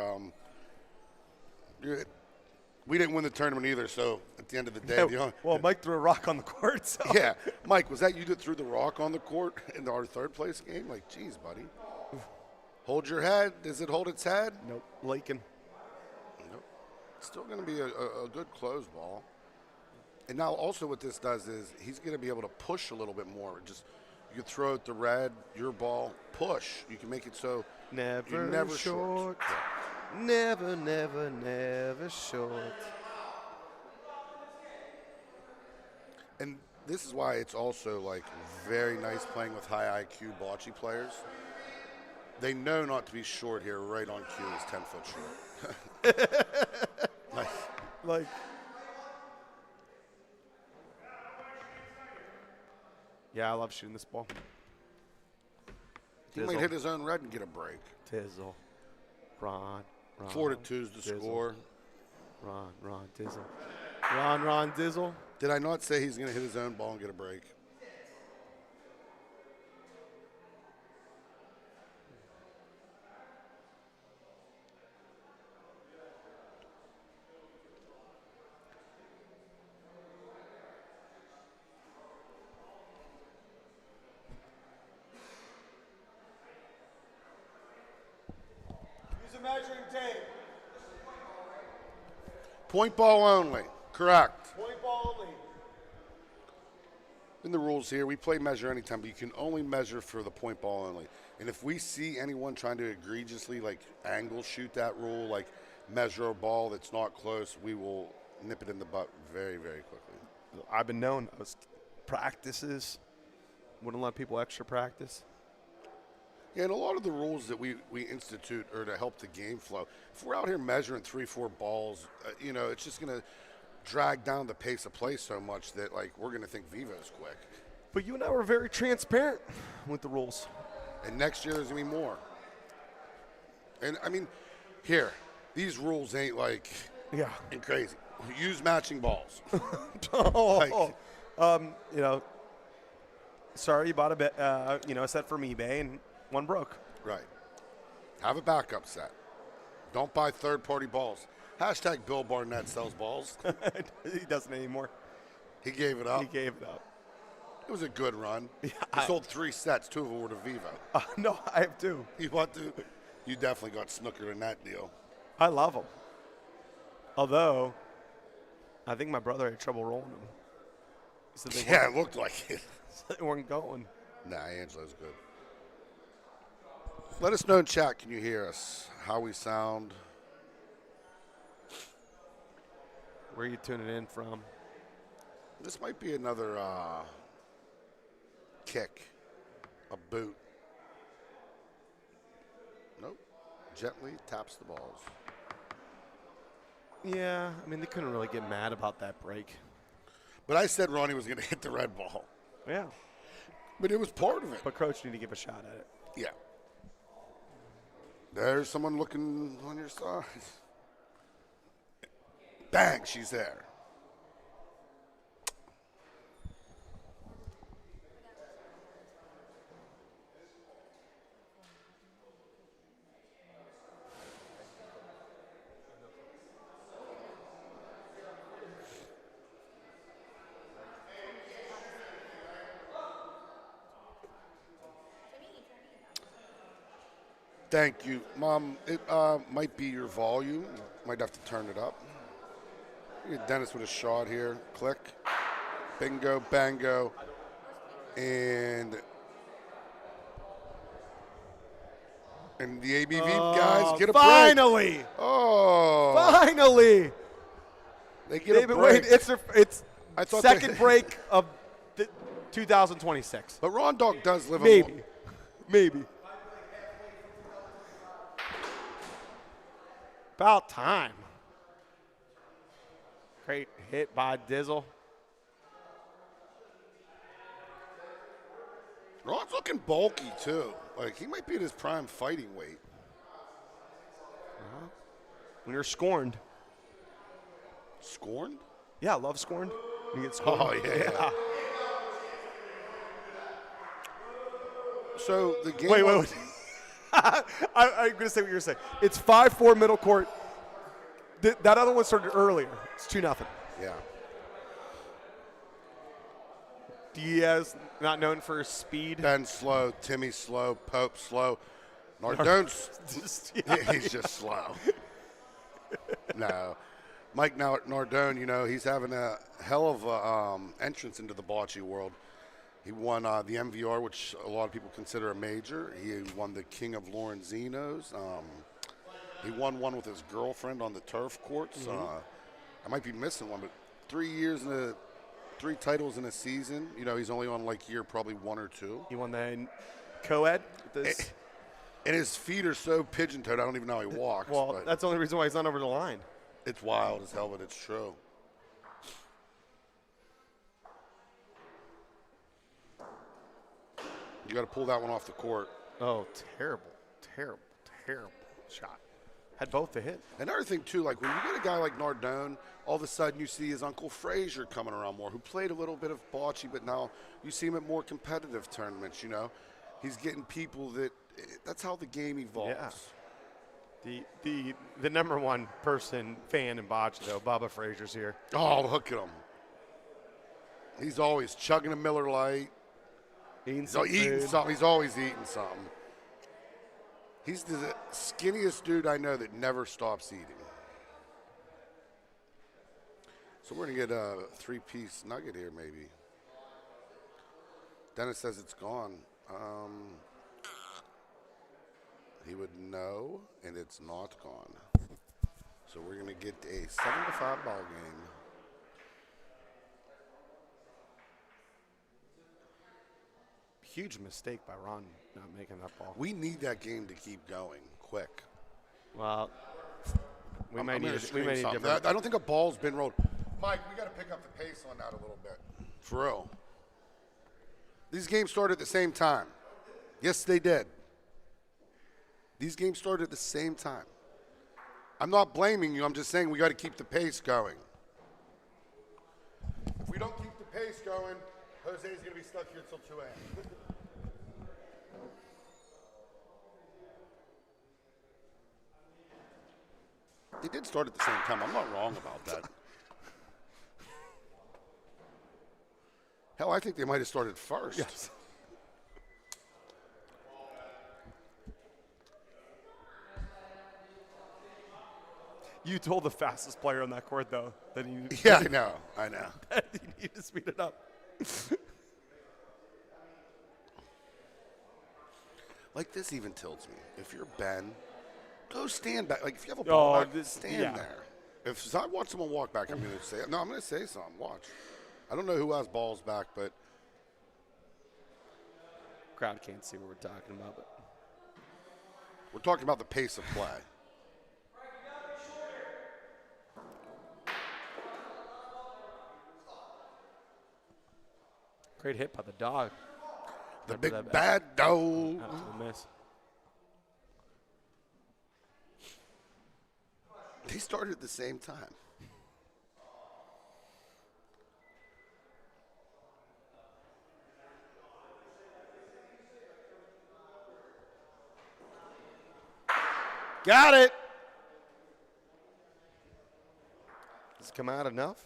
We didn't win the tournament either, so at the end of the day, Well, Mike threw a rock on the court. So. yeah, Mike, was that you that threw the rock on the court in our 3rd place game? Like, geez, buddy. Hold your head. Does it hold its head? Nope. Lakin. Nope. It's still going to be a good close ball. And now also what this does is he's going to be able to push a little bit more. Just you can throw it the red, your ball, push. You can make it so you're never short. Never, never, never short. And this is why it's also like very nice playing with high IQ bocce players. They know not to be short here. Right on cue is 10 foot short. Nice. Like, yeah, I love shooting this ball. He might hit his own red and get a break. Tizzle. Ron. 4-2's the Dizzle. score. Ron, Dizzle. Ron, Dizzle. Did I not say he's going to hit his own ball and get a break? Use a measuring tape. Point ball only. Correct. Point ball only. In the rules here, we play measure anytime, but you can only measure for the point ball only. And if we see anyone trying to egregiously, like, angle shoot that rule, like measure a ball that's not close, we will nip it in the butt very, very quickly. I've been known. Practices. Wouldn't let people extra practice. Yeah, and a lot of the rules that we institute are to help the game flow. If we're out here measuring 3-4 balls, it's just going to drag down the pace of play so much that, like, we're going to think Vivo's quick. But you and I were very transparent with the rules. And next year there's going to be more. And, I mean, here, these rules ain't, like, crazy. Use matching balls. Sorry, you bought a bit, a set from eBay and one broke. Right. Have a backup set. Don't buy third-party balls. Hashtag Bill Barnett sells balls. He doesn't anymore. He gave it up. He gave it up. It was a good run. Yeah, he sold 3 sets. 2 of them were to Vivo. No, I have 2. You want to? You definitely got snookered in that deal. I love them. Although, I think my brother had trouble rolling them. Yeah, it looked like it. They weren't going. Nah, Angela's good. Let us know in chat. Can you hear us? How we sound? Where are you tuning in from? This might be another kick, a boot. Nope. Gently taps the balls. Yeah, I mean, they couldn't really get mad about that break. But I said Ronnie was going to hit the red ball. Yeah. But it was part of it. But Croach need to give a shot at it. Yeah. There's someone looking on your side. Bang, she's there. Thank you, Mom. It might be your volume. You might have to turn it up. Get Dennis with a shot here. Click. Bingo, bango. And the ABV guys get a break. Finally! Oh. Finally! They get a break. Wait, it's I thought second break of 2026. But Ron Dog does live Maybe. About time. Great hit by Dizzle. Ron's looking bulky, too. Like, he might be at his prime fighting weight. When you're scorned. Scorned? Yeah, I love scorned. You get scorned. Oh, yeah. So, the game... Wait. I'm going to say what you're saying. It's 5-4 middle court. That other one started earlier. It's 2-0. Yeah. Diaz, not known for his speed. Ben slow, Timmy slow, Pope slow. Nardone's he's just slow. No. Mike Nardone, you know, he's having a hell of a entrance into the bocce world. He won the MVR, which a lot of people consider a major. He won the King of Lorenzino's. He won one with his girlfriend on the turf courts. I might be missing one, but 3 titles in a season. You know, he's only on like year probably 1 or 2. He won the co-ed. And his feet are so pigeon-toed, I don't even know how he walks. Well, but that's the only reason why he's not over the line. it's wild as hell, but it's true. You got to pull that one off the court. Oh, terrible shot. Had both to hit. Another thing, too, like when you get a guy like Nardone, all of a sudden you see his Uncle Frazier coming around more, who played a little bit of bocce, but now you see him at more competitive tournaments, you know. He's getting people that's how the game evolves. Yeah. The number one fan in bocce, though, Bubba Frazier's here. Oh, look at him. He's always chugging a Miller Lite. Eating something. He's always eating something. He's the skinniest dude I know that never stops eating. So we're going to get a 3-piece nugget here, maybe. Dennis says it's gone. He would know, and it's not gone. So we're going to get a 7-5 ball game. Huge mistake by Ron not making that ball. We need that game to keep going quick. Well, we might need different. I don't think a ball's been rolled. Mike, we got to pick up the pace on that a little bit. For real. These games started at the same time. Yes, they did. These games started at the same time. I'm not blaming you. I'm just saying we got to keep the pace going. If we don't keep the pace going, Jose's going to be stuck here till 2 a.m. They did start at the same time. I'm not wrong about that. Hell, I think they might have started first. Yes. You told the fastest player on that court, though, that he. Yeah, I know. That you need to speed it up. Like this even tilts me. If you're Ben, go stand back. Like if you have a ball back, stand there. If I watch someone walk back, I'm going to say no. I'm going to say something. Watch. I don't know who has balls back, but Crowd can't see what we're talking about, but we're talking about the pace of play. great hit by the dog. The big bad dog. That was a miss. They started at the same time. Got it. Does it come out enough?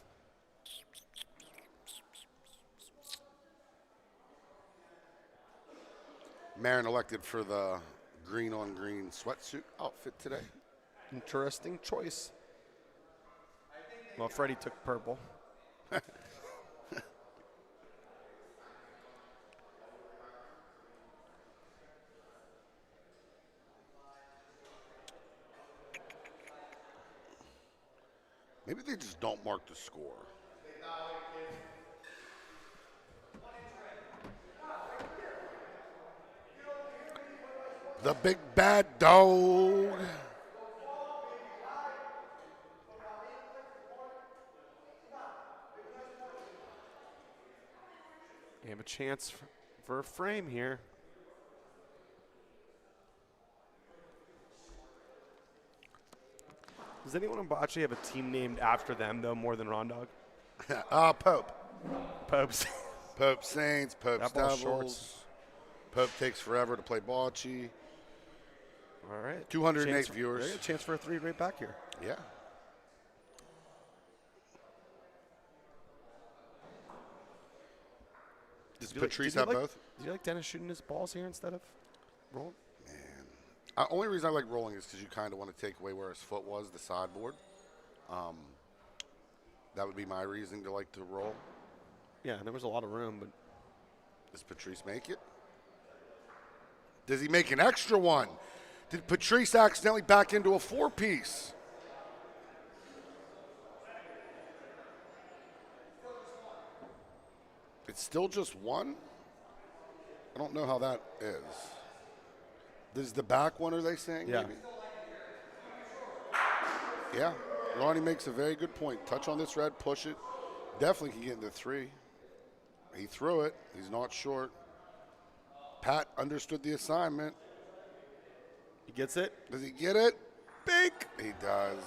Marin elected for the green on green sweatsuit outfit today. Interesting choice. Well, Freddie took purple. Maybe they just don't mark the score. The big bad dog. You have a chance for a frame here. Does anyone in Bocce have a team named after them, though, more than Rondog? Pope. Pope's. Pope Saints, Pope's That ball's Devils. Pope takes forever to play bocce. All right. 208 viewers. There's a chance for a three right back here. Yeah. Does Patrice have both? Do you like Dennis shooting his balls here instead of rolling? Man, Only reason I like rolling is because you kind of want to take away where his foot was, the sideboard. That would be my reason to like to roll. Yeah, there was a lot of room, but Does Patrice make it? Does he make an extra one? Did Patrice accidentally back into a 4-piece? It's still just one? I don't know how that is. This is the back one, are they saying? Yeah. Maybe? Yeah. Ronnie makes a very good point. Touch on this red, push it. Definitely can get into 3. He threw it. He's not short. Pat understood the assignment. he gets it. Does he get it? Big. He does.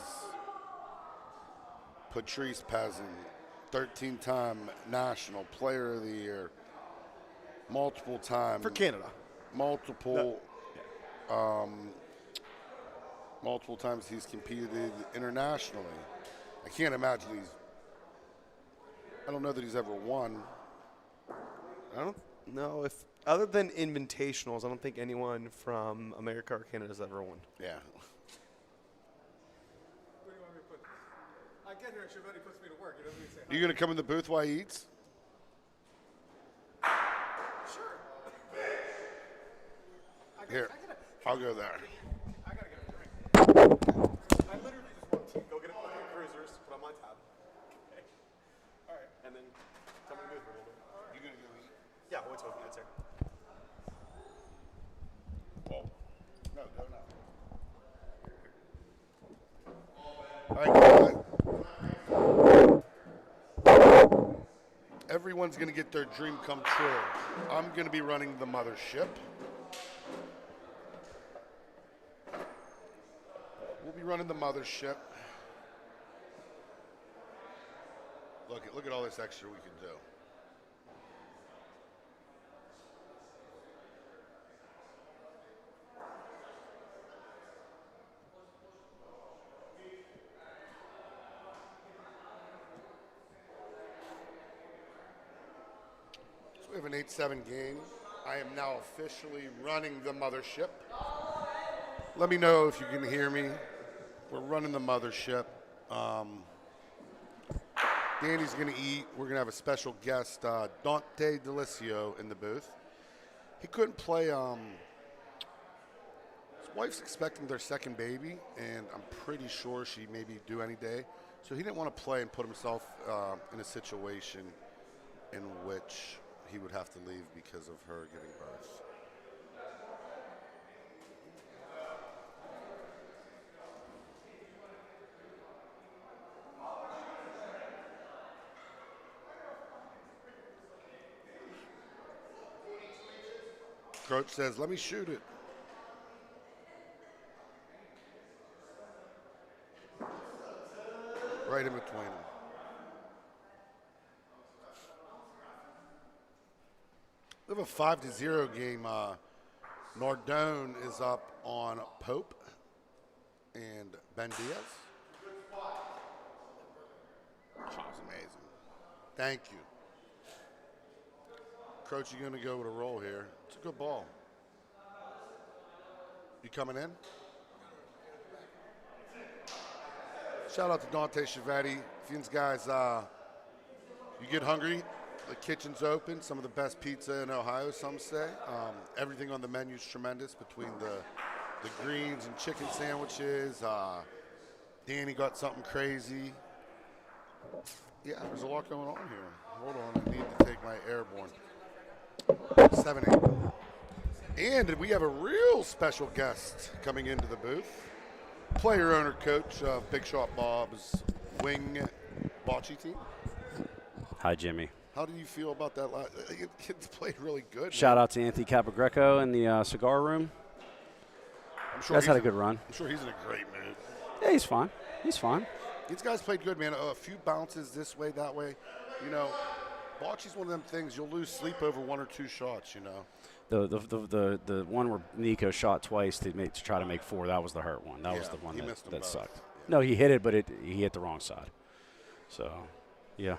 Patrice Pezzin, 13-time National Player of the Year. Multiple time. For Canada. Multiple times he's competed internationally. I can't imagine I don't know that he's ever won. I don't know if, other than invitationals, I don't think anyone from America or Canada has ever won. Yeah. Where do you want me to put this? I get here and Chiavetti puts me to work. He doesn't even say hi. You going to come in the booth while he eats? Sure. Here, I'll go there. I gotta get a drink. I literally just want to go get a couple of cruisers, put on my tab. Okay. All right. And then come in the booth for a little bit. You going to go eat? Yeah, what's open? That's it. Oh. No, go now. All right, everyone's going to get their dream come true. I'm going to be running the mothership. We'll be running the mothership. Look at all this extra we can do. So we have an 8-7 game. I am now officially running the mothership. Let me know if you can hear me. We're running the mothership. Danny's going to eat. We're going to have a special guest, Dante Delicio, in the booth. He couldn't play. His wife's expecting their second baby, and I'm pretty sure she may be due any day. So he didn't want to play and put himself in a situation in which he would have to leave because of her giving birth. Croach says, let me shoot it. Right in between them. We have a 5-0 game. Nardone is up on Pope and Ben Diaz. Oh, that was amazing. Thank you. Croach, you're going to go with a roll here. It's a good ball. You coming in? Shout out to Dante Chiavetti. If you guys, you get hungry, the kitchen's open. Some of the best pizza in Ohio, some say. Everything on the menu is tremendous between the greens and chicken sandwiches. Danny got something crazy. Yeah, there's a lot going on here. Hold on, I need to take my airborne. 7-8. And we have a real special guest coming into the booth. Player, owner, coach of Big Shot Bob's wing bocce team. Hi, Jimmy. How do you feel about that? Kids played really good. Shout out to Anthony Capogreco in the cigar room. I'm sure Guys had a good run. I'm sure he's in a great mood. Yeah, he's fine. He's fine. These guys played good, man. A few bounces this way, that way. You know, bocce's one of them things you'll lose sleep over 1 or 2 shots, you know. The one where Nico shot twice to try to make 4, that was the hurt one. That was the one that sucked. Yeah. No, he hit it, but he hit the wrong side. So, yeah.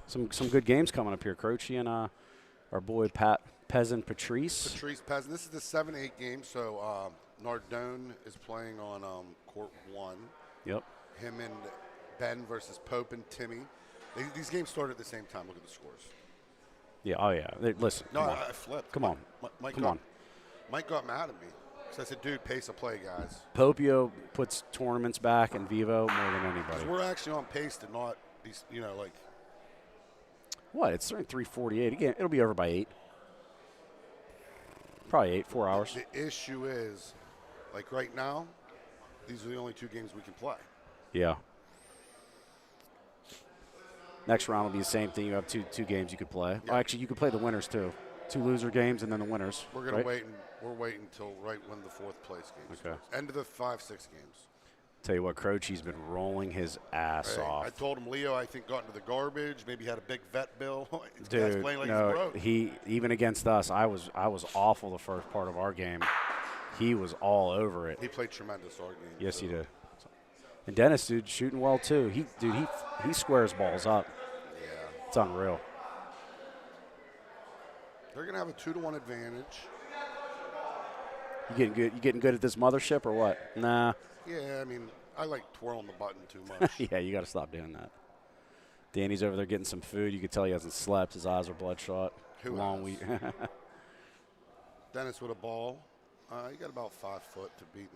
Some good games coming up here. Croachy and our boy Pat Pezzin Patrice. Patrice Pezzin. This is the 7-8 game, so Nardone is playing on court 1. Yep. Him and Ben versus Pope and Timmy. These games start at the same time. Look at the scores. Yeah, oh yeah. Listen. No, I flipped. Come on. Mike Come on. Mike got mad at me. So I said, dude, pace of play, guys. Popio puts tournaments back in Vivo more than anybody. Because we're actually on pace to not be, like. What? It's 3:48. Again, it'll be over by 8. Probably 4 hours. The issue is, like right now, these are the only 2 games we can play. Yeah. Next round will be the same thing. You have two games you could play. Yeah. Oh, actually, you could play the winners too. 2 loser games and then the winners. We're gonna right? wait. We're waiting until right when the 4th place game starts. End of the 5-6 games. Tell you what, Croach, he's been rolling his ass off. I told him Leo, I think, got into the garbage. Maybe had a big vet bill. Dude, playing like no, he's broke. he even against us, I was awful the first part of our game. He was all over it. He played tremendous our game. Yes, he did. And Dennis, dude, shooting well too. He squares balls up. Yeah, it's unreal. They're gonna have a 2-1 advantage. You getting good? You getting good at this mothership or what? Nah. Yeah, I mean, I like twirling the button too much. Yeah, you got to stop doing that. Danny's over there getting some food. You can tell he hasn't slept. His eyes are bloodshot. Long week. Dennis with a ball. He got about 5 foot to beat.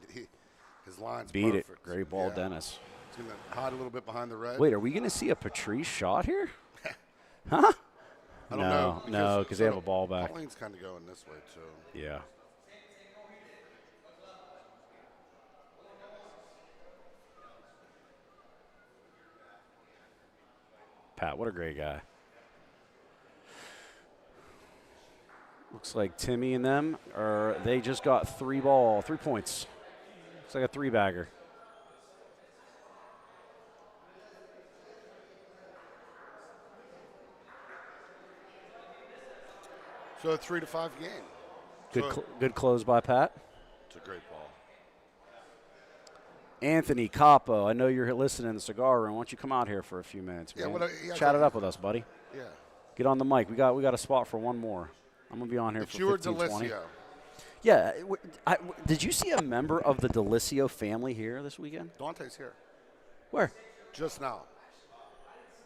His line's beat perfect. it. Great ball, Dennis. He's going to hide a little bit behind the red. Wait, are we going to see a Patrice shot here? Huh? I don't know. No, because they have a ball back. Pauline's kind of going this way, too. Yeah. Pat, what a great guy. Looks like Timmy and them they just got 3 points. Looks like a 3-bagger. So a 3-5 game. Good close by Pat. It's a great ball. Anthony Capo, I know you're listening in the cigar room. Why don't you come out here for a few minutes, man? Chat it up with us, buddy. Yeah. Get on the mic. We got a spot for one more. I'm gonna be on here it's for 15, 20. Delicio. Yeah. Did you see a member of the Delicio family here this weekend? Dante's here. Where? Just now.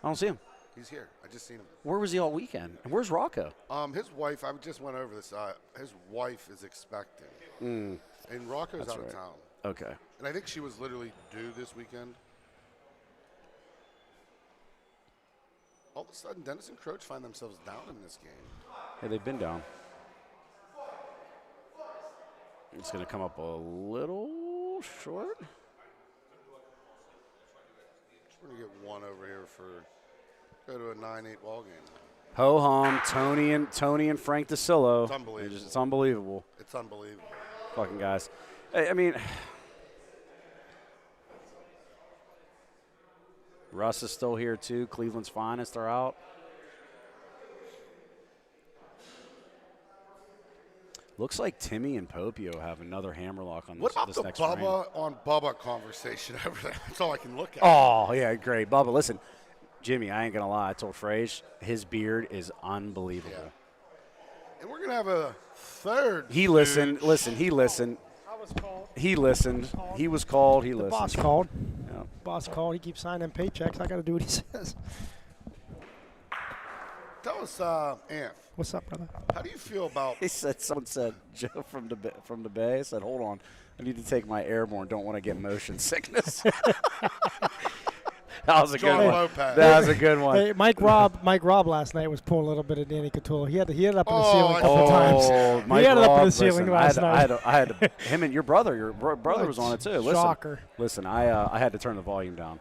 I don't see him. He's here. I just seen him. Where was he all weekend? And where's Rocco? His wife. I just went over this. His wife is expecting, and Rocco's out of town. Okay. And I think she was literally due this weekend. All of a sudden, Dennis and Croach find themselves down in this game. Hey, they've been down. It's going to come up a little short. Just going to get one over here go to a 9-8 ball game. Ho-hum, Tony and Frank DeSillo. It's unbelievable. It's unbelievable. It's unbelievable. Fucking guys. I mean, Russ is still here too. Cleveland's finest are out. Looks like Timmy and Popio have another hammerlock on what about this the next Bubba frame. on Bubba conversation over there? That's all I can look at. Oh, yeah, great. Bubba, listen, Jimmy, I ain't going to lie. I told Frage, his beard is unbelievable. Yeah. And we're going to have a third. He listened. Listen, he listened. I was called. He listened. He was called. He The listened. boss called. Yeah. Boss called. He keeps signing paychecks. I got to do what he says. Tell us, Anth. What's up, brother? How do you feel about? Someone said, Joe from the Bay said, hold on, I need to take my airborne. Don't want to get motion sickness. That was a good one. Lopez. That was a good one. Hey, Mike Robb last night was pulling a little bit of Danny Couture. He had it up in the ceiling a couple times. Mike he had it up in the Robb, ceiling listen, last night. I had to, him and your brother was on it too. Listen, Shocker. Listen, I had to turn the volume down.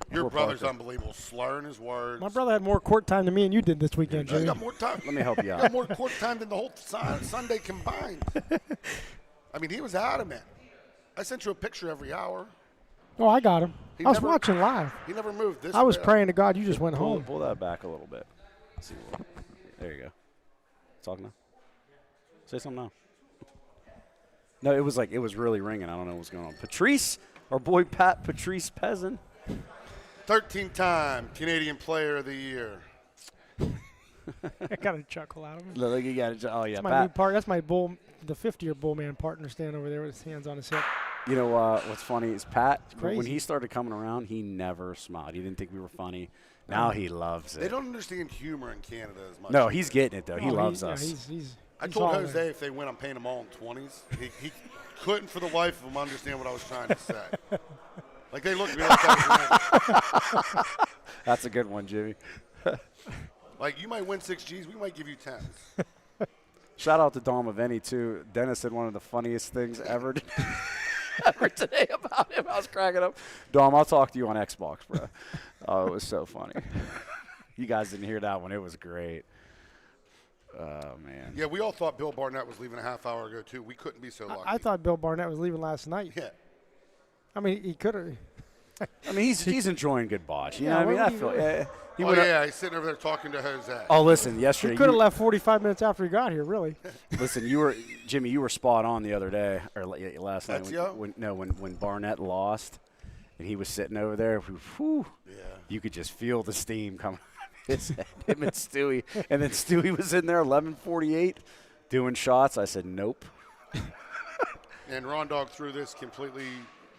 Your brother's unbelievable, slurring his words. My brother had more court time than me and you did this weekend, Jimmy. He got more time. Let me help you He out. got more court time than the whole Sunday combined. I mean, he was adamant. I sent you a picture every hour. Oh, I got him. I was never- watching live. He never moved this I was way. praying to God you just went home. Pull that back a little bit. Let's see there you go. Talk now. Say something now. No, it was really ringing. I don't know what's going on. Patrice, our boy Patrice Pezzin. 13-time Canadian Player of the Year. I got a chuckle out of him. Look, you got oh yeah, That's my new Pat. That's my bull, the 50-year bull man partner standing over there with his hands on his hip. You know what's funny is Pat. When crazy. he started coming around, he never smiled. He didn't think we were funny. Now he loves it. They don't understand humor in Canada as much. No, he's getting it though. He loves yeah, us. I told Jose if they win, I'm paying them all in 20s. He couldn't for the life of him understand what I was trying to say. Like they looked at me like that was That's a good one, Jimmy. like you might win 6 Gs, we might give you 10s. Shout out to Dom Aveni too. Dennis said one of the funniest things ever today about him. I was cracking up. Dom, I'll talk to you on Xbox, bro. Oh, it was so funny. You guys didn't hear that one. It was great. Oh, man. Yeah, we all thought Bill Barnett was leaving a half hour ago, too. We couldn't be so lucky. I thought Bill Barnett was leaving last night. Yeah. I mean, he could have. I mean, he's enjoying good botch. You Yeah, know what I mean? what I would feel, he- Yeah, he's sitting over there talking to Jose. Oh, listen, yesterday. He could have left 45 minutes after he got here, really. Listen, Jimmy, you were spot on the other day, or last night. When Barnett lost, and he was sitting over there, whew, you could just feel the steam coming out of his head, him and Stewie. And then Stewie was in there, 11:48, doing shots. I said, nope. And Ron Dog threw this completely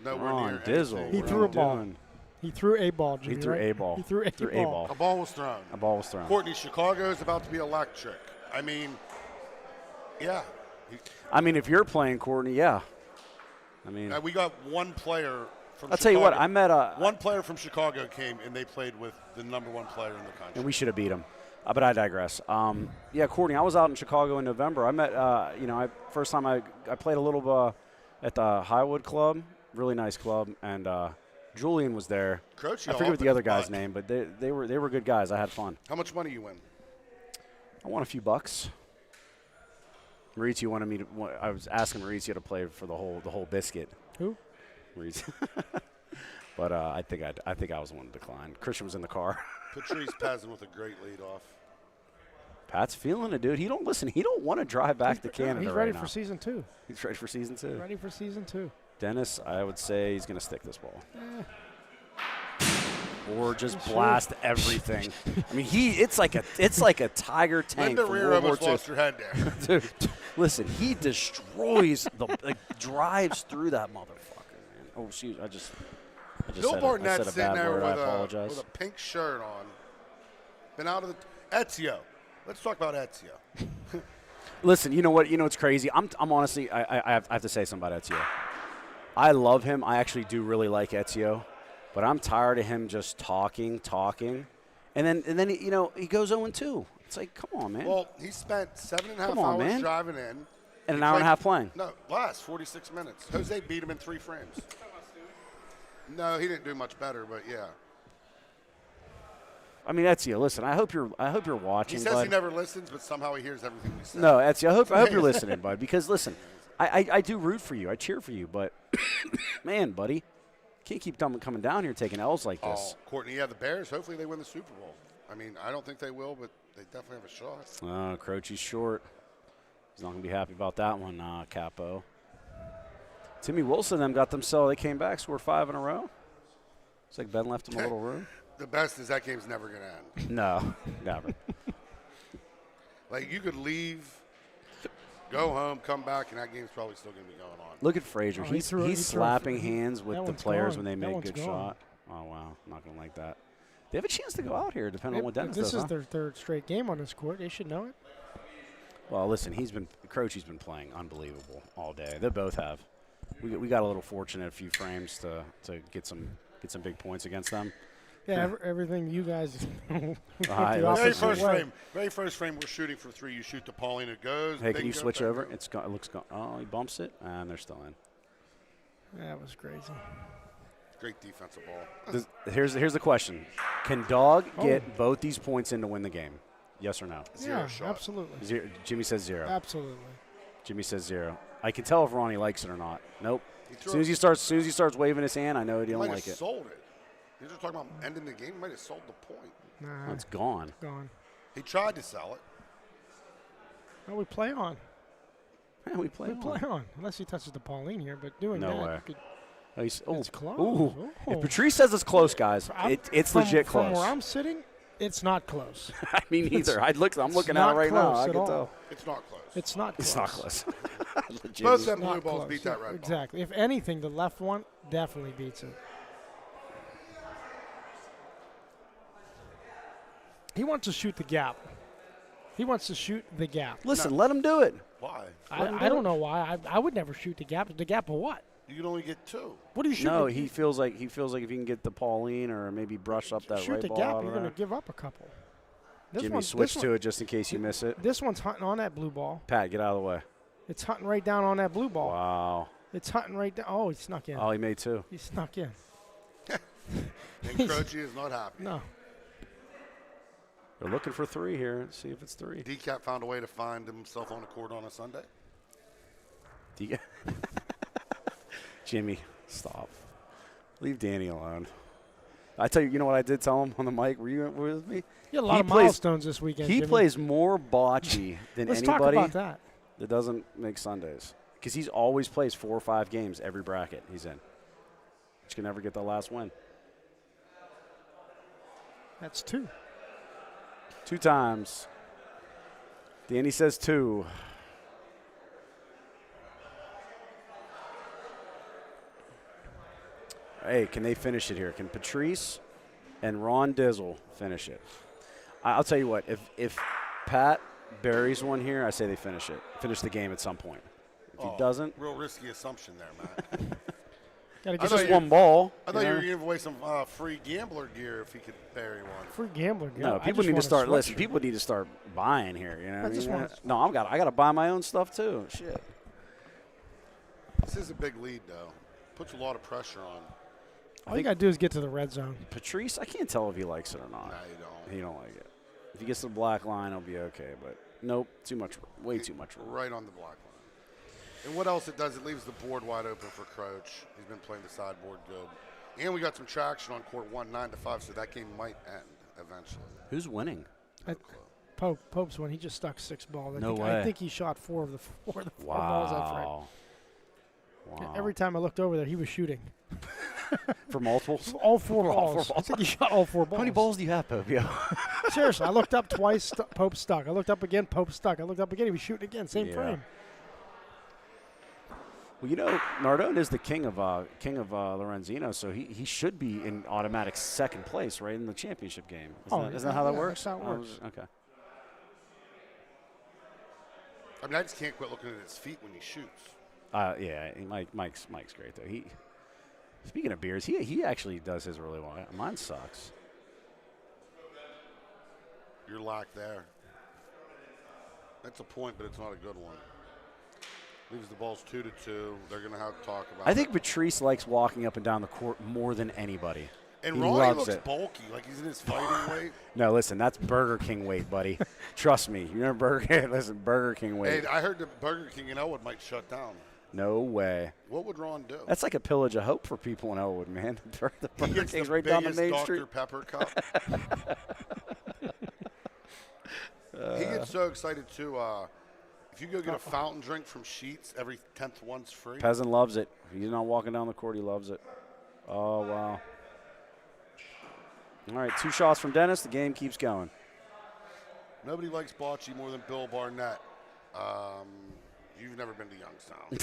nowhere Ron near Dizzle. anything. He threw a ball. He threw a ball, Jimmy. He threw right? a ball. He threw a ball. A ball was thrown. A ball was thrown. Courtney, Chicago is about to be electric. I mean, yeah. I mean, if you're playing Courtney, yeah. I mean, we got one player from I'll Chicago. tell you what, I met one player from Chicago came, and they played with the #1 player in the country. and we should have beat him. But I digress. Yeah, Courtney, I was out in Chicago in November. I met, first time I played a little at the Highwood Club, really nice club, and Julian was there. Croach, I forget what the other guy's name, but they were good guys. I had fun. How much money you win? I won a few bucks. Maurizio wanted me to. I was asking Maurizio to play for the whole biscuit. Who? Maurizio. But I think I was the one to decline. Christian was in the car. Patrice Pezzin with a great lead off. Pat's feeling it, dude. He don't want to drive back to Canada. He's ready for season 2. He's ready for season 2. Ready for season 2. Dennis, I would say he's going to stick this ball. Or just Sure. blast everything. I mean, it's like a Tiger tank. Linda from Rear World War almost II. lost her head there. Dude, listen, he destroys drives through that motherfucker, man. Oh, excuse, I just Bill said Barnett's a sitting bad there word. I with apologize. a pink shirt on. Been out of the Ezio. Let's talk about Ezio. Listen, you know what? You know what's crazy? I'm honestly, I have to say something about Ezio. I love him. I actually do really like Ezio, but I'm tired of him just talking, and then he goes 0-2. It's like, come on, man. Well, he spent 7.5 Come on, hours man. driving in. And an hour and a half playing. No, last 46 minutes. Jose beat him in 3 frames. No, he didn't do much better, but yeah. I mean, Ezio, listen, I hope you're watching. He says bud. he never listens, but somehow he hears everything we say. No, Ezio, I hope you're listening, bud. Because listen, I do root for you. I cheer for you, but man, buddy, can't keep coming down here taking L's like this. Oh, Courtney, the Bears. Hopefully they win the Super Bowl. I mean, I don't think they will, but they definitely have a shot. Oh, Croach's short. He's not gonna be happy about that one, Capo. Timmy Wilson them got themselves. They came back, scored 5 in a row. It's like Ben left him a little room. The best is that game's never going to end. No, never. Like, you could leave, go home, come back, and that game's probably still going to be going on. Look at Frazier. Oh, he's slapping hands with that the one's players gone. when they That make one's good gone. shot. Oh, wow. I'm not going to like that. They have a chance to go out here, depending on what Dennis This does, is their third straight game on this court. They should know it. Well, listen, Croach's been playing unbelievable all day. They both have. We got a little fortunate a few frames to get some big points against them. Yeah, everything you guys. Very first frame, we're shooting for 3. You shoot to Pauline, it goes. Hey, can you switch over? It looks gone. Oh, he bumps it, and they're still in. That was crazy. Great defensive ball. Here's the question: can Dog get both these points in to win the game? Yes or no? Zero shot. Absolutely. Jimmy says 0. Absolutely. Jimmy says 0. I can tell if Ronnie likes it or not. Nope. As soon as he starts waving his hand, I know he don't like it. Sold it. You're just talking about ending the game. He might have sold the point. Nah, Oh, it's gone. Gone. He tried to sell it. No, we play on. Yeah, we play on. Unless he touches the Pauline here, but doing No that. way. It's close. Ooh. Oh. If Patrice says it's close, guys, it's legit close. From where I'm sitting, It's not close. I mean, neither. I'm looking at it right now. I can tell. It's not close. It's not close. It's not close. Most of them Not blue balls close. beat that red ball. Exactly. If anything, the left one definitely beats it. He wants to shoot the gap. He wants to shoot the gap. Listen, let him do it. Why? I don't know why. I would never shoot the gap. The gap of what? You can only get 2. What are you shooting? No, he feels like if you can get the Pauline or maybe brush up that shoot right the ball. gap, out you're of going there. to give up a couple. This Jimmy, one- switch this to one- it just in case you miss it. This one's hunting on that blue ball. Pat, get out of the way. It's hunting right down on that blue ball. Wow. It's hunting right down. Oh, he snuck in. Oh, he made 2. He snuck in. And Croach is not happy. No. We're looking for 3 here. Let's see if it's 3. Decap found a way to find himself on the court on a Sunday. Jimmy, stop. Leave Danny alone. I tell you, you know what I did tell him on the mic? Were you with me? You had a lot of milestones this weekend, He Jimmy. plays more bocce than Let's anybody talk about that. doesn't make Sundays. Because he's always plays 4 or 5 games every bracket he's in. Just can never get the last win. That's 2. 2 times. Danny says 2. Hey, can they finish it here? Can Patrice and Ron Dizzle finish it? I'll tell you what. If Pat buries one here, I say they finish it. Finish the game at some point. If he doesn't, Real risky assumption there, Matt. it's just one ball. I thought you were going to give away some free gambler gear if he could bury one. Free gambler gear. No, people need to start. Listen, people need to start buying here. You know, what I just mean? want- No, I got to buy my own stuff too. Shit. This is a big lead, though. Puts a lot of pressure on. All you got to do is get to the red zone. Patrice, I can't tell if he likes it or not. No, you don't. He don't like it. If he gets the black line, he'll be okay. But nope, too much, way too much. Right on the black line. And what else it does, it leaves the board wide open for Croach. He's been playing the sideboard good. And we got some traction on court 1, 9-5, so that game might end eventually. Who's winning? Pope's one. He just stuck 6 balls. No way. I think he shot 4 of the 4 balls that frame. Wow. Every time I looked over there, he was shooting. For multiples? All 4 All balls. 4 I think he shot all 4 balls. How many balls do you have, Pope? Yeah. Seriously, I looked up twice. Pope stuck. I looked up again. Pope stuck. I looked up again. He was shooting again. Same frame. Well, you know, Nardone is the king of Lorenzino, so he should be in automatic second place, right, in the championship game. Isn't that how that works? That's how it works. Okay. I mean, I just can't quit looking at his feet when he shoots. Yeah, Mike's great though. Speaking of beers, he actually does his really well. Mine sucks. Your lack there. That's a point, but it's not a good one. Leaves the balls 2-2. They're going to have to talk about I think Patrice likes walking up and down the court more than anybody. And he Ronnie loves looks it. bulky, like he's in his fighting weight. No, listen, that's Burger King weight, buddy. Trust me. You remember Burger King? Listen, Burger King weight. Hey, I heard that Burger King in Elwood might shut down. No way. What would Ron do? That's like a pillage of hope for people in Elwood, man. The He Burger gets King's the right down the biggest main Dr. street. Pepper cup. He gets so excited, too. If you go get a fountain drink from Sheetz, every 10th one's free. Pezzin loves it. He's not walking down the court. He loves it. Oh, wow. All right, 2 shots from Dennis. The game keeps going. Nobody likes Bocce more than Bill Barnett. You've never been to Youngstown.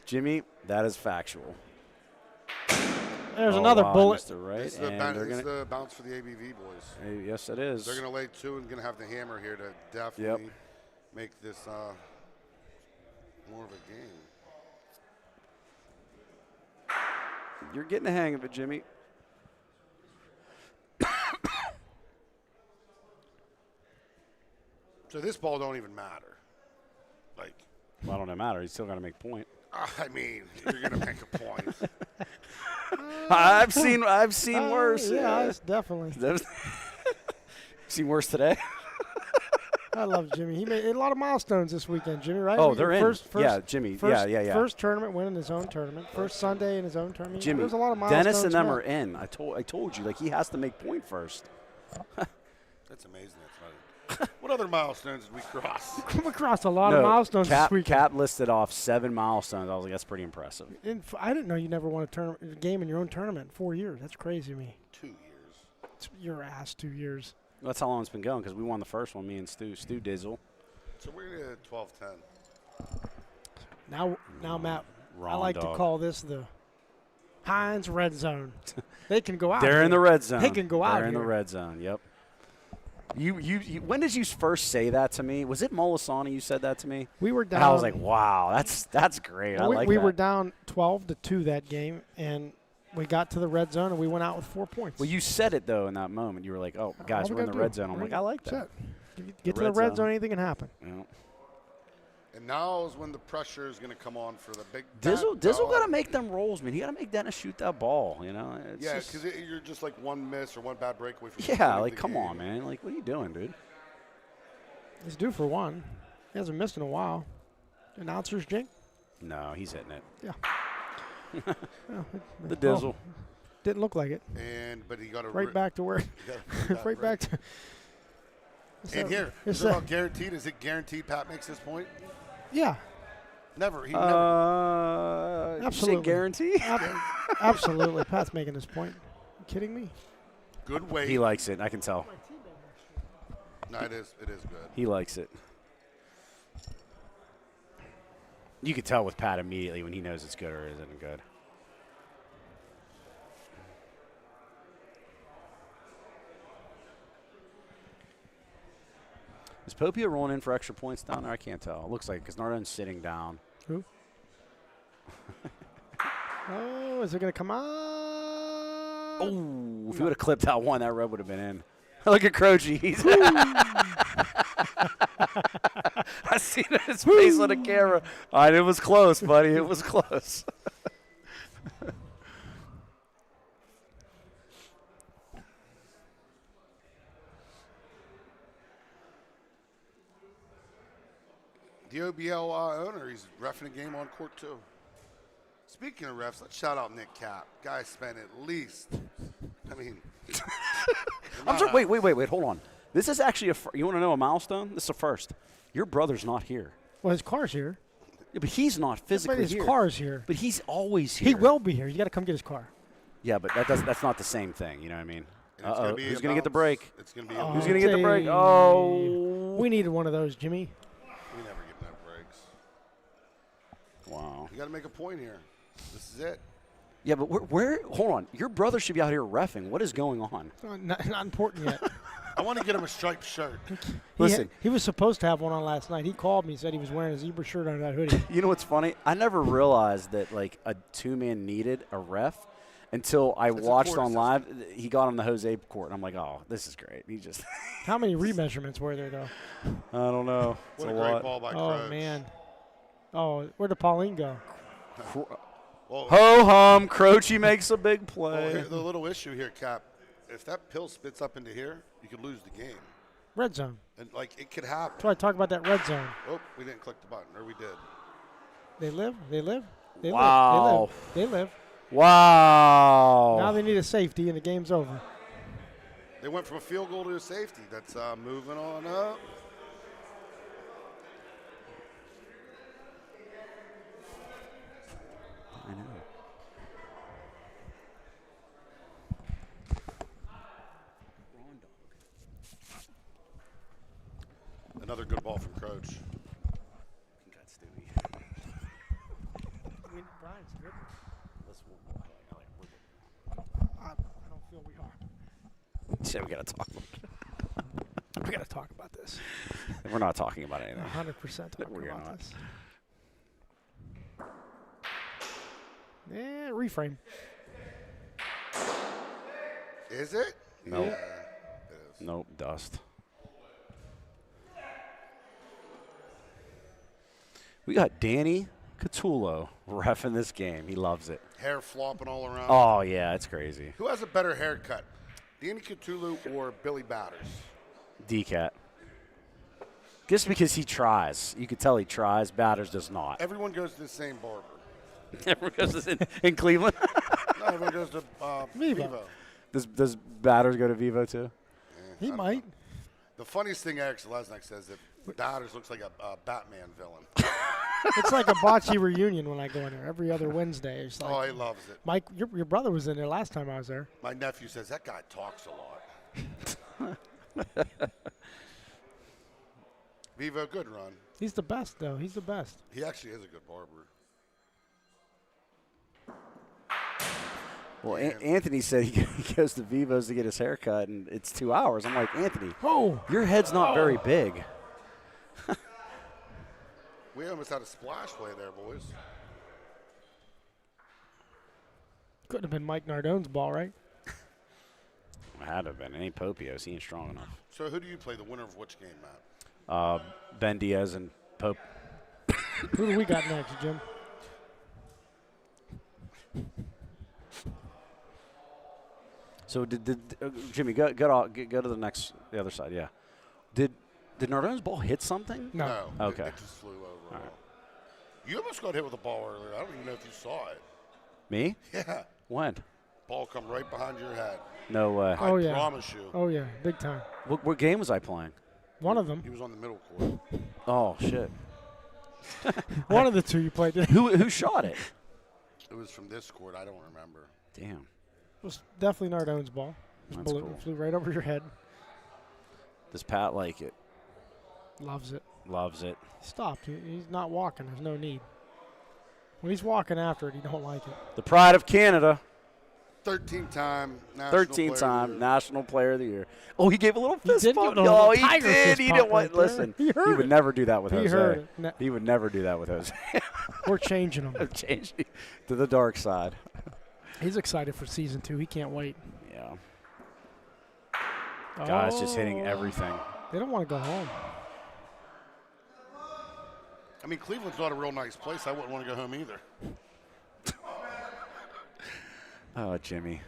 Jimmy, that is factual. There's another bullet. Mr. Right. It's the, the bounce for the ABV boys. Yes, it is. They're going to lay 2 and going to have the hammer here to definitely make this more of a game. You're getting the hang of it, Jimmy. So this ball don't even matter. Like, well, it don't matter. He's still got to make a point. I mean, you're going to make a point. I've seen worse. Yeah, definitely. Seen worse today. I love Jimmy. He made a lot of milestones this weekend, Jimmy, right? Oh, they're in. Yeah, Jimmy. Yeah. First tournament win in his own tournament. First Sunday in his own tournament. Jimmy, there's a lot of milestones. Dennis and them are in. I told you, like, he has to make point first. That's amazing. That's funny. What other milestones did we cross? We crossed a lot of milestones this weekend. Cap listed off 7 milestones. I was like, that's pretty impressive. I didn't know you never won a game in your own tournament in 4 years. That's crazy to me. 2 years. kicked your ass 2 years. That's how long it's been going because we won the first one, me and Stu Dizzle. So we're at 12-10. Now, Matt, I Wrong like dog. to call this the Heinz red zone. They can go out. They're in the red zone. They can go out. They're in the red zone. Yep. You. When did you first say that to me? Was it Molisani you said that to me? We were down. And I was like, wow, that's great. I like we that. were down 12-2 that game, and we got to the red zone, and we went out with 4 points. Well, you said it, though, in that moment. You were like, oh, guys, we're in the red zone. I'm like, I like that. Get to the red zone, anything can happen. Yeah. And now is when the pressure is going to come on for the big. Dizzle got to make them rolls, man. He got to make Dennis shoot that ball, you know? It's Yeah, just- because you're just like one miss or one bad breakaway from Yeah, winning like, the come game. on, man. Like, what are you doing, dude? He's due for one. He hasn't missed in a while. Announcers jink? No, he's hitting it. Yeah. The Dizzle. Didn't look like it. But he got a right back to where. Right back to. And here, is it about guaranteed? Is it guaranteed Pat makes this point? Yeah. Never. He never. Absolutely. You say guarantee? Absolutely. Pat's making this point. You kidding me? Good weight. He likes it. I can tell. No, it is good. He likes it. You could tell with Pat immediately when he knows it's good or isn't good. Is Popia rolling in for extra points down there? I can't tell. It looks like because Nardon's sitting down. Who? Oh, is it going to come out? Oh, if he would have clipped that one, that rub would have been in. Look at Croachy. I seen his face on the camera. It was close, buddy. It was close. The OBL owner, he's reffing a game on court too. Speaking of refs, let's shout out Nick Cap. Guy spent at least, I'm sorry. Wait. Hold on. This is actually you want to know a milestone? This is a first. Your brother's not here. Well, his car's here. Yeah, but he's not physically But his here. car's here. But he's always here. He will be here. You got to come get his car. Yeah, but that's not the same thing. You know what I mean? Uh-oh. Who's going to get the bounce. break? It's going to be Who's going to get the break? Oh. We needed one of those, Jimmy. We never get no breaks. Wow. You got to make a point here. This is it. Yeah, but where? Hold on. Your brother should be out here reffing. What is going on? Not important yet. I want to get him a striped shirt. Listen. He was supposed to have one on last night. He called me, said he was wearing a zebra shirt under that hoodie. You know what's funny? I never realized that like a two-man needed a ref until I watched on live. He got on the Jose court, and I'm like, oh, this is great. He just. How many remeasurements were there though? I don't know. It's What a lot. great ball by Croach. Oh man. Oh, where'd the Pauline go? Well, Ho hum, Croachy makes a big well, play. the little issue here, Cap, if that pill spits up into here, you could lose the game. Red zone. And, it could happen. That's why I talk about that red zone. Oh, we didn't click the button, or we did. They live. They live. They Wow. live. They live. They live. Wow. Now they need a safety, and the game's over. They went from a field goal to a safety. That's moving on up. I know. Another good ball from Croach. Congrats, Timmy. I mean, Brian's good. I don't feel we are. So we gotta talk. We got to talk about this. We're not talking about anything. 100% talking We're about not. this. Yeah, reframe. Is it? Nope. Yeah, it is. Nope. Dust. We got Danny Catullo reffing this game. He loves it. Hair flopping all around. Oh yeah, it's crazy. Who has a better haircut, Danny Cthulhu or Billy Batters? D-Cat. Just because he tries. You could tell he tries. Batters does not. Everyone goes to the same barber. Everyone goes in Cleveland? No, everyone goes to Vivo. Does Batters go to Vivo too? He might. The funniest thing Eric Selesnik says that Batters looks like a Batman villain. It's like a Bocce reunion when I go in there every other Wednesday. It's like, Oh, he loves it. Mike, your brother was in there last time I was there. My nephew says that guy talks a lot. Vivo, good run. He's the best, though. He's the best. He actually is a good barber. Well, Anthony said he goes to Vivo's to get his hair cut, and it's 2 hours. I'm like, Anthony, your head's not very big. We almost had a splash play there, boys. Couldn't have been Mike Nardone's ball, right? It had to have been. It ain't Popios. He ain't strong enough. So who do you play, the winner of which game, Matt? Ben Diaz and Pope. Who do we got next, Jim? So did Jimmy go to the other side? Yeah. Did Nardone's ball hit something? No. Okay. It just flew over. All right. You almost got hit with a ball earlier. I don't even know if you saw it. Me? Yeah. When? Ball come right behind your head. No way. I promise you. Oh, yeah. Big time. What game was I playing? One of them. He was on the middle court. Oh, shit. One of the two you played. Who shot it? It was from this court. I don't remember. Damn. It was definitely Nardone's ball. His That's bullet cool. flew right over your head. Does Pat like it? Loves it. Loves it. Stop. He's not walking. There's no need. When he's walking after it, he don't like it. The pride of Canada. 13-time National Player of the Year. Oh, he gave a little fist did bump. give it a little Oh, he tiger did. fist He bump didn't want. right there. Listen, He heard would it. never do that with He Jose. heard it. He would never do that with Jose. We're changing him. Changed to the dark side. He's excited for season 2. He can't wait. Yeah. Guys just hitting Oh. everything. They don't want to go home. I mean, Cleveland's not a real nice place. I wouldn't want to go home either. Oh, Jimmy.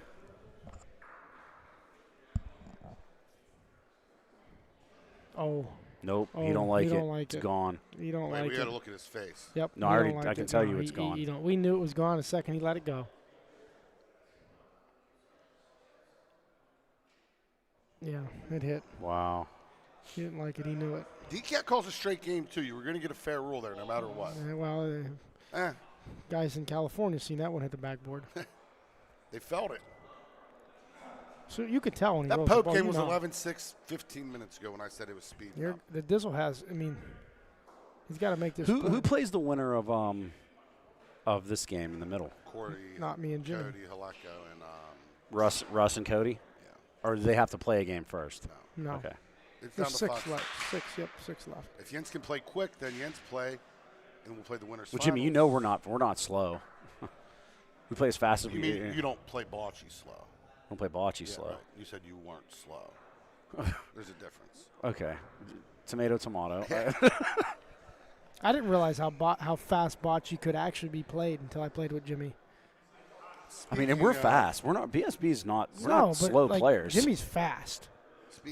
Oh. Nope, Oh, he don't like he it. don't like it's it. gone. You don't Wait, like we it. got to look at his face. Yep. No, he I don't already. like I can it. tell No, you it's he- gone. you don't. We knew it was gone the second he let it go. Yeah, it hit. Wow. He didn't like it. He knew it. DCAT calls a straight game, too. You were going to get a fair rule there no matter what. Well, guys in California seen that one hit the backboard. They felt it. So you could tell when he That rolls the Pope ball, game you was know. 11-6 15 minutes ago when I said it was speeding up. The Dizzle has. I mean, he's got to make this. Who plays the winner of this game in the middle? Cody, Not me and Jimmy. Cody, Haleko, and Russ and Cody? Yeah. Or do they have to play a game first? No. Okay. It's down There's to 6 Fox. left. 6. Yep, 6 left. If Jens can play quick, then Jens play, and we'll play the winners. Well, Jimmy, you know we're not slow. We play as fast as You we mean can. you don't play bocce slow? Don't play bocce Yeah, slow. right. You said you weren't slow. There's a difference. Okay. Tomato. I didn't realize how fast bocce could actually be played until I played with Jimmy. I mean, and we're fast. We're not. BSB's not. We're No, not but, slow like, players. Jimmy's fast.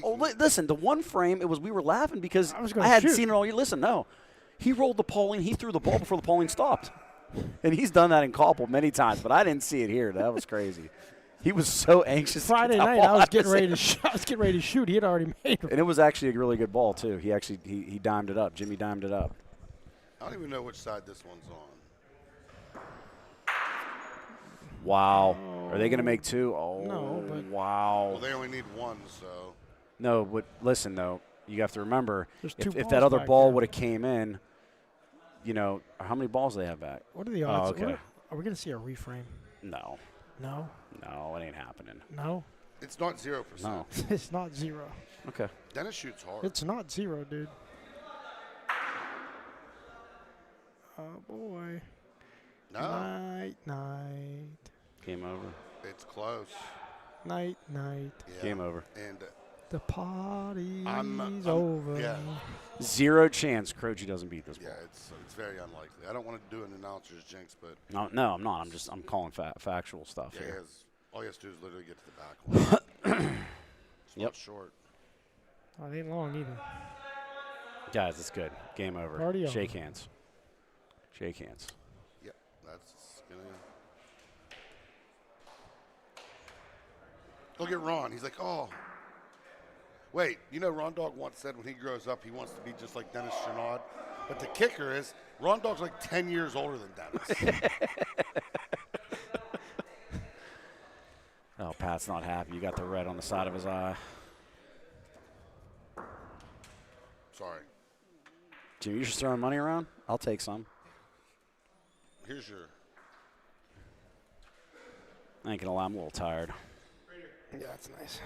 Listen, the one frame, it was we were laughing because I was gonna I hadn't shoot. seen it all year. Listen, no. He rolled the Pauline. He threw the ball before the Pauline stopped. And he's done that in Koppel many times, but I didn't see it here. That was crazy. He was so anxious. Friday to get that night, ball I was out of getting his ready to hand. shoot. I was getting ready to shoot. He had already made it. And it was actually a really good ball too. He actually he dimed it up. Jimmy dimed it up. I don't even know which side this one's on. Wow. Are they going to make 2? Oh, No, but- wow. Well, they only need 1, so. No, but listen though, you have to remember There's 2 if that balls other back ball there. would have came in, you know, how many balls do they have back? What are the odds? Oh, okay. Are we going to see a reframe? No, No. it ain't happening. No. It's not 0%. No. It's not 0. Okay. Dennis shoots hard. It's not 0, dude. Oh, boy. No. Night. Game over. It's close. Night. Yeah. Game over. And The party's I'm- over. yeah. 0 chance Croce doesn't beat this ball. Yeah, it's very unlikely. I don't want to do an announcer's jinx, but No, I'm not. I'm calling factual stuff yeah, here. all he has to do is literally get to the back line. It's Yep. not short. Oh, it ain't long either. Guys, it's good. Game over. Party Shake over. hands. Shake hands. Yep, that's gonna. Look at Ron. He's like, oh. Wait, you know Ron Dog once said when he grows up he wants to be just like Dennis Chenard. But the kicker is Ron Dog's like 10 years older than Dennis. Oh, Pat's not happy. You got the red on the side of his eye. Sorry. Jimmy, you're just throwing money around? I'll take some. Here's your. I ain't gonna lie, I'm a little tired. Yeah, that's nice.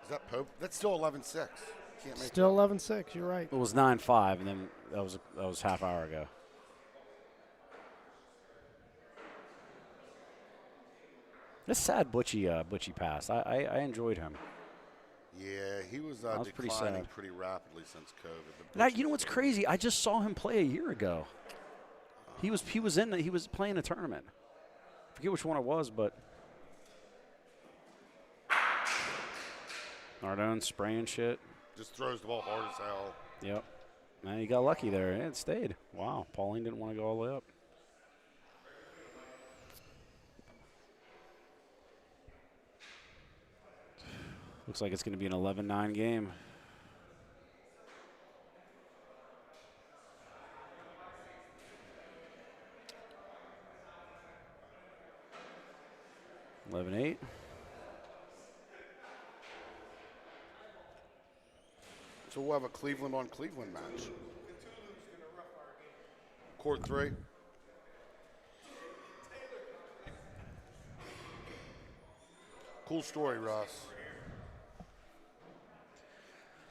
Is that Pope? That's still 11-6. Can't make Still 11-6. You're right. It was 9-5, and then that was half hour ago. It's sad Butchie passed. I enjoyed him. Yeah, he was That was pretty declining sad. pretty rapidly since COVID. And you know what's crazy? I just saw him play a year ago. He was playing a tournament. I forget which one it was, but Nardone spraying shit. Just throws the ball hard as hell. Yep. Man, he got lucky there. It stayed. Wow. Pauline didn't want to go all the way up. Looks like it's going to be an 11-9 game. $11-8. So we'll have a Cleveland on Cleveland match. Court 3. Cool story, Russ.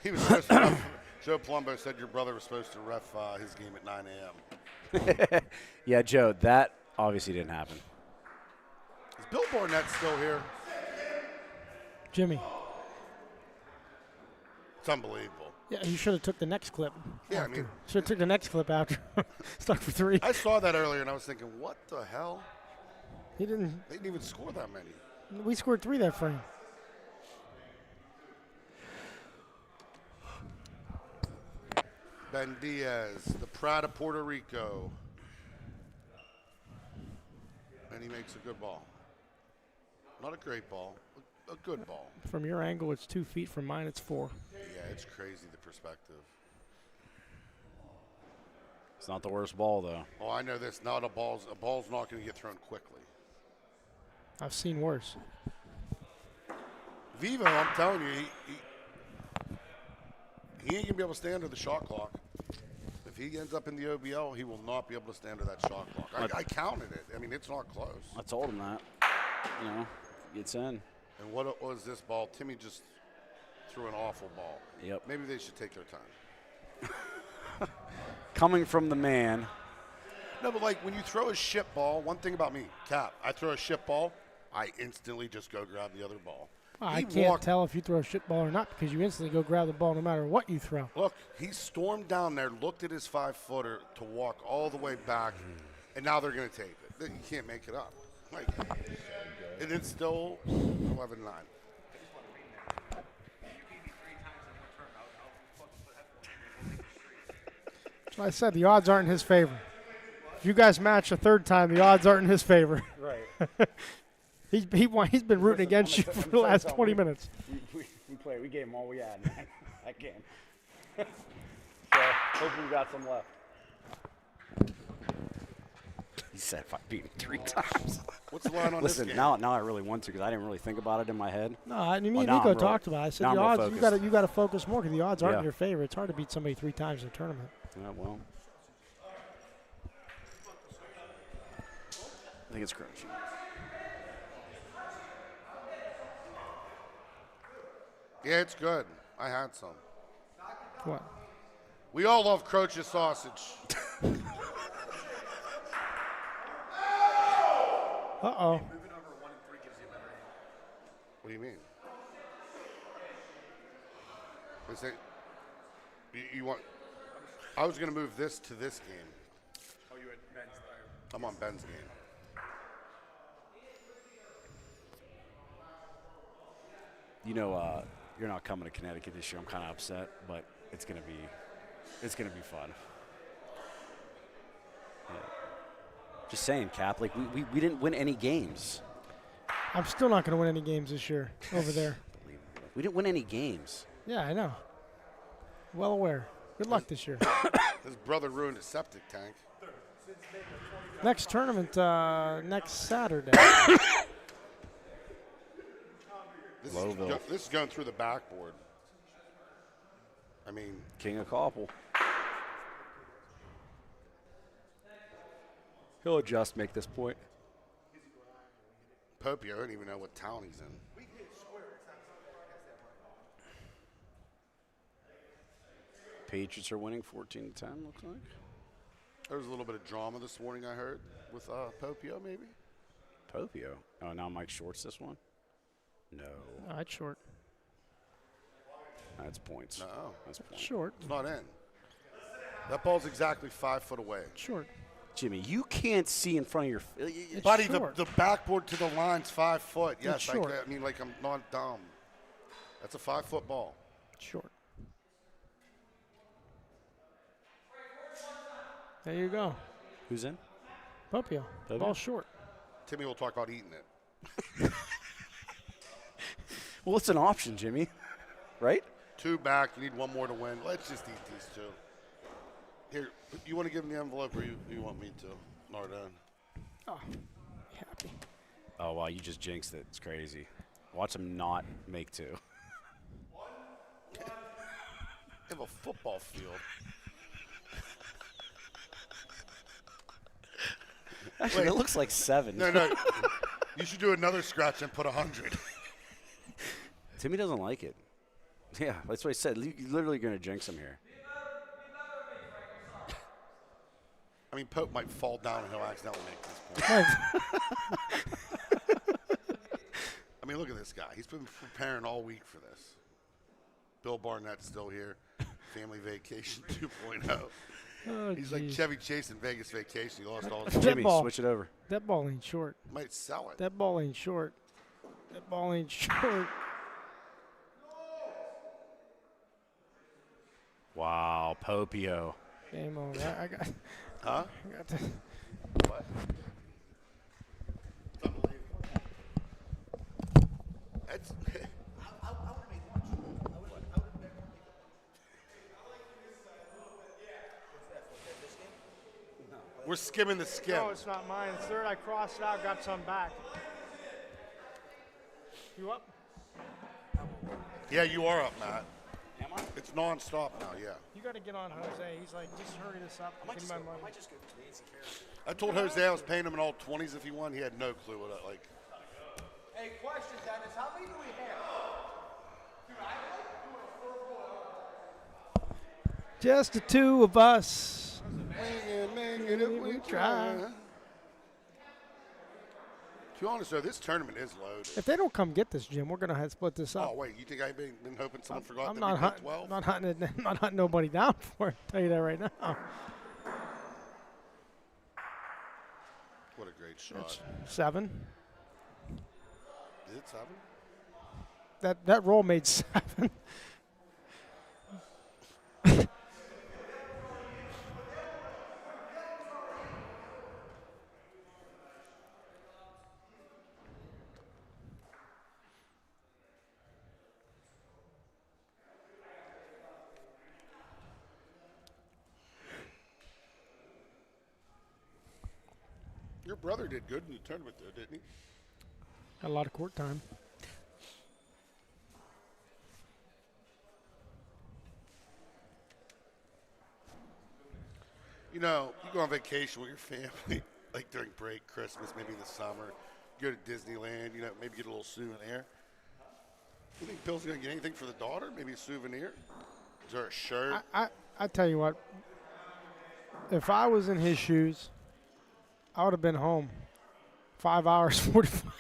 He was supposed to ref, Joe Palumbo said your brother was supposed to ref his game at 9 a.m. Yeah, Joe, that obviously didn't happen. Is Bill Barnett still here? Jimmy. It's unbelievable. Yeah, you should have took the next clip. Yeah, I mean. Should have took the next clip after. Stuck for 3. I saw that earlier, and I was thinking, what the hell? He didn't. They didn't even score that many. We scored 3 that frame. Ben Diaz, the pride of Puerto Rico. And he makes a good ball. Not a great ball, a good ball. From your angle, it's 2 feet. From mine, it's 4. Yeah, it's crazy, the perspective. It's not the worst ball, though. Oh, I know this. Not a ball's not going to get thrown quickly. I've seen worse. Vivo, I'm telling you, he ain't going to be able to stay under the shot clock. If he ends up in the OBL, he will not be able to stay under that shot clock. I counted it. I mean, it's not close. I told him that. You know, gets in. And what was this ball? Timmy just threw an awful ball. Yep. Maybe they should take their time. Coming from the man. No, but like when you throw a shit ball, one thing about me, Cap, I throw a shit ball, I instantly just go grab the other ball. I can't tell if you throw a shit ball or not because you instantly go grab the ball no matter what you throw. Look, he stormed down there, looked at his 5-footer to walk all the way back, and now they're going to take it. You can't make it up. Like, and it's still 11-9. So I said the odds aren't in his favor. If you guys match a 3rd time, the odds aren't in his favor. Right. He's been rooting against you for the last 20 minutes. We gave him all we had in that game. So hopefully we got some left. He said if I beat him 3 times. What's the line on Listen, this game? now I really want to because I didn't really think about it in my head. No, I mean, me and now Nico I'm real- talked about it. I said now the I'm real odds, focused. you got to focus more because the odds aren't Yeah. in your favor. It's hard to beat somebody 3 times in a tournament. Yeah, well. I think it's Croach. Yeah, it's good. I had some. What? We all love Croach's sausage. Uh-oh. What do you mean? Is it, you want? I was going to move this to this game. Oh, you had Ben's. I'm on Ben's game. You know, you're not coming to Connecticut this year. I'm kind of upset, but it's gonna be fun. Yeah. Just saying, Cap. Like we didn't win any games. I'm still not going to win any games this year over there. We didn't win any games. Yeah, I know. Well aware. Good luck this year. His brother ruined a septic tank. Since May of 2015, Next tournament next Saturday. This is going through the backboard. I mean, King of Koppel. He'll adjust, make this point. Popey, I don't even know what town he's in. Patriots are winning 14-10, looks like. There was a little bit of drama this morning, I heard, with Popio, maybe? Popio. Oh, now Mike Short's this one? No. That's short. That's points. No. That's points. Short. It's not in. That ball's exactly 5 foot away. Short. Jimmy, you can't see in front of your. Buddy, short. the backboard to the line's 5 foot. Yes, It's short. I mean, like I'm not dumb. That's a 5 foot ball. Short. There you go. Who's in? Popio. Popio? Ball short. Timmy will talk about eating it. Well, it's an option, Jimmy. Right? 2 back. You need 1 more to win. Let's just eat these 2. Here, you want to give him the envelope, or you want me to? Nardone. Oh, happy. Oh, wow, you just jinxed it. It's crazy. Watch him not make 2. They have a football field. Actually, it looks like 7. No. You should do another scratch and put 100. Timmy doesn't like it. Yeah, that's what I said. You're literally going to jinx him here. I mean, Pope might fall down and he'll accidentally make this point. I mean, look at this guy. He's been preparing all week for this. Bill Barnett's still here. Family Vacation 2.0. Oh, He's like geez. Chevy Chase in Vegas Vacation. He lost all his Jimmy, ball. switch it over. That ball ain't short. Might sell it. That ball ain't short. That ball ain't short. Wow, Popio. Game over. I got. Huh? I got to. What? That's We're skimming the skim. No, it's not mine. It's third. I crossed it out, got some back. You up? Yeah, you are up, Matt. Am I? It's nonstop now, yeah. You got to get on Jose. He's like, just hurry this up. Give me my money. I told Jose I was paying him in all 20s if he won. He had no clue what I like. Hey, question, Dennis. How many do we have? Just the 2 of us. We try. To be honest, though, this tournament is loaded. If they don't come get this, Jim, we're gonna have to split this up. Oh wait, you think I've been hoping someone forgot I'm that we not picked 12? not hunting nobody down for it. I'll tell you that right now. What a great shot. That's 7. Is it 7? That roll made 7. Your brother did good in the tournament, though, didn't he? Got a lot of court time. You know, you go on vacation with your family, like during break, Christmas, maybe in the summer. You go to Disneyland, you know, maybe get a little souvenir. You think Bill's going to get anything for the daughter? Maybe a souvenir? Is there a shirt? I tell you what. If I was in his shoes, I would have been home 5 hours, 45 minutes.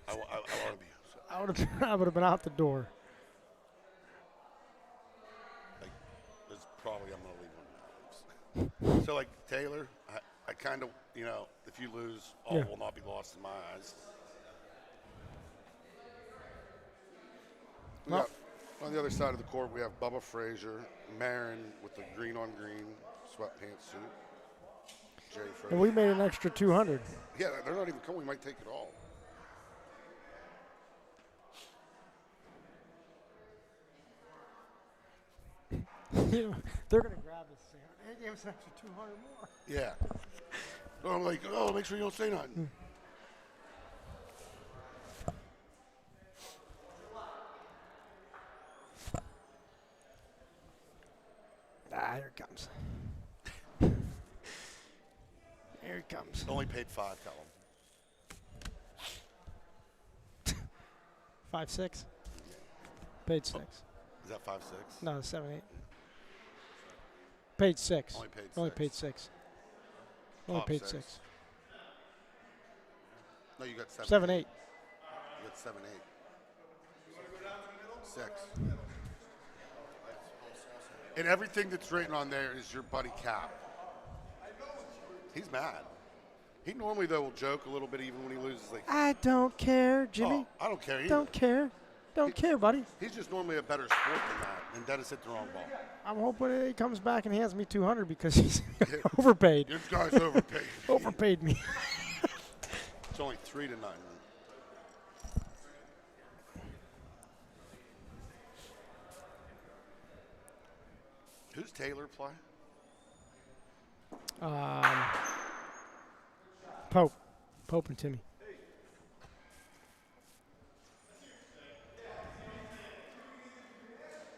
I want to be. I would have been out the door. Like, this is probably I'm going to leave when Matt leaves. So, like, Taylor, I kind of, you know, if you lose, all Yeah. will not be lost in my eyes. We Well- got, on the other side of the court, we have Bubba Frazier, Marin with the green-on-green sweatpants suit. Jay Frazier. And we made an extra 200. Yeah, they're not even coming. We might take it all. You know, they're going to grab this thing. They gave us an extra 200 more. Yeah. So I'm like, oh, make sure you don't say nothing. Here it comes. Here it comes. Only paid $5, tell him. 5-6. Paid 6. Is that 5-6? No, 7-8. Paid 6. Only paid Only 6. paid 6. Only Top paid 6. 6. No, you got 7. 7-8. You got 7-8. 6. And everything that's written on there is your buddy Cap. He's mad. He normally, though, will joke a little bit even when he loses. Like, I don't care, Jimmy. oh, I don't care either. Don't care. Don't care, buddy. He's just normally a better sport than that, and Dennis hit the wrong ball. I'm hoping he comes back and hands me 200 because he's overpaid. This guy's overpaid. Overpaid me. It's only 3-9. Who's Taylor play? Pope and Timmy.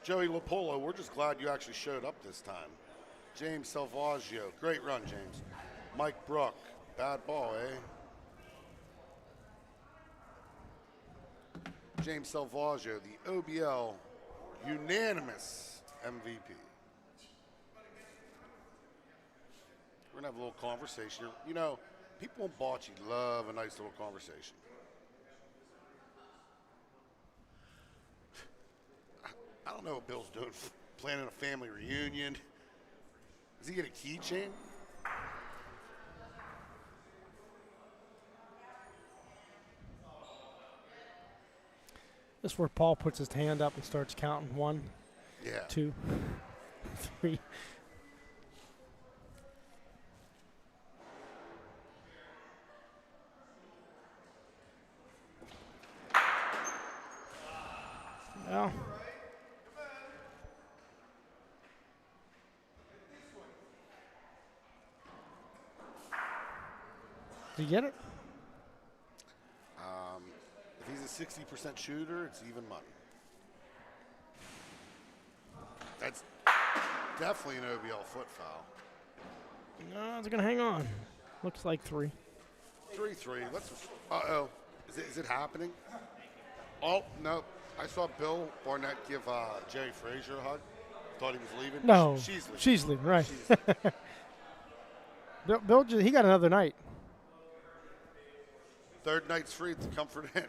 Joey Lopolo, we're just glad you actually showed up this time. James Salvaggio, great run, James. Mike Brook, bad ball, eh? James Salvaggio, the OBL unanimous MVP. We're going to have a little conversation. You know, people in Bocce love a nice little conversation. I don't know what Bill's doing, planning a family reunion. Does he get a keychain? This is where Paul puts his hand up and starts counting. 1, Yeah. 2, 3. Well. Did you get it? If he's a 60% shooter, it's even money. That's definitely an OBL foot foul. No, it's going to hang on. Looks like 3. 3-3. Uh-oh. Is it happening? Oh, no. I saw Bill Barnett give Jerry Frazier a hug. Thought he was leaving. No. She's leaving. She's leaving, right. She's leaving. Bill, he got another night. Third night's free at the Comfort Inn.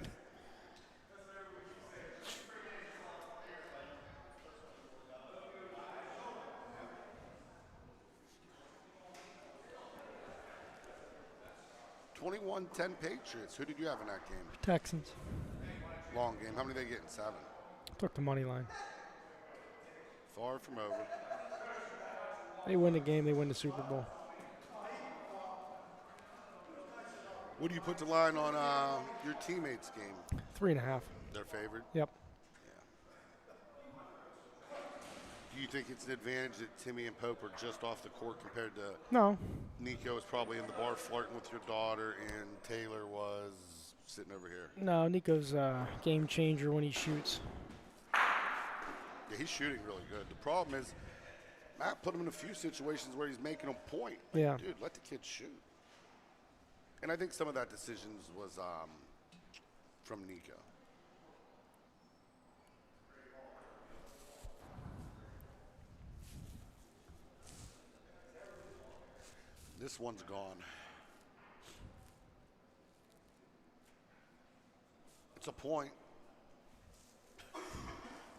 $21-10 Patriots. Who did you have in that game? Texans. Long game. How many did they get in 7? Took the money line. Far from over. They win the game. They win the Super Bowl. What do you put the line on your teammates' game? 3.5. Their favorite? Yep. Do you think it's an advantage that Timmy and Pope are just off the court compared to No. Nico is probably in the bar flirting with your daughter and Taylor was sitting over here? No, Nico's a game changer when he shoots. Yeah, he's shooting really good. The problem is Matt put him in a few situations where he's making a point. Like, Yeah. dude, let the kid shoot. And I think some of that decisions was from Nico. This one's gone. It's a point.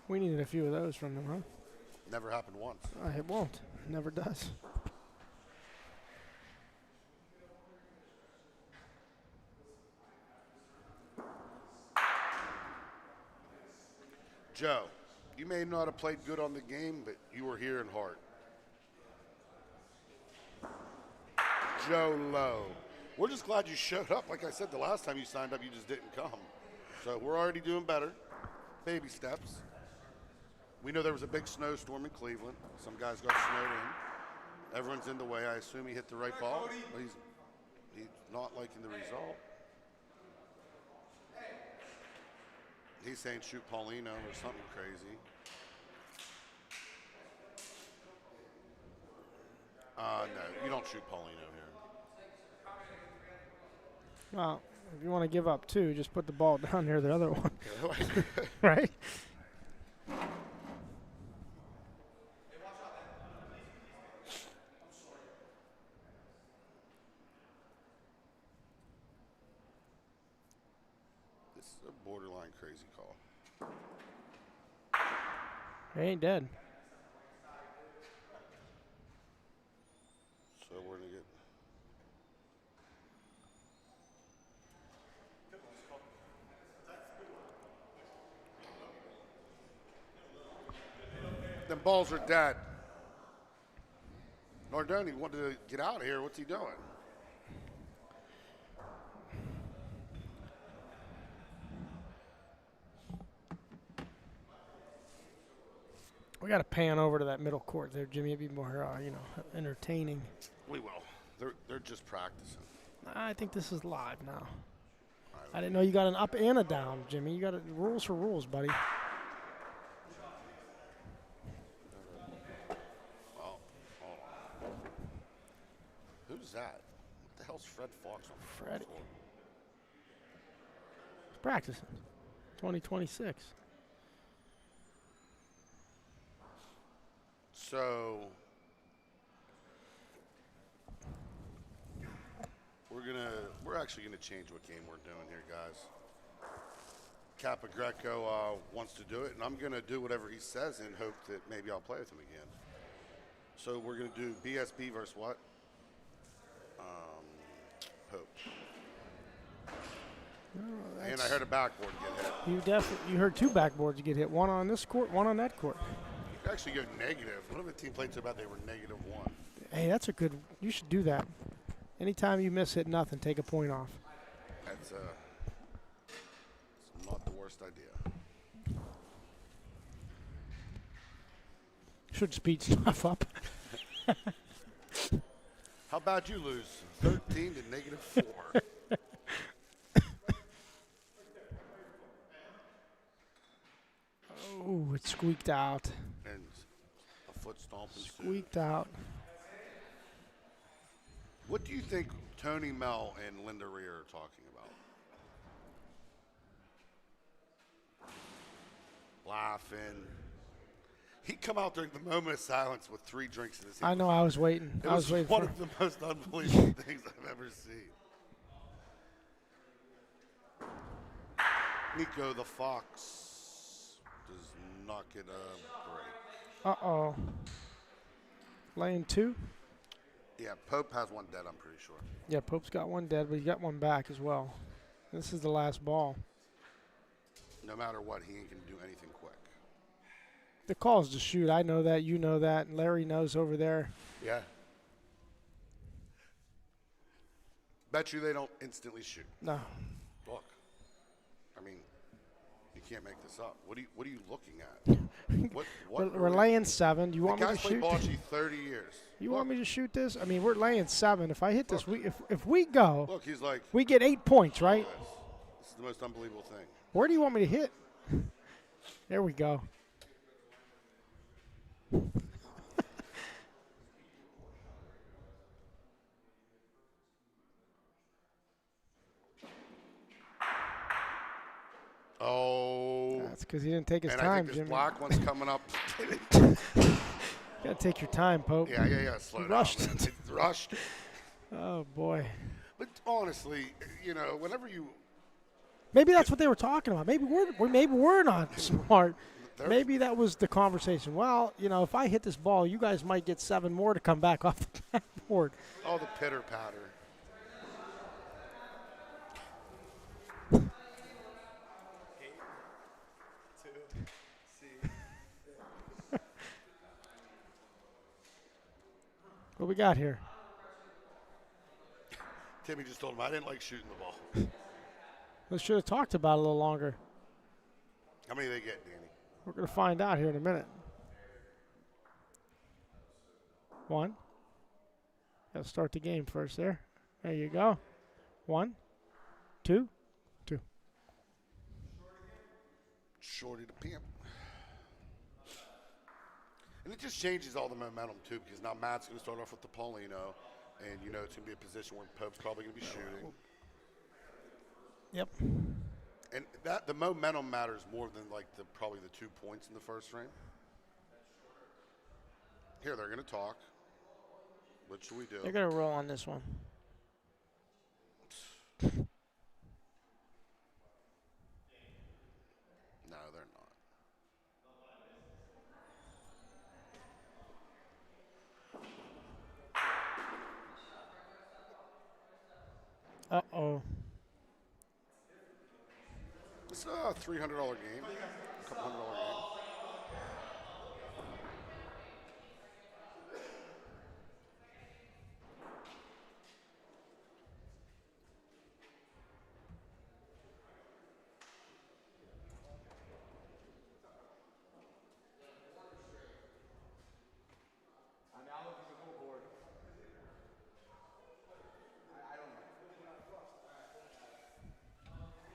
We needed a few of those from them, huh? Never happened once. It won't. Never does. Joe, you may not have played good on the game, but you were here in heart. Joe Lowe. We're just glad you showed up. Like I said, the last time you signed up, you just didn't come. So we're already doing better. Baby steps. We know there was a big snowstorm in Cleveland. Some guys got snowed in. Everyone's in the way. I assume he hit the right ball. He's not liking the result. He's saying shoot Paulino or something crazy. No, you don't shoot Paulino here. Well, if you want to give up 2, just put the ball down near the other one. Right? This is a borderline crazy call. He ain't dead. So we're going to get... Them balls are dead. Nardoni wanted to get out of here. What's he doing? We got to pan over to that middle court there, Jimmy. It'd be more, entertaining. We will. They're just practicing. I think this is live now. I didn't know you got an up and a down, Jimmy. You got rules for rules, buddy. Well, hold on. Who's that? What the hell's Fred Fox on? Freddie. He's practicing. 2026. So we're actually gonna change what game we're doing here, guys. Capagreco wants to do it, and I'm gonna do whatever he says in hope that maybe I'll play with him again. So we're gonna do BSB versus what? Pope. And I heard a backboard get hit. You heard 2 backboards get hit. One on this court, one on that court. You actually go negative. One of the team played so bad they were -1. Hey, that's a good. You should do that. Anytime you miss hit nothing, take a point off. That's it's not the worst idea. Should speed stuff up. How about you lose 13 to -4? Oh, it squeaked out. And a foot stomp ensued. Squeaked out. What do you think Tony Mel and Linda Rhea are talking about? Laughing. He come out during the moment of silence with 3 drinks in his hand. I know. I was waiting. It I was waiting one for of the most unbelievable things I've ever seen. Nico the Fox does not get a break. Uh-oh. Lane 2? Yeah, Pope has 1 dead, I'm pretty sure. Yeah, Pope's got 1 dead, but he got 1 back as well. This is the last ball. No matter what, he ain't going to do anything quick. The call's to shoot. I know that. You know that. And Larry knows over there. Yeah. Bet you they don't instantly shoot. No. Look. I mean, you can't make this up. What are you looking at? We're laying 7. Do you want me to shoot? shoot? The guy's played Bocce 30 years. You want me to shoot this? I mean, we're laying 7. If I hit this, if we go, look, he's like, we get 8 points, right? This is the most unbelievable thing. Where do you want me to hit? There we go. Oh. That's because he didn't take his and time, I think this Jimmy. black one's coming up. You gotta take your time, Pope. Yeah. Slow down, rushed man. it. It's rushed. Oh boy. But honestly, whenever you. Maybe that's what they were talking about. Maybe we're not smart. Maybe that was the conversation. Well, if I hit this ball, you guys might get 7 more to come back off the backboard. Oh, the pitter patter. What we got here? Timmy just told him I didn't like shooting the ball. We should have talked about it a little longer. How many do they get, Danny? We're going to find out here in a minute. 1. Got to start the game first there. There you go. 1, 2, 2. Shorty the pimp. And it just changes all the momentum, too, because now Matt's going to start off with the Paulino, and you know it's going to be a position where Pope's probably going to be shooting. Yep. And that the momentum matters more than like probably the 2 points in the first frame. Here, they're going to talk. What should we do? They're going to roll on this one. No, they're not. Uh-oh. It's a $300 game, a couple $100 game.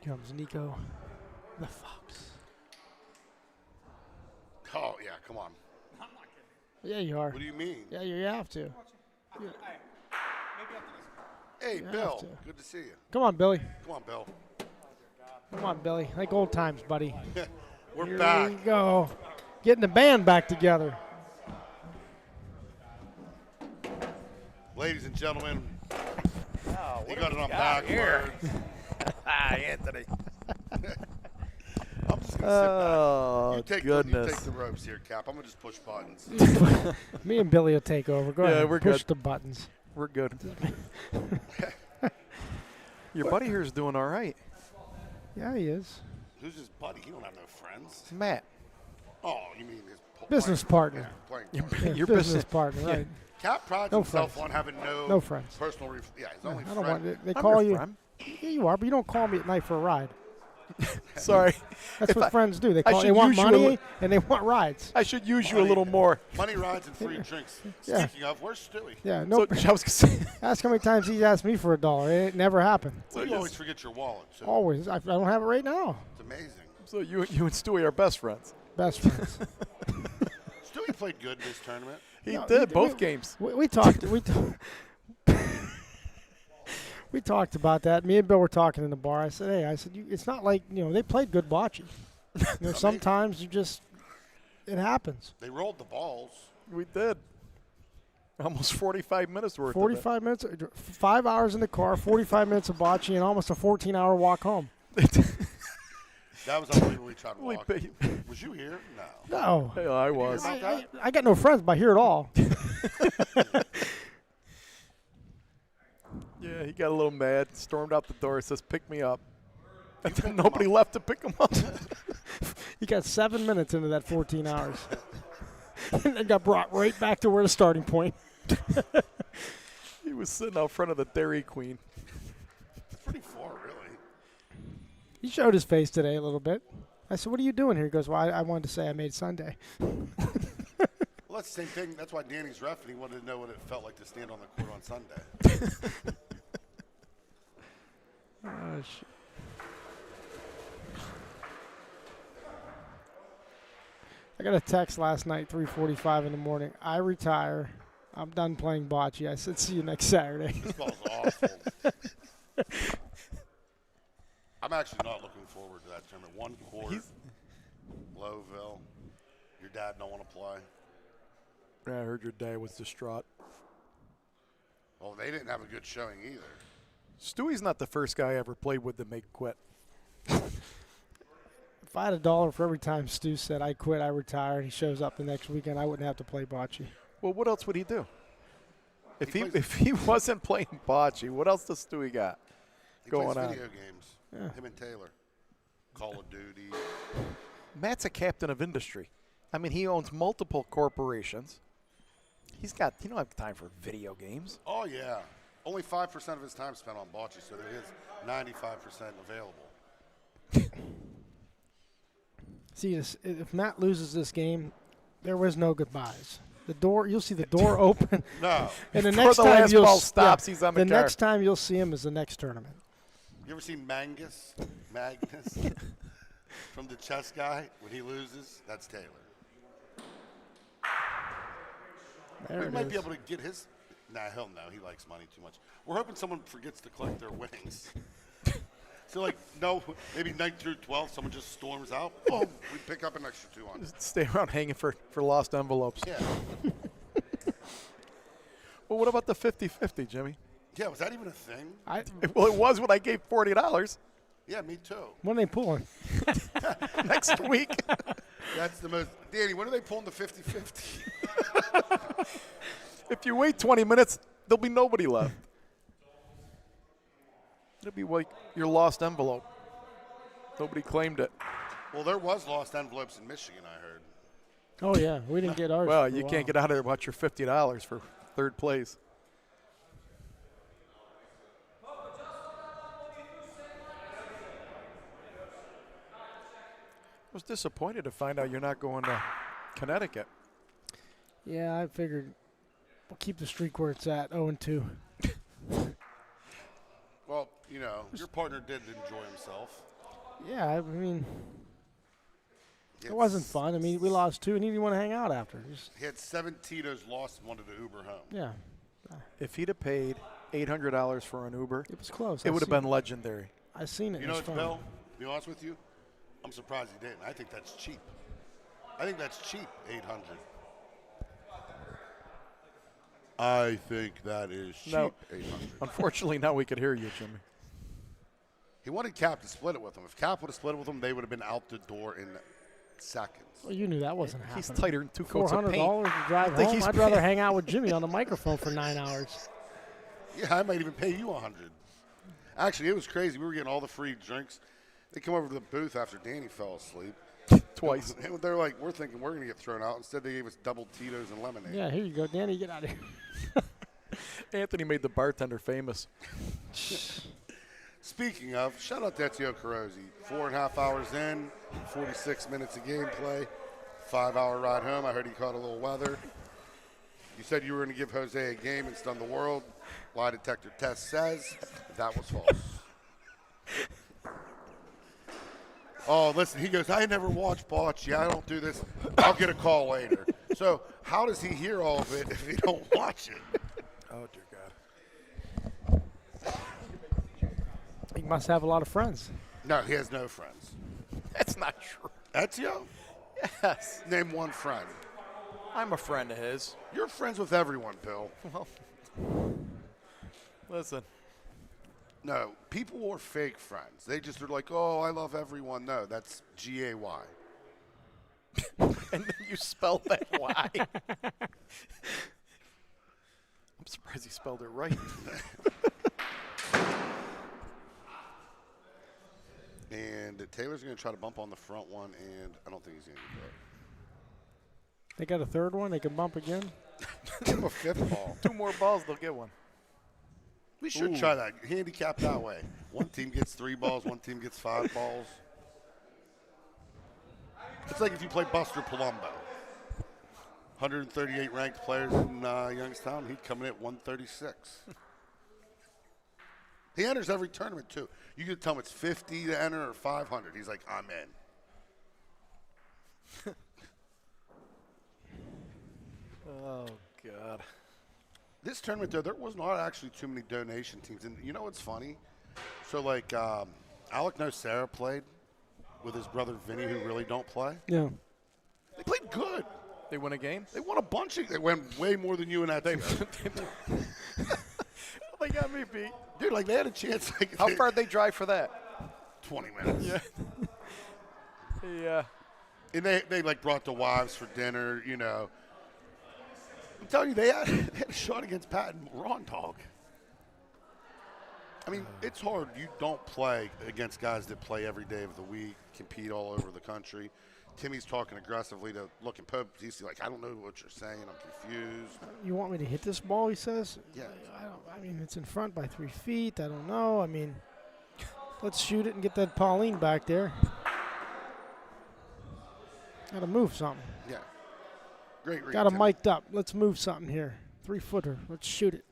Here comes Nico, the Fox. Oh, yeah, come on. Yeah, you are. What do you mean? Yeah, you have to. Hey, You Bill, have to. good to see you. Come on, Billy. Come on, Bill. Come on, Billy. Like old times, buddy. We're Here back. we go. Getting the band back together. Ladies and gentlemen, Oh, you what got do it on we got here? backwards. Anthony. I'm just going to sit Oh, back. You goodness. take the ropes here, Cap. I'm going to just push buttons. Me and Billy will take over. Go Yeah, ahead. we're Push good. the buttons. We're good. Your buddy here is doing all right. Yeah, he is. Who's his buddy? He don't have no friends. Matt. Oh, you mean his Business playing- partner. Yeah, playing Your, partner. your business partner, yeah. right. Cap prides No himself friends. on having No friends. personal yeah, his only I don't friend. want. They I'm call your you. friend. Yeah, you are, but you don't call me at night for a ride. Sorry. That's what friends do. They I call. They should want use you a money li- and they want rides. I should use you a little more. Money rides and free drinks. Yeah. Speaking of, where's Stewie? Yeah, no. So I was gonna say, Ask how many times he's asked me for $1. It never happened. Well, you always forget your wallet. So Always. I don't have it right now. It's amazing. so you and Stewie are best friends. Best friends. Stewie played good this tournament. He No, did both games. We talked. We talked about that. Me and Bill were talking in the bar. I said, "Hey, it's not like they played good bocce. Sometimes it happens. They rolled the balls. We did. Almost 45 minutes worth. 45 minutes, 5 hours in the car, 45 minutes of bocce, and almost a 14-hour walk home. That was unbelievably tried to Holy walk. ba- Was you here? No. No, Hey, I was. I got no friends, but I hear it all. Yeah, he got a little mad, stormed out the door, says, "Pick me up." And then nobody left to pick him up. He got 7 minutes into that 14 hours, and then got brought right back to where the starting point. He was sitting out front of the Dairy Queen. It's pretty far, really. He showed his face today a little bit. I said, "What are you doing here?" He goes, "Well, I wanted to say I made Sunday." Well, that's the same thing. That's why Danny's ref, and he wanted to know what it felt like to stand on the court on Sunday. Oh, shit. I got a text last night, 3:45 in the morning. I retire. I'm done playing bocce. I said, "See you next Saturday." This ball's awful. I'm actually not looking forward to that tournament. One court, Lowville. Your dad don't want to play. Yeah, I heard your dad was distraught. Well, they didn't have a good showing either. Stewie's not the first guy I ever played with to make quit. If I had $1 for every time Stu said I quit, I retire, and he shows up the next weekend, I wouldn't have to play bocce. Well, what else would he do? If He he wasn't playing bocce, what else does Stewie got He going plays on? video games. Yeah. Him and Taylor. Call of Duty. Matt's a captain of industry. I mean, he owns multiple corporations. He don't have time for video games. Oh, yeah. Only 5% of his time spent on bocce, so there is 95% available. See, if Matt loses this game, there was no goodbyes. The door, you'll see the door open. No. And the Before next the time last you'll ball stops, he's on the car. next time you'll see him is the next tournament. You ever seen Magnus from the chess guy? When he loses, that's Taylor. There We it might be is. able to get his. Nah, hell no. He likes money too much. We're hoping someone forgets to collect their winnings. So, like, no, maybe 9 through 12, someone just storms out. Oh, we pick up an extra 200. Just stay around hanging for lost envelopes. Yeah. Well, what about the 50-50, Jimmy? Yeah, was that even a thing? Well, it was when I gave $40. Yeah, me too. When are they pulling? Next week. That's the most. Danny, when are they pulling the 50-50? If you wait 20 minutes, there'll be nobody left. It'll be like your lost envelope. Nobody claimed it. Well, there was lost envelopes in Michigan, I heard. Oh, yeah. We didn't get ours. Well, for a you while. can't get out of there without your $50 for third place. I was disappointed to find out you're not going to Connecticut. Yeah, I figured we'll keep the streak where it's at, 0-2. Well, you know, your partner did enjoy himself. Yeah, I mean, it wasn't fun. I mean, we lost 2, and he didn't want to hang out after. He had 7 Tito's lost and wanted to Uber home. Yeah. If he'd have paid $800 for an Uber, it was close. It would have been legendary. I seen it. You know what's Bill? To be honest with you, I'm surprised he didn't. I think that's cheap. I think that's cheap, 800. I think that is cheap, No. 800. Unfortunately, now we could hear you, Jimmy. He wanted Cap to split it with him. If Cap would have split it with him, they would have been out the door in seconds. Well, you knew that wasn't happening. He's tighter than 2 coats of paint. $400 to drive I think home. he's I'd rather hang out with Jimmy on the microphone for 9 hours. Yeah, I might even pay you 100. Actually, it was crazy. We were getting all the free drinks. They come over to the booth after Danny fell asleep. Twice. They're like, we're thinking we're going to get thrown out. Instead, they gave us double Tito's and lemonade. Yeah, here you go, Danny. Get out of here. Anthony made the bartender famous. Speaking of, shout out to Ezio Carosi. 4.5 hours in, 46 minutes of gameplay, 5-hour ride home. I heard he caught a little weather. You said you were going to give Jose a game and stun the world. Lie detector test says that was false. Oh, listen, he goes, I never watched Bocce. I don't do this. I'll get a call later. So how does he hear all of it if he don't watch it? Oh, dear God. He must have a lot of friends. No, he has no friends. That's not true. Ezio? Yes. Name one friend. I'm a friend of his. You're friends with everyone, Bill. Well, listen. No, people are fake friends. They just are like, oh, I love everyone. No, that's Gay. And then you spelled that Y. I'm surprised he spelled it right. And Taylor's going to try to bump on the front one, and I don't think he's going to do it. They got a third one. They can bump again. Give him a 5th ball. 2 more balls, they'll get one. We should try that. Handicap that way. One team gets 3 balls, one team gets 5 balls. It's like if you play Buster Palumbo. 138 ranked players in Youngstown. He'd come in at 136. He enters every tournament, too. You could tell him it's 50 to enter or 500. He's like, I'm in. Oh, God. This tournament, though, there was not actually too many donation teams. And you know what's funny? So, like, Alec Nocera played with his brother Vinny, who really don't play. Yeah. They played good. They win a game? They won a bunch of – they won way more than you and that team. They got me beat. Dude, like, they had a chance. Like, How far did they drive for that? 20 minutes. Yeah. Yeah. And they like, brought the wives for dinner, you know. I'm telling you, they had a shot against Patton Raw Dog. I mean, it's hard. You don't play against guys that play every day of the week, compete all over the country. Timmy's talking aggressively to looking Pope. He's like, I don't know what you're saying. I'm confused. You want me to hit this ball, he says? Yeah. I mean, it's in front by 3 feet. I don't know. I mean, let's shoot it and get that Pauline back there. Got to move something. Yeah. Great read. Got him Timmy. mic'd up. Let's move something here. 3-footer. Let's shoot it.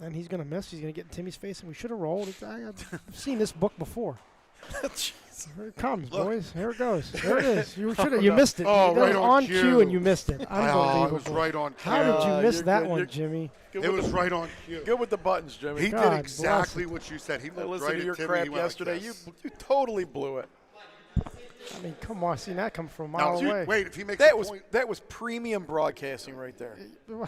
And he's going to miss. He's going to get in Timmy's face, and we should have rolled. I've seen this book before. Here it comes, boys. Here it goes. There it is. You missed it. Oh, That right was on cue, and you missed it. Unbelievable. It was right on cue. How did you miss you're that good. one, You're- Jimmy? It was right on cue. Good with the buttons, Jimmy. He God did exactly bless what you said. He I looked listened right to your at Timmy. crap He went yesterday. Like You this. you totally blew it. I mean, come on. Seen that come from a Now, mile away. wait, if he makes That a was point, premium broadcasting right there.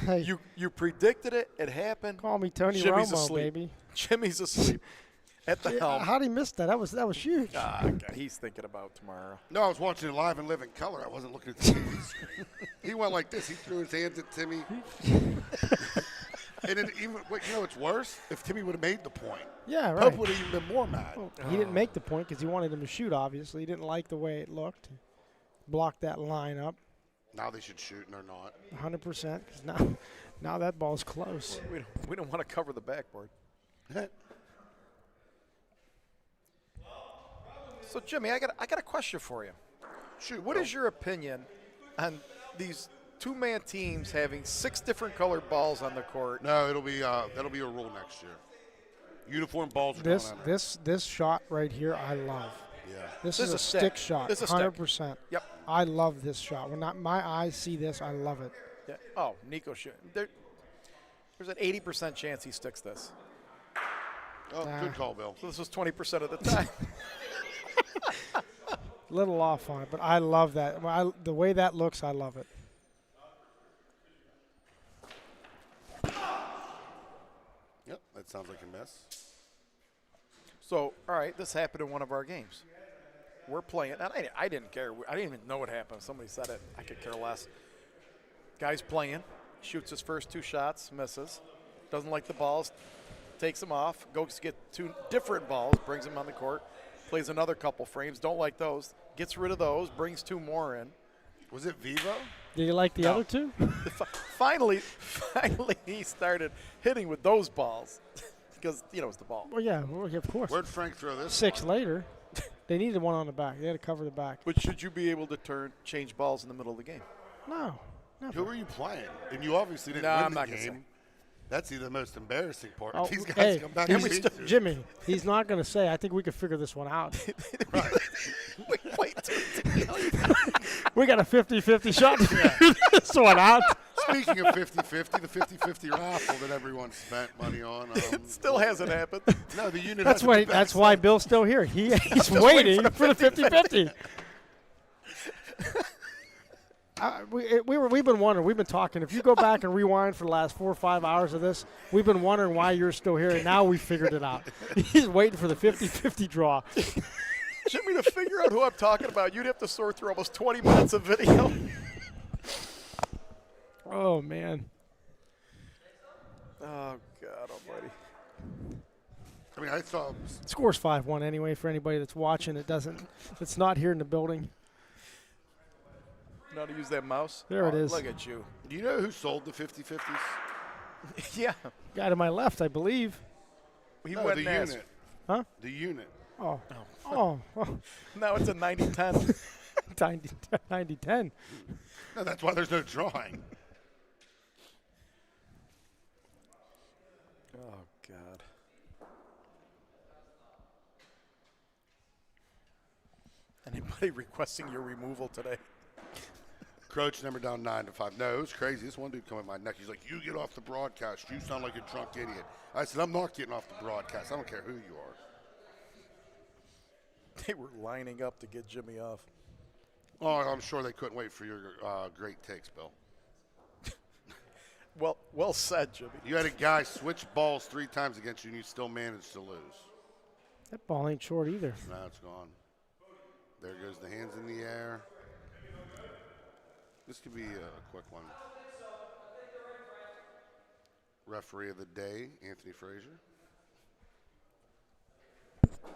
Hey, You predicted it. It happened. call me Tony Jimmy's Romo, asleep. baby. Jimmy's asleep at the helm. How'd he miss that? That was huge. Ah, God, he's thinking about tomorrow. no, I was watching it live and live in color. I wasn't looking at the TV screen. He went like this. He threw his hands at Timmy. And then even, it's worse? If Timmy would have made the point. Yeah, right. Pope would have even been more mad. Well, he didn't make the point because he wanted him to shoot, obviously. He didn't like the way it looked. Blocked that line up Now they should shoot, and they're not. 100% because now that ball's close. We don't want to cover the backboard. So Jimmy, I got a question for you. Shoot. What is your opinion on these two-man teams having 6 different colored balls on the court? No, that'll be a rule next year. Uniform balls are going on. This shot right here, I love. Yeah. This is a stick shot, This is a stick. 100%. Yep. I love this shot. When my eyes see this, I love it. Yeah. Oh, Nico shoot. There's an 80% chance he sticks this. Oh, good call, Bill. So this was 20% of the time. Little off on it, but I love that. The way that looks, I love it. Yep, that sounds like a mess. So, all right, this happened in one of our games. We're playing, and I didn't care. I didn't even know what happened. Somebody said it. I could care less. Guy's playing, shoots his first 2 shots, misses. Doesn't like the balls, takes them off, goes to get 2 different balls, brings them on the court, plays another couple frames, don't like those, gets rid of those, brings 2 more in. Was it Vivo? Do you like the No. other two? Finally, he started hitting with those balls because, it's the ball. Well, yeah, of course. Where'd Frank throw this? 6 one? later, they needed one on the back. They had to cover the back. But should you be able to change balls in the middle of the game? No. Never. Who were you playing? And you obviously didn't No, win I'm the not gonna game. say. That's the most embarrassing part. Oh, These guys hey, come back he's- and beat you. Jimmy, he's not going to say, I think we could figure this one out. Wait. We got a 50-50 shot to figure this one out. Speaking of 50-50, the 50-50 raffle that everyone spent money on. It still hasn't happened. No, the unit. That's hasn't why. been back That's why since. Bill's still here. He's waiting for the 50-50. We've been wondering. We've been talking. If you go back and rewind for the last 4 or 5 hours of this, we've been wondering why you're still here, and now we figured it out. He's waiting for the 50-50 draw. Jimmy, to figure out who I'm talking about, you'd have to sort through almost 20 minutes of video. Oh man. Oh God Almighty. I mean, I thought. Score's 5-1 anyway for anybody that's watching. It's not here in the building. Know how to use that mouse? There it is. Look at you. Do you know who sold the 50-50s? Yeah. Guy to my left, I believe. He No, went the and asked. unit. Huh? The unit. Oh. Now it's a 90-10. 90-10. No, that's why there's no drawing. Oh God. Anybody requesting your removal today? Croach number down 9-5. No, it was crazy. This one dude come at my neck. He's like, "You get off the broadcast. You sound like a drunk idiot." I said, "I'm not getting off the broadcast. I don't care who you are." They were lining up to get Jimmy off. Oh, I'm sure they couldn't wait for your great takes, Bill. Well said, Jimmy. You had a guy switch balls 3 times against you, and you still managed to lose. That ball ain't short either. Now it's gone. There goes the hands in the air. This could be a quick one. Referee of the day, Anthony Frazier.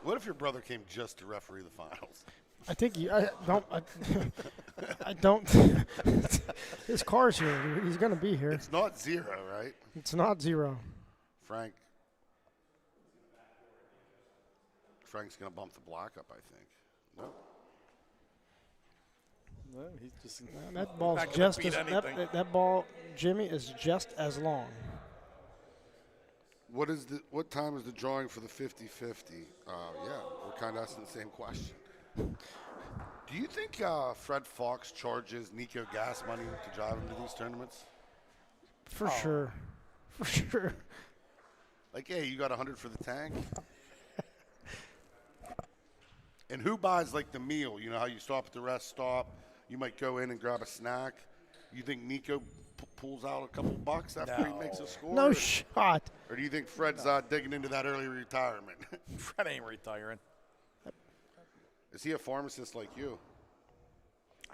What if your brother came just to referee the finals? I think I don't. His car's here. He's going to be here. It's not 0, right? It's not 0. Frank's going to bump the block up, I think. Nope. Well, he's just Man, that ball's not gonna just beat as anything. that ball, Jimmy, is just as long. What time is the drawing for the 50-50? Yeah, we're kind of asking the same question. Do you think Fred Fox charges Nico gas money to drive him to these tournaments? For sure. For sure. Like, hey, you got 100 for the tank? And who buys, like, the meal? You know how you stop at the rest stop, you might go in and grab a snack. You think Nico pulls out a couple bucks after he makes a score? No shot. Or do you think Fred's digging into that early retirement? Fred ain't retiring. Is he a pharmacist like you?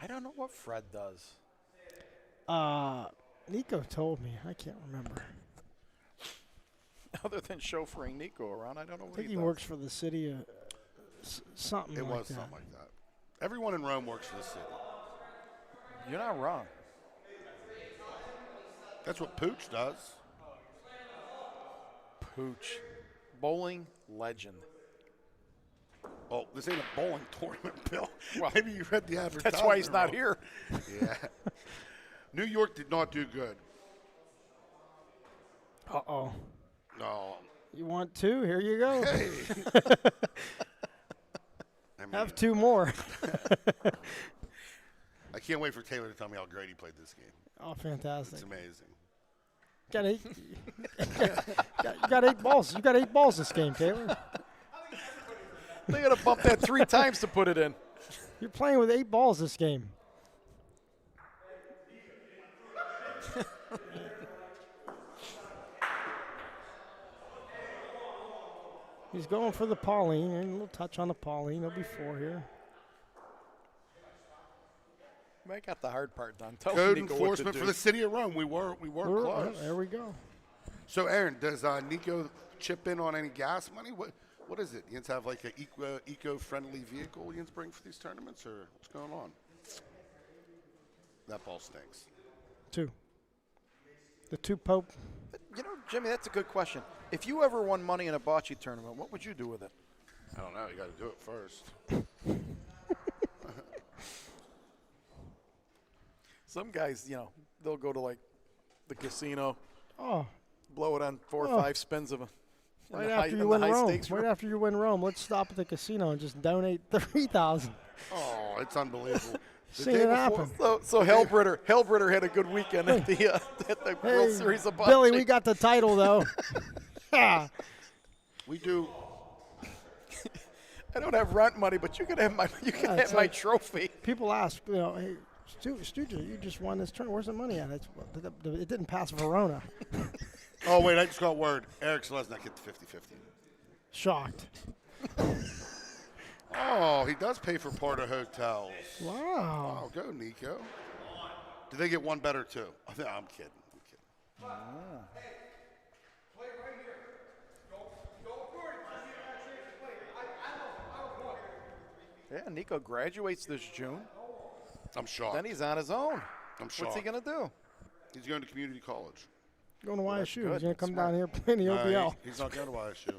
I don't know what Fred does. Nico told me. I can't remember. Other than chauffeuring Nico around, I don't know I what think he he does. works for the city. Something It like was that. something like that. Everyone in Rome works for the city. You're not wrong. That's what Pooch does. Pooch. Bowling legend. Oh, this ain't a bowling tournament, Bill. Well, maybe you read the advertisement. That's why he's not wrong. here. Yeah. New York did not do good. Uh-oh. No. You want two? Here you go. Hey. Have two more. I can't wait for Taylor to tell me how great he played this game. Oh, fantastic. It's amazing. Got 8. You got 8 balls. You got 8 balls this game, Taylor. They got to bump that 3 times to put it in. You're playing with 8 balls this game. He's going for the Pauline. And a little touch on the Pauline. There'll be 4 here. I got the hard part done. Tell Code Nico enforcement what to for do. the city of Rome. We were close. There we go. So, Aaron, does Nico chip in on any gas money? What is it? You have like an eco-friendly vehicle you bring for these tournaments, or what's going on? That ball stinks. 2. The 2 Pope. You know, Jimmy, that's a good question. If you ever won money in a bocce tournament, what would you do with it? I don't know. You got to do it first. Some guys, you know, they'll go to like the casino, Oh, blow it on 4 or Oh. 5 spins of a right after you win Rome. Right after you win Rome, let's stop at the casino and just donate 3,000. Oh, it's unbelievable. The Seen day it before- happen. So Hellbritter had a good weekend at the World Series of Bocce. Billy, we got the title though. We do. I don't have rent money, but you can have my it's my like- trophy. People ask, you know, hey, Stooges, you just won this tournament. Where's the money at? It didn't pass Verona. Oh, wait, I just got word. Eric Selesnik hit the 50-50. Shocked. Oh, he does pay for part of hotels. Wow. Oh, go, Nico. Do they get one better, too? I'm kidding. Yeah, Nico graduates this June. I'm shocked. Then he's on his own. I'm shocked. What's he going to do? He's going to community college. Going to YSU. He's good. going to come Smart. down here playing the OBL. He's not going to YSU.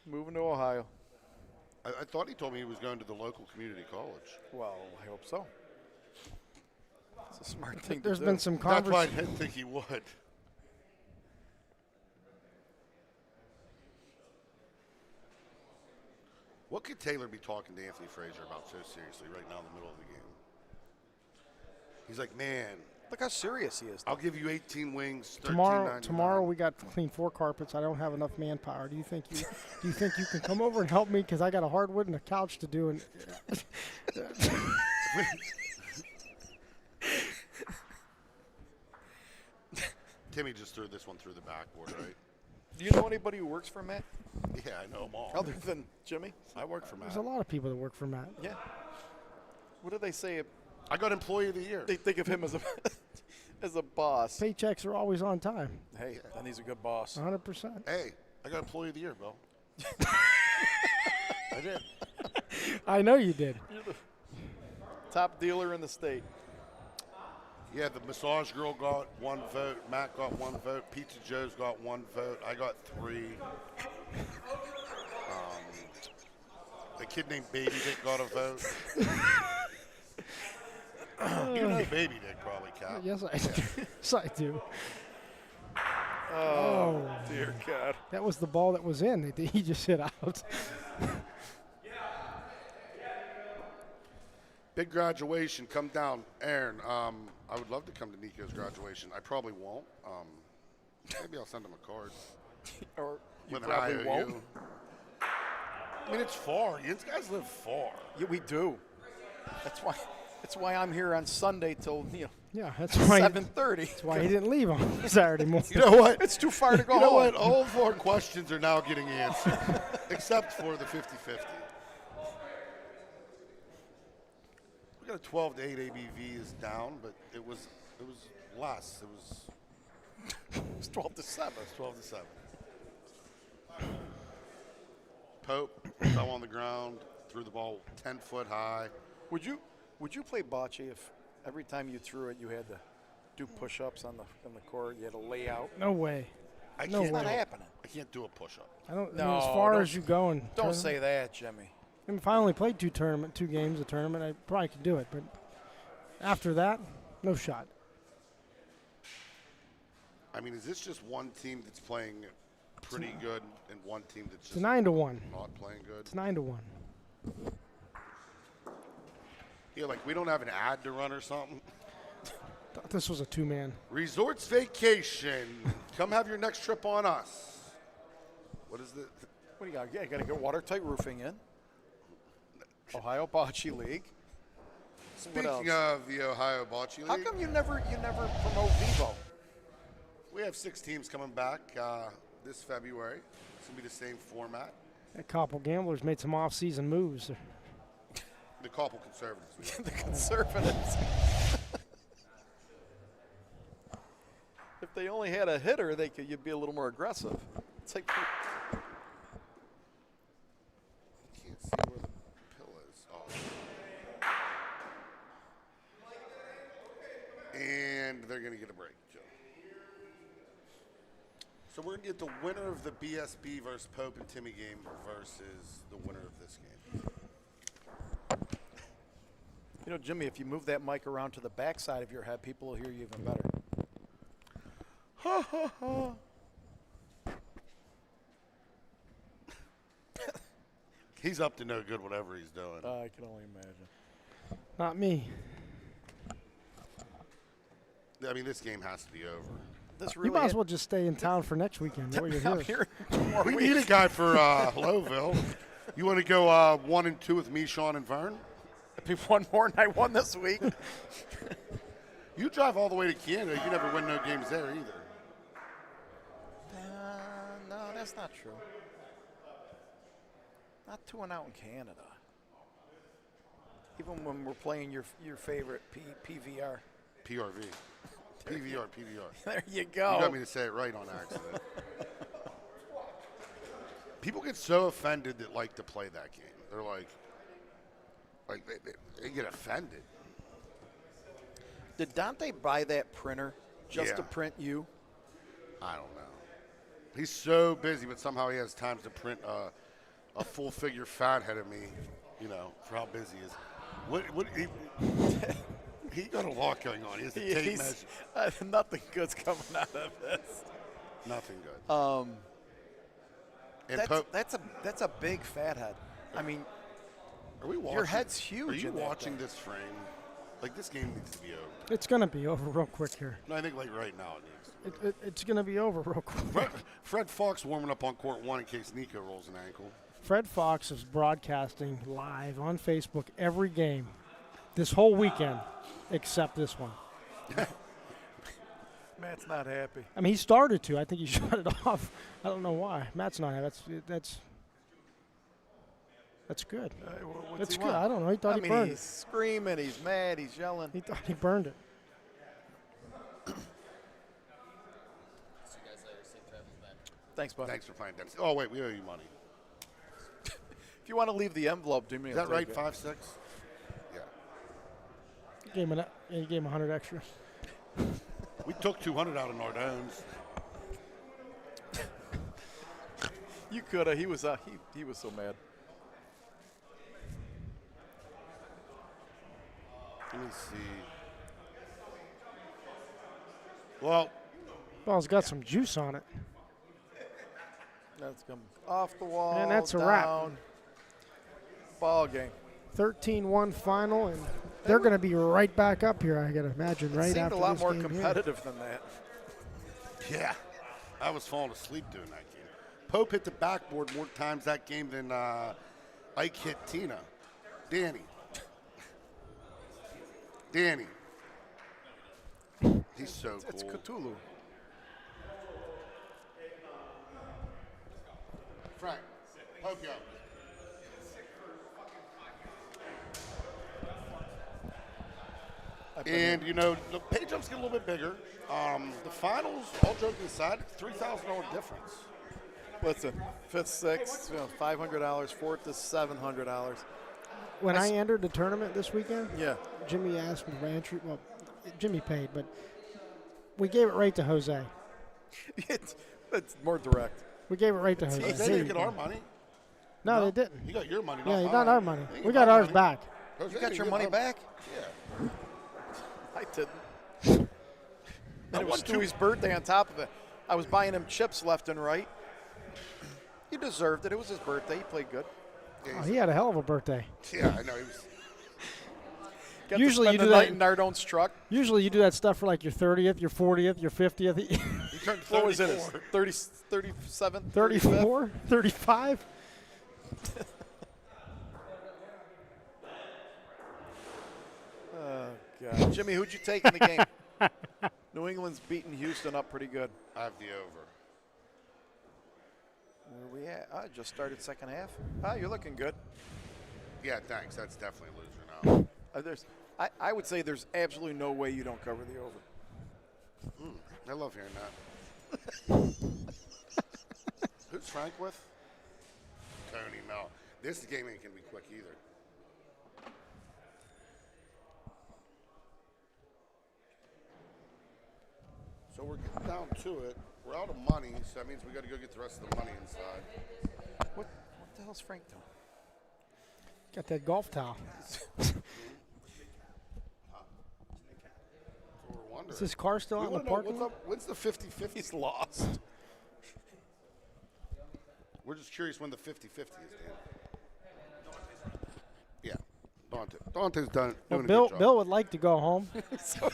Moving to Ohio. I thought he told me he was going to the local community college. Well, I hope so. It's a smart thing There's to do. been some That's why I conversation. didn't think he would. What could Taylor be talking to Anthony Frazier about so seriously right now in the middle of the game? He's like, man, Look how serious he is. I'll give you 18 wings. Tomorrow we got to clean 4 carpets. I don't have enough manpower. Do you think you can come over and help me? Because I got a hardwood and a couch to do. And Timmy just threw this one through the backboard, right? Do you know anybody who works for Matt? Yeah, I know them all. Other than Jimmy? I work for Matt. there's a lot of people that work for Matt. Yeah. What do they say? I got Employee of the Year. They think of him as a as a boss. Paychecks are always on time. Hey, then he's a good boss. 100%. Hey, I got Employee of the Year, Bill. I did. I know you did. You're the top dealer in the state. Yeah, the massage girl got 1 vote. Matt got 1 vote. Pizza Joe's got 1 vote. I got 3. A kid named Baby Dick got a vote. You know baby dick probably, Cap. Yes, I do. Yes, I do. Oh, dear God. That was the ball that was in. He just hit out. Big graduation. Come down. Aaron, I would love to come to Nico's graduation. I probably won't. Maybe I'll send him a card. Or you With an probably IOU. won't. I mean, it's far. You guys live far. Yeah, we do. That's why I'm here on Sunday till Yeah, that's why. 7:30. That's why he didn't leave on Saturday morning. You know what? It's too far to go You know home. what? All of our questions are now getting answered, except for the 50-50. We got a 12 to 8 ABV is down, but it was less. It was 12 to 7. It was 12 to 7. Pope fell on the ground, threw the ball 10 foot high. Would you play bocce if every time you threw it you had to do push-ups on the court? You had to lay out. No way. No It's way. not happening. I can't do a push-up. I don't. No, as far don't- as you go in. Don't tournament- say that, Jimmy. I mean, if I only played 2 games a tournament, I probably could do it. But after that, no shot. I mean, is this just one team that's playing pretty good and one team that's It's just 9-1. not playing good? It's 9-1. Yeah, like we don't have an ad to run or something. Thought this was a 2-man. Resorts Vacation. Come have your next trip on us. What is the? What do you got? Yeah, you got to get watertight roofing in. Ohio Bocce League. Speaking of the Ohio Bocce League, How come you never promote Vivo? we have 6 teams coming back this February. It's gonna be the same format. That couple gamblers made some off-season moves. The couple conservatives. The Conservatives. If they only had a hitter, you'd be a little more aggressive. It's like Can't see where the pill is. Oh. And they're gonna get a break, Joe. So we're gonna get the winner of the BSB versus Pope and Timmy game versus the winner of this game. Jimmy, if you move that mic around to the back side of your head, people will hear you even better. Ha ha ha. He's up to no good, whatever he's doing. I can only imagine. Not me. I mean, this game has to be over. This You might as well just stay in town for next weekend. What you're I'm here. here 2 more We weeks. need a guy for Lowville. You want to go 1 and 2 with me, Sean, and Vern? It'd be one more than I won this week. You drive all the way to Canada. You never win no games there either. No, that's not true. Not 2 and out in Canada. Even when we're playing your favorite PVR. PRV. PVR. There you go. You got me to say it right on accident. People get so offended that like to play that game. They're like they get offended. Did Dante buy that printer just to Yeah. print you? I don't know. He's so busy, but somehow he has time to print a full figure fat head of me, for how busy he is. He got a lot going on. He has to tape measure. Nothing good's coming out of this. Nothing good. And That's a big fat head. I mean, are we watching? your head's huge. Are you in that watching thing. this frame? Like, this game needs to be over. It's going to be over real quick here. No, I think right now it needs to. It's going to be over real quick. Fred Fox warming up on court 1 in case Nico rolls an ankle. Fred Fox is broadcasting live on Facebook every game this whole weekend except this one. Matt's not happy. I mean, he started to. I think he shut it off. I don't know why. Matt's not happy. That's good. What's That's he good. want? I don't know. He thought he burned he's it. screaming. He's mad. He's yelling. He thought he burned it. Thanks, bud. Thanks for playing, Dennis. Oh, wait, we owe you money. If you want to leave the envelope, do me. Is that right, 5-6? Yeah. He gave him 100 extra. We took 200 out of Nardone's. You could have. He was so mad. me see. Well, Ball's got some juice on it. That's come off the wall. And that's a wrap. down. Ball game. 13-1 final, and they're going to be right back up here, I got to imagine, It right seemed after a lot this more game here. competitive than that. yeah, I was falling asleep doing that game. Pope hit the backboard more times that game than Ike hit Tina. Danny. He's so cool. It's Cthulhu. Frank, Pope go. And, you know, the pay jumps get a little bit bigger. The finals, all joking aside, $3,000 difference. Listen, fifth, sixth, $500. Fourth is $700. When I entered the tournament this weekend, Yeah. Jimmy asked me for entry. Well, Jimmy paid, but we gave it right to Jose. it's more direct. We gave it right to Jose. They didn't get our money. No, they didn't. You got your money, Yeah, not not mine. our money. You We got got our ours money. back. Jose, You got your get money our- back? Yeah. I didn't. And it was Stewie's birthday on top of it. I was buying him chips left and right. He deserved it. It was his birthday. He played good. Oh, he had a hell of a birthday. Yeah, I know. He was. Got Usually to you spend do the that- night in Nardone's truck. Usually you do that stuff for like your 30th, your 40th, your 50th, He turned 34. What was it? 30, 37? 34, 35. Oh, God. Jimmy, who'd you take in the game? New England's beating Houston up pretty good. I have the over. Where we at? I just started second half. Ah, you're looking good. Yeah, thanks. That's definitely a loser now. I would say there's absolutely no way you don't cover the over. I love hearing that. Who's Frank with? Tony, no. This game ain't going to be quick either. So we're getting down to it. We're out of money, so that means we got to go get the rest of the money inside. What the hell's Frank doing? Got that golf towel. Is his car still out in the parking lot? When's the 50-50? He's lost. We're just curious when the 50-50 is, Dan. Yeah. Dante's done Well, doing a Bill, good job. Bill would like to go home.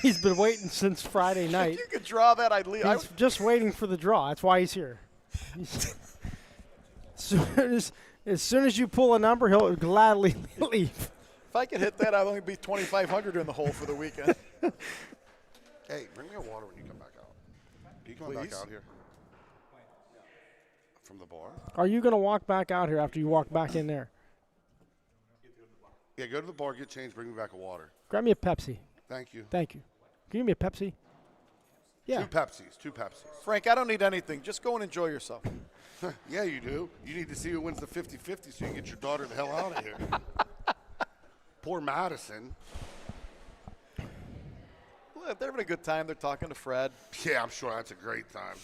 He's been waiting since Friday night. If you could draw that, I'd leave. He's just waiting for the draw. That's why he's here. As soon as you pull a number, he'll gladly leave. If I could hit that, I'd only be 2,500 in the hole for the weekend. Hey, bring me a water when you come back out. Can you come back Please? out here? From the bar? Are you going to walk back out here after you walk back in there? Yeah, go to the bar, get changed, bring me back a water. Grab me a Pepsi. Thank you. Thank you. Can you give me a Pepsi? Yeah. Two Pepsis. Frank, I don't need anything. Just go and enjoy yourself. Yeah, you do. You need to see who wins the 50-50 so you can get your daughter the hell out of here. Poor Madison. Well, they're having a good time. They're talking to Fred. Yeah, I'm sure that's a great time.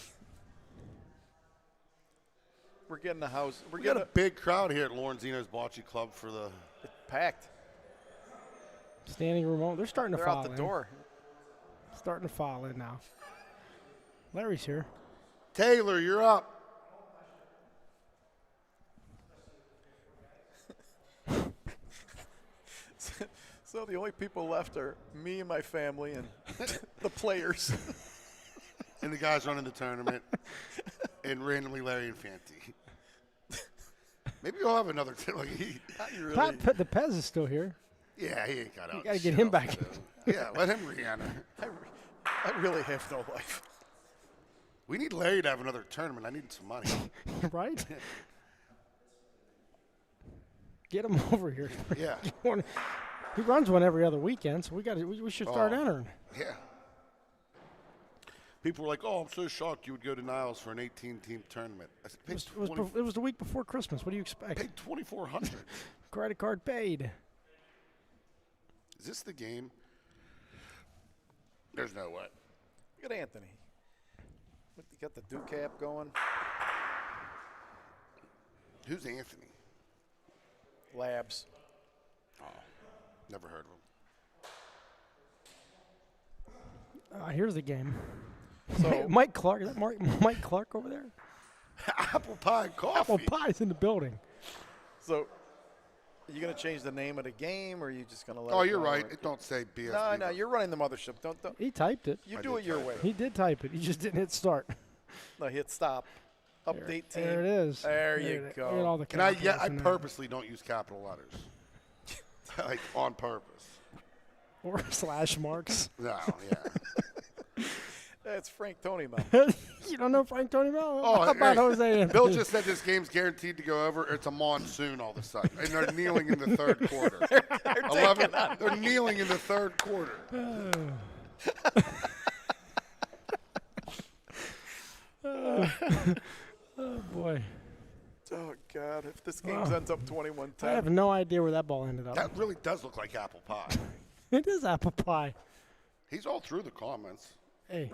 We're getting a house. We got a big crowd here at Lorenzino's Bocce Club for the packed. Standing room only. They're starting to They're file out the in. door. Starting to file in now. Larry's here. Taylor, you're up. So the only people left are me and my family and the players. And the guys running the tournament. And randomly Larry Infanti. Maybe you'll have another. The Pez is still here. Yeah, he ain't got out. You got to get him back. Yeah, let him re-enter. I really have no life. We need Larry to have another tournament. I need some money. Right? Get him over here. Yeah. He runs one every other weekend, so we should start entering. Yeah. People were like, "Oh, I'm so shocked you would go to Niles for an 18-team tournament." I said, It was the week before Christmas. What do you expect? Paid $2,400. Credit card paid. Is this the game? There's no way. Look at Anthony. What, you got the Duke cap going? Who's Anthony? Labs. Oh, never heard of him. Here's the game. So Mike Clark. Is that Mike Clark over there? Apple pie and coffee. Apple pie's in the building. So, are you going to change the name of the game, or are you just going to let Oh, it you're go? right. It don't say BSB. No, you're running the mothership. Don't. He typed it. You do it your way. He did type it. He just didn't hit start. No, hit stop. Update team. There it is. There you Look at go. all the And I capitals in there. purposely don't use capital letters. Like, on purpose. Or slash marks. No, yeah. That's Frank Tony, man. You don't know Frank Tony Mel? Oh, How about hey, Jose? Bill just said this game's guaranteed to go over. It's a monsoon all of a sudden. And they're kneeling in the third quarter. They're kneeling in the third quarter. Oh, boy. Oh, God. If this game ends up 21-10. I have no idea where that ball ended up. That really does look like apple pie. It is apple pie. He's all through the comments. Hey.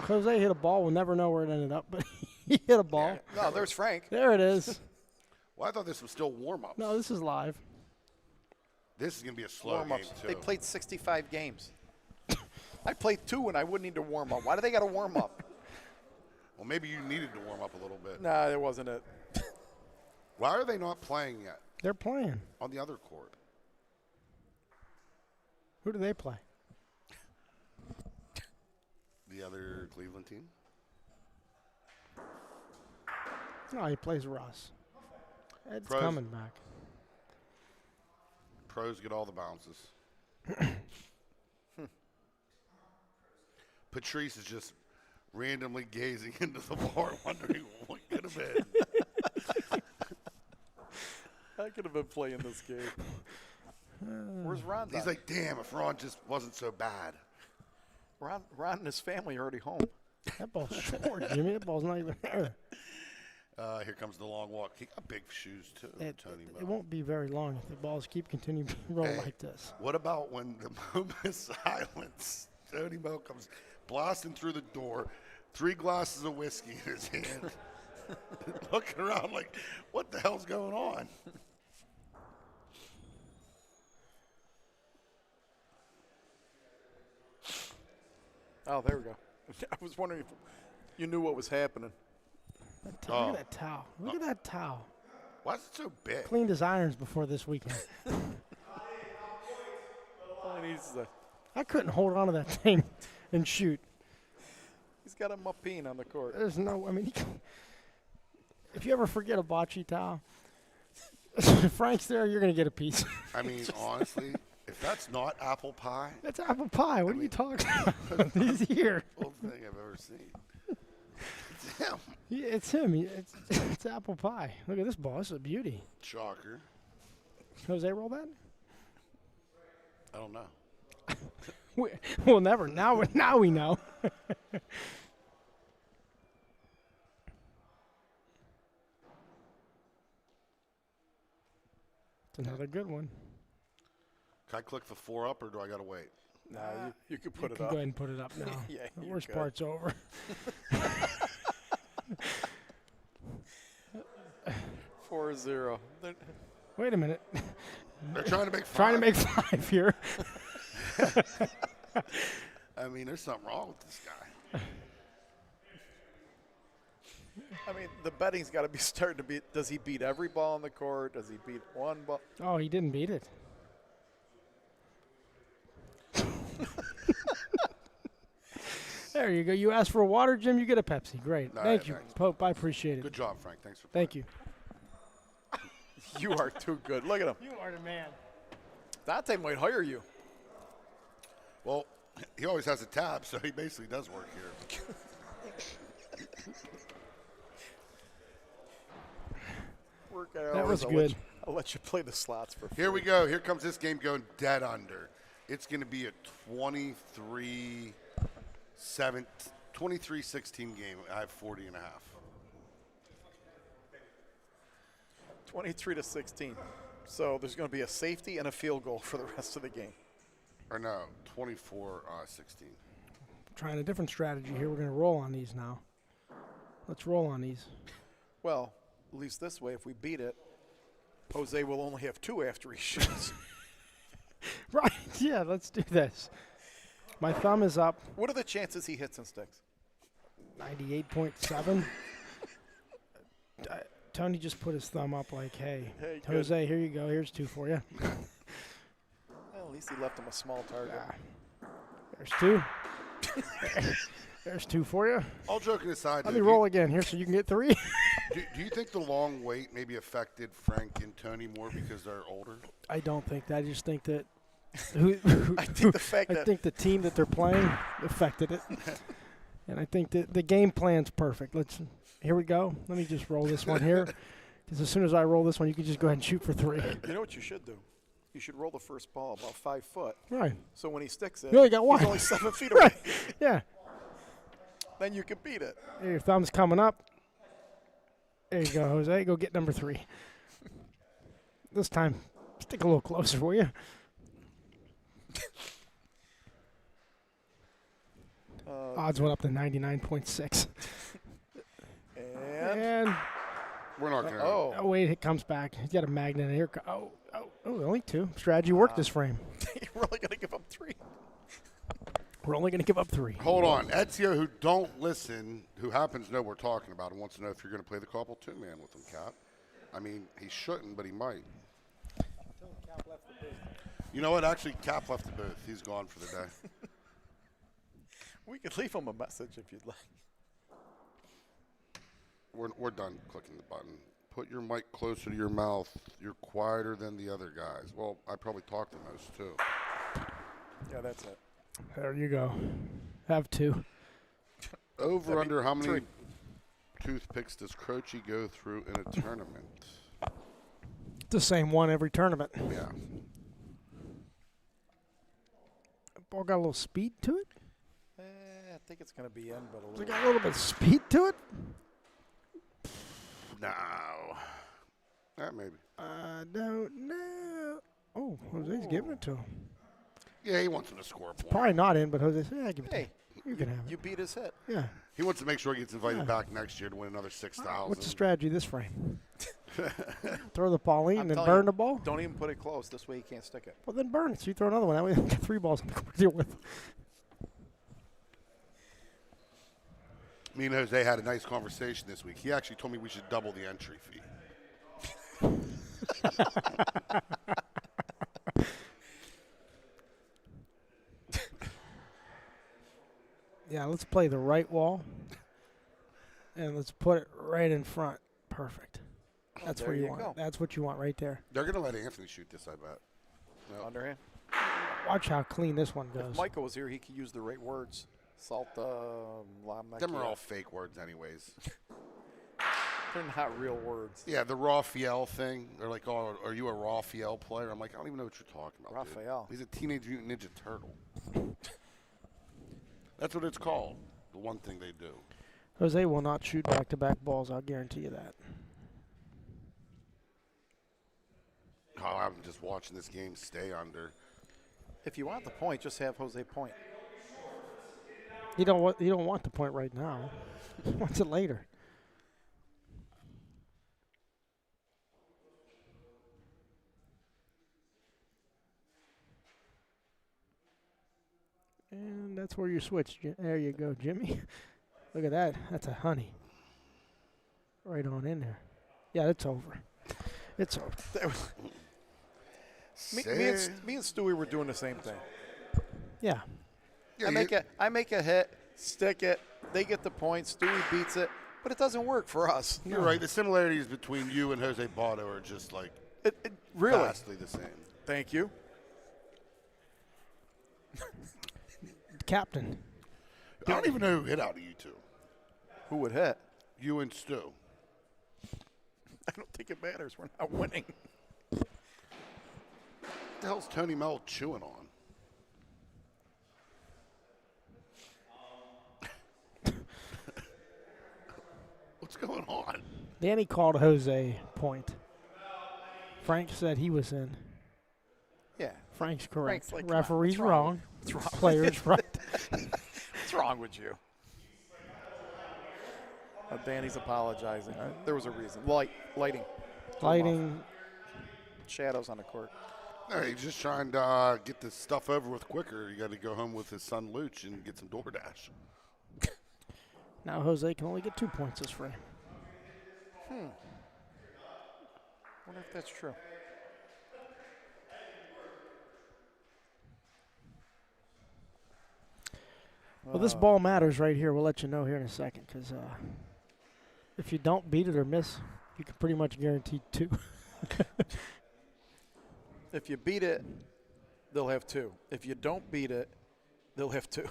Jose hit a ball. We'll never know where it ended up, but he hit a ball. Yeah. No, there's Frank. There it is. Well, I thought this was still warm-ups. No, this is live. This is going to be a slow game, Warm-ups. too. They played 65 games. I played 2, and I wouldn't need to warm up. Why do they got to warm up? Well, maybe you needed to warm up a little bit. Nah, that wasn't it. Why are they not playing yet They're playing. on the other court? Who do they play? The other Cleveland team? No, he plays Russ. Ed's Pros. coming back. Pros get all the bounces. Patrice is just randomly gazing into the bar, wondering what could have been. I could have been playing this game. Where's Ron? He's like, damn, if Ron just wasn't so bad. Ron and his family are already home. That ball's short, Jimmy. That ball's not even there. Here comes the long walk. He got big shoes, too, Tony. It won't be very long if the balls continuing to roll like this. What about when the moment of silence, Tony Mo comes blasting through the door, 3 glasses of whiskey in his hand, looking around like, what the hell's going on? Oh, there we go. I was wondering if you knew what was happening. Look at that towel. Look at that towel. Why is it so big? Cleaned his irons before this weekend. All he needs is a. I couldn't hold on to that thing and shoot. He's got a muppine on the court. There's no, I mean, if you ever forget a bocce towel, Frank's there, you're going to get a piece. I mean, honestly, if that's not apple pie, That's apple pie. What are you talking about? He's here. old thing I've ever seen. It's him. Yeah, it's him. It's apple pie. Look at this ball. This is a beauty. Shocker. Jose, roll that? I don't know. We'll never. Now we know. It's another good one. Can I click the 4 up, or do I got to wait? No, you could put You it can up. go ahead and put it up now. Yeah, The you worst could. part's over. 4-0. Wait a minute. They're trying to make 5. Trying to make 5 here. I mean, there's something wrong with this guy. I mean, the betting's got to be starting to be. Does he beat every ball on the court? Does he beat one ball? Oh, he didn't beat it. There you go. You asked for a water, Jim. You get a Pepsi. Great. All Thank right, you, thanks. Pope. I appreciate it. Good job, Frank. Thanks for Thank you. You are too good. Look at him. You are the man. Dante might hire you. Well, he always has a tab, so he basically does work here. Work That hours, was I'll good. I'll let you play the slots for free. Here we go. Here comes this game going dead under. It's going to be a 23-16 game. I have 40 and a half. 23-16. So there's going to be a safety and a field goal for the rest of the game. Or no, 24-16. Trying a different strategy here. We're going to roll on these now. Let's roll on these. Well, at least this way, if we beat it, Jose will only have 2 after he shoots. Right. Yeah, let's do this. My thumb is up. What are the chances he hits and sticks? 98.7. Tony just put his thumb up like, hey Hey, Jose, here you go. Here's 2 for you. Well, at least he left him a small target. There's 2. There's 2 for you. All joking aside, Let me roll again here so you can get 3. do you think the long wait maybe affected Frank and Tony more because they're older? I don't think that. I just think that I think the fact that I think the team that they're playing affected it. And I think that the game plan's perfect. Here we go. Let me just roll this one here. Because as soon as I roll this one, you can just go ahead and shoot for 3. You know what you should do? You should roll the first ball about 5 foot. Right. So when he sticks it, You only got 1. he's only 7 feet away. Right. Yeah. Then you can beat it. There, your thumb's coming up. There you go, Jose. Go get number 3. This time, stick a little closer, will you? Odds went up to 99.6. And we're not going to. Oh, wait, it comes back. He's got a magnet here. Oh, only 2. Strategy worked this frame. You're only going to give up 3. We're only going to give up 3. Hold on. Ezio, who don't listen, who happens to know what we're talking about and wants to know if you're going to play the couple 2-man with him, Cap. I mean, he shouldn't, but he might. You know what? Actually, Cap left the booth. He's gone for the day. We could leave him a message if you'd like. We're done clicking the button. Put your mic closer to your mouth. You're quieter than the other guys. Well, I probably talk the most, too. Yeah, that's it. There you go. Have 2. Over under how many toothpicks does Croachy go through in a tournament? The same one every tournament. Yeah. Ball got a little speed to it. I think it's going to be in, but a Does little. it got a little bit of speed to it? No. Maybe. I don't know. Oh, Jose's giving it to him. Yeah, he wants him to score a point. Probably not in, but Jose said, yeah, give it to Hey, him. You can have it. You beat his hit. Yeah. He wants to make sure he gets invited back next year to win another 6,000. What's the strategy this frame? Throw the ball in I'm and telling burn you, the ball? Don't even put it close. This way you can't stick it. Well, then burn it. So you throw another one. That way you got 3 balls on the court to deal with. Me and Jose had a nice conversation this week. He actually told me we should double the entry fee. Yeah, let's play the right wall. And let's put it right in front. Perfect. That's there where you you want go. it. That's what you want right there. They're going to let Anthony shoot this, I bet. No. Underhand. Watch how clean this one If goes. Michael was here, he could use the right words. Salt, Them are all fake words anyways. They're not real words. Yeah, the Raphael thing. They're like, oh, are you a Raphael player? I'm like, I don't even know what you're talking about. Raphael. Dude. He's a Teenage Mutant Ninja Turtle. That's what it's called. The one thing they do. Jose will not shoot back-to-back balls. I'll guarantee you that. Oh, I'm just watching this game stay under. If you want the point, just have Jose point. You don't want the point right now. He wants it later. And that's where you switch. There you go, Jimmy. Look at that. That's a honey. Right on in there. Yeah, it's over. It's over. Me and Stewie were doing the same thing. Yeah. I make a hit, stick it, they get the point, Stewie beats it, but it doesn't work for us. You're right. The similarities between you and Jose Botto are just like really vastly the same. Thank you. Captain. I don't even know who hit out of you two. Who would hit? You and Stu. I don't think it matters. We're not winning. What the hell's Tony Mel chewing on? What's going on? Danny called Jose point. Frank said he was in. Yeah. Frank's correct. Frank's like, referee's what's wrong. What's wrong? Player's right. What's wrong with you? Danny's apologizing. There was a reason. Lighting. Lighting. Shadows on the court. No, he's just trying to get this stuff over with quicker. You got to go home with his son Luch and get some DoorDash. Now Jose can only get 2 points this frame. Wonder if that's true. Well, this ball matters right here. We'll let you know here in a second, because if you don't beat it or miss, you can pretty much guarantee 2. If you beat it, they'll have 2. If you don't beat it, they'll have 2.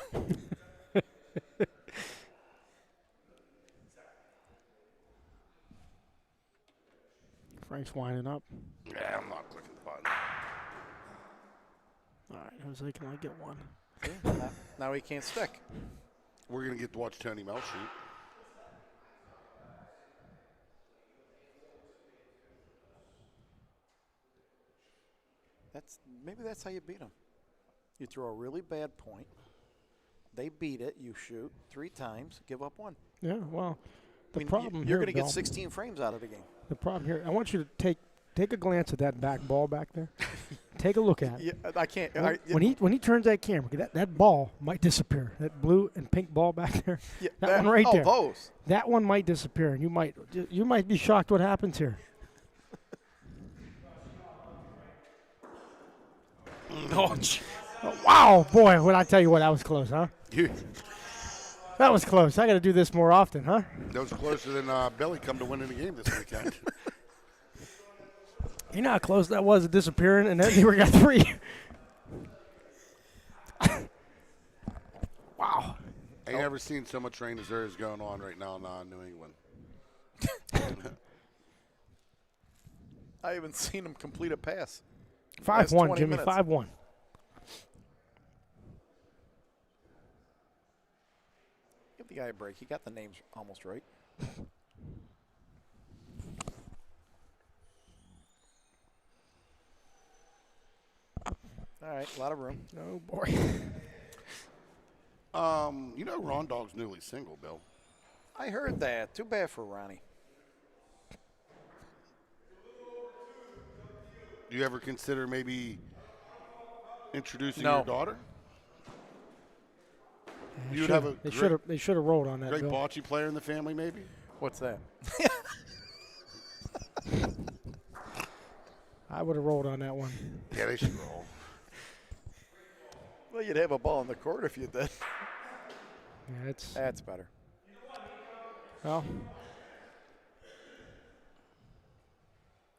Frank's winding up. Yeah, I'm not clicking the button. All right, Jose can only get 1. Now he can't stick. We're going to get to watch Tony Mel shoot. Maybe that's how you beat them. You throw a really bad point. They beat it. You shoot 3 times, give up 1. Yeah, well, the problem you're here, going to get Bill, 16 frames out of the game. The problem here, I want you to take a glance at that back ball back there. Take a look at it. Yeah, I can't. When he turns that camera, that ball might disappear. That blue and pink ball back there. Yeah, that one right there. Those. That one might disappear, and you might be shocked what happens here. Oh, wow, boy! What I tell you what, that was close, huh? That was close. I got to do this more often, huh? That was closer than Billy come to winning the game this weekend. You know how close that was to disappearing, and then we got 3. Wow. I ain't never seen so much rain as there is going on right now in New England. I haven't seen him complete a pass. 5-1, Jimmy. 5-1. Give the guy a break. He got the names almost right. All right, a lot of room. Oh, boy. You know Ron Dog's newly single, Bill. I heard that. Too bad for Ronnie. Do you ever consider maybe introducing No. your daughter? They You would have a they should have rolled on that. great Bill. bocce player in the family, maybe? What's that? I would have rolled on that one. Yeah, they should roll. Well, you'd have a ball in the court if you did. Yeah, That's better. Well,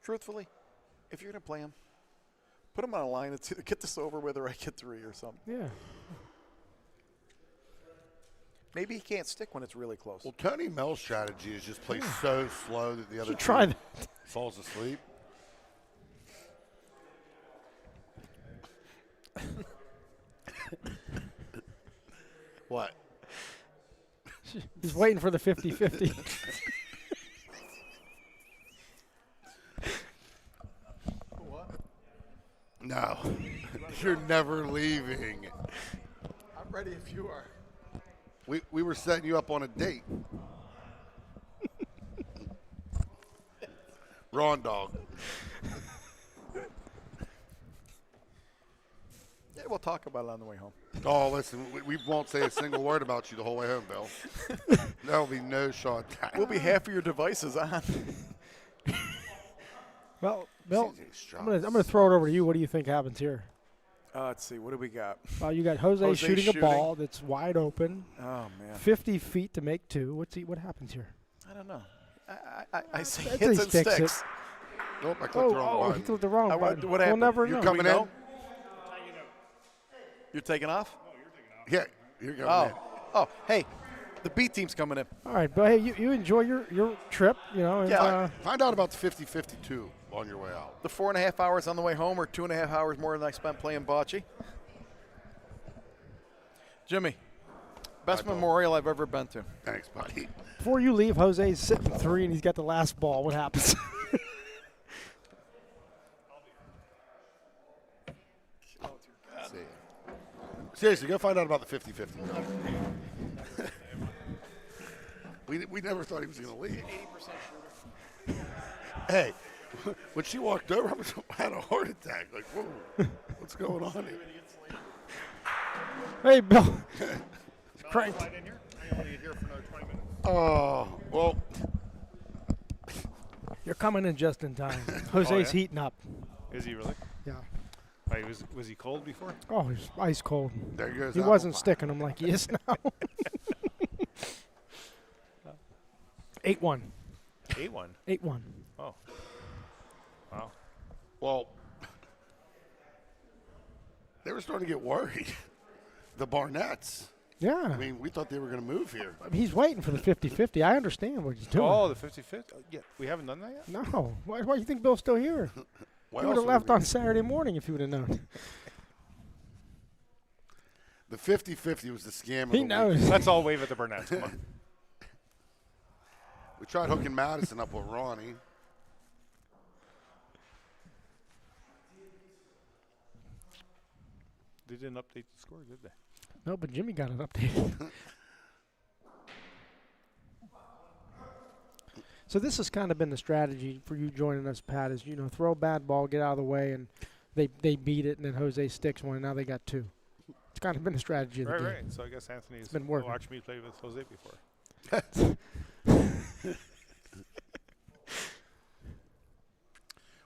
Truthfully, if you're going to play him, put him on a line. It's either get this over with or I get 3 or something. yeah. Maybe he can't stick when it's really close. Well, Tony Mel's strategy is just play so slow that the other Should try team that. falls asleep. What? He's waiting for the 50-50. No. You're never leaving. I'm ready if you are. We were setting you up on a date. Ron Dog. Yeah, we'll talk about it on the way home. Oh, listen, we won't say a single word about you the whole way home, Bill. There will be no shot. We'll be half of your devices on. Well, Bill, I'm gonna throw it over to you. What do you think happens here? Let's see. What do we got? Well, you got Jose shooting shooting. a ball that's wide open. Oh, man. 50 feet to make 2. What happens here? I don't know. I say That's hits he and sticks sticks. it. Nope, I clicked the wrong He button. clicked the wrong What button. happened? We'll never You're know. coming in? You're taking off? Yeah, you're going in. Oh, hey, the B team's coming in. All right, but hey, you enjoy your trip, you know. And, Yeah. Find out about the 50-52 on your way out. The 4.5 hours on the way home, or 2.5 hours more than I spent playing bocce. Jimmy, best memorial I've ever been to. Thanks, buddy. before you leave, Jose's sitting 3 and he's got the last ball. What happens? Seriously, go find out about the 50-50. we never thought he was going to leave. 80% shooter. Hey, when she walked over, I had a heart attack. Like, whoa, what's going on here? Hey, Bill. Cranked. Slide in here. I only get here for another 20 minutes. Oh, well. You're coming in just in time. Jose's heating up. Is he really? Yeah. Wait, was he cold before? Oh, he's ice cold. There goes He wasn't sticking him like he is now. 8-1. 8-1. 8-1. Oh. Wow. Well, they were starting to get worried. The Barnetts. Yeah. I mean, we thought they were going to move here. He's waiting for the 50-50. I understand what he's doing. Oh, the 50-50? Yeah, we haven't done that yet? No. Why do you think Bill's still here? Why He would else have would left we- on Saturday morning if he would have known. The 50-50 was the scam of He the knows. week. Let's all wave at the Burnett's. Come on. We tried hooking Madison up with Ronnie. They didn't update the score, did they? No, but Jimmy got it updated. So this has kind of been the strategy for you joining us, Pat, is, throw a bad ball, get out of the way, and they beat it, and then Jose sticks one, and now they got two. It's kind of been the strategy of the game. Right. So I guess Anthony's been working. watched me play with Jose before.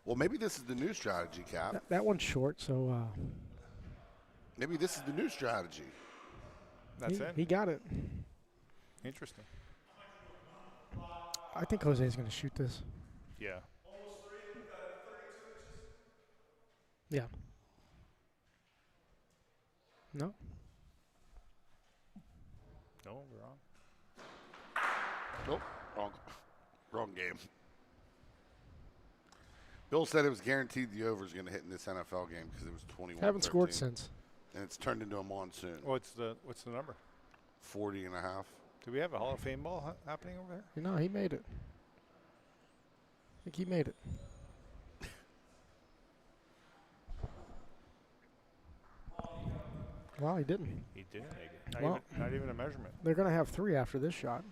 Well, maybe this is the new strategy, Cap. That one's short, so Maybe this is the new strategy. That's it? he got it. Interesting. I think Jose's going to shoot this. Yeah. Yeah. No? No, we're on. Nope, wrong game. Bill said it was guaranteed the over is going to hit in this NFL game because it was 21. Haven't scored since. And it's turned into a monsoon. What's the number? 40 and a half. Do we have a Hall of Fame ball happening over there? He made it. I think he made it. Well, he didn't. He didn't make it. Well, Not even a measurement. They're going to have 3 after this shot.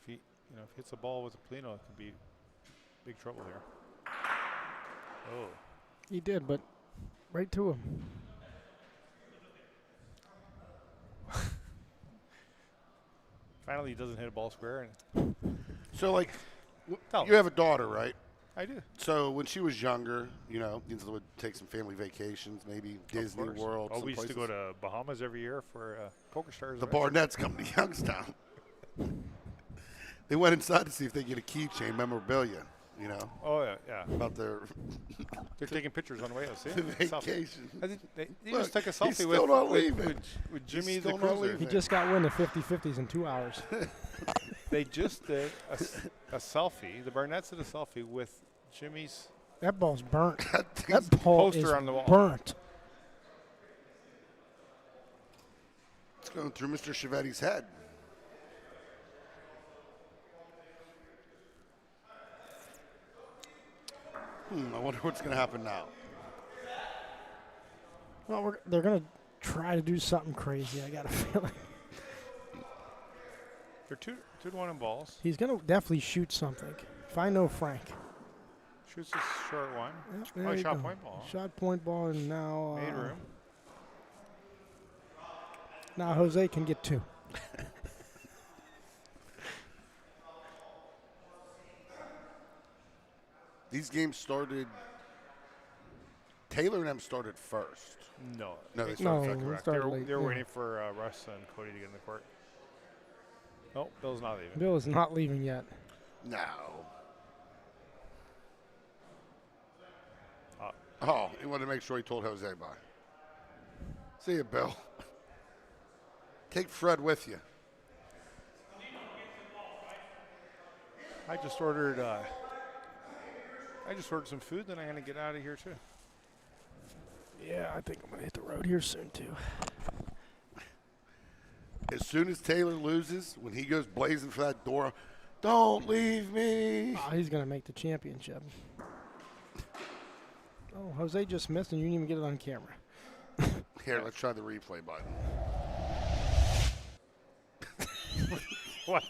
If he hits a ball with a Polino, it could be big trouble here. Oh. He did, but right to him. Finally, he doesn't hit a ball square. And So, like, Tell you have a daughter, right? I do. So when she was younger, you would take some family vacations, maybe Disney Of course. World. Oh, some we used to go places. to Bahamas every year for Poker Stars. The events. Barnetts come to Youngstown. They went inside to see if they get a keychain memorabilia, Oh, yeah. about their They're taking pictures on the way out. See? vacation. They Look, just took a he's selfie still not leaving. with Jimmy He's the still not Cruiser. leaving. He just got wind of 50-50s in 2 hours. They just did a selfie. The Barnetts did a selfie with Jimmy's That ball's burnt. That That ball poster is on the wall. burnt. It's going through Mr. Chiavetti's head. I wonder what's going to happen now. Well, they're going to try to do something crazy. I got a feeling. They're 2-1 in balls. He's going to definitely shoot something. If I know Frank. Shoots a short one. Yeah, Oh, there he you shot go. point ball. Shot point ball, and now Made room. now Jose can get 2. These games started. Taylor and them started first. No. No, they No, started they second. Correct. started They were late, yeah. waiting for Russ and Cody to get in the court. No, Bill's not leaving. Bill is not leaving yet. No. Uh, Oh, he wanted to make sure he told Jose bye. See you, Bill. Take Fred with you. I just ordered some food, then I'm going to get out of here, too. Yeah, I think I'm going to hit the road here soon, too. As soon as Taylor loses, when he goes blazing for that door, don't leave me. Oh, he's going to make the championship. Oh, Jose just missed, and you didn't even get it on camera. Here, let's try the replay button. What?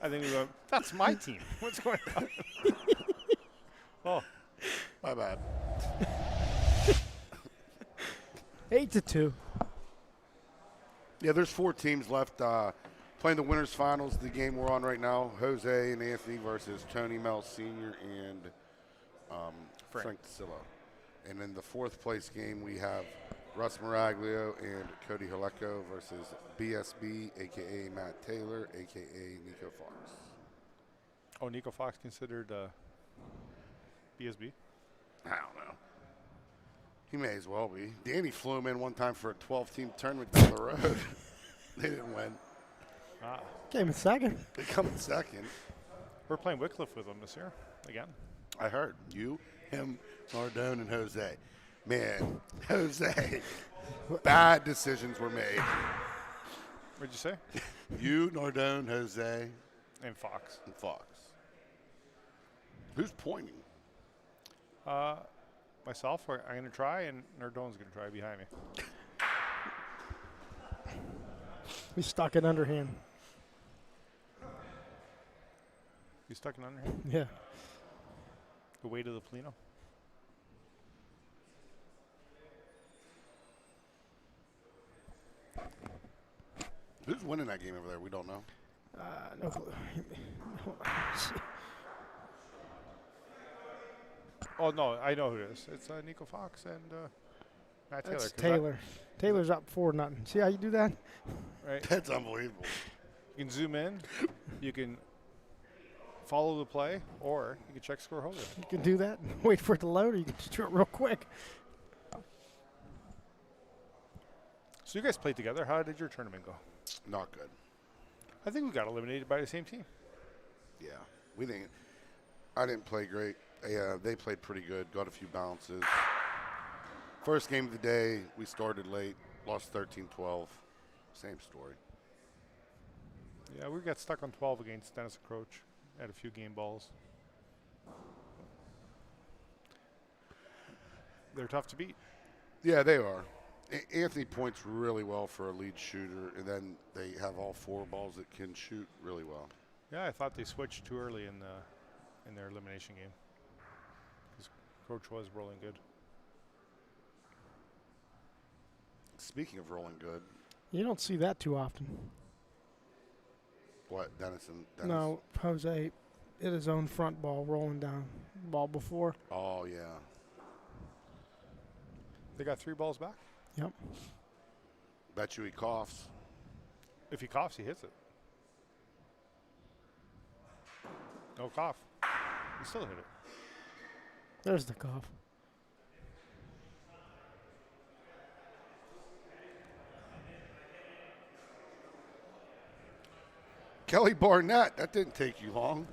I think we go, that's my team. What's going on? Oh, My bad. 8-2. Yeah, there's 4 teams left playing the winners finals. The game we're on right now, Jose and Anthony versus Tony Mel Sr. and Frank DeSillo. And in the 4th place game, we have Russ Miraglio and Cody Halecko versus BSB, a.k.a. Matt Taylor, a.k.a. Nico Fox. Oh, Nico Fox considered BSB? I don't know. He may as well be. Danny flew him in one time for a 12-team tournament down the road. They didn't win. Came in second. They come in second. We're playing Wycliffe with them this year again. I heard. You, him, Nardone, and Jose. Man, Jose. Bad decisions were made. What'd you say? You, Nardone, Jose. And Fox. And Fox. Who's pointing? Myself, I'm going to try, and Nardone's going to try behind me. He's stuck in underhand. You stuck in underhand? Yeah. The weight of the Polino? Who's winning that game over there? We don't know. No clue. Oh, no, I know who it is. It's Nico Fox and Matt Taylor. That's Taylor. Taylor's up 4-0. See how you do that? Right. That's unbelievable. You can zoom in. You can follow the play, or you can check score holder. You can do that and wait for it to load, or you can just do it real quick. So you guys played together. How did your tournament go? Not good. I think we got eliminated by the same team. Yeah. We didn't. I didn't play great. They played pretty good. Got a few bounces. First game of the day, we started late. Lost 13-12. Same story. Yeah, we got stuck on 12 against Dennis and Croach. Had a few game balls. They're tough to beat. Yeah, they are. Anthony points really well for a lead shooter, and then they have all 4 balls that can shoot really well. Yeah, I thought they switched too early in their elimination game. Because Croach was rolling good. Speaking of rolling good. You don't see that too often. What, Dennis? No, Jose hit his own front ball rolling down ball before. Oh, yeah. They got 3 balls back? Yep. Bet you he coughs. If he coughs, he hits it. No cough. He still hit it. There's the cough. Kelly Barnett, that didn't take you long.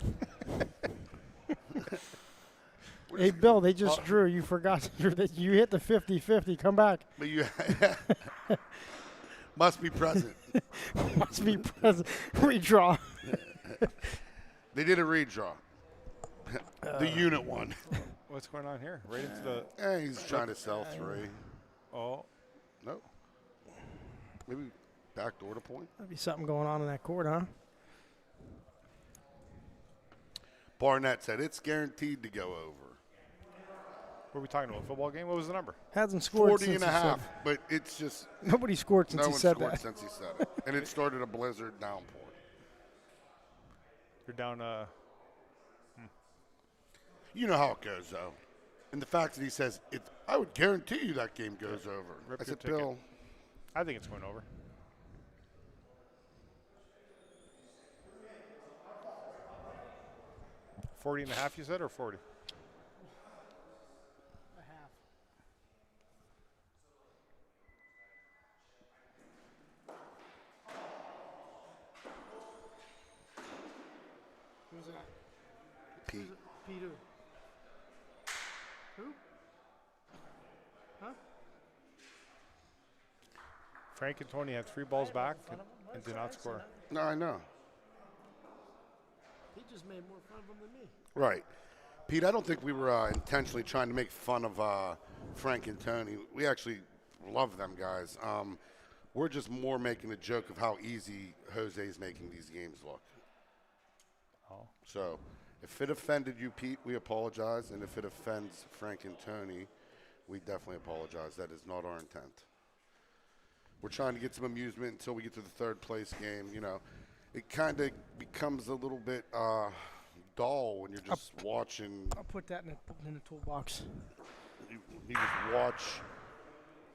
Hey, Bill, they just drew. You forgot that you hit the 50-50. Come back. But you must be present. Must be present. Redraw. They did a redraw. The unit one. What's going on here? Right into the. He's trying to sell 3. Oh. No. Maybe backdoor to point. There'd be something going on in that court, huh? Barnett said it's guaranteed to go over. What are we talking about? Football game? What was the number? Hasn't scored 40 since and a he said half, it. but it's just. Nobody scored since no he one said scored that. since he said it. And it started a blizzard downpour. You're down. You know how it goes, though. And the fact that he says, I would guarantee you that game goes over. Rip I your said, ticket. Bill. I think it's going over. $40 and a half, you said, or 40? Who's that? Pete. Peter. Who? Huh? Frank and Tony had 3 balls back and did not score. No, I know. He just made more fun of him than me. Right. Pete, I don't think we were intentionally trying to make fun of Frank and Tony. We actually love them guys. We're just more making a joke of how easy Jose's making these games look. Oh. So if it offended you, Pete, we apologize. And if it offends Frank and Tony, we definitely apologize. That is not our intent. We're trying to get some amusement until we get to the third place game. You know, it kind of becomes a little bit dull when you're just watching. I'll put that in the toolbox. You just watch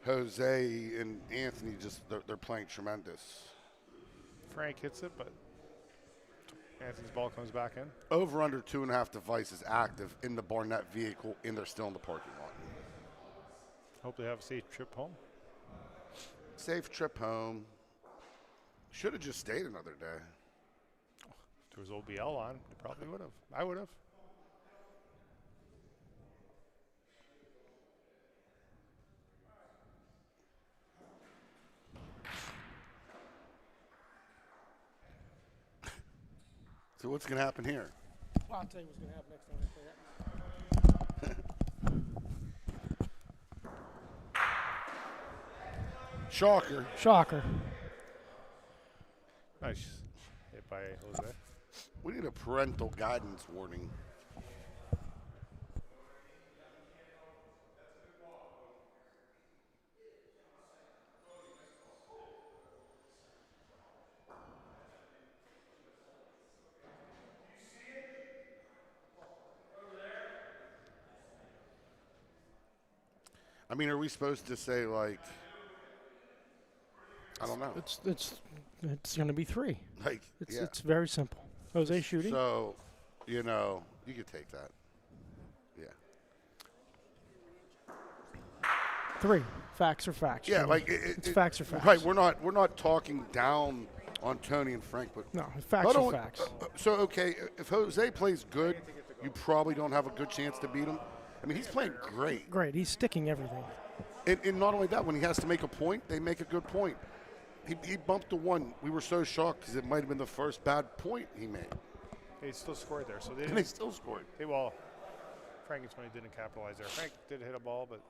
Jose and Anthony they're playing tremendous. Frank hits it, but Anthony's ball comes back in. Over under 2.5 devices active in the Barnett vehicle, and they're still in the parking lot. Hope they have a safe trip home. Safe trip home. Should have just stayed another day. If there was OBL on, they probably would have. I would have. So what's going to happen here? Well, I'll tell you what's going to happen next time I play that. Shocker. Shocker. Nice hit by Jose. We need a parental guidance warning. I mean, are we supposed to say, like, I don't know. It's going to be 3. Like, it's very simple. Jose shooting. So, you know, you could take that. Yeah. 3. Facts are facts. Yeah, Jimmy. like it's facts are facts. Right, we're not talking down on Tony and Frank, but no, facts are facts. So okay, if Jose plays good, you probably don't have a good chance to beat him. I mean, he's playing great. Great, he's sticking everything. And not only that, when he has to make a point, they make a good point. He bumped the one. We were so shocked because it might have been the first bad point he made. They still scored there, so they still scored. Frank and Tony didn't capitalize there. Frank did hit a ball, but.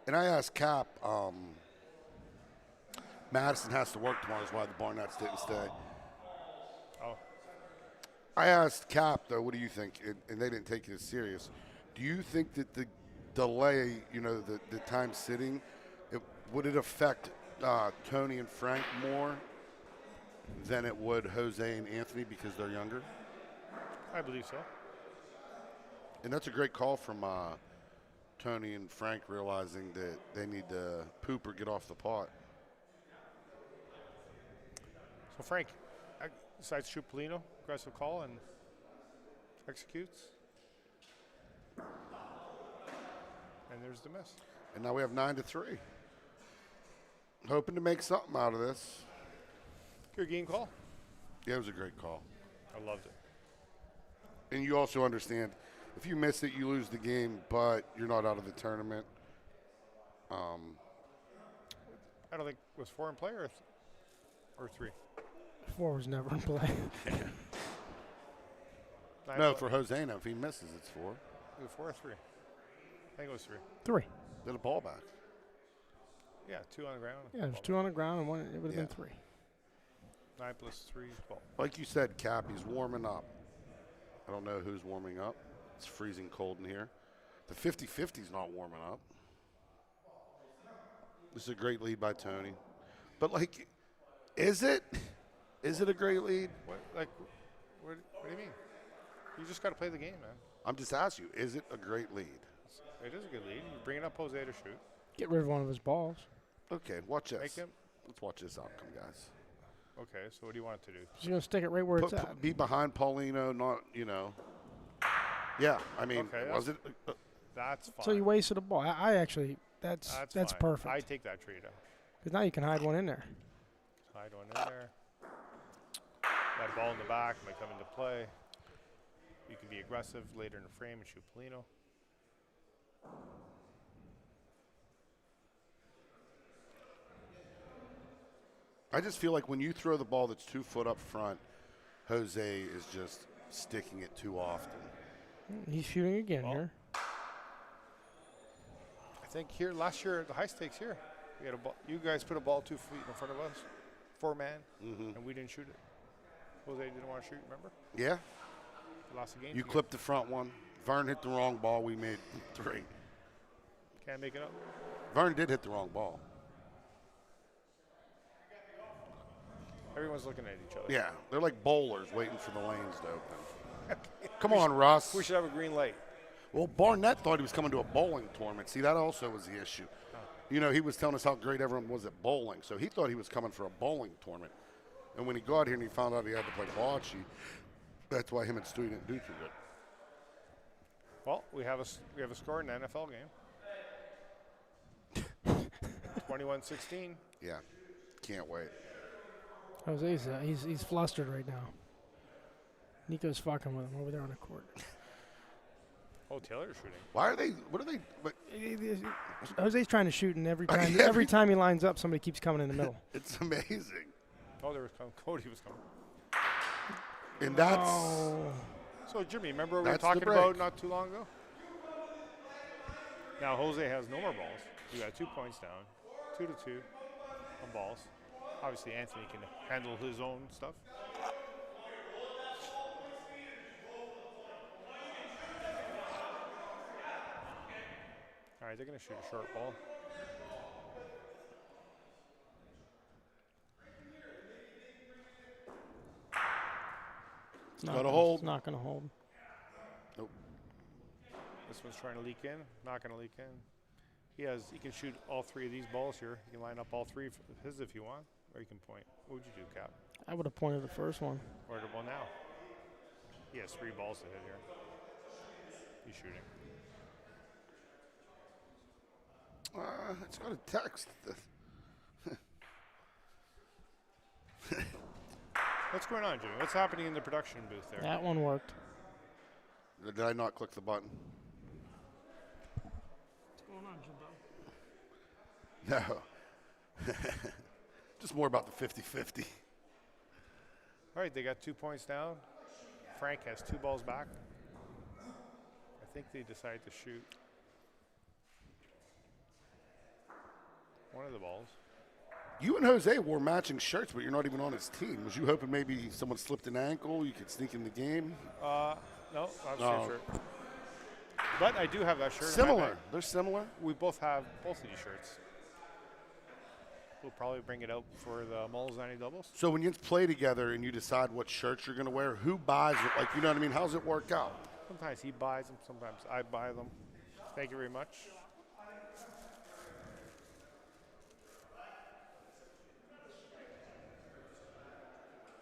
And I asked Cap, Madison has to work tomorrow, is why the Barnetts didn't stay. Oh. I asked Cap, though, what do you think? And they didn't take it as serious. Do you think that the delay, you know, the time sitting, would it affect Tony and Frank more than it would Jose and Anthony because they're younger? I believe so. And that's a great call from Tony and Frank realizing that they need to poop or get off the pot. So Frank decides to shoot Polino, aggressive call, and executes. And there's the miss. And now we have 9-3. Hoping to make something out of this. Good game call. Yeah, it was a great call. I loved it. And you also understand, if you miss it, you lose the game, but you're not out of the tournament. I don't think was 4 in play or 3. 4 was never in play. No, for Jose now, if he misses, it's 4. Was it 4 or 3? I think it was 3. 3. Get a ball back. Yeah, 2 on the ground. Yeah, there's 2 on the ground and 1. It would have been 3. 9 plus 3 is 12. Like you said, Cap, he's warming up. I don't know who's warming up. It's freezing cold in here. The 50-50's not warming up. This is a great lead by Tony. But, like, is it? Is it a great lead? What do you mean? You just got to play the game, man. I'm just asking you, is it a great lead? It is a good lead. You bring it up Jose to shoot. Get rid of one of his balls. Okay, watch this. Make him. Let's watch this outcome, guys. Okay, so what do you want it to do? He's going to stick it right where it's at. Be behind Paulino, not, you know. Yeah, I mean, okay, was it? So That's fine. you wasted a ball. I actually, that's fine. perfect. I take that trade out. Because now you can hide one in there. Hide one in there. That ball in the back might come into play. You can be aggressive later in the frame and shoot Polino. I just feel like when you throw the ball that's 2 foot up front, Jose is just sticking it too often. He's shooting again here. I think here, last year, the high stakes here. We had a ball. You guys put a ball 2 feet in front of us, 4-man, and we didn't shoot it. Jose didn't want to shoot, remember? Yeah. Lost the game. You clipped the front one. Vern hit the wrong ball. We made 3. Can't make it up. Vern did hit the wrong ball. Everyone's looking at each other. Yeah, they're like bowlers waiting for the lanes to open. Come on, Russ. We should have a green light. Well, Barnett thought he was coming to a bowling tournament. See, that also was the issue. You know, he was telling us how great everyone was at bowling, so he thought he was coming for a bowling tournament. And when he got here and he found out he had to play bocce, that's why him and Stewie didn't do too good. Well, we have a score in the NFL game. 21-16. Yeah, can't wait. Jose's he's flustered right now. Nico's fucking with him over there on the court. Oh, Taylor's shooting. Why are they? What are they? But Jose's trying to shoot, and every time Yeah, every time he lines up, somebody keeps coming in the middle. It's amazing. Oh, there was coming. Cody was coming. And that's So, Jimmy, remember what we were That's the talking break. about not too long ago? Now, Jose has no more balls. You got 2 points down, 2-2 on balls. Obviously, Anthony can handle his own stuff. All right, they're going to shoot a short ball. It's not Gotta gonna- hold. It's not going to hold. Nope. This one's trying to leak in, not going to leak in. He can shoot all 3 of these balls here. He can line up all 3 of his if you want, or you can point. What would you do, Cap? I would have pointed the first one. Or the one now? He has 3 balls to hit here. He's shooting. It's got a text. What's going on, Jimmy? What's happening in the production booth there? That one worked. Did I not click the button? What's going on, Jimbo? No. Just more about the 50-50. All right, they got 2 points down. Frank has 2 balls back. I think they decided to shoot one of the balls. You and Jose wore matching shirts, but you're not even on his team. Was you hoping maybe someone slipped an ankle, you could sneak in the game? No, not the Oh. same shirt. But I do have that shirt. in my Similar. bag. They're similar. We both have both of these shirts. We'll probably bring it out for the Molzani doubles. So when you play together and you decide what shirts you're going to wear, who buys it? Like, you know what I mean? How's it work out? Sometimes he buys them, sometimes I buy them. Thank you very much.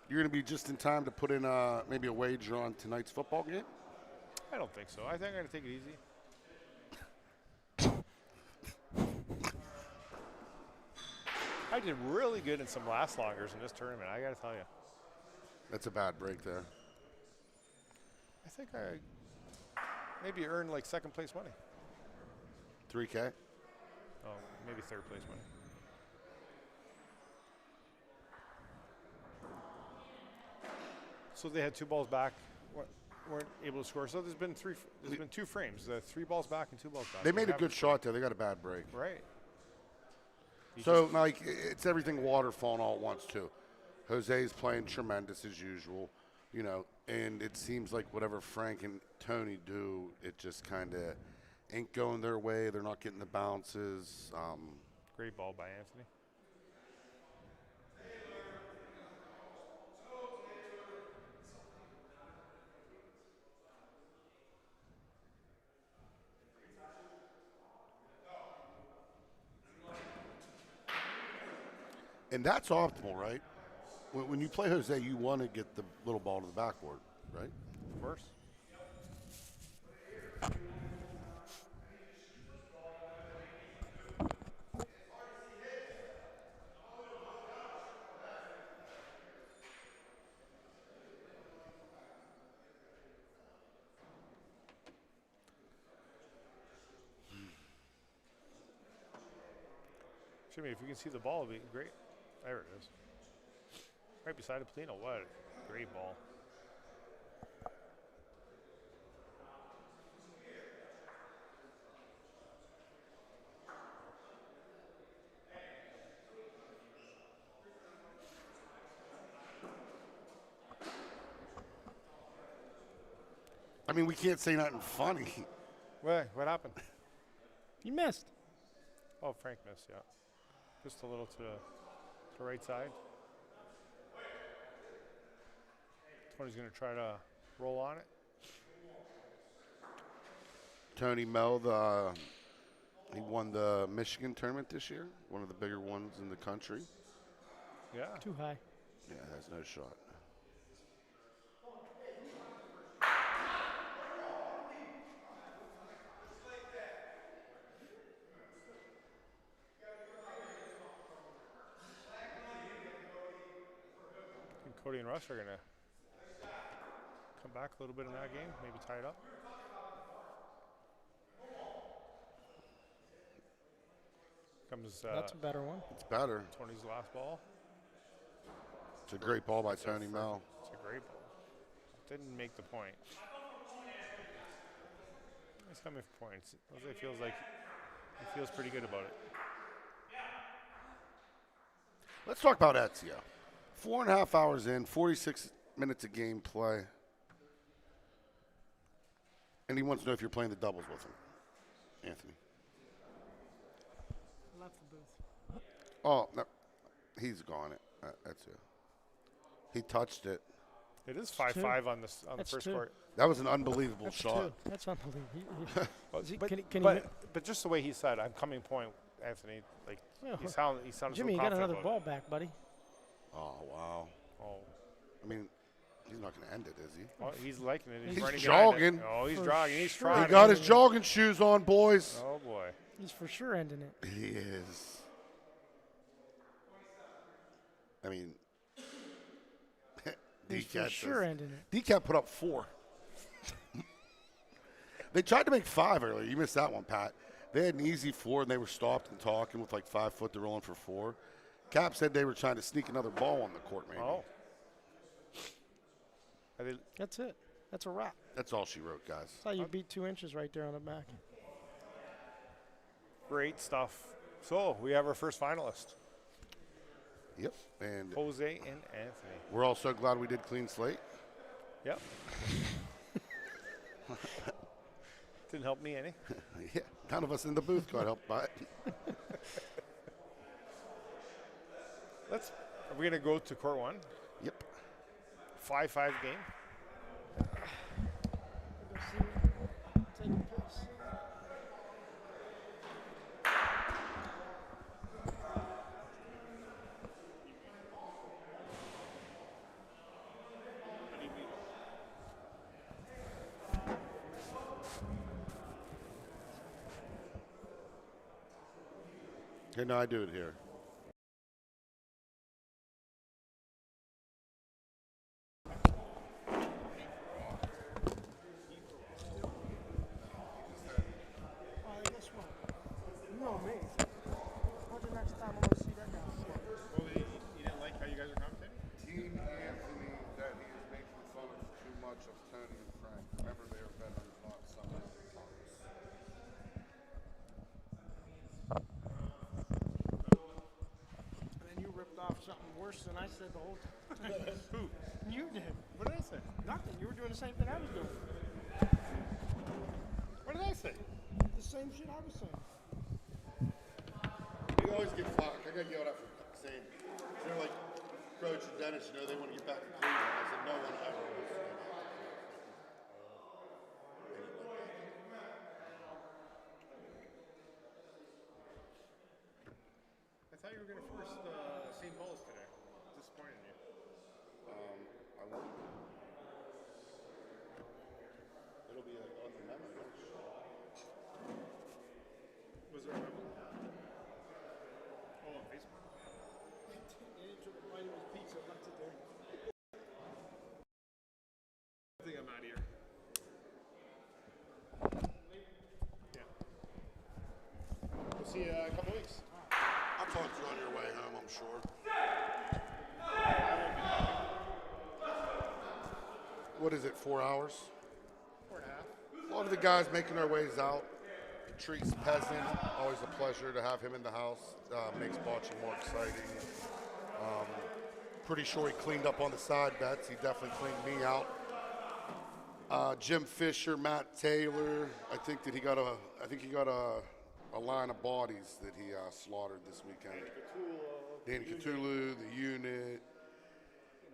You're going to be just in time to put in maybe a wager on tonight's football game? I don't think so. I think I'm going to take it easy. I did really good in some last longers in this tournament, I got to tell you. That's a bad break there. I think I maybe earned like second place money. 3K? Oh, maybe third place money. So they had 2 balls back, weren't able to score. So there's been 2 frames, 3 balls back and 2 balls back. They made a good shot there. They got a bad break. Right. So, like, it's everything waterfalling all at once, too. Jose's playing tremendous as usual, you know, and it seems like whatever Frank and Tony do, it just kind of ain't going their way. They're not getting the bounces. Great ball by Anthony. And that's optimal, right? When you play Jose, you want to get the little ball to the backboard, right? Of course. Jimmy, if you can see the ball, it'd be great. There it is. Right beside Polino. What a great ball. I mean, we can't say nothing funny. What happened? You missed. Oh, Frank missed, yeah. Just a little to the right side. Tony's going to try to roll on it. Tony Mel, he won the Michigan tournament this year, one of the bigger ones in the country. Yeah. Too high. Yeah, that's no shot. I think Cody and Russ are going to come back a little bit in that game, maybe tie it up. Comes, That's a better one. It's better. Tony's last ball. It's a great ball by Tony Mel. It's a great ball. Didn't make the point. He's coming for points. Jose feels like he feels pretty good about it. Let's talk about Ezio. 4.5 hours in, 46 minutes of game play. And he wants to know if you're playing the doubles with him, Anthony. Left the booth. Oh, no. He's gone. That's it. He touched it. It is 5-5 on the first court. That was an unbelievable shot. That's unbelievable. But just the way he said, "I'm coming point," Anthony. Like he sounded Jimmy, so you got another about ball it. back, buddy. Oh wow. Oh. I mean, he's not going to end it, is he? Oh, he's liking it. He's running jogging. It. Oh, he's For jogging. He's sure. trying. He got his jogging shoes on, boys. Oh boy. He's for sure ending it. He is. I mean, He's for sure ending it. DCAT put up 4. They tried to make 5 earlier. You missed that one, Pat. They had an easy 4, and they were stopped and talking with like 5 foot. They're rolling for 4. Cap said they were trying to sneak another ball on the court, maybe. Oh. That's it. That's a wrap. That's all she wrote, guys. That's how you beat 2 inches right there on the back. Great stuff. So we have our first finalist. Yep. And Jose and Anthony. We're all so glad we did clean slate. Yep. Didn't help me any. Yeah, none of us in the booth got helped by it. Are we going to go to court 1? Yep. 5-5 game. Okay, no, I do it here. Team Anthony that he is making fun of too much of Tony and Frank. Remember, they are veterans, not summer punks. And then you ripped off something worse than I said the whole time. Who? You did. What did I say? Nothing. You were doing the same thing I was doing. What did I say? The same shit I was saying. You always get fucked. I got yelled at for saying, they're like, Croach and Dennis, they want to get back to Cleveland. I said, no one ever wants to go back to I thought you were going to force the same balls today. Disappointed you. I won't. It'll be on the memo. Was there a memo? Oh, on Facebook. He took a bite of his pizza, left it there. I think I'm out of here. Yeah. We'll see you in a couple weeks. I'll talk to you on your way home, I'm sure. What is it, 4 hours? 4.5. A lot of the guys making their ways out. Patrice Pezzin, always a pleasure to have him in the house. Makes Bocce more exciting. Pretty sure he cleaned up on the side bets. He definitely cleaned me out. Jim Fisher, Matt Taylor. I think he got a line of bodies that he slaughtered this weekend. Danny Cthulhu, the unit.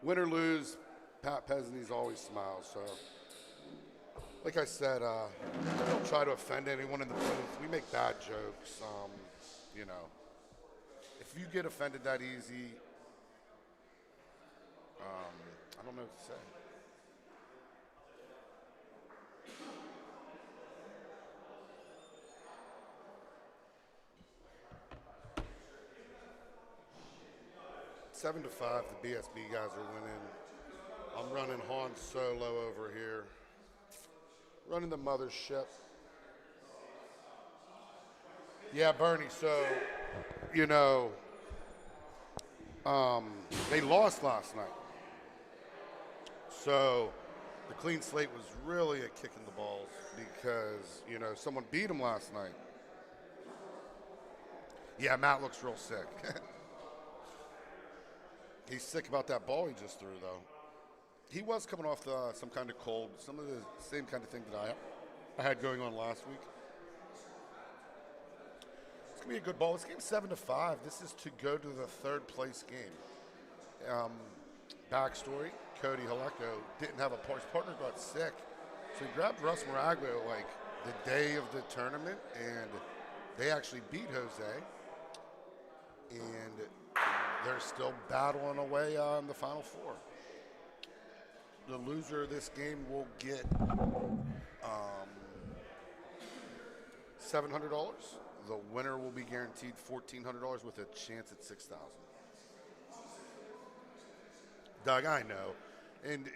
Win or lose, Pat Pezzin, he's always smiles. So, like I said, I don't try to offend anyone in the booth. We make bad jokes. You know, if you get offended that easy, I don't know what to say. Seven to 5, the BSB guys are winning. I'm running Han Solo over here, running the mothership. Yeah, Bernie. So, you know, they lost last night. So the clean slate was really a kick in the balls because, you know, someone beat him last night. Yeah, Matt looks real sick. He's sick about that ball he just threw, though. He was coming off some kind of cold, some of the same kind of thing that I had going on last week. It's going to be a good ball. This game's 7 to 5. This is to go to the third place game. Backstory, Cody Haleko didn't have his partner got sick. So he grabbed Russ Maraglio like the day of the tournament, and they actually beat Jose. And they're still battling away on the Final Four. The loser of this game will get $700. The winner will be guaranteed $1,400 with a chance at $6,000. Doug, I know. And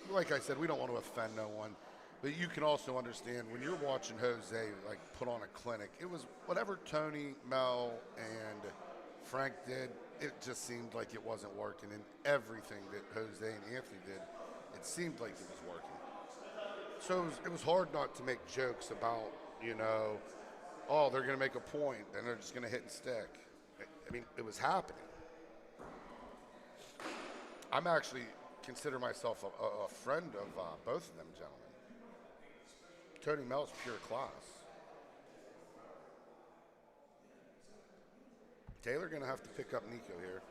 like I said, we don't want to offend no one. But you can also understand when you're watching Jose like put on a clinic, it was whatever Tony, Mel, and Frank did, it just seemed like it wasn't working. And everything that Jose and Anthony did, it seemed like it was working. So it was hard not to make jokes about, you know, oh, they're going to make a point, then they're just going to hit and stick. I mean, it was happening. I'm actually consider myself a friend of both of them gentlemen. Tony Mel's pure class. Taylor going to have to pick up Nico here.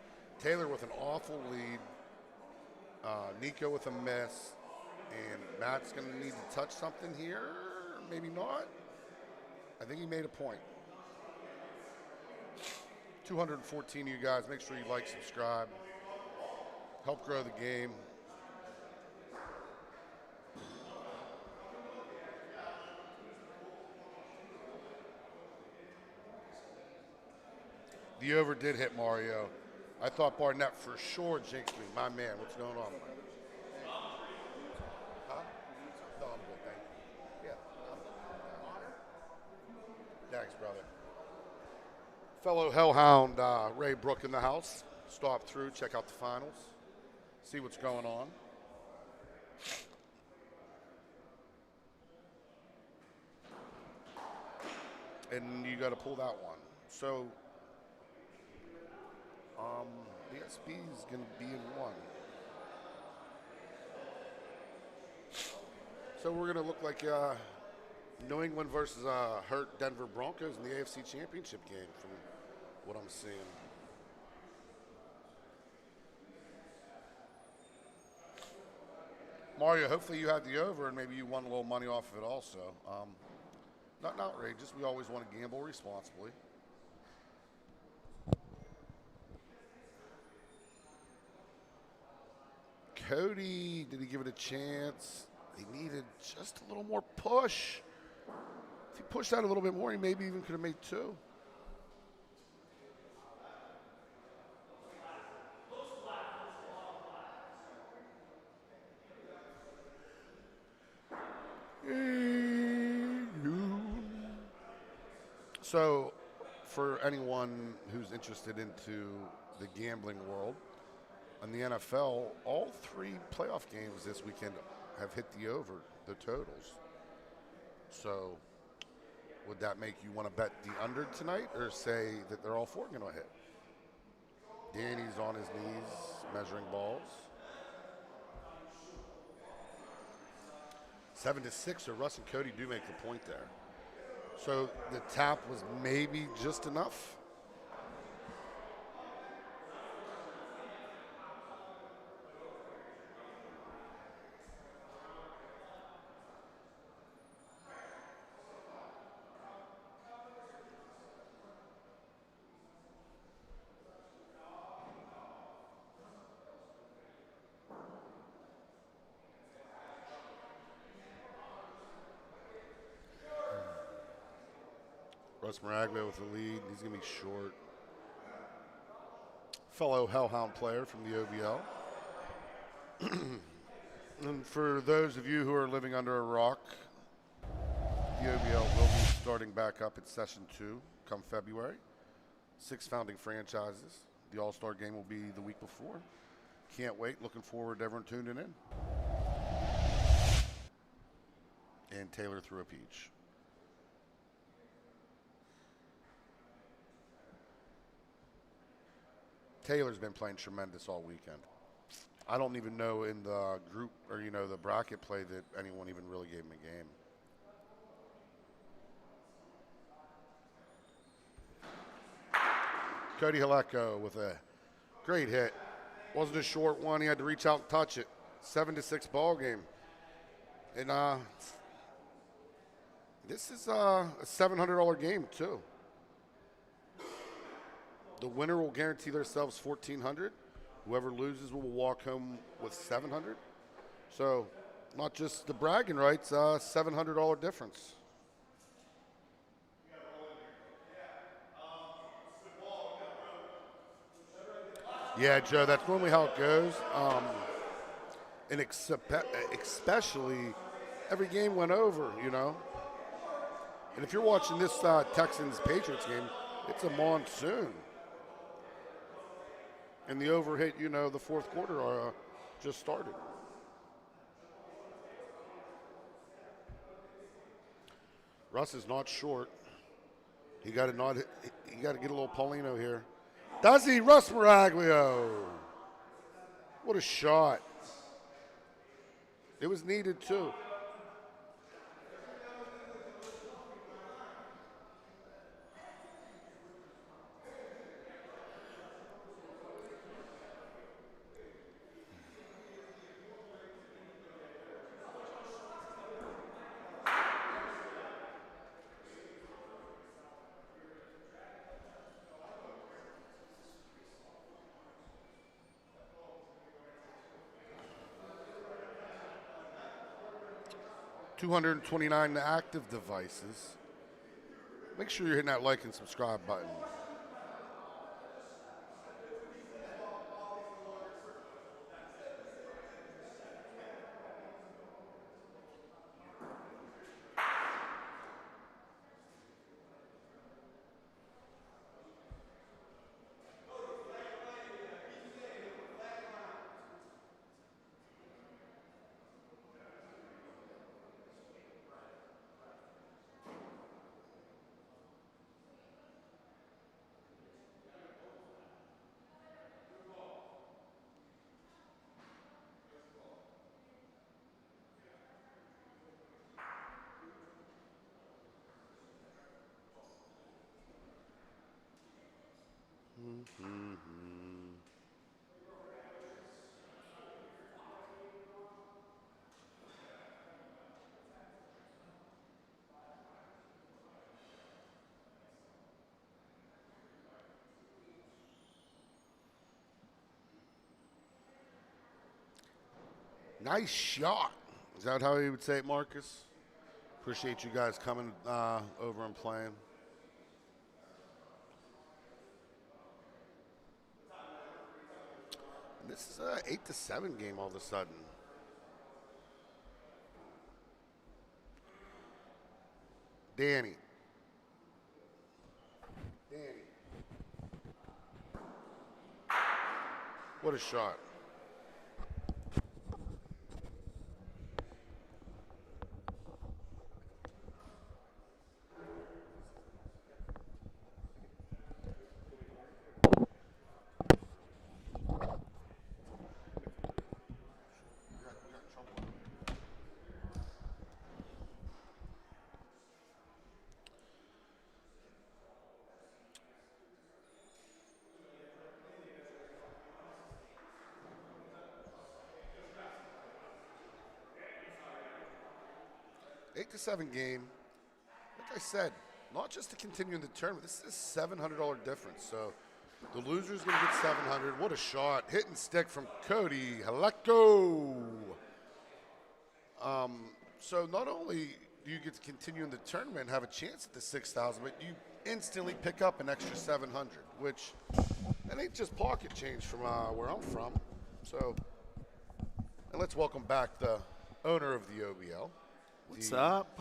Taylor with an awful lead. Nico with a miss. And Matt's going to need to touch something here. Maybe not. I think he made a point. 214 of you guys. Make sure you like, subscribe. Help grow the game. The over did hit Mario. I thought Barnett for sure jinxed me. My man, what's going on? Huh? No, I'm good, thank you. Yeah, I'm good. Thanks, brother. Fellow Hellhound Ray Brook in the house. Stop through, check out the finals, see what's going on. And you got to pull that one. So, the SB is going to be in one. So we're going to look like New England versus hurt Denver Broncos in the AFC Championship game from what I'm seeing. Mario, hopefully you had the over and maybe you won a little money off of it also. Not outrageous. We always want to gamble responsibly. Cody, did he give it a chance? He needed just a little more push. If he pushed out a little bit more, he maybe even could have made two. So, for anyone who's interested into the gambling world, in the NFL, all three playoff games this weekend have hit the over, the totals. So, would that make you want to bet the under tonight or say that they're all four going to hit? Danny's on his knees measuring balls. 7-6, so Russ and Cody do make the point there. So the tap was maybe just enough. Russ Maraglia with the lead. He's going to be short. Fellow Hellhound player from the OBL. And for those of you who are living under a rock, the OBL will be starting back up at Session 2 come February. 6 founding franchises. The All-Star game will be the week before. Can't wait. Looking forward to everyone tuning in. And Taylor threw a peach. Taylor's been playing tremendous all weekend. I don't even know in the group or, the bracket play that anyone even really gave him a game. Cody Haleko with a great hit. Wasn't a short one. He had to reach out and touch it. 7-6 ball game. And this is a $700 game, too. The winner will guarantee themselves $1,400. Whoever loses will walk home with $700. So, not just the bragging rights, $700 difference. Yeah, Joe, that's normally how it goes. And especially, every game went over, And if you're watching this Texans-Patriots game, it's a monsoon. And the overhit, the fourth quarter just started. Russ is not short. He got to get a little Paulino here. Does he? Russ Maraglio. What a shot. It was needed too. $229 active devices. Make sure you're hitting that like and subscribe button. Nice shot. Is that how you would say it, Marcus? Appreciate you guys coming over and playing. This is an 8-7 game all of a sudden. Danny. What a shot. 8-7 game. Like I said, not just to continue in the tournament. This is a $700 difference. So the loser's going to get $700. What a shot. Hit and stick from Cody. Haleko. So not only do you get to continue in the tournament and have a chance at the 6,000, but you instantly pick up an extra 700, which that ain't just pocket change from where I'm from. So, and let's welcome back the owner of the OBL. What's up?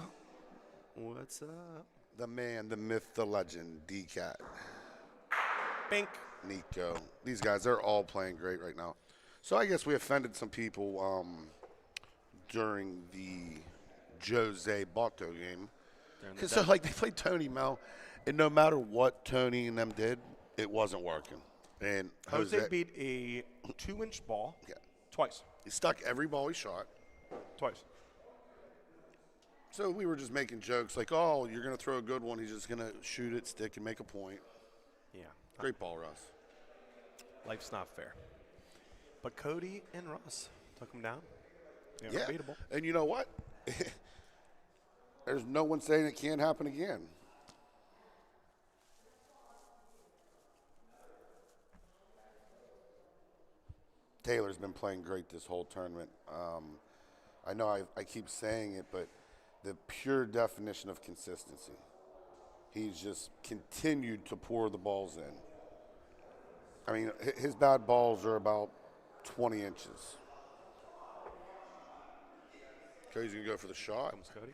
What's up? The man, the myth, the legend, D-Cat. Bink. Nico. These guys, they're all playing great right now. So I guess we offended some people during the Jose Botto game. Because so, like, they played Tony Mel, and no matter what Tony and them did, it wasn't working. And Jose beat a 2-inch ball twice. He stuck every ball he shot. Twice. So we were just making jokes like, oh, you're going to throw a good one. He's just going to shoot it, stick, and make a point. Yeah. Great ball, Russ. Life's not fair. But Cody and Russ took him down. Yeah. Unbeatable. And you know what? There's no one saying it can't happen again. Taylor's been playing great this whole tournament. I know I keep saying it, but the pure definition of consistency. He's just continued to pour the balls in. I mean, his bad balls are about 20 inches. Cody's going to go for the shot. Comes Cody.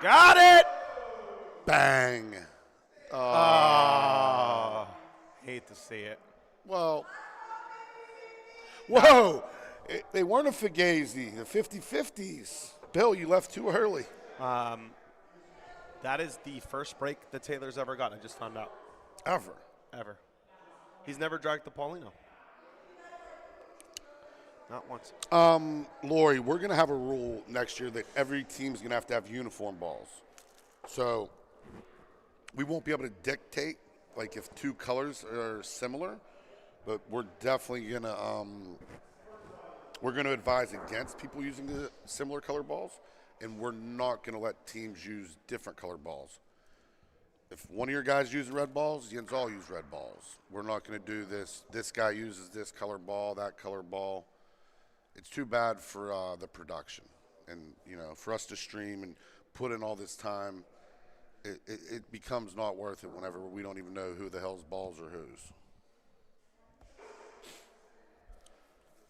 Got it! Bang. Hate to see it. Well, whoa. They weren't a Fugazi, the 50-50s. Bill, you left too early. That is the first break that Taylor's ever gotten. I just found out. Ever. He's never dragged the Paulino. Not once. Lori, we're going to have a rule next year that every team's going to have uniform balls. So we won't be able to dictate, like, if two colors are similar, but we're definitely going to we're going to advise against people using the similar color balls, and we're not going to let teams use different color balls. If one of your guys uses red balls, you all use red balls. We're not going to do this. This guy uses this color ball, that color ball. It's too bad for the production. And, you know, for us to stream and put in all this time, it becomes not worth it whenever we don't even know who the hell's balls are whose.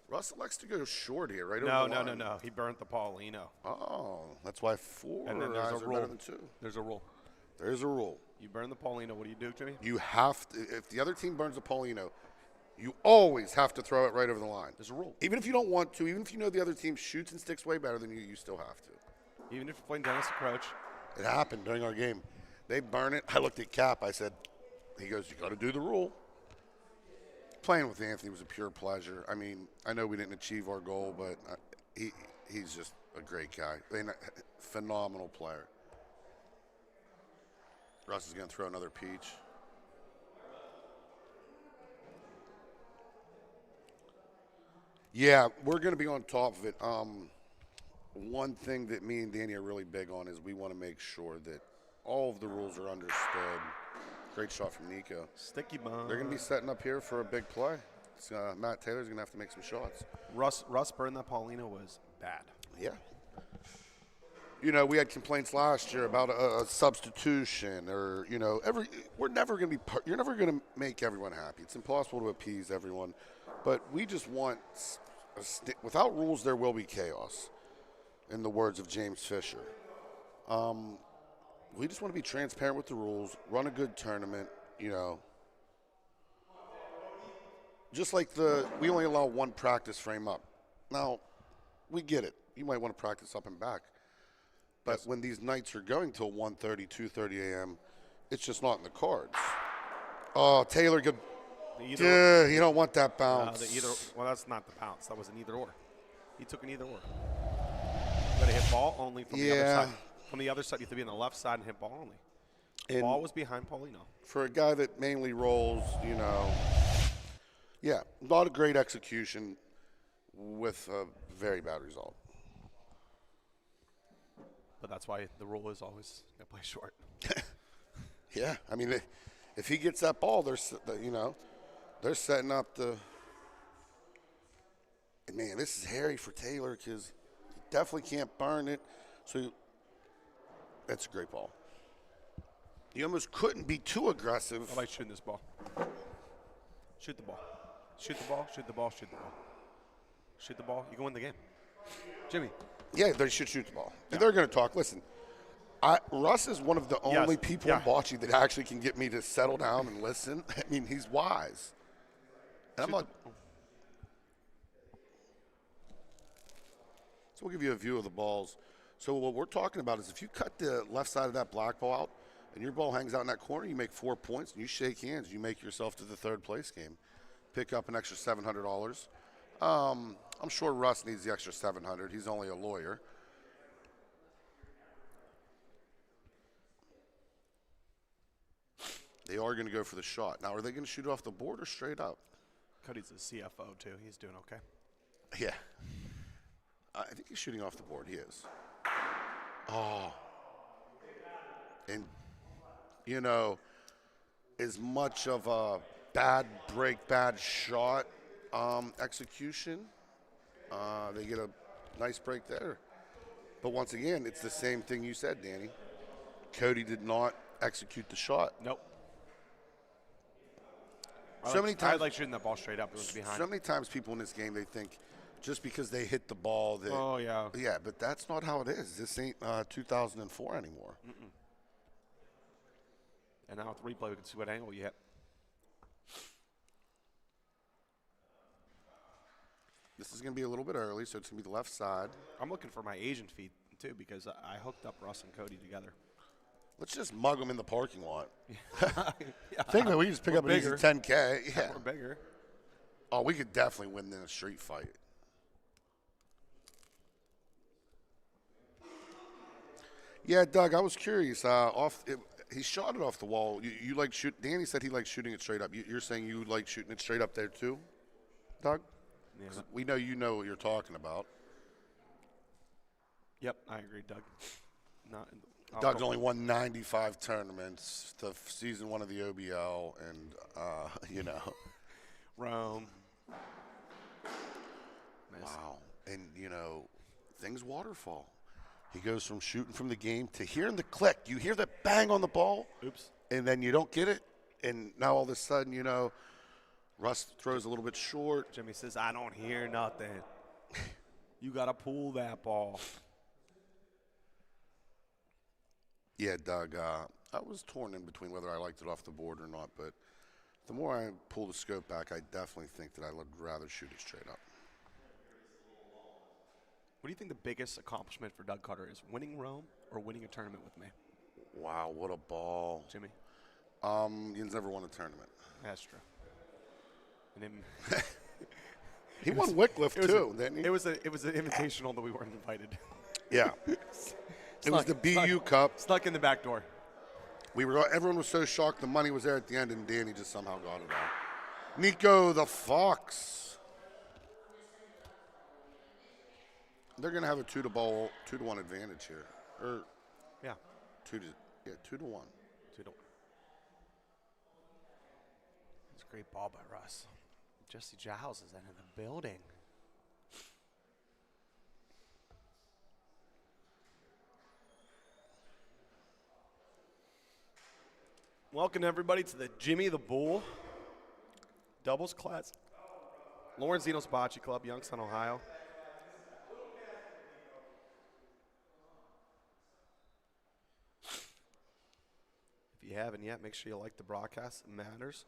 Russell likes to go short here, right? No. He burnt the Paulino. Oh, that's why four and then guys there's a are rule. better than two. There's a rule. There's a rule. You burn the Paulino. What do you do, Jimmy? You have to, if the other team burns a Paulino, you always have to throw it right over the line. There's a rule. Even if you don't want to, even if you know the other team shoots and sticks way better than you, you still have to. Even if you're playing Dennis or Croach. It happened during our game. They burn it. I looked at Cap. I said, he goes, you got to do the rule. Playing with Anthony was a pure pleasure. I mean, I know we didn't achieve our goal, but he's just a great guy. Phenomenal player. Russ is going to throw another peach. Yeah, we're going to be on top of it. One thing that me and Danny are really big on is we want to make sure that all of the rules are understood. Great shot from Nico. Sticky bomb. They're going to be setting up here for a big play. Matt Taylor's going to have to make some shots. Russ burned that Paulino was bad. Yeah. You know, we had complaints last year about a substitution or, you know, you're never going to make everyone happy. It's impossible to appease everyone. But we just want, without rules, there will be chaos, in the words of James Fisher. We just want to be transparent with the rules, run a good tournament, you know. Just like we only allow one practice frame up. Now, we get it. You might want to practice up and back. But when these nights are going till 1:30, 2:30 a.m., it's just not in the cards. Oh, Taylor, good. You don't want that bounce. Well, that's not the bounce. That was an either or. He took an either or. You got to hit ball only from the other side. From the other side, you have to be on the left side and hit ball only. And ball was behind Paulino. For a guy that mainly rolls, you know, not a great execution with a very bad result. But that's why the rule is always going to play short. Yeah, I mean, if he gets that ball, they're setting up the. Man, this is hairy for Taylor because he definitely can't burn it. So that's a great ball. You almost couldn't be too aggressive. I like shooting this ball. Shoot the ball. Shoot the ball. Shoot the ball. Shoot the ball. Shoot the ball. You can win the game. Jimmy. Yeah, they should shoot the ball. And they're going to talk. Listen, Russ is one of the only people in Bocce that actually can get me to settle down and listen. I mean, he's wise. And I'm like, so we'll give you a view of the balls. So what we're talking about is if you cut the left side of that black ball out and your ball hangs out in that corner, you make 4 points and you shake hands. You make yourself to the third place game. Pick up an extra $700. I'm sure Russ needs the extra $700. He's only a lawyer. They are going to go for the shot. Now, are they going to shoot off the board or straight up? Cody's a CFO, too. He's doing okay. Yeah. I think he's shooting off the board. He is. Oh. And, you know, as much of a bad break, bad shot execution, they get a nice break there. But once again, it's the same thing you said, Danny. Cody did not execute the shot. Nope. Many times, I like shooting that ball straight up. It was behind. So many times people in this game, they think just because they hit the ball that. Oh, yeah. Yeah, but that's not how it is. This ain't 2004 anymore. Mm-mm. And now with replay, we can see what angle you hit. This is going to be a little bit early, so it's going to be the left side. I'm looking for my agent feed, too, because I hooked up Russ and Cody together. Let's just mug them in the parking lot. Yeah. Think that we just pick up an easy 10K. Yeah. We're bigger. Oh, we could definitely win in a street fight. Yeah, Doug, I was curious. He shot it off the wall. You like shoot? Danny said he likes shooting it straight up. You're saying you like shooting it straight up there too, Doug? Yeah. We know you know what you're talking about. Yep, I agree, Doug. Doug's only won 95 tournaments, the season one of the OBL, and, you know. Rome. Wow. And, you know, things waterfall. He goes from shooting from the game to hearing the click. You hear the bang on the ball. Oops. And then you don't get it. And now all of a sudden, you know, Russ throws a little bit short. Jimmy says, I don't hear nothing. You got to pull that ball. Yeah, Doug, I was torn in between whether I liked it off the board or not, but the more I pull the scope back, I definitely think that I would rather shoot it straight up. What do you think the biggest accomplishment for Doug Carter is, winning Rome or winning a tournament with me? Wow, what a ball. Jimmy? He's never won a tournament. That's true. And then he won Wycliffe too, didn't he? It was an invitational that we weren't invited. Yeah. It was the BU Cup. Snuck in the back door. Everyone was so shocked the money was there at the end, and Danny just somehow got it out. Nico the Fox. They're going to have a 2-to-1 advantage here. Yeah. 2-to-1. 2-1. It's a great ball by Russ. Jesse Giles is in the building. Welcome, everybody, to the Jimmy the Bull doubles class. Lorenzino's Bocce Club, Youngstown, Ohio. If you haven't yet, make sure you like the broadcast. It matters.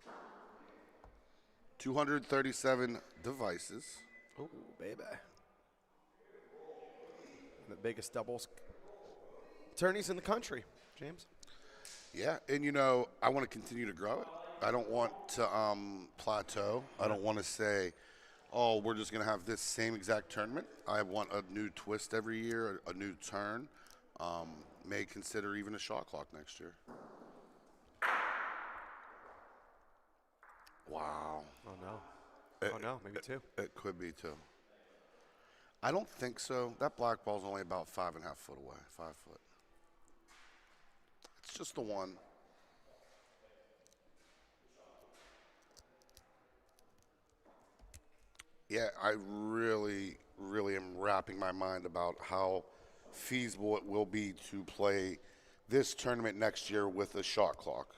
237 devices. Oh, baby. The biggest doubles attorneys in the country, James. Yeah, and you know, I want to continue to grow it. I don't want to plateau. I don't want to say, oh, we're just going to have this same exact tournament. I want a new twist every year, a new turn. May consider even a shot clock next year. Wow. Oh, no. Oh, no, maybe two. It could be two. I don't think so. That black ball's only about 5.5 foot away. 5 foot. It's just the one. Yeah, I really, really am wrapping my mind about how feasible it will be to play this tournament next year with a shot clock.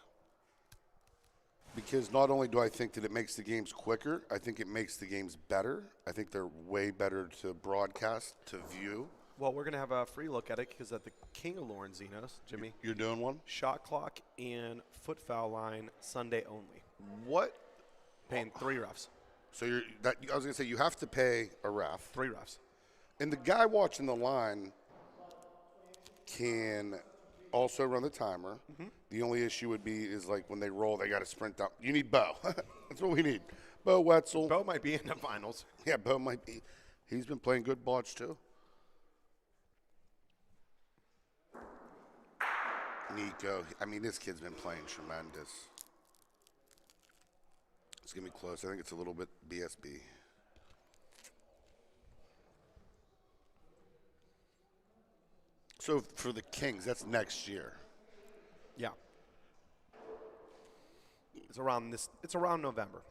Because not only do I think that it makes the games quicker, I think it makes the games better. I think they're way better to broadcast, to view. Well, we're going to have a free look at it because at the King of Lorenzino's, Jimmy. You're doing one? Shot clock and foot foul line Sunday only. What? Paying 3 refs. So I was going to say, you have to pay a ref. 3 refs. And the guy watching the line can also run the timer. Mm-hmm. The only issue would be is like when they roll, they got to sprint down. You need Bo. That's what we need. Bo Wetzel. Bo might be in the finals. Yeah, Bo might be. He's been playing good botch too. Nico. I mean, this kid's been playing tremendous. It's going to be close. I think it's a little bit BSB. So for the Kings, that's next year. Yeah. It's around November.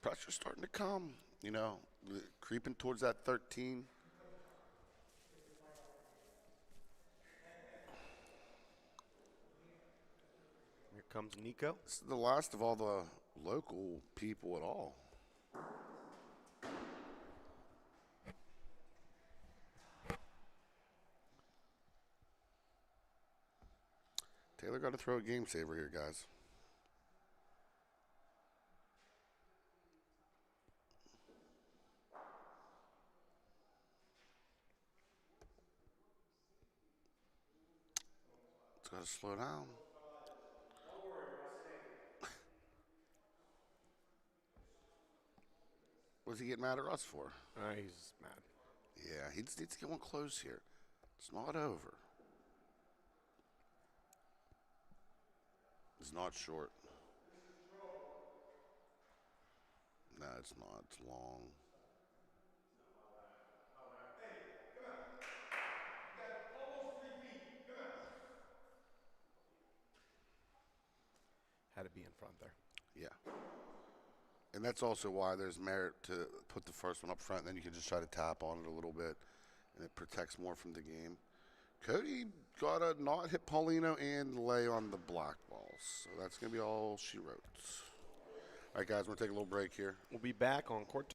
Pressure's starting to come, creeping towards that 13. Here comes Nico. This is the last of all the local people at all. Taylor got to throw a game saver here, guys. It's got to slow down. What's he getting mad at us for? He's mad. Yeah, he just needs to get one close here. It's not over. It's not short. No, it's not. It's long. Had to be in front there. Yeah. And that's also why there's merit to put the first one up front, and then you can just try to tap on it a little bit, and it protects more from the game. Cody got to not hit Paulino and lay on the black balls. So that's going to be all she wrote. All right, guys, we're going to take a little break here. We'll be back on court.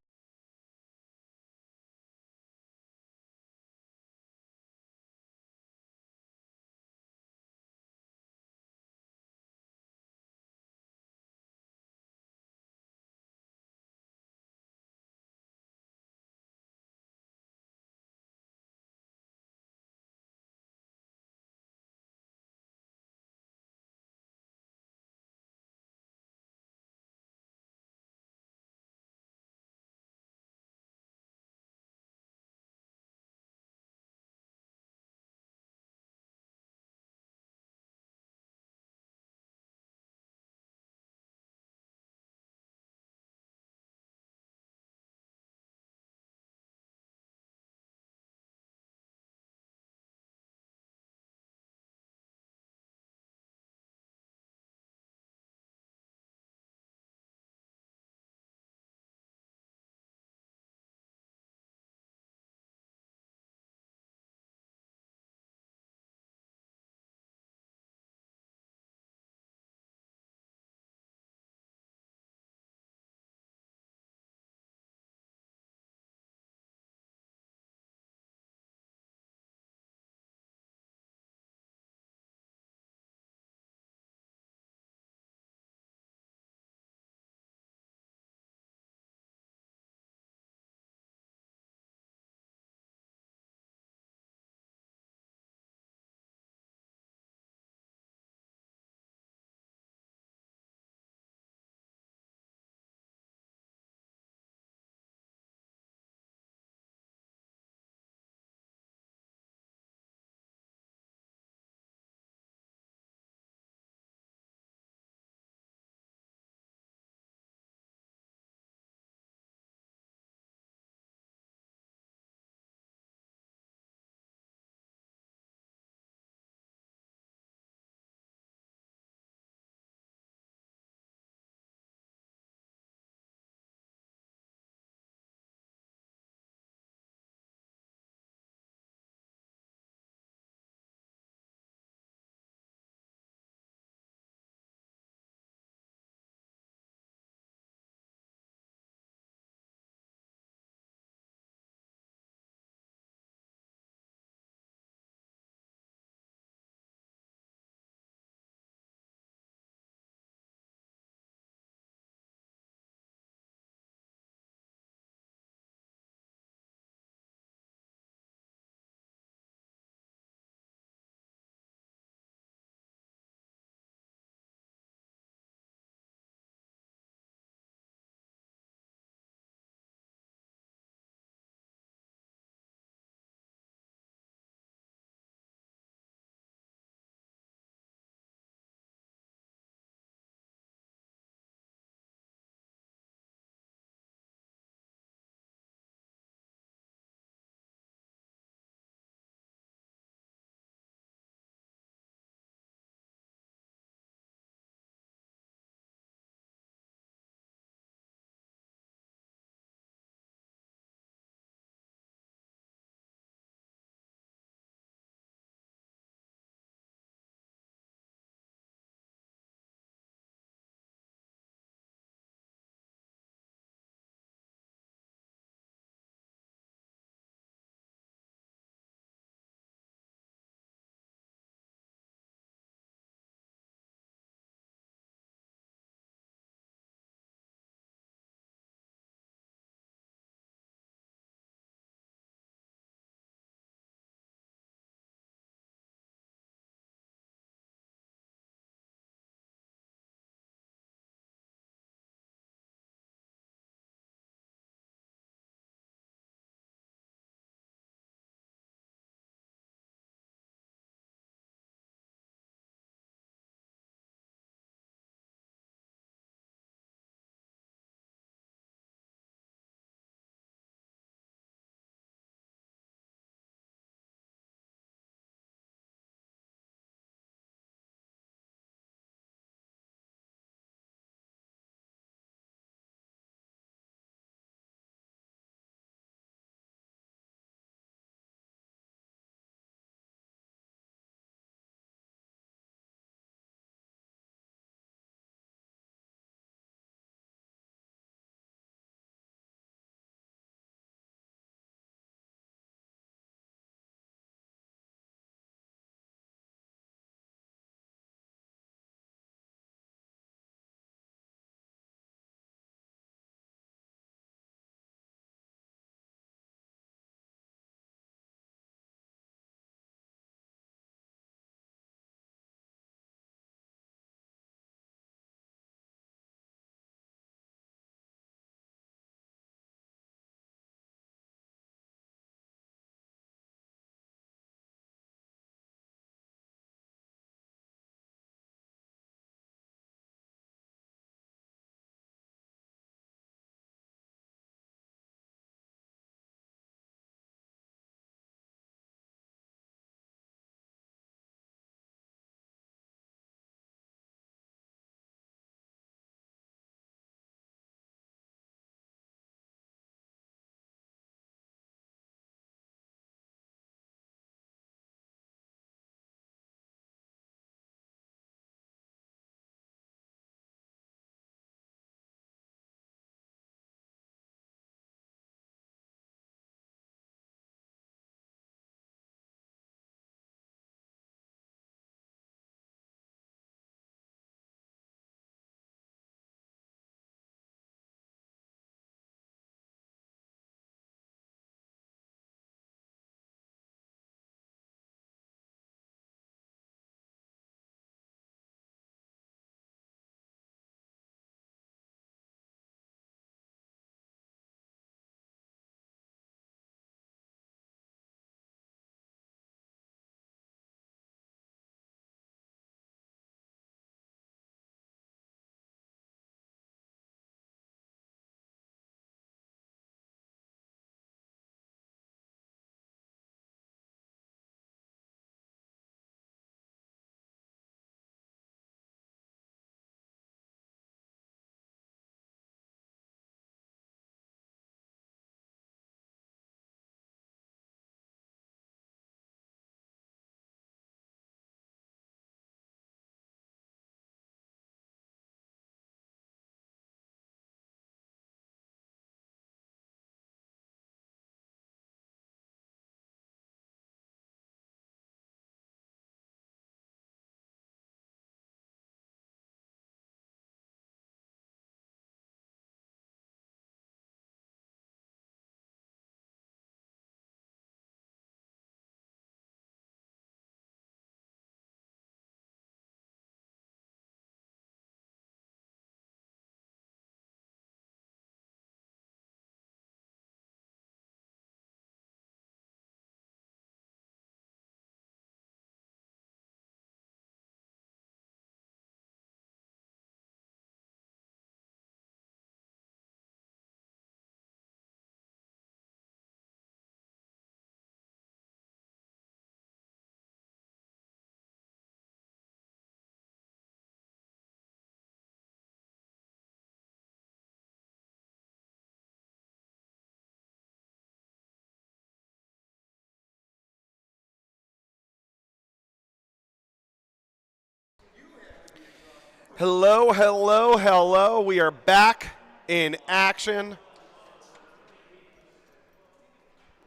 Hello, hello, hello. We are back in action.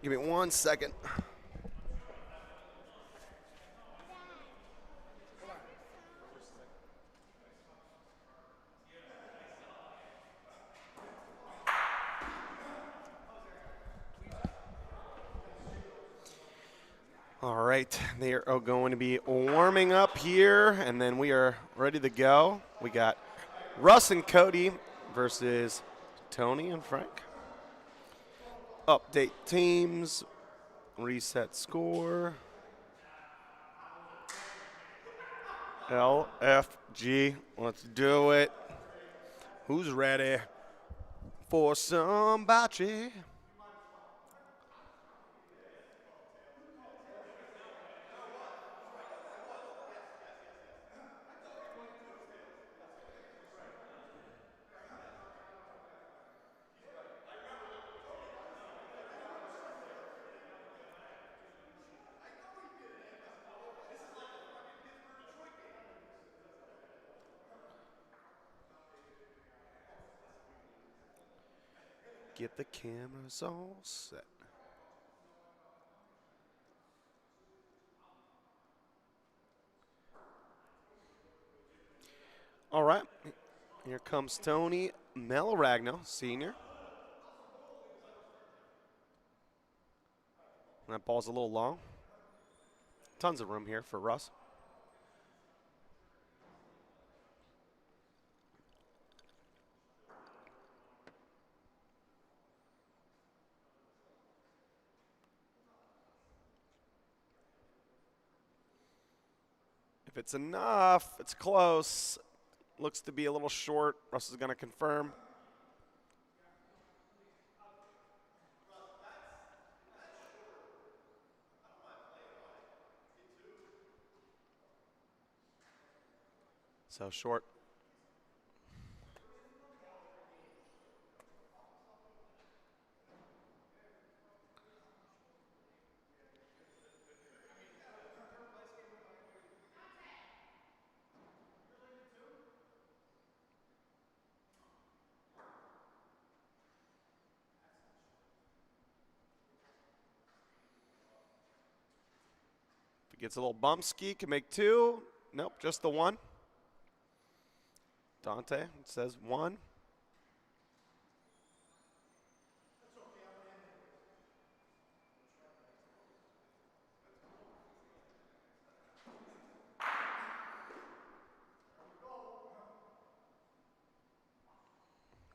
Give me 1 second. All right, they are going to be warming up here, and then we are ready to go. We got Russ and Cody versus Tony and Frank. Update teams, reset score. LFG, let's do it. Who's ready for some bocce? Get the cameras all set. All right, here comes Tony Melragno, senior. That ball's a little long. Tons of room here for Russ. If it's enough, it's close. Looks to be a little short. Russ is going to confirm. So short. If it gets a little bump ski, can make two. Nope, just the one. Dante says one.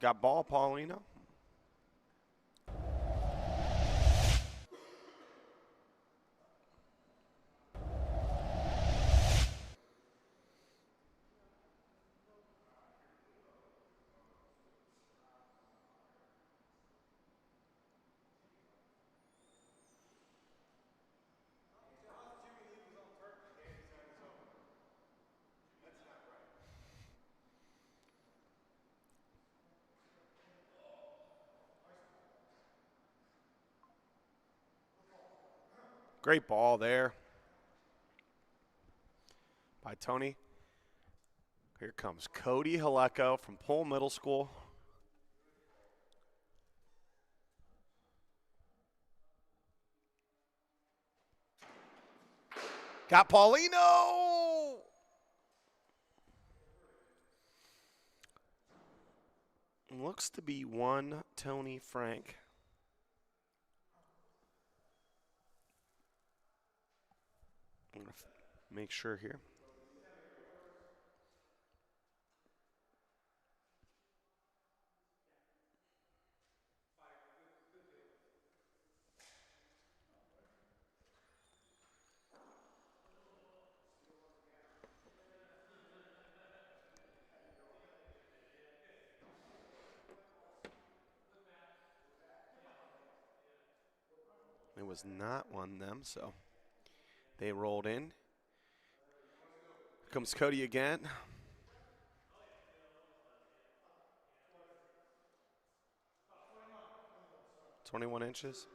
Got ball, Paulino. Great ball there by Tony. Here comes Cody Haleko from Pole Middle School. Got Paulino! Looks to be one Tony Frank. I'm going to make sure here. It was not one them, so they rolled in. Here comes Cody again. .21 inches.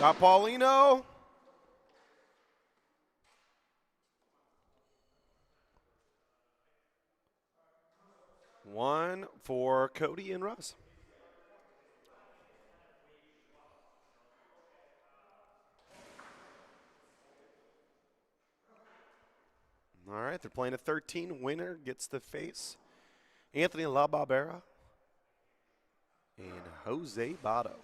Got Paulino. One for Cody and Russ. All right, they're playing a 13. Winner gets to face Anthony LaBarbera and Jose Bato.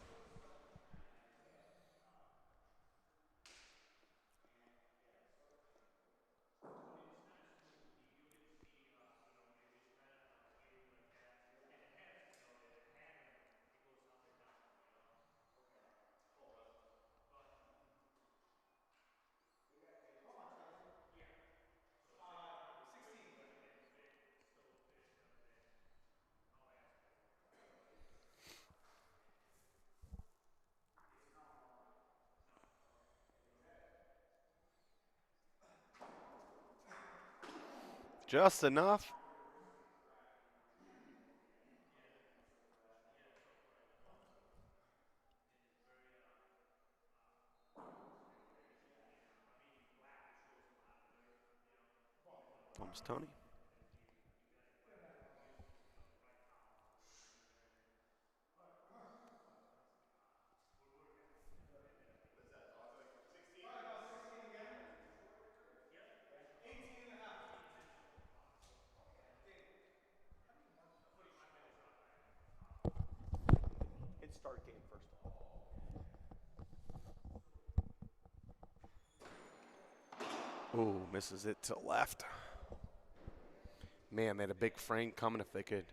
Just enough. Comes Tony. It's start game first. Ooh, misses it to left. Man, they had a big frame coming if they could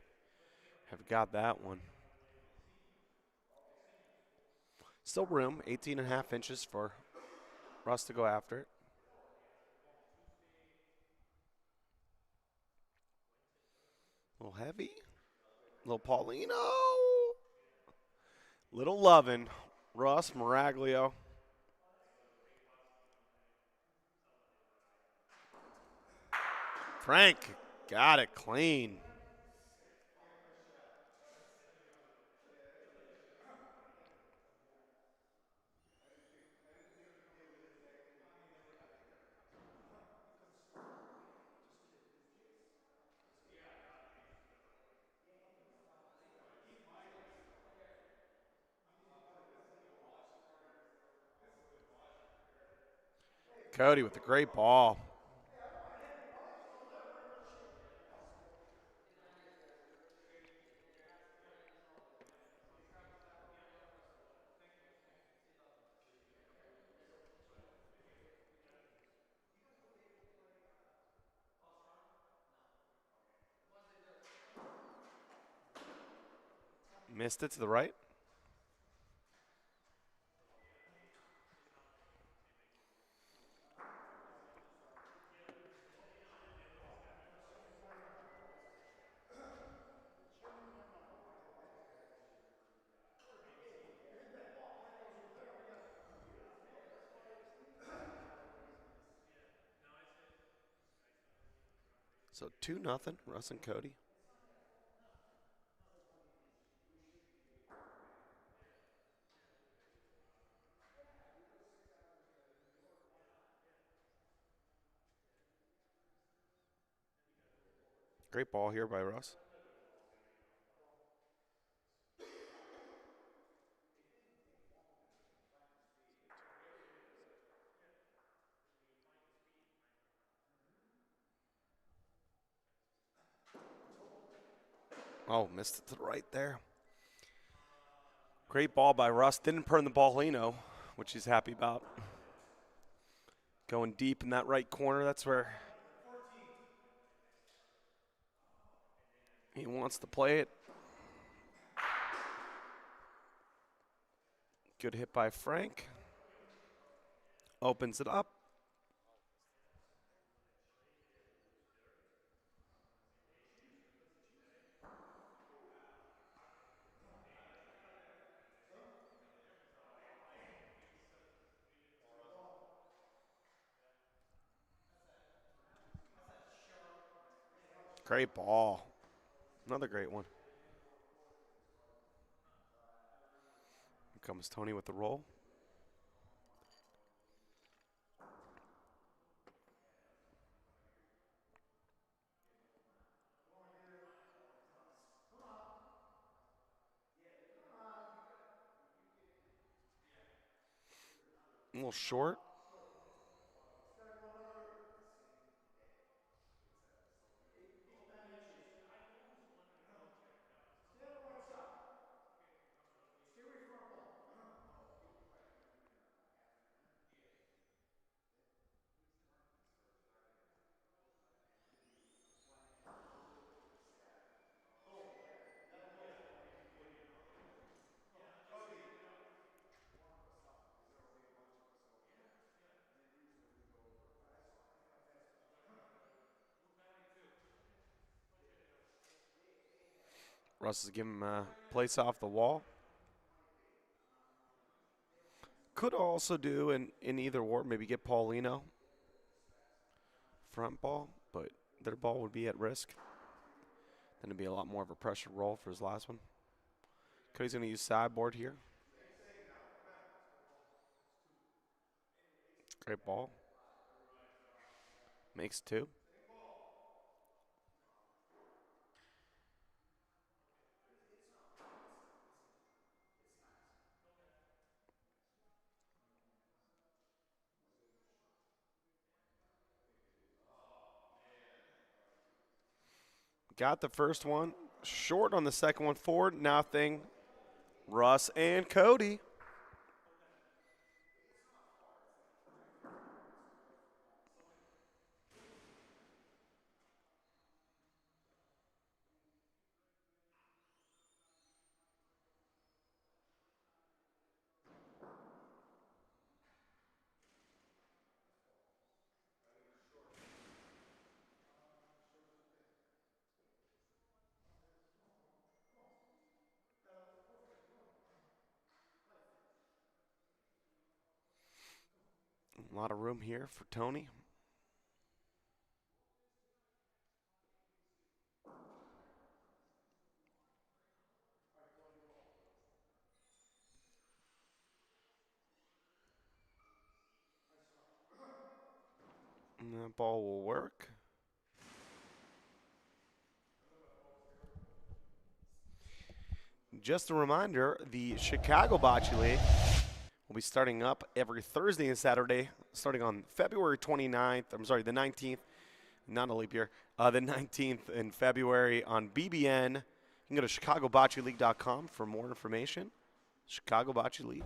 have got that one. Still room, 18.5 inches for Russ to go after it. A little heavy. Little Paulino. Little lovin'. Russ Maraglio. Frank got it clean. Cody with a great ball. Missed it to the right. So 2-0, Russ and Cody. Great ball here by Russ. Oh, missed it to the right there. Great ball by Russ. Didn't burn the Paulino, which he's happy about. Going deep in that right corner. That's where he wants to play it. Good hit by Frank. Opens it up. Great ball. Another great one. Here comes Tony with the roll. A little short. Russ is giving him a place off the wall. Could also do in either war, maybe get Paulino front ball, but their ball would be at risk. Then it'd be a lot more of a pressure roll for his last one. Cody's going to use sideboard here. Great ball. Makes 2. Got the first one. Short on the second one. 4-0. Russ and Cody. A lot of room here for Tony. And that ball will work. Just a reminder, the Chicago Bocce League will be starting up every Thursday and Saturday, starting on February 29th. I'm sorry, the 19th, not a leap year. The 19th in February on BBN. You can go to ChicagoBocceLeague.com for more information. Chicago Bocce League.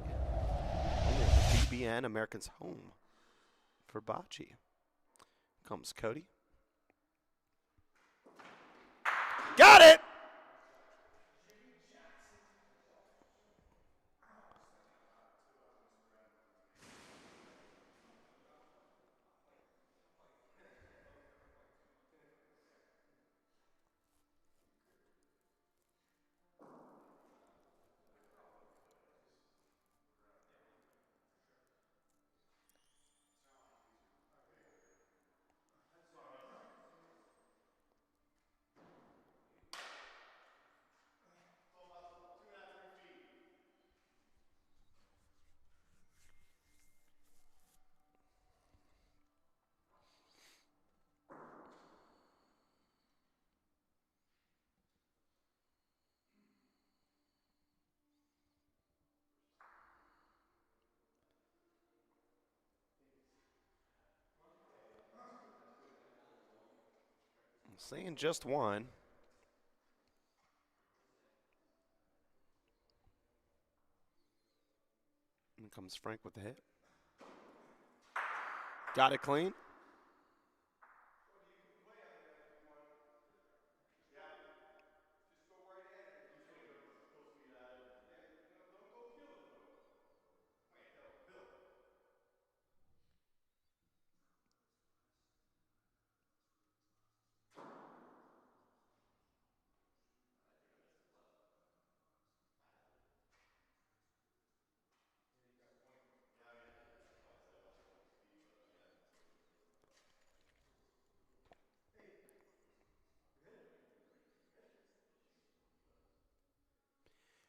BBN, America's home for bocce. Comes Cody. Got it! Saying just one. And comes Frank with the hit. Got it clean.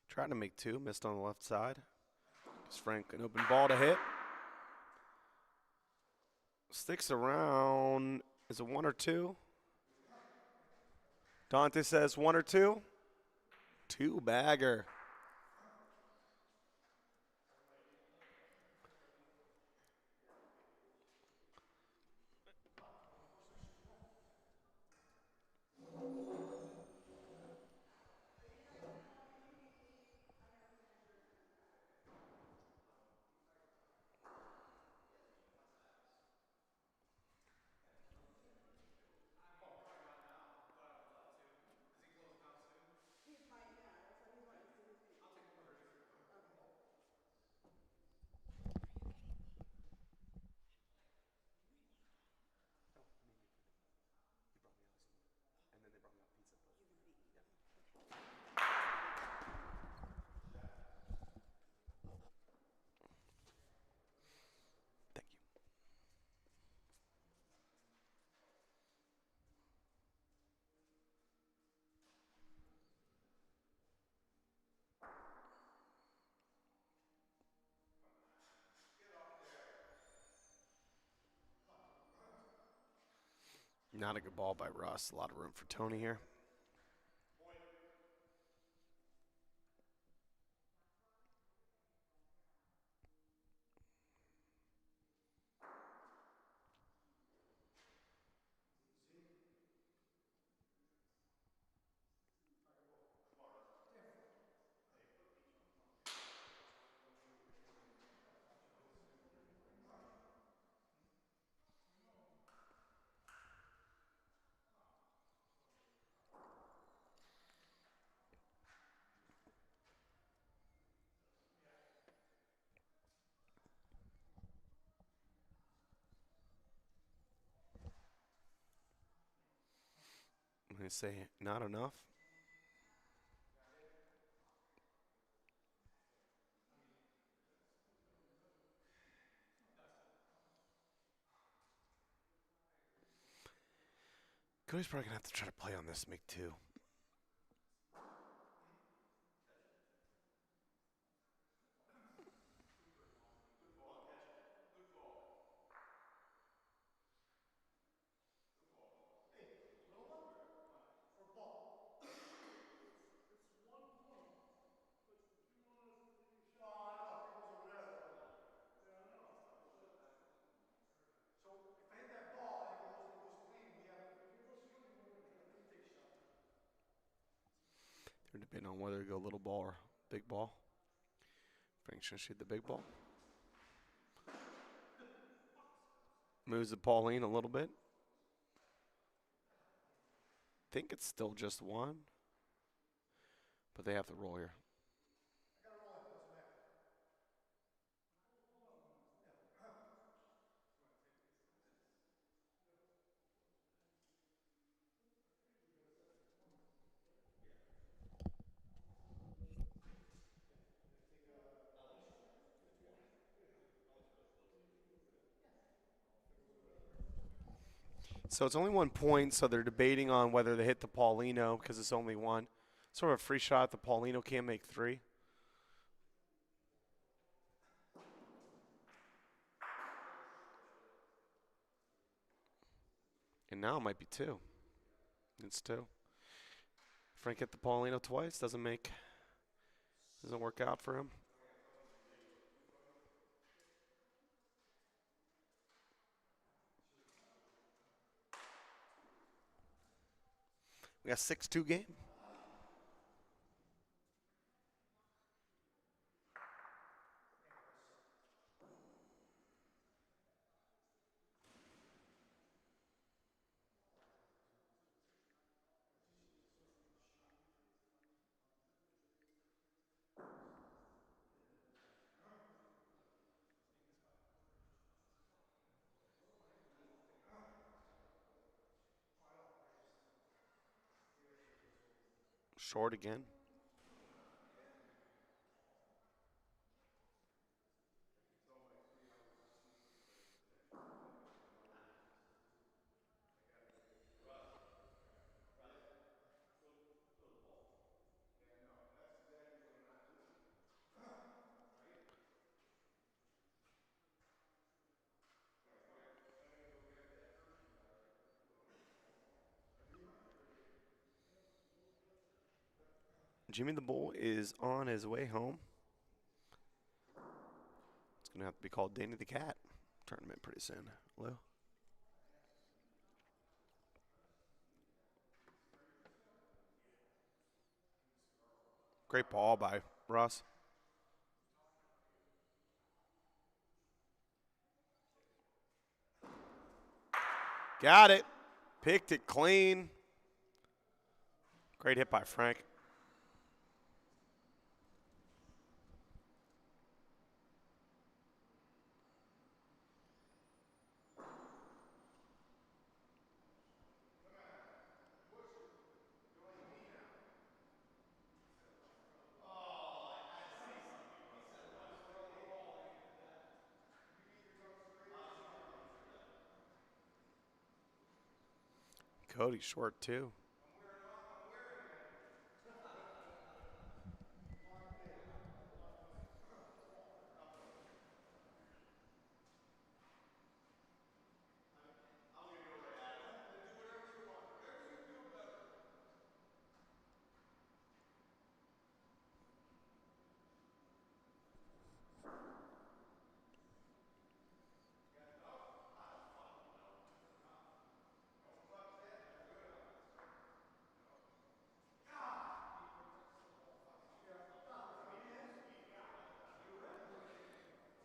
Trying to make 2, missed on the left side. Gives Frank an open ball to hit. Sticks around. Is it 1 or 2? Dante says 1 or 2. 2-bagger. Not a good ball by Russ. A lot of room for Tony here. I'm going to say not enough. Cody's probably going to have to try to play on this, make two. They're debating on whether to go little ball or big ball. Frank's going to shoot the big ball. Moves the Pauline a little bit. Think it's still just one. But they have to roll here. So it's only 1 point, so they're debating on whether they hit the Paulino because it's only one. Sort of a free shot. The Paulino can't make three. And now it might be two. It's two. Frank hit the Paulino twice. Doesn't work out for him. We got 6-2 game. Short again. Jimmy the Bull is on his way home. It's going to have to be called Danny the Cat tournament pretty soon. Lou? Great ball by Russ. Got it. Picked it clean. Great hit by Frank. Cody short too.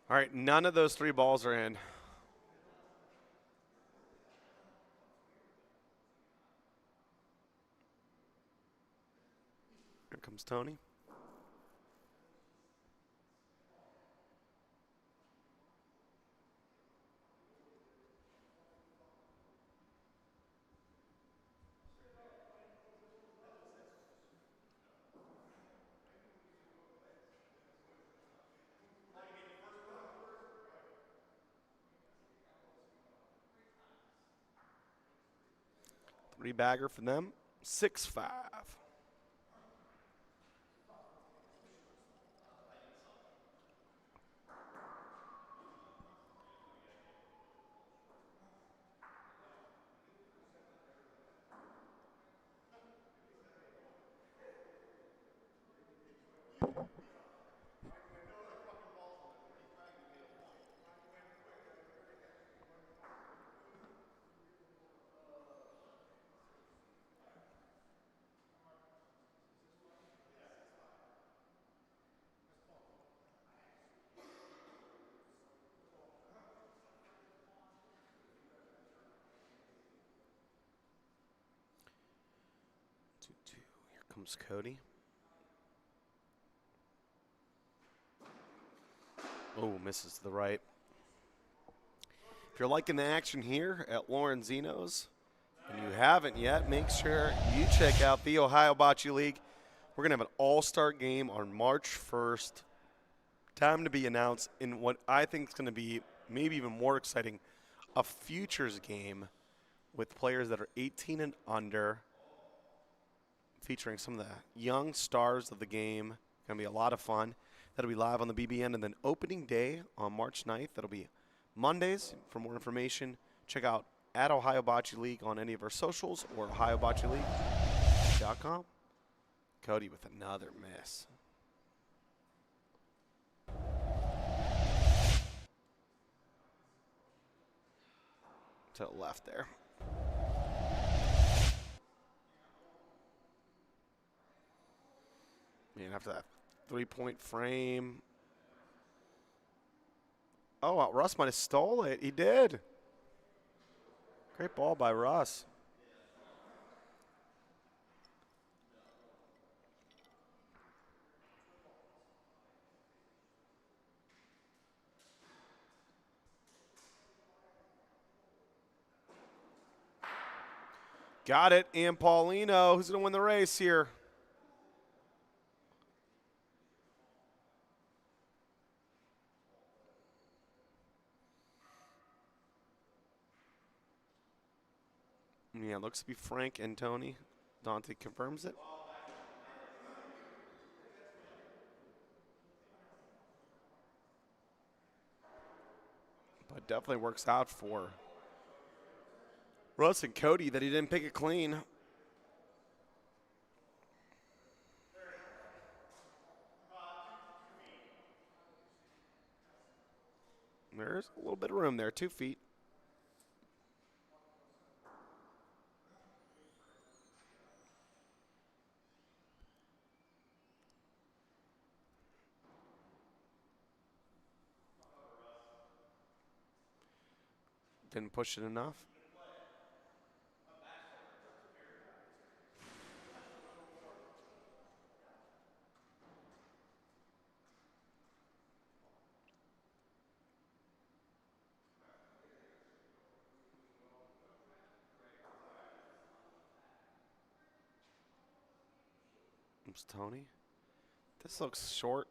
All right, none of those 3 balls are in. Here comes Tony. Three-bagger for them, 6-5. Here comes Cody. Oh, misses to the right. If you're liking the action here at Lorenzino's and you haven't yet, make sure you check out the Ohio Bocce League. We're going to have an all-star game on March 1st. Time to be announced in what I think is going to be maybe even more exciting, a futures game with players that are 18 and under, featuring some of the young stars of the game. Going to be a lot of fun. That'll be live on the BBN. And then opening day on March 9th, that'll be Mondays. For more information, check out at Ohio Bocce League on any of our socials or OhioBocceLeague.com. Cody with another miss. To the left there. Man, after that 3-point frame. Oh, wow, Russ might have stole it. He did. Great ball by Russ. Got it, and Paulino, who's going to win the race here? Yeah, looks to be Frank and Tony. Dante confirms it. But definitely works out for Russ and Cody that he didn't pick it clean. There's a little bit of room there, 2 feet. Didn't push it enough. It's Tony. This looks short.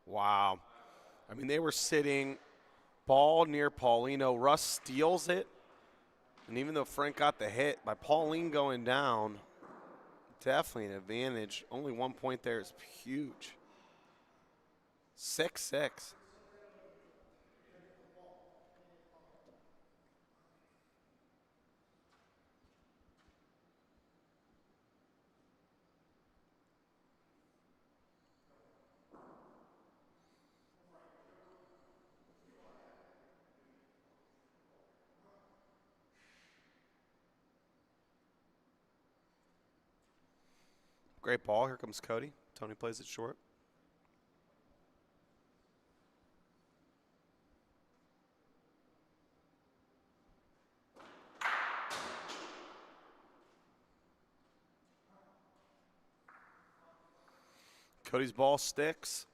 Wow. I mean, they were sitting ball near Paulino. Russ steals it. And even though Frank got the hit, by Pauline going down, definitely an advantage. Only 1 point there is huge. 6-6. Great ball. Here comes Cody. Tony plays it short. Cody's ball sticks.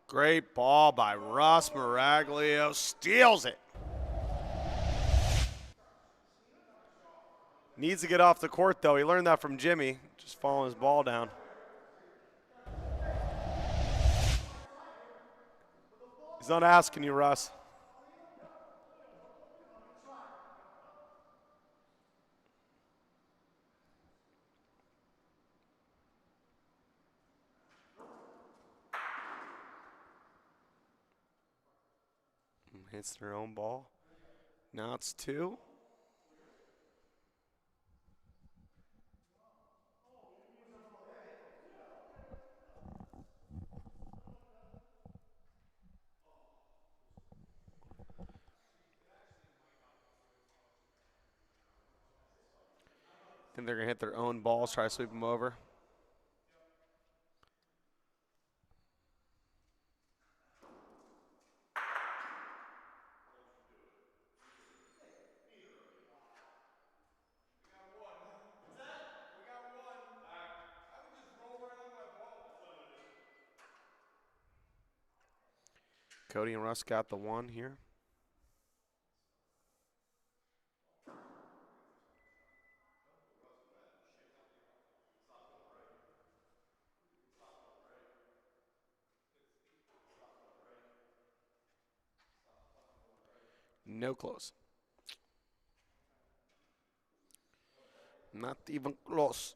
Great ball by Russ. Miraglio steals it. Needs to get off the court, though. He learned that from Jimmy, just following his ball down. He's not asking you, Russ. Hits their own ball. Now it's 2. Think they're going to hit their own balls, try to sweep them over. Cody and Russ got the 1 here. No close. Not even close.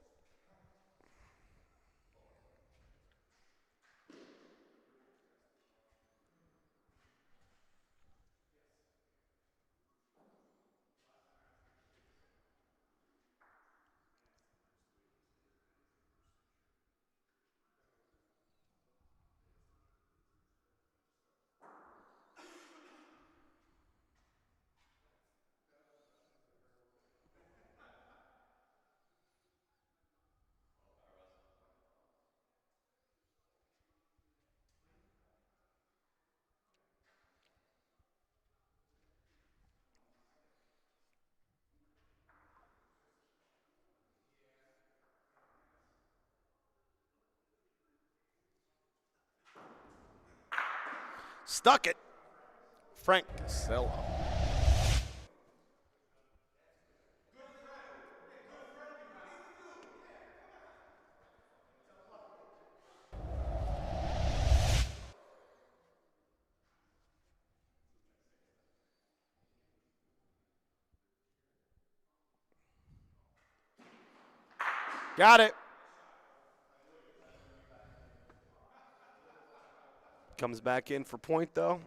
Stuck it. Frank Casello. Got it. Comes back in for point, though.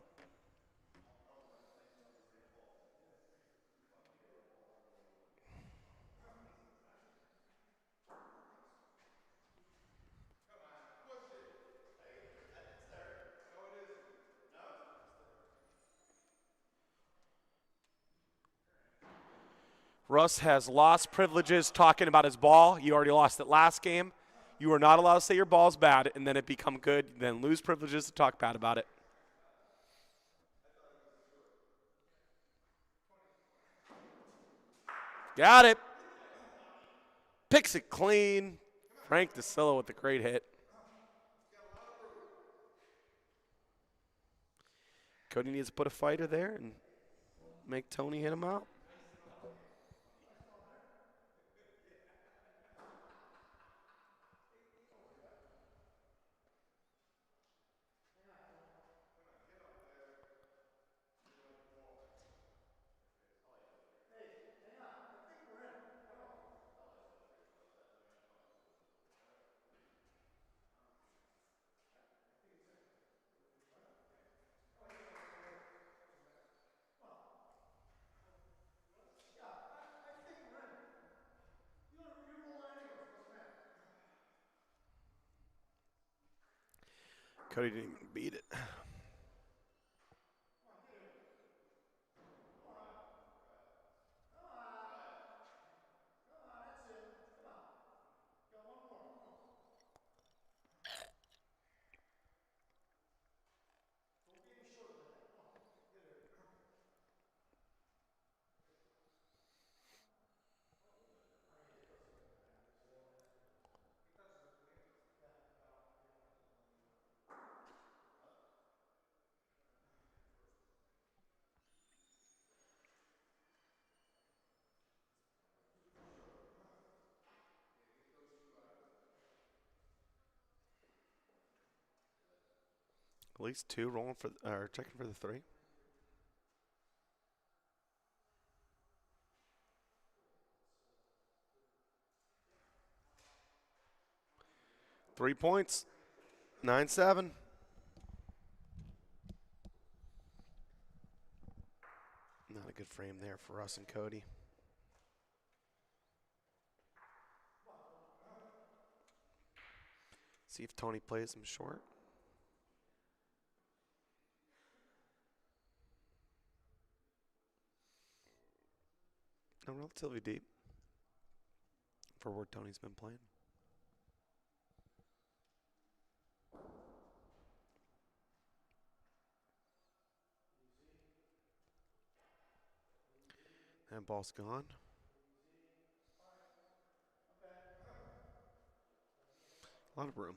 Russ has lost privileges talking about his ball. You already lost it last game. You are not allowed to say your ball's bad and then it become good, then lose privileges to talk bad about it. Got it. Picks it clean. Frank DeSilla with a great hit. Cody needs to put a fighter there and make Tony hit him out. Cody didn't even beat it. At least two rolling for, or checking for the 3. Points. 9-7. Not a good frame there for Russ and Cody. See if Tony plays him short. Relatively deep for where Tony's been playing. That ball's gone. A lot of room.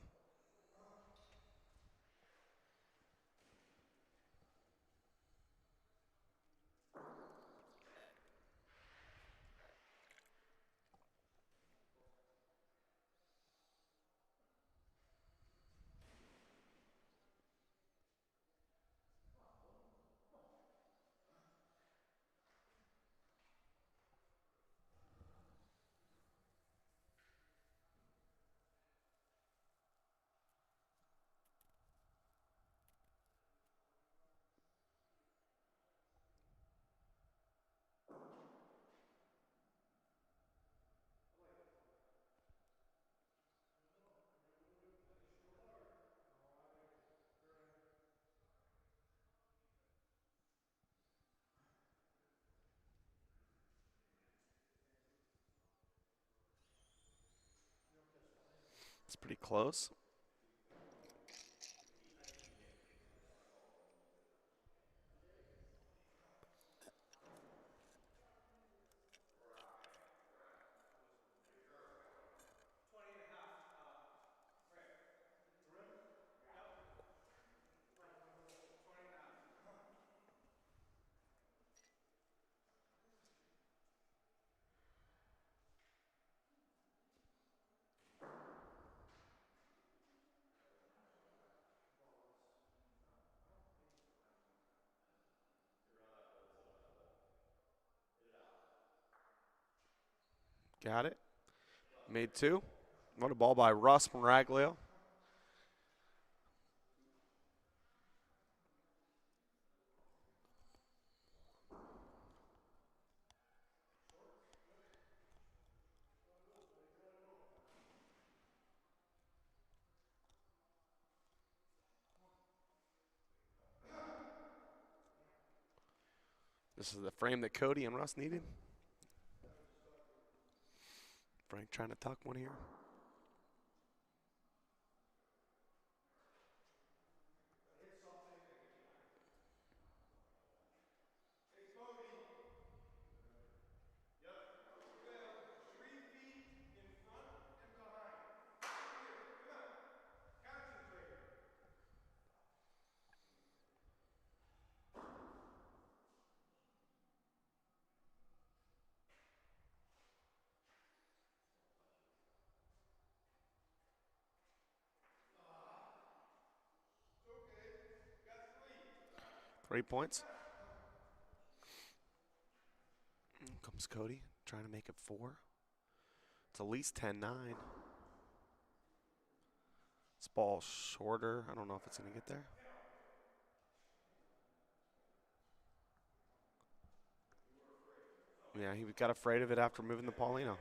It's pretty close. Got it. Made 2. What a ball by Russ Miraglio. This is the frame that Cody and Russ needed. Frank trying to tuck one here. Three points. In comes Cody, trying to make it 4. It's at least 10-9. This ball's shorter. I don't know if it's going to get there. Yeah, he got afraid of it after moving the Paulino.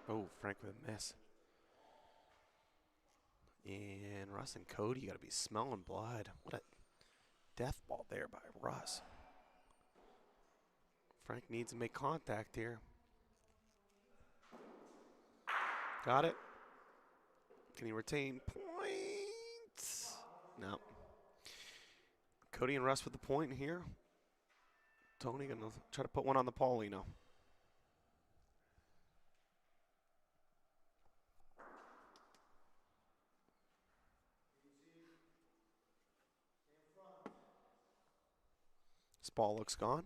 Oh, Frank with a miss. And Russ and Cody got to be smelling blood. What a death ball there by Russ. Frank needs to make contact here. Got it. Can he retain points? No. Cody and Russ with the point here. Tony going to try to put one on the Paulino. This ball looks gone.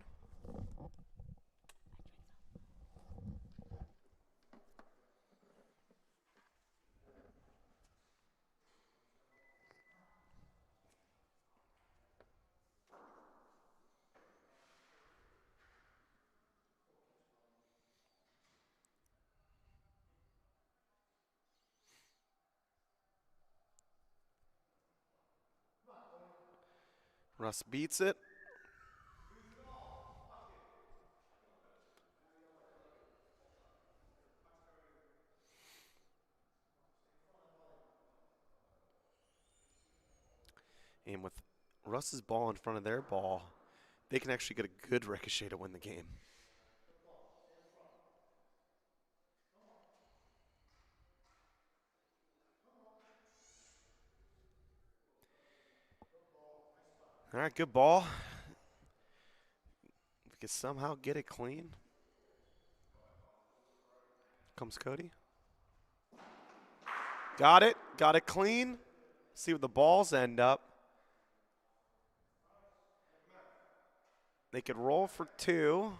Russ beats it. And with Russ's ball in front of their ball, they can actually get a good ricochet to win the game. All right, good ball. If we can somehow get it clean. Comes Cody. Got it. Got it clean. See where the balls end up. They could roll for 2.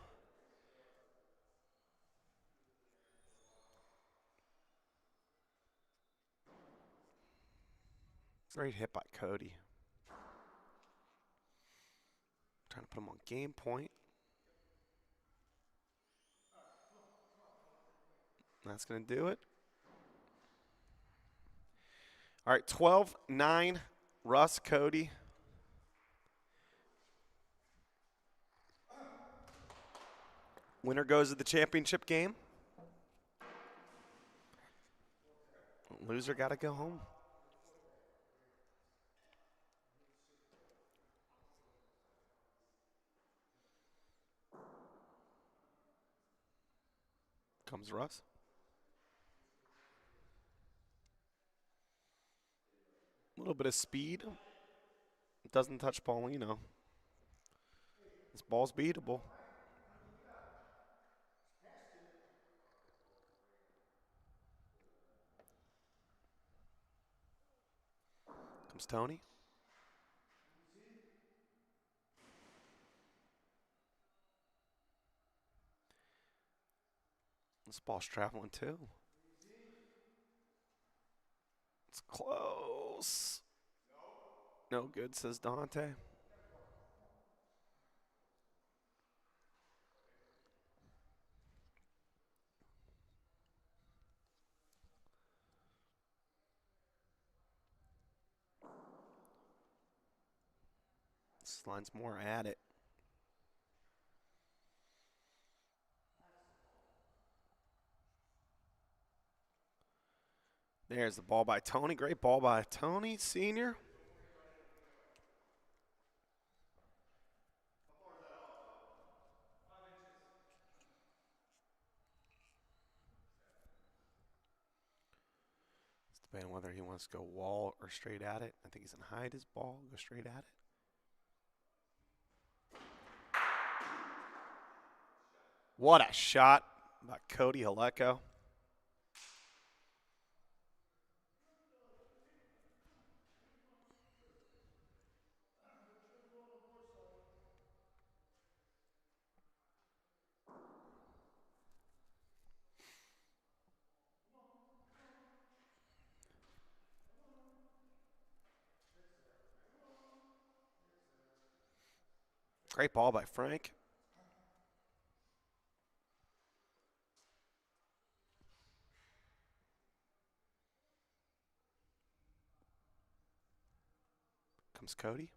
Great hit by Cody. Trying to put him on game point. That's going to do it. All right, 12-9, Russ, Cody. Winner goes to the championship game. Loser got to go home. Comes Russ. A little bit of speed. Doesn't touch Paulino. This ball's beatable. Comes Tony. This ball's traveling too. It's close. No good, says Dante. This line's more at it. There's the ball by Tony. Great ball by Tony, senior. It's debating whether he wants to go wall or straight at it. I think he's going to hide his ball, go straight at it. What a shot by Cody Haleko. Great ball by Frank. Comes Cody.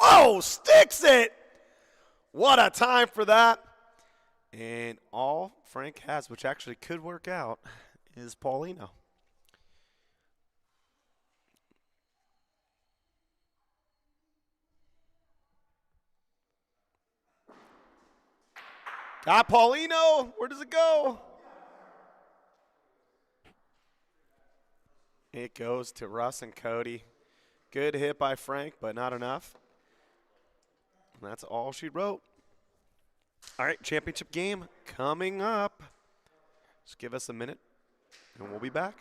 Oh, sticks it! What a time for that. And all Frank has, which actually could work out, is Paulino. Got Paulino. Where does it go? It goes to Russ and Cody. Good hit by Frank, but not enough. And that's all she wrote. All right, championship game coming up. Just give us a minute, and we'll be back.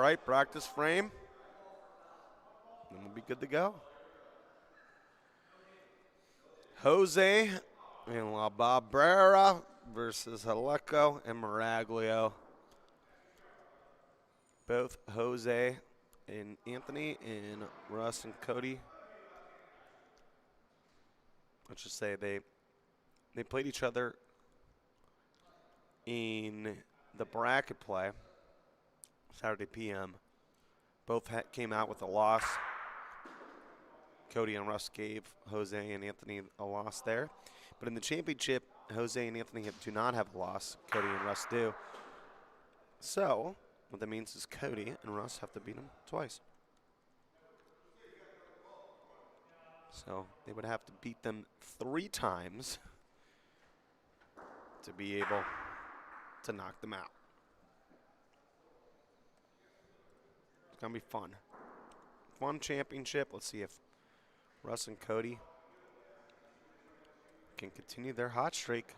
right, practice frame. And we'll be good to go. Jose and La Barrera versus Haleco and Miraglio. Both Jose and Anthony and Russ and Cody. Let's just say they played each other in the bracket play Saturday p.m. Both came out with a loss. Cody and Russ gave Jose and Anthony a loss there. But in the championship, Jose and Anthony do not have a loss. Cody and Russ do. So what that means is Cody and Russ have to beat them twice. So they would have to beat them 3 times to be able to knock them out. It's going to be fun. Fun championship. Let's see if Russ and Cody can continue their hot streak.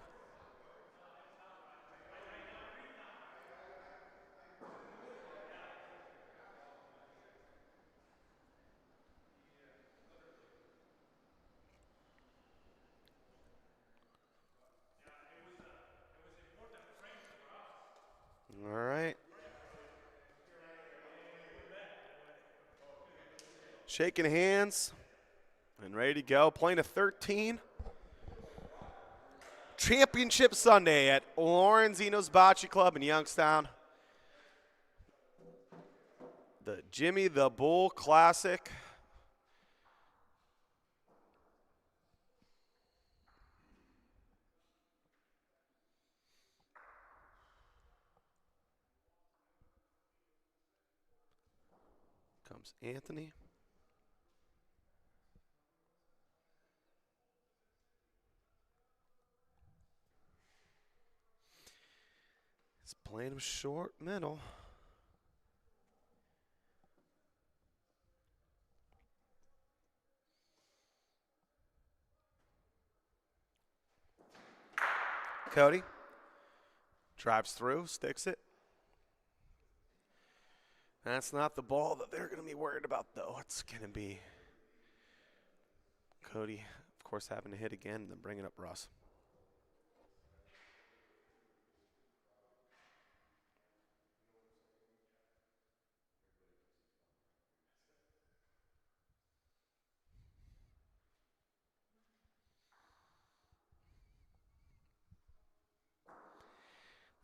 All right. Shaking hands and ready to go. Playing a 13. Championship Sunday at Lorenzino's Bocce Club in Youngstown. The Jimmy the Bull Classic. Comes Anthony. He's playing him short middle. Cody drives through, sticks it. That's not the ball that they're going to be worried about, though. It's going to be Cody, of course, having to hit again and then bringing up Russ.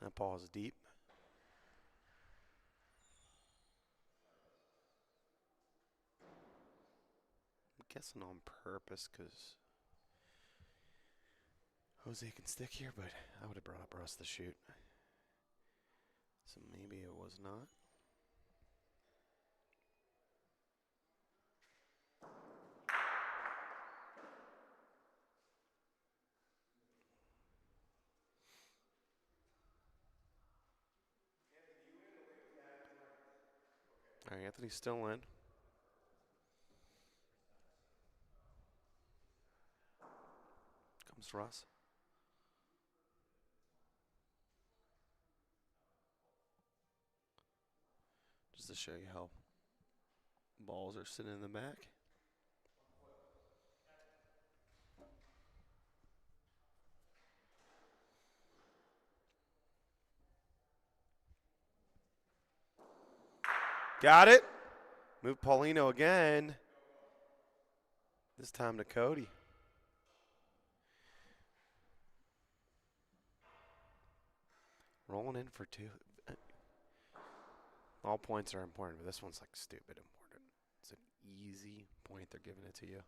That ball is deep. I'm guessing on purpose because Jose can stick here, but I would have brought up Russ to shoot. So maybe it was not. All right, Anthony's still in. Comes Russ. Just to show you how balls are sitting in the back. Got it. Move Paulino again. This time to Cody. Rolling in for 2. All points are important, but this one's like stupid important. It's an easy point they're giving it to you.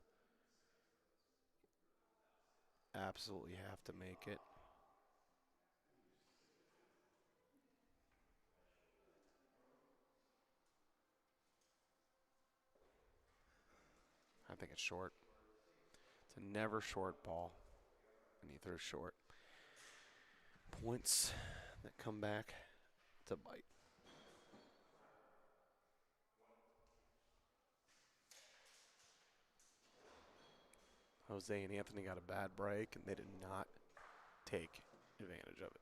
Absolutely have to make it. I think it's short. It's a never short ball. And he throws short. Points that come back to bite. Jose and Anthony got a bad break, and they did not take advantage of it.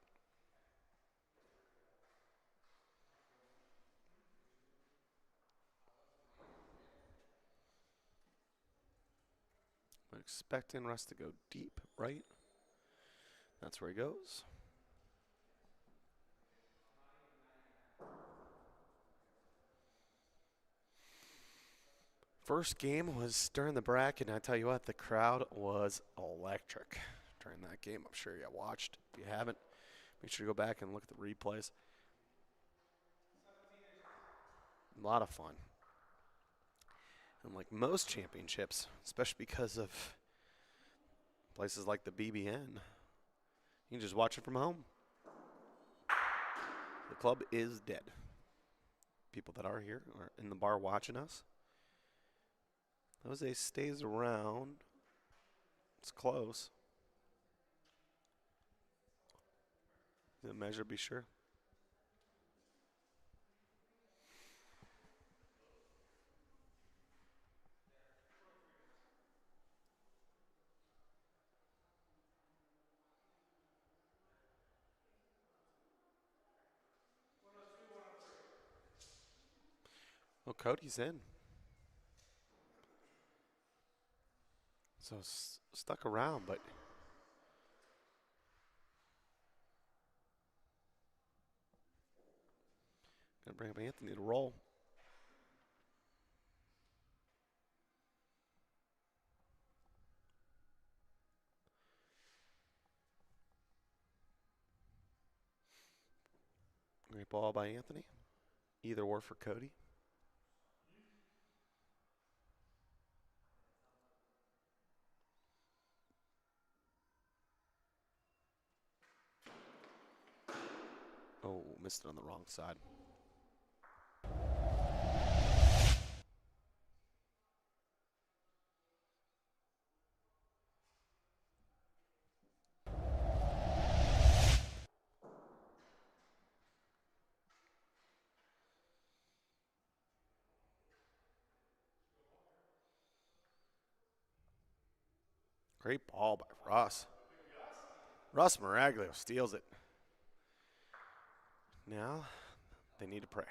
expecting Russ to go deep, right? That's where he goes. First game was during the bracket, and I tell you what, the crowd was electric during that game. I'm sure you watched. If you haven't, make sure you go back and look at the replays. A lot of fun. And like most championships, especially because of places like the BBN, you can just watch it from home. The club is dead. People that are here are in the bar watching us. Jose stays around. It's close. The measure, be sure. Well, Cody's in. So stuck around, but gonna bring up Anthony to roll. Great ball by Anthony. Either or for Cody. Oh, missed it on the wrong side. Great ball by Russ. Russ Maraglio steals it. Now they need to pray.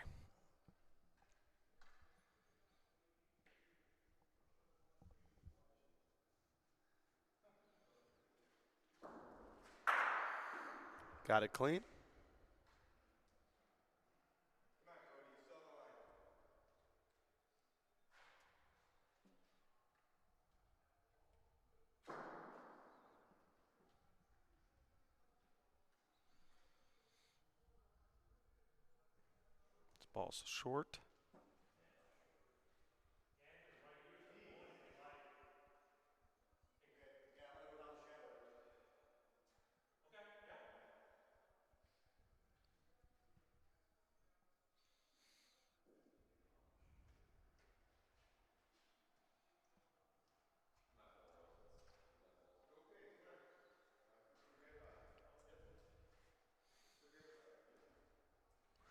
Got it clean. This ball's short.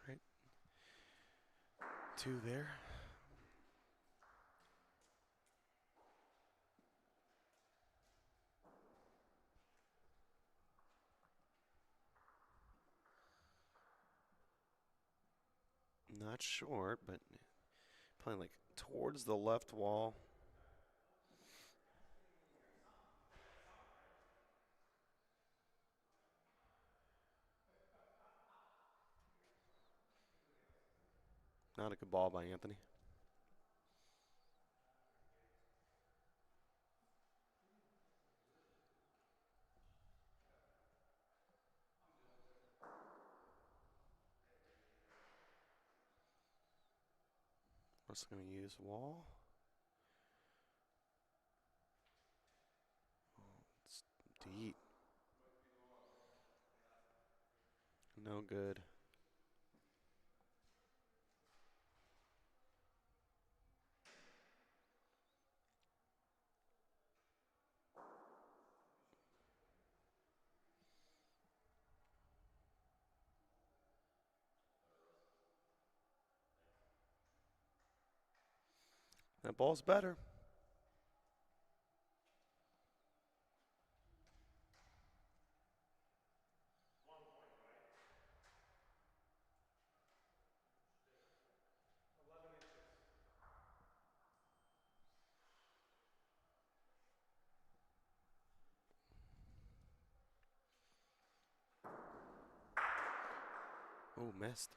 Right. Two there. Not short, but playing like towards the left wall. Not a good ball by Anthony. Russ going to use wall. Oh, it's deep. No good. That ball's better. Oh, missed.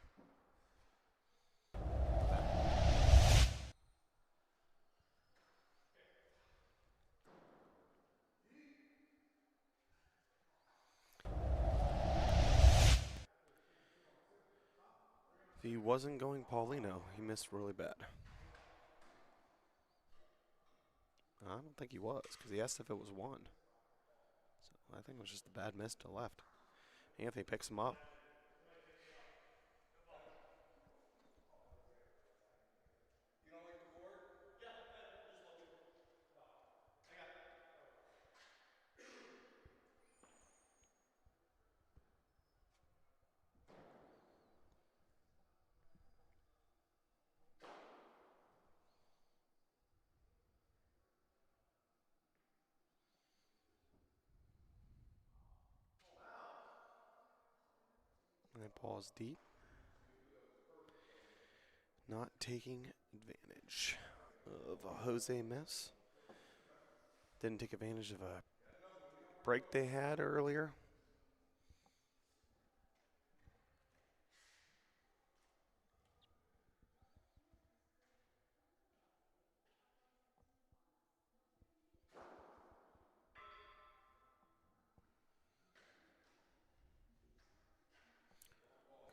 If he wasn't going Paulino, he missed really bad. I don't think he was, because he asked if it was one. So I think it was just a bad miss to left. Anthony picks him up. And then pause deep. Not taking advantage of a Jose miss. Didn't take advantage of a break they had earlier.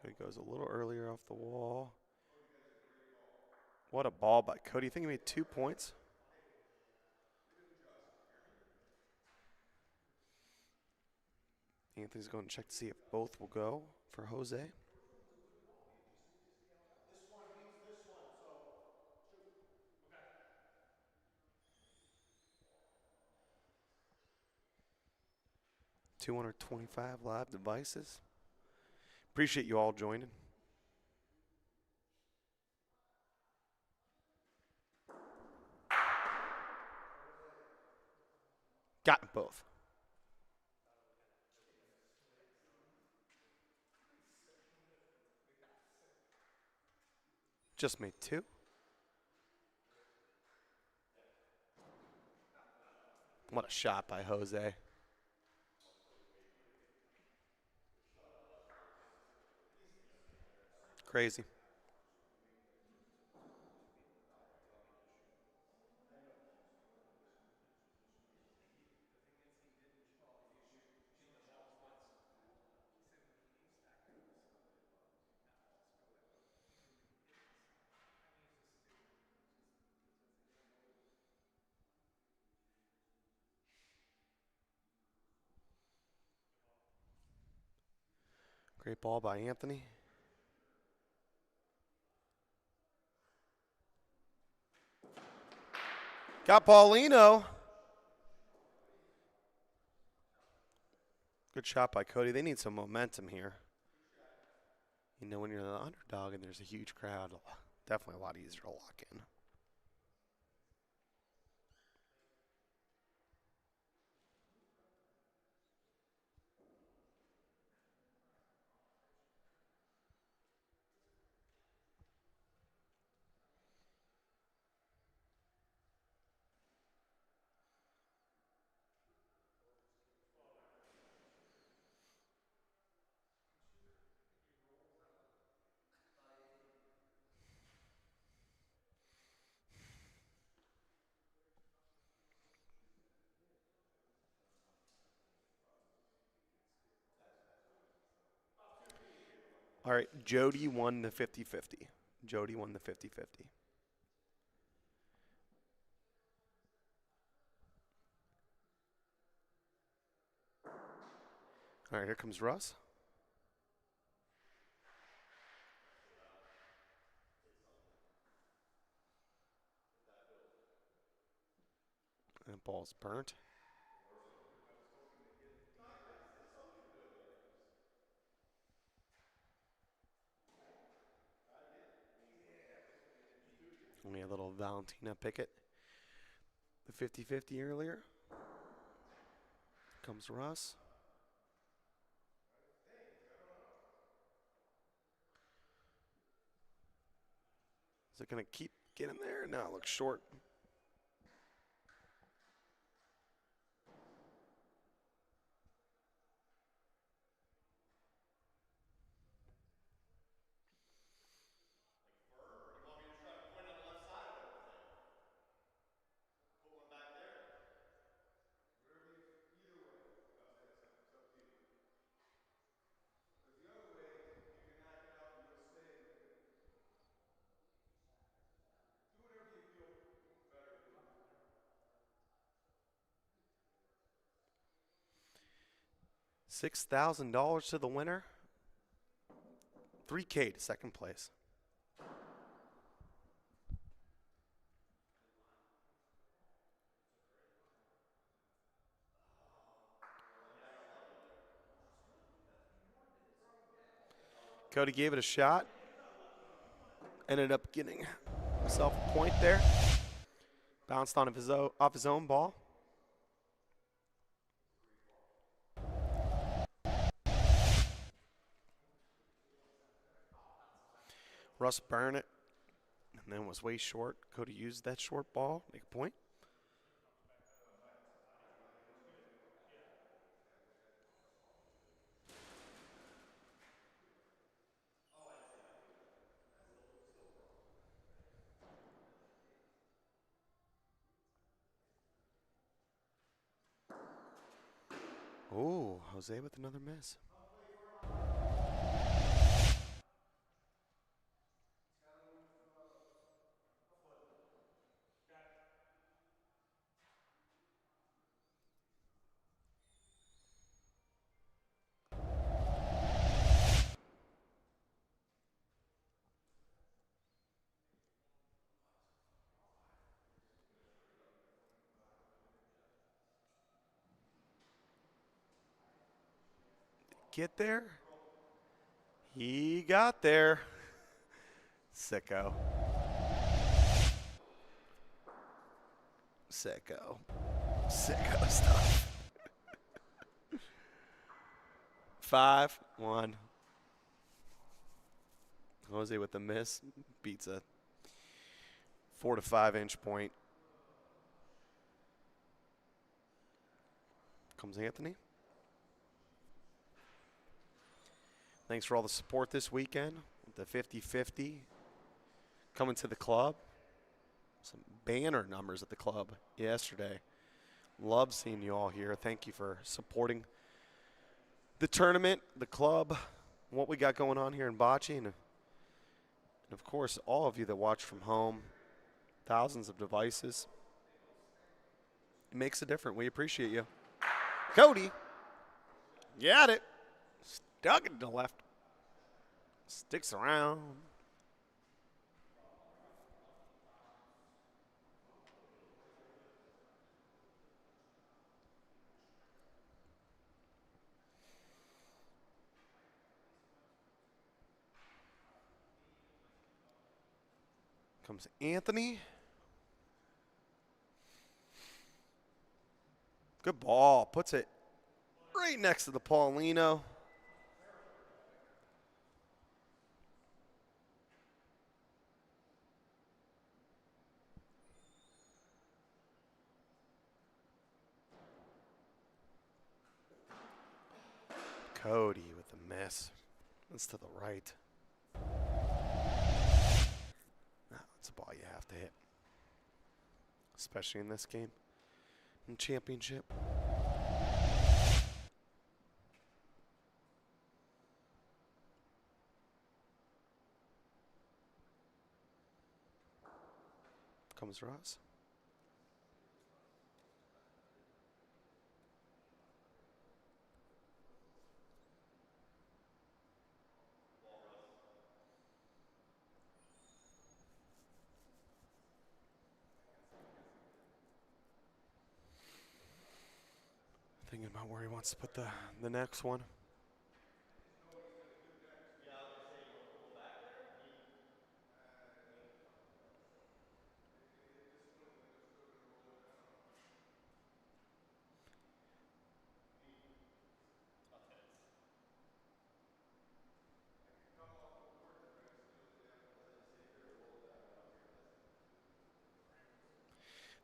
Cody goes a little earlier off the wall. What a ball by Cody. You think he made 2 points? Anthony's going to check to see if both will go for Jose. This one beats this one, so shoot. Okay. 225 live devices. Appreciate you all joining. Got both. Just made 2. What a shot by Jose. Crazy. Great ball by Anthony. Got Paulino. Good shot by Cody. They need some momentum here. You know, when you're the underdog and there's a huge crowd, definitely a lot easier to lock in. All right, Jody won the 50-50. Jody won the 50-50. All right, here comes Russ. And ball's burnt. Only a little Valentina Pickett. The 50-50 earlier. Comes Russ. Is it going to keep getting there? No, it looks short. $6,000 to the winner. $3K to second place. Cody gave it a shot. Ended up getting himself a point there. Bounced on off his own ball. Russ burned it and then was way short. Cody used that short ball, make a point. Oh, Jose with another miss. Get there? He got there. Sicko. Sicko. Sicko stuff. 5-1. Jose with the miss. Beats a 4 to 5 inch point. Comes Anthony. Thanks for all the support this weekend. The 50-50 coming to the club. Some banner numbers at the club yesterday. Love seeing you all here. Thank you for supporting the tournament, the club, what we got going on here in Bocce, and of course, all of you that watch from home. Thousands of devices. It makes a difference. We appreciate you. Cody, got it. Stuck it to the left. Sticks around. Comes Anthony. Good ball. Puts it right next to the Paulino. Cody with the miss. That's to the right. That's a ball you have to hit. Especially in this game. In championship. Comes Russ. Thinking about where he wants to put the next one.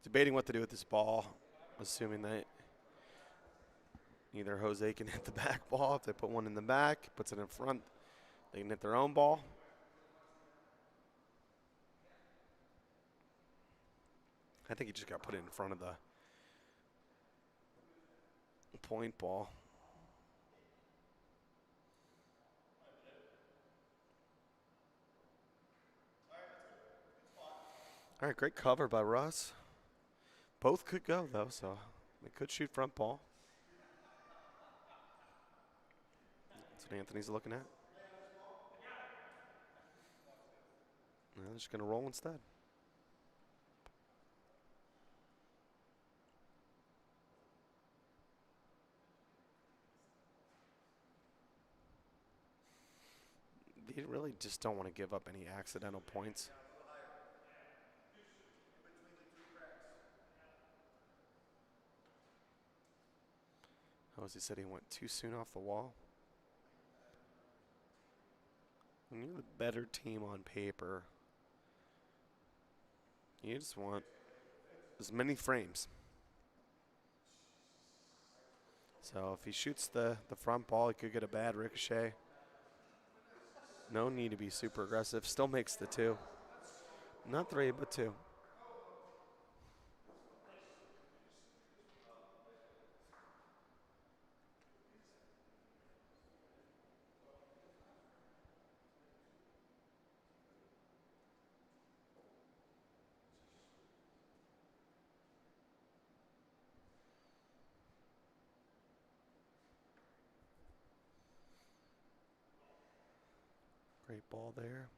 Debating what to do with this ball, assuming that either Jose can hit the back ball. If they put one in the back, puts it in front, they can hit their own ball. I think he just got put it in front of the point ball. All right, great cover by Russ. Both could go, though, so they could shoot front ball. That's what Anthony's looking at. No, they're just going to roll instead. They really just don't want to give up any accidental points. Oh, as he said, he went too soon off the wall. When you're the better team on paper, you just want as many frames. So if he shoots the front ball, he could get a bad ricochet. No need to be super aggressive. Still makes the 2. Not 3, but 2. Great ball there.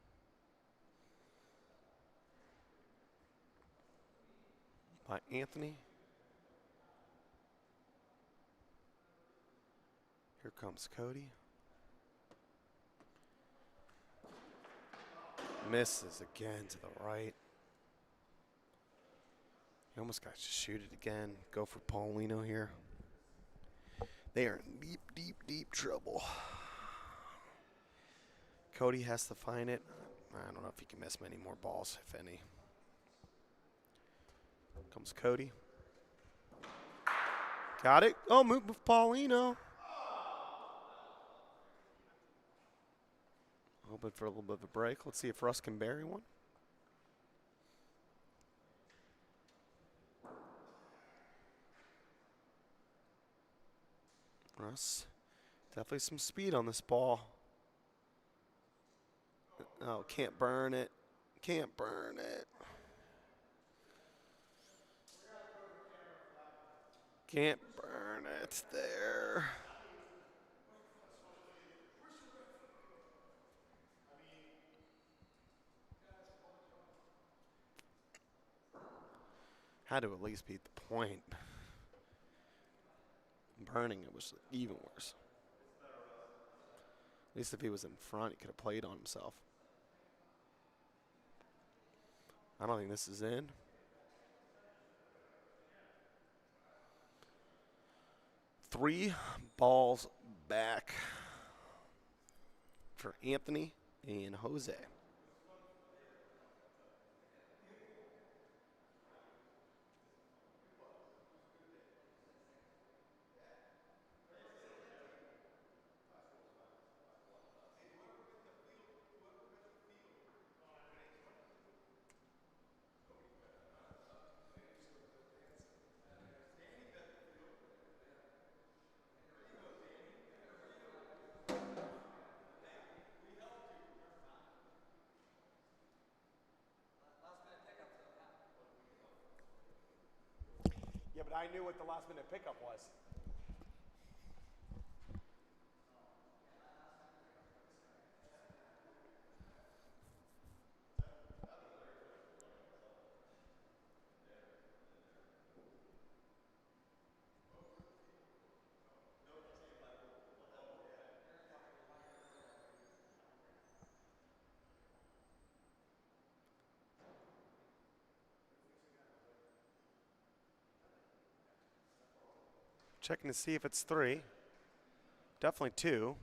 By Anthony. Here comes Cody. Misses again to the right. He almost got to shoot it again. Go for Paulino here. They are in deep, deep, deep trouble. Cody has to find it. I don't know if he can miss many more balls, if any. Comes Cody. Got it. Oh, move with Paulino. Hoping for a little bit of a break. Let's see if Russ can bury one. Russ, definitely some speed on this ball. Oh, can't burn it. Can't burn it. Can't burn it there. Had to at least beat the point. Burning it was even worse. At least if he was in front, he could have played on himself. I don't think this is in. Three balls back for Anthony and Jose. Yeah, but I knew what the last minute pickup was. Checking to see if it's 3. Definitely 2.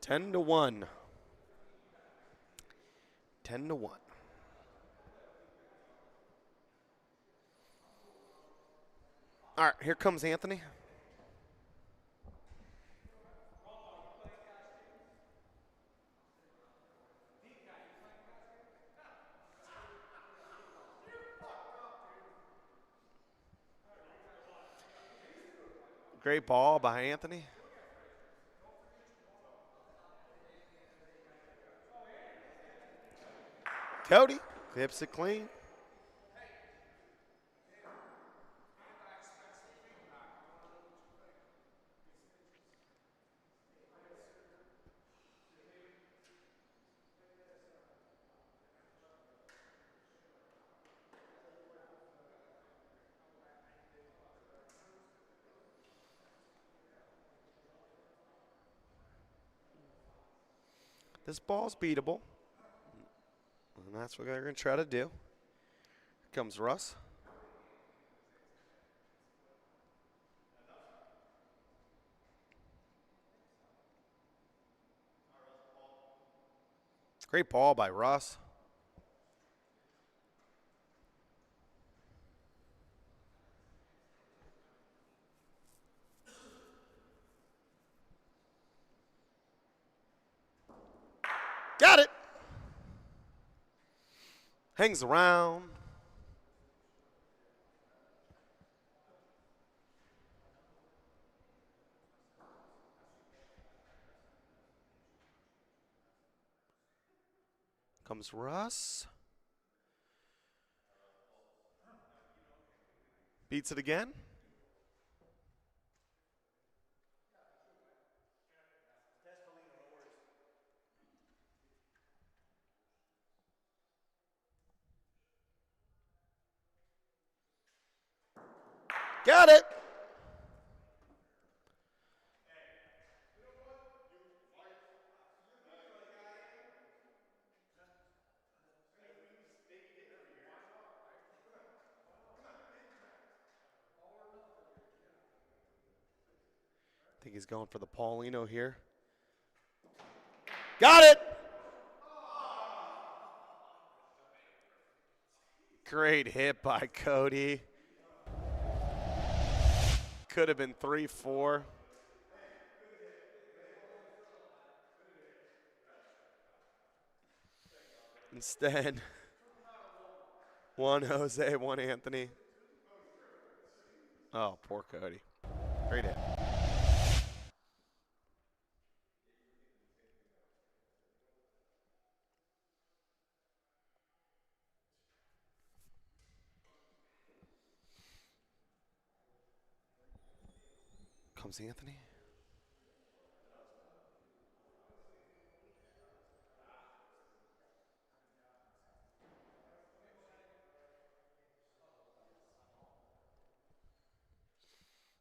Ten to 1. 10 to 1. All right, here comes Anthony. Great ball by Anthony. Cody clips it clean. This ball's beatable, and that's what they're going to try to do. Here comes Russ. Great ball by Russ. Got it. Hangs around. Comes Russ. Beats it again. Got it. I think he's going for the Paulino here. Got it. Great hit by Cody. Could have been 3-4. Instead, one Jose, one Anthony. Oh, poor Cody. Great hit. Comes Anthony.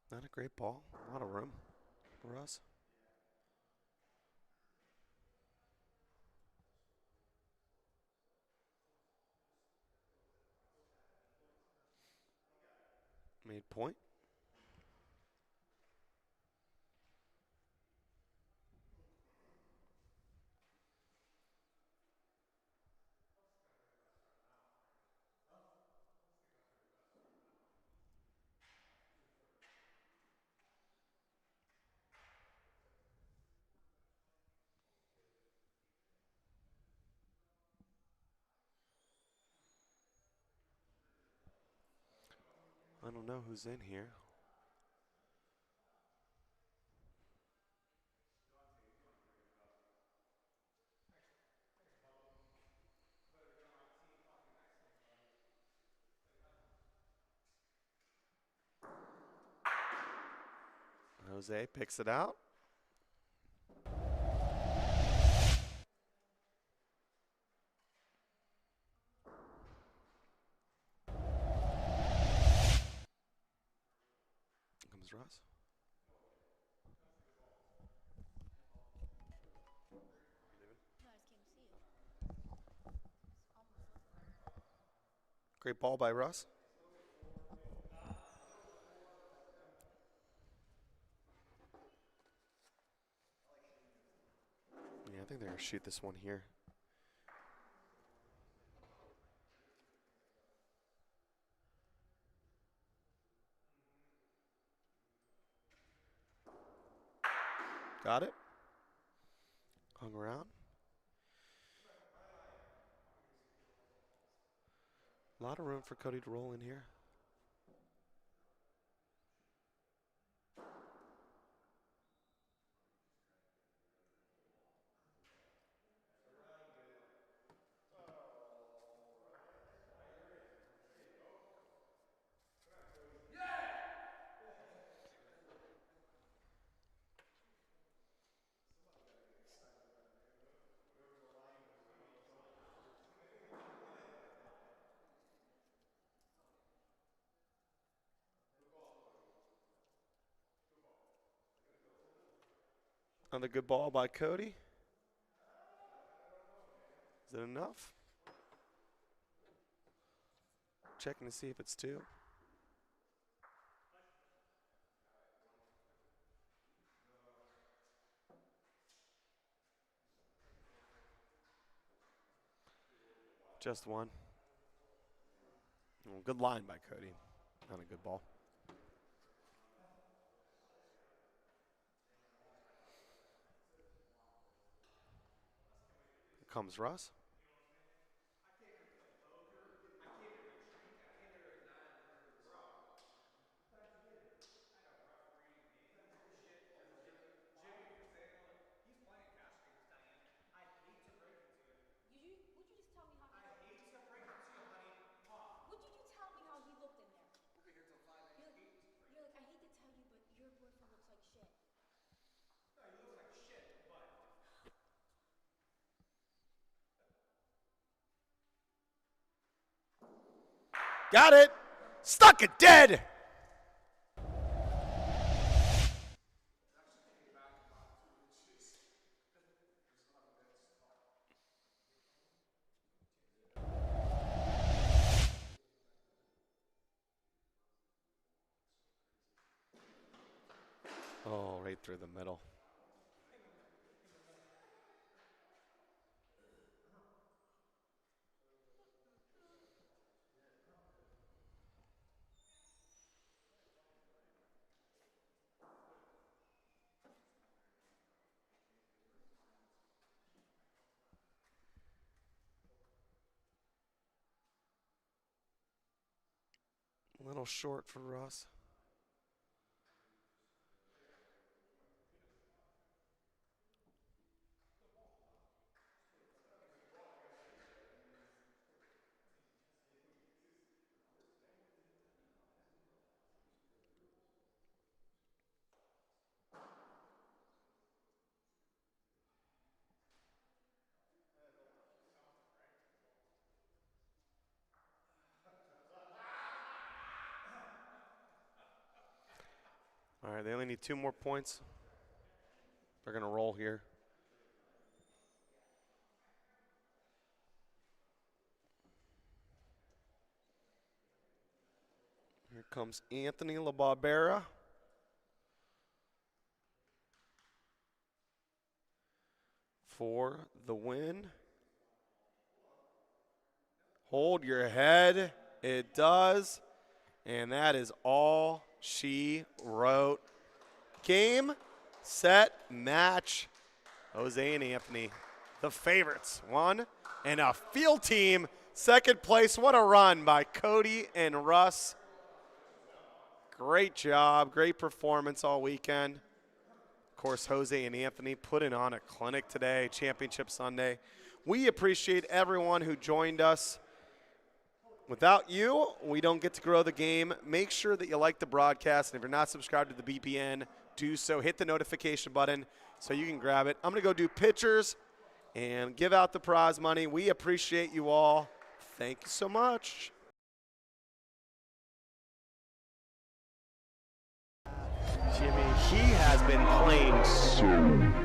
Not a great ball. A lot of room for us. Made point. I don't know who's in here. Jose picks it out. Here comes Russ. Great ball by Russ. Yeah, I think they're going to shoot this one here. Got it. Hung around. A lot of room for Cody to roll in here. Another good ball by Cody. Is it enough? Checking to see if it's 2. Just 1. Well, good line by Cody. Not a good ball. Here comes Russ. Got it. Stuck it dead. Oh, right through the middle. A little short for Russ. All right, they only need 2 more points. They're going to roll here. Here comes Anthony LaBarbera. For the win. Hold your head. It does. And that is all she wrote. Game, set, match. Jose and Anthony, the favorites, won. And a field team, second place. What a run by Cody and Russ. Great job, great performance all weekend. Of course, Jose and Anthony putting on a clinic today, Championship Sunday. We appreciate everyone who joined us. Without you, we don't get to grow the game. Make sure that you like the broadcast, and if you're not subscribed to the BPN, do so. Hit the notification button so you can grab it. I'm going to go do pictures and give out the prize money. We appreciate you all. Thank you so much. Jimmy, he has been playing so